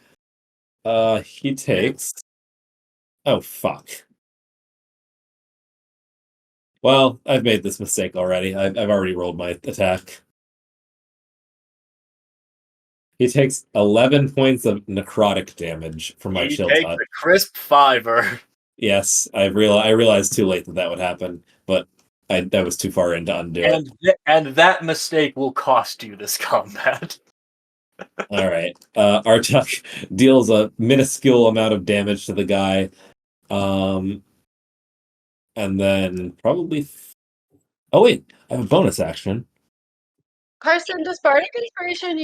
He takes. Oh fuck. Well, I've made this mistake already. I've already rolled my attack. He takes 11 points of necrotic damage from my chill Take touch. the crisp fiver. Yes, I realized too late that would happen, but I was too far in to undo it. And that mistake will cost you this combat. All right. Artuk deals a minuscule amount of damage to the guy. And then probably. Oh, wait. I have a bonus action. Carson, does Bardic Inspiration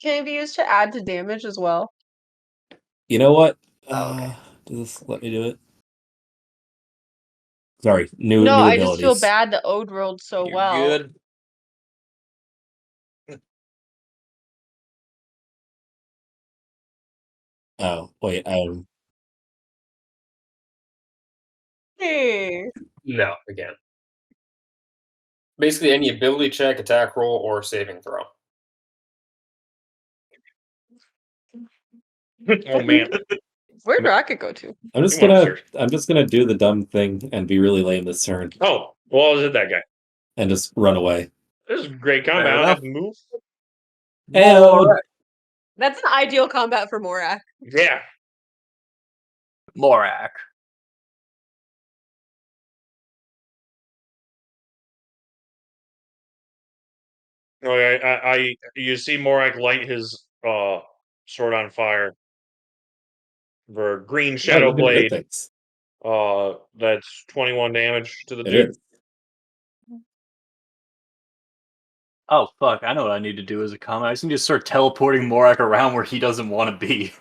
can it be used to add to damage as well? You know what? Okay. Does this let me do it? Sorry, new No, I abilities. just feel bad that Ode rolled so You're well. good. Oh, wait. Hey. No, again. Basically, any ability check, attack roll, or saving throw. Oh man. Where'd Rocket go to? I'm just gonna do the dumb thing and be really lame this turn Oh, well, is it that guy? and just run away. This is great combat. I don't have to move. Morak. That's an ideal combat for Morak. Yeah. Morak. Okay, you see Morak light his sword on fire for green shadow blade. That's 21 damage to the dude. Is. Oh fuck! I know what I need to do as a combat. I just need to start teleporting Morak around where he doesn't want to be.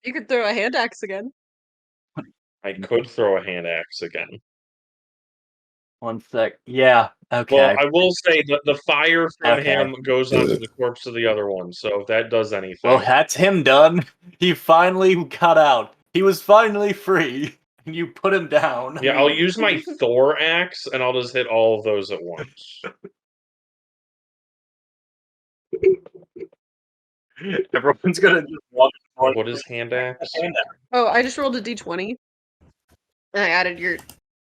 You could throw a hand axe again. I could throw a hand axe again. One sec. Yeah. Okay. Well, I will say that the fire from Okay. him goes onto the corpse of the other one, so if that does anything. Well, that's him done. He finally got out. He was finally free. And you put him down. Yeah, I'll use my Thor axe, and I'll just hit all of those at once. Everyone's gonna just walk. What is hand axe? Oh, I just rolled a d20. And I added your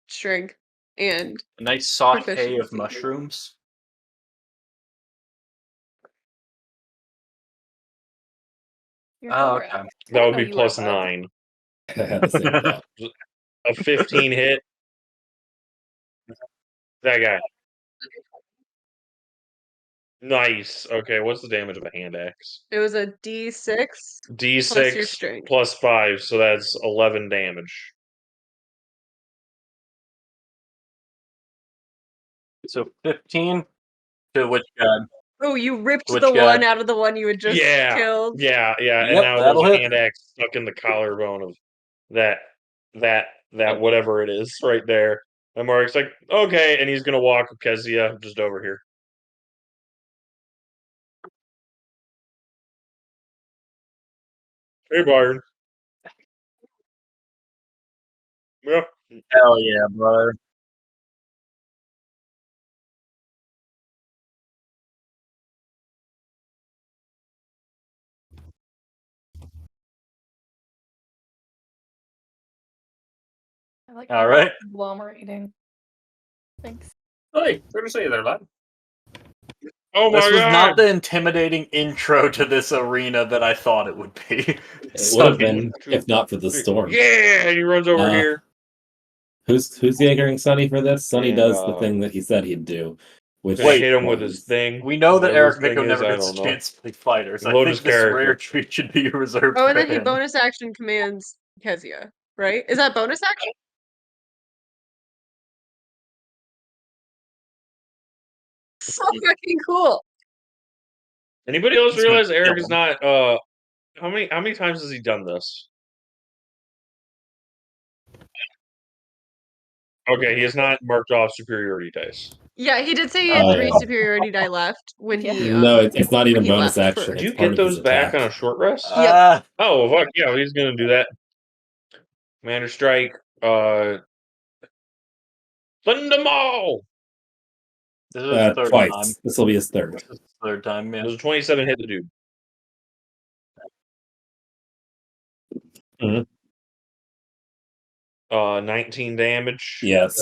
strength and A nice saute of proficiency. mushrooms. Oh, okay. That would be you were a plus bug. 9. I had the same thought. A 15 hit. That guy. Nice. Okay, what's the damage of a hand axe? It was a d6 D6 plus your strength. plus 5, so that's 11 damage. So 15 to which guy? Oh, you ripped Which the guy? one out of the one you had just Yeah. killed. Yeah, and Yep, now that'll there's a hit. hand axe stuck in the collarbone of that whatever it is right there. And Mark's like, okay, and he's gonna walk Kezia just over here. Hey, Byron. Yep. Hell yeah, brother. I like All right. agglomerating. Thanks. Hey, fair to say there, lad. Oh my This was god! not the intimidating intro to this arena that I thought it would be. It would have been if not for the storm. Yeah, he runs over here. Who's anchoring Sonny for this? Sonny And, does the thing that he said he'd do. Which Wait, hit him with his thing. We know that Whatever Eric his thing Miko is, never I gets a don't know. chance to play fighters. I Load think his this character. rare treat should be reserved Oh, for and then he him. bonus action commands Kezia, right? Is that bonus action? So fucking cool. Anybody else He's gonna realize Eric kill is him. not how many times has he done this? Okay, he has not marked off superiority dice. Yeah, he did say he had 3 superiority die left when he No, it's not even when he bonus left action. for- Did It's you part get of his those back attack. on a short rest? Yep. Oh fuck yeah, he's gonna do that. Commander Strike, Thunder Maul! This is his third Twice. time. This will be his third. This is his third time, yeah. It was a 27 hit the dude. Mhm. 19 damage. Yes.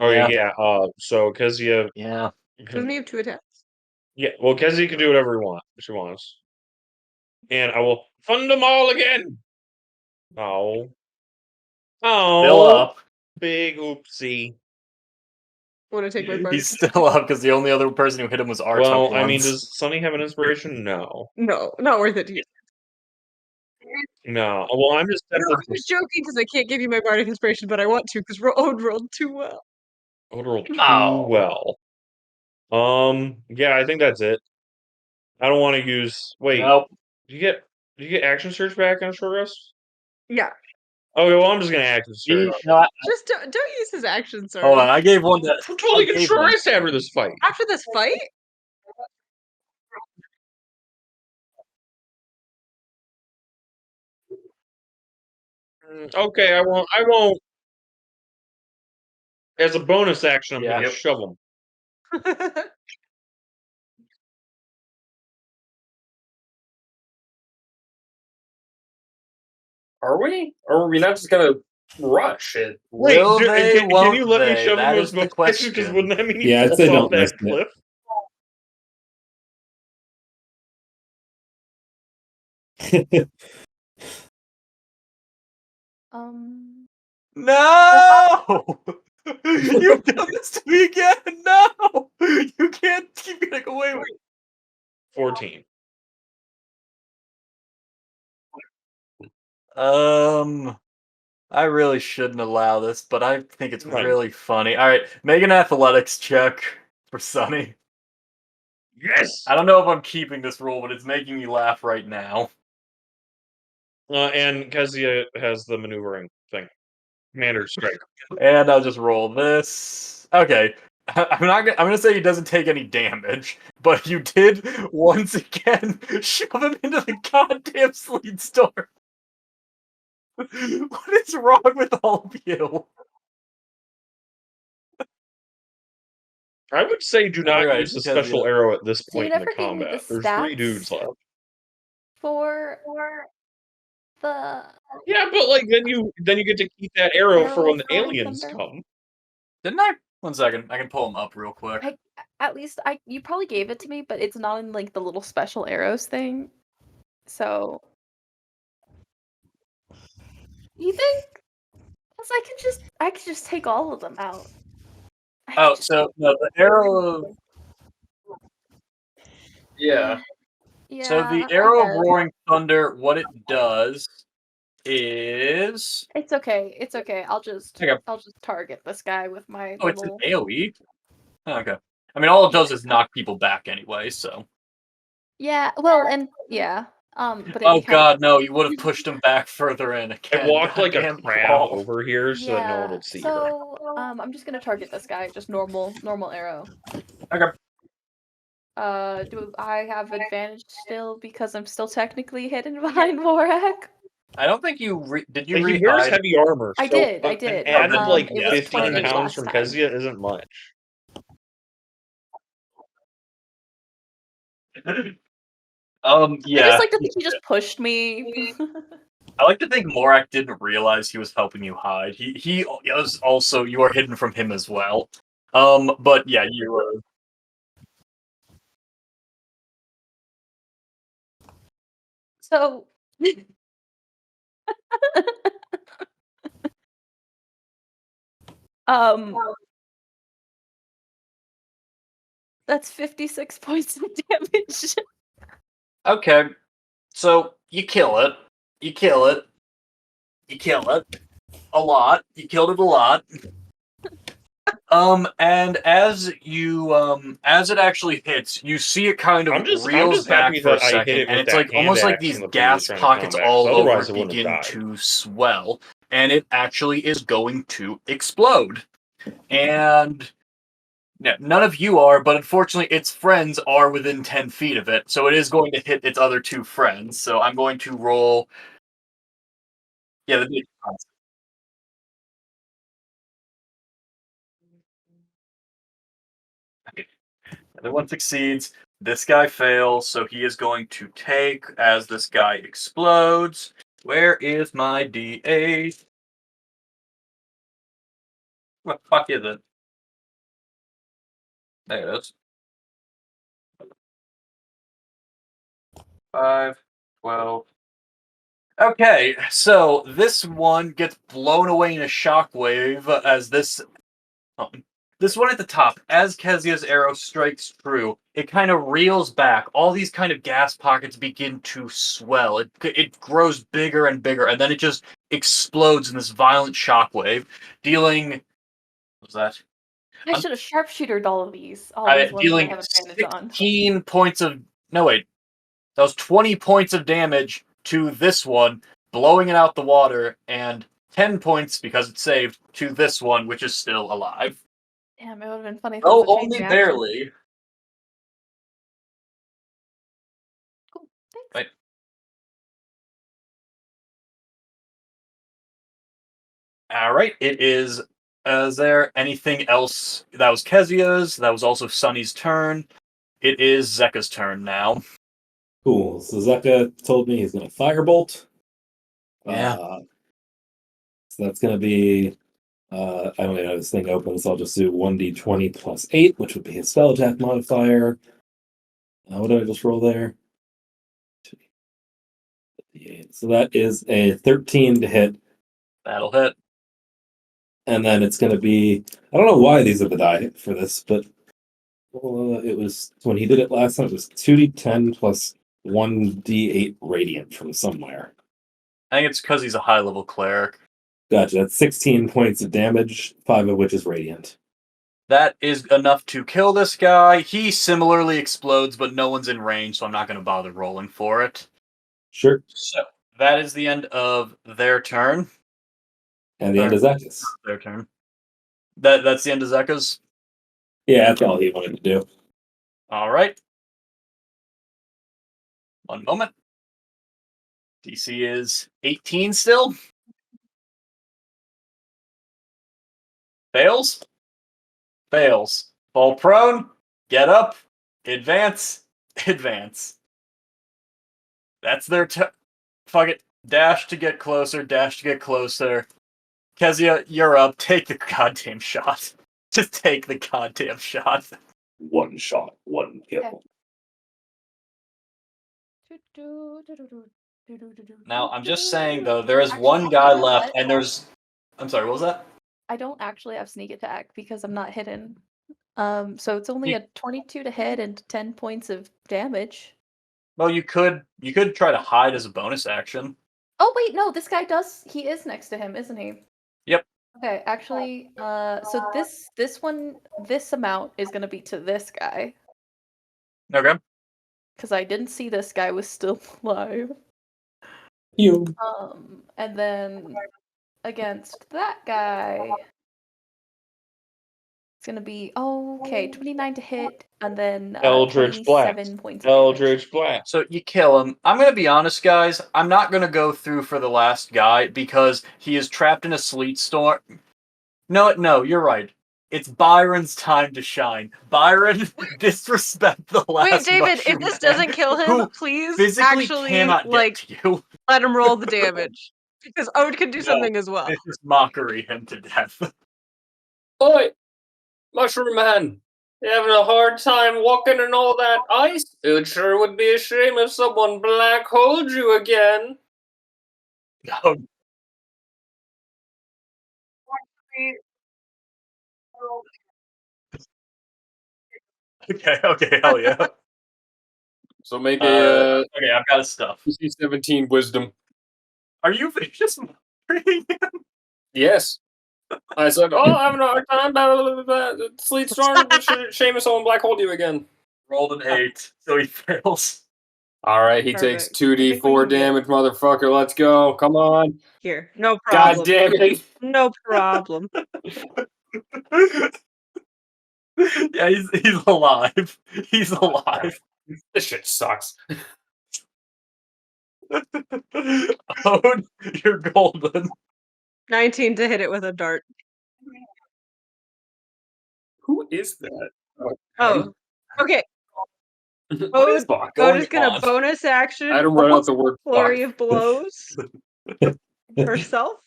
Oh yeah. So Kezia. Yeah. Doesn't he have 2 attacks? Yeah. Well, Kezia can do whatever she wants. And I will fund them all again. Oh. Still up. Big oopsie. Want to take my part? He's still up because the only other person who hit him was Artuck Well, I mean, once. does Sonny have an inspiration? No. No, not worth it to you. No. Well, I'm just No, I was joking because I can't give you my bardic inspiration, but I want to because Ode rolled too well. Ode rolled too Oh. well. Yeah, I think that's it. I don't want to use. Wait. Nope. Do you get action search back on a short rest? Yeah. Okay, well, I'm just gonna action search. Just don't use his action, sorry. Hold on, I gave one to. I'm totally gonna short rest after this fight. After this fight? Okay, I won't. As a bonus action, I'm gonna shove him. Are we? Or are we not just gonna rush it? Wait, Will they, can won't you let me they? shove That him is as the bonus action? Because question. wouldn't that mean he Yeah, I'd falls say off don't that risk it. cliff? No! You've done this to me again! No! You can't keep getting away with it. 14. I really shouldn't allow this, but I think it's Right. really funny. Alright, make an athletics check for Sonny. Yes! I don't know if I'm keeping this rule, but it's making me laugh right now. And Kezia has the maneuvering thing. Commander Strike. And I'll just roll this. Okay. I'm gonna say he doesn't take any damage, but you did once again shove him into the goddamn sleet storm. What is wrong with all of you? I would say do not Alright, use the Kezia. special arrow at this So you point in the never gave me the combat. There's 3 stats? dudes left. For the Yeah, but like then you get to keep that arrow for Arrow when the of Rolling aliens Thunder? come. Didn't I? 1 second. I can pull him up real quick. at least you probably gave it to me, but it's not in like the little special arrows thing. So you think? Because I could just take all of them out. Oh, so no, the arrow of Yeah. Yeah. So the I arrow of guess. roaring thunder, what it does is It's okay. It's okay. I'll just Okay. target this guy with my Oh, it's an little. AoE? Oh, okay. I mean all it does is knock people back anyway, so. Yeah. Well, and yeah. But Oh it kind god, no, you would have pushed him back further in I again. walked like a Goddamn crab Paul. over here so that no one would see her. So I'm just gonna target this guy. Just normal arrow. Okay. Do I have advantage still because I'm still technically hidden behind Vorak? I don't think you did you And he re wears heavy armor. I so did. An added Um, like it was 15 28 pounds last from time. Kezia isn't much. Yeah. I just like to think he just pushed me. I like to think Morak didn't realize he was helping you hide. He was also, you are hidden from him as well. But yeah, you were. So that's 56 points of damage. Okay. So you kill it. You kill it. You kill it. A lot. You killed it a lot. And as it actually hits, you see it kind of I'm reels just back happy for a that I hit second, it and with it's that like almost hand like axe these in the gas previous round of pockets combat, 'cause all over otherwise it I wouldn't have begin died. to swell, and it actually is going to explode. And yeah, none of you are, but unfortunately its friends are within 10 feet of it, so it is going to hit its other two friends. So I'm going to roll. Yeah, the the other one succeeds. This guy fails, so he is going to take as this guy explodes. Where is my D8? What the fuck is it? There it is. 5, 12. Okay, so this one gets blown away in a shockwave as this one at the top, as Kezia's arrow strikes true, it kind of reels back. All these kind of gas pockets begin to swell. It grows bigger and bigger, and then it just explodes in this violent shockwave, dealing. What was that? I should have sharpshootered all these ones that I Dealing have advantage on. 16 points of. No, wait. That was 20 points of damage to this one, blowing it out the water, and 10 points, because it saved, to this one, which is still alive. Damn, it would have been funny if Oh, it was a chain only reaction. barely. Cool. Thanks. Right. All right. It is. Is there anything else? That was Kezia's. That was also Sunny's turn. It is Zeka's turn now. Cool. So Zeka told me he's going to firebolt. Yeah. So that's going to be. I don't even know this thing open, so I'll just do 1d20 plus 8, which would be his spell attack modifier. What did I just roll there? So that is a 13 to hit. That'll hit. And then it's going to be. I don't know why these are the die for this, but it was. When he did it last time, it was 2d10 plus 1d8 radiant from somewhere. I think it's because he's a high level cleric. Gotcha. That's 16 points of damage, 5 of which is radiant. That is enough to kill this guy. He similarly explodes, but no one's in range, so I'm not going to bother rolling for it. Sure. So that is the end of their turn. And the end of Zeka's. Their turn. That's the end of Zeka's? Yeah, that's all he wanted to do. All right. One moment. DC is 18 still. Fails. Fails. Fall prone. Get up. Advance. Advance. That's their fuck it. Dash to get closer. Dash to get closer. Kezia, you're up. Take the goddamn shot. Just take the goddamn shot. One shot, one kill. Now, I'm just saying, though, there is one guy left, and there's... I'm sorry, what was that? I don't actually have sneak attack because I'm not hidden. So it's only a 22 to hit and 10 points of damage. Well, you could try to hide as a bonus action. Oh wait, no, this guy does. He is next to him, isn't he? Yep. Okay, actually, so this amount is gonna be to this guy. Okay. Because I didn't see this guy was still alive. You. And then against that guy, it's gonna be 29 to hit, and then Eldritch 27 Blast. points of Eldritch Blast. So you kill him. I'm gonna be honest, guys. I'm not gonna go through for the last guy because he is trapped in a sleet storm. No, you're right. It's Byron's time to shine. Byron, disrespect the last Wait, David, if mushroom this man doesn't kill him, who please physically actually cannot like get to you. let him roll the damage. Because Ode can do something as well. This is mockery him to death. Oi! Mushroom Man! You having a hard time walking in all that ice? It sure would be a shame if someone black holed you again. No. Okay, hell yeah. So make a okay, I've got his stuff. DC 17 wisdom. Are you just mocking him? Yes. I said, oh, I'm having a hard time. Blah, blah, blah, blah. Sleet storm. Shame if someone black holed you again. Rolled an 8, so he fails. All right, he takes Perfect. I think we 2d4 can do it. damage, motherfucker. Let's go. Come on. Here, no problem. God damn it. No problem. Yeah, he's alive. He's alive. This shit sucks. Oh, you're golden. 19 to hit it with a dart. Who is that? Oh, okay. What is Ode going is gonna on? bonus action. I don't run out the word flurry fuck. of blows herself.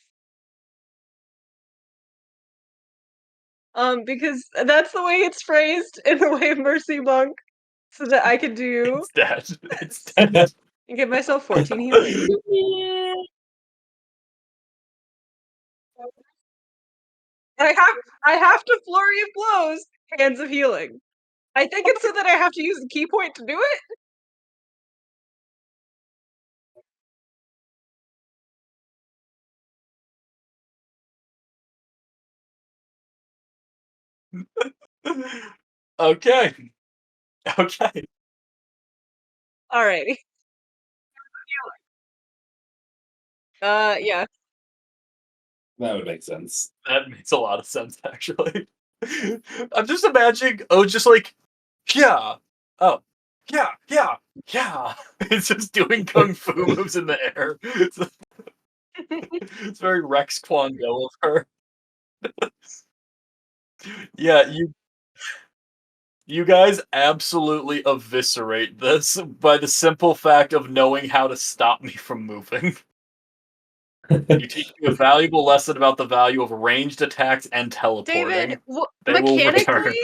Because that's the way it's phrased in the way of Mercy Monk, so that I can do It's dead. It's dead. and give myself 14 healing. I have to flurry of blows, hands of healing. I think it's so that I have to use the key point to do it. Okay. Okay. Alrighty. Yeah. That would make sense. That makes a lot of sense, actually. I'm just imagining, just like, yeah. Oh, yeah. It's just doing kung fu moves in the air. It's very Rex Kwon Go of her. Yeah, you guys absolutely eviscerate this by the simple fact of knowing how to stop me from moving. You teach me a valuable lesson about the value of ranged attacks and teleporting. David, They will return. mechanically,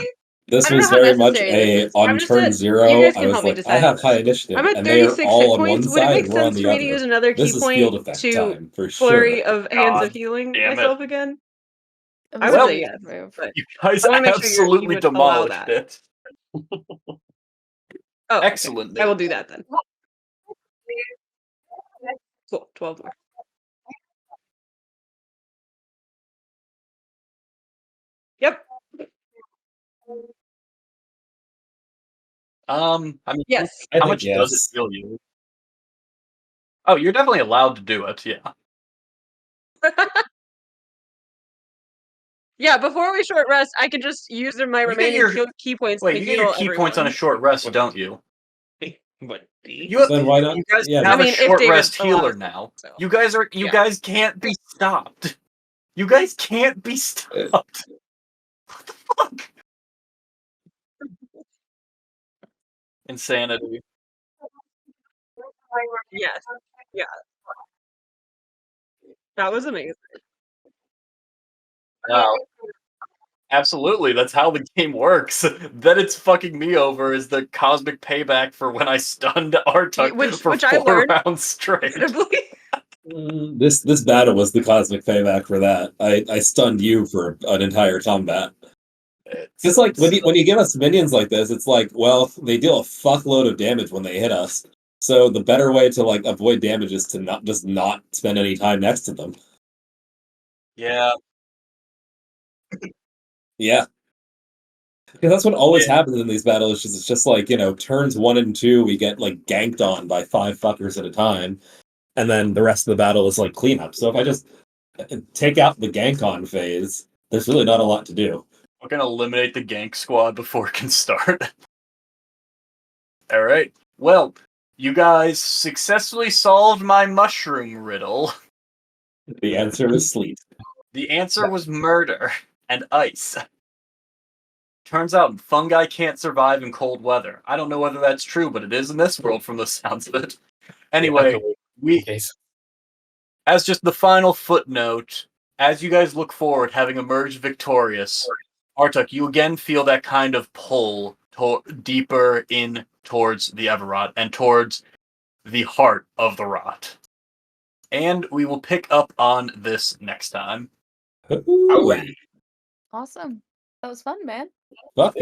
This I don't was know how very much necessary this a is. I'm on just turn at- zero. you guys I can was help me like, I decide have on high this. initiative, I'm at and they are 36 hit all on one points. Would it side make and we're on sense the for me to use other. another key This is point field effect to time for flurry sure. of hands God of healing damn it. myself again? It I was would Well, say a yes, move. but You guys I want to make sure you absolutely would allow demolished that. it. Oh, okay. Excellent. I will do that then. Cool. 12 more. Yep. I mean, Yes. I how think much does it yes. heal you? Oh, you're definitely allowed to do it, yeah. Yeah, before we short rest, I can just use my You get remaining your- key points Wait, to you get your heal key points on a everyone. short rest, don't you? But Then why not? You guys Yeah, have I mean, a if short David rest healer allows it, now. so. You guys Yeah. guys can't be stopped. You guys can't be stopped. What the fuck? Insanity. Yes. Yeah. That was amazing. Wow. Absolutely, that's how the game works. Then it's fucking me over is the cosmic payback for when I stunned Artuk for Which I 4 learned rounds straight. incredibly. This battle was the cosmic payback for that. I stunned you for an entire combat. It's like when you give us minions like this, it's like, well, they deal a fuckload of damage when they hit us. So the better way to like avoid damage is to not spend any time next to them. Yeah. Yeah. Because that's what always happens in these battles. It's just like, turns 1 and 2, we get like ganked on by 5 fuckers at a time, and then the rest of the battle is like cleanup. So if I just take out the gank on phase, there's really not a lot to do. We're gonna eliminate the gank squad before it can start. Alright. Well, you guys successfully solved my mushroom riddle. The answer is sleep. The answer was murder and ice. turns out fungi can't survive in cold weather. I don't know whether that's true, but it is in this world from the sounds of it. Anyway, as just the final footnote, as you guys look forward, having emerged victorious, Artuk, you again feel that kind of pull deeper in towards the Everrot and towards the heart of the rot. And we will pick up on this next time. Ooh. Awesome. That was fun, man. Fuck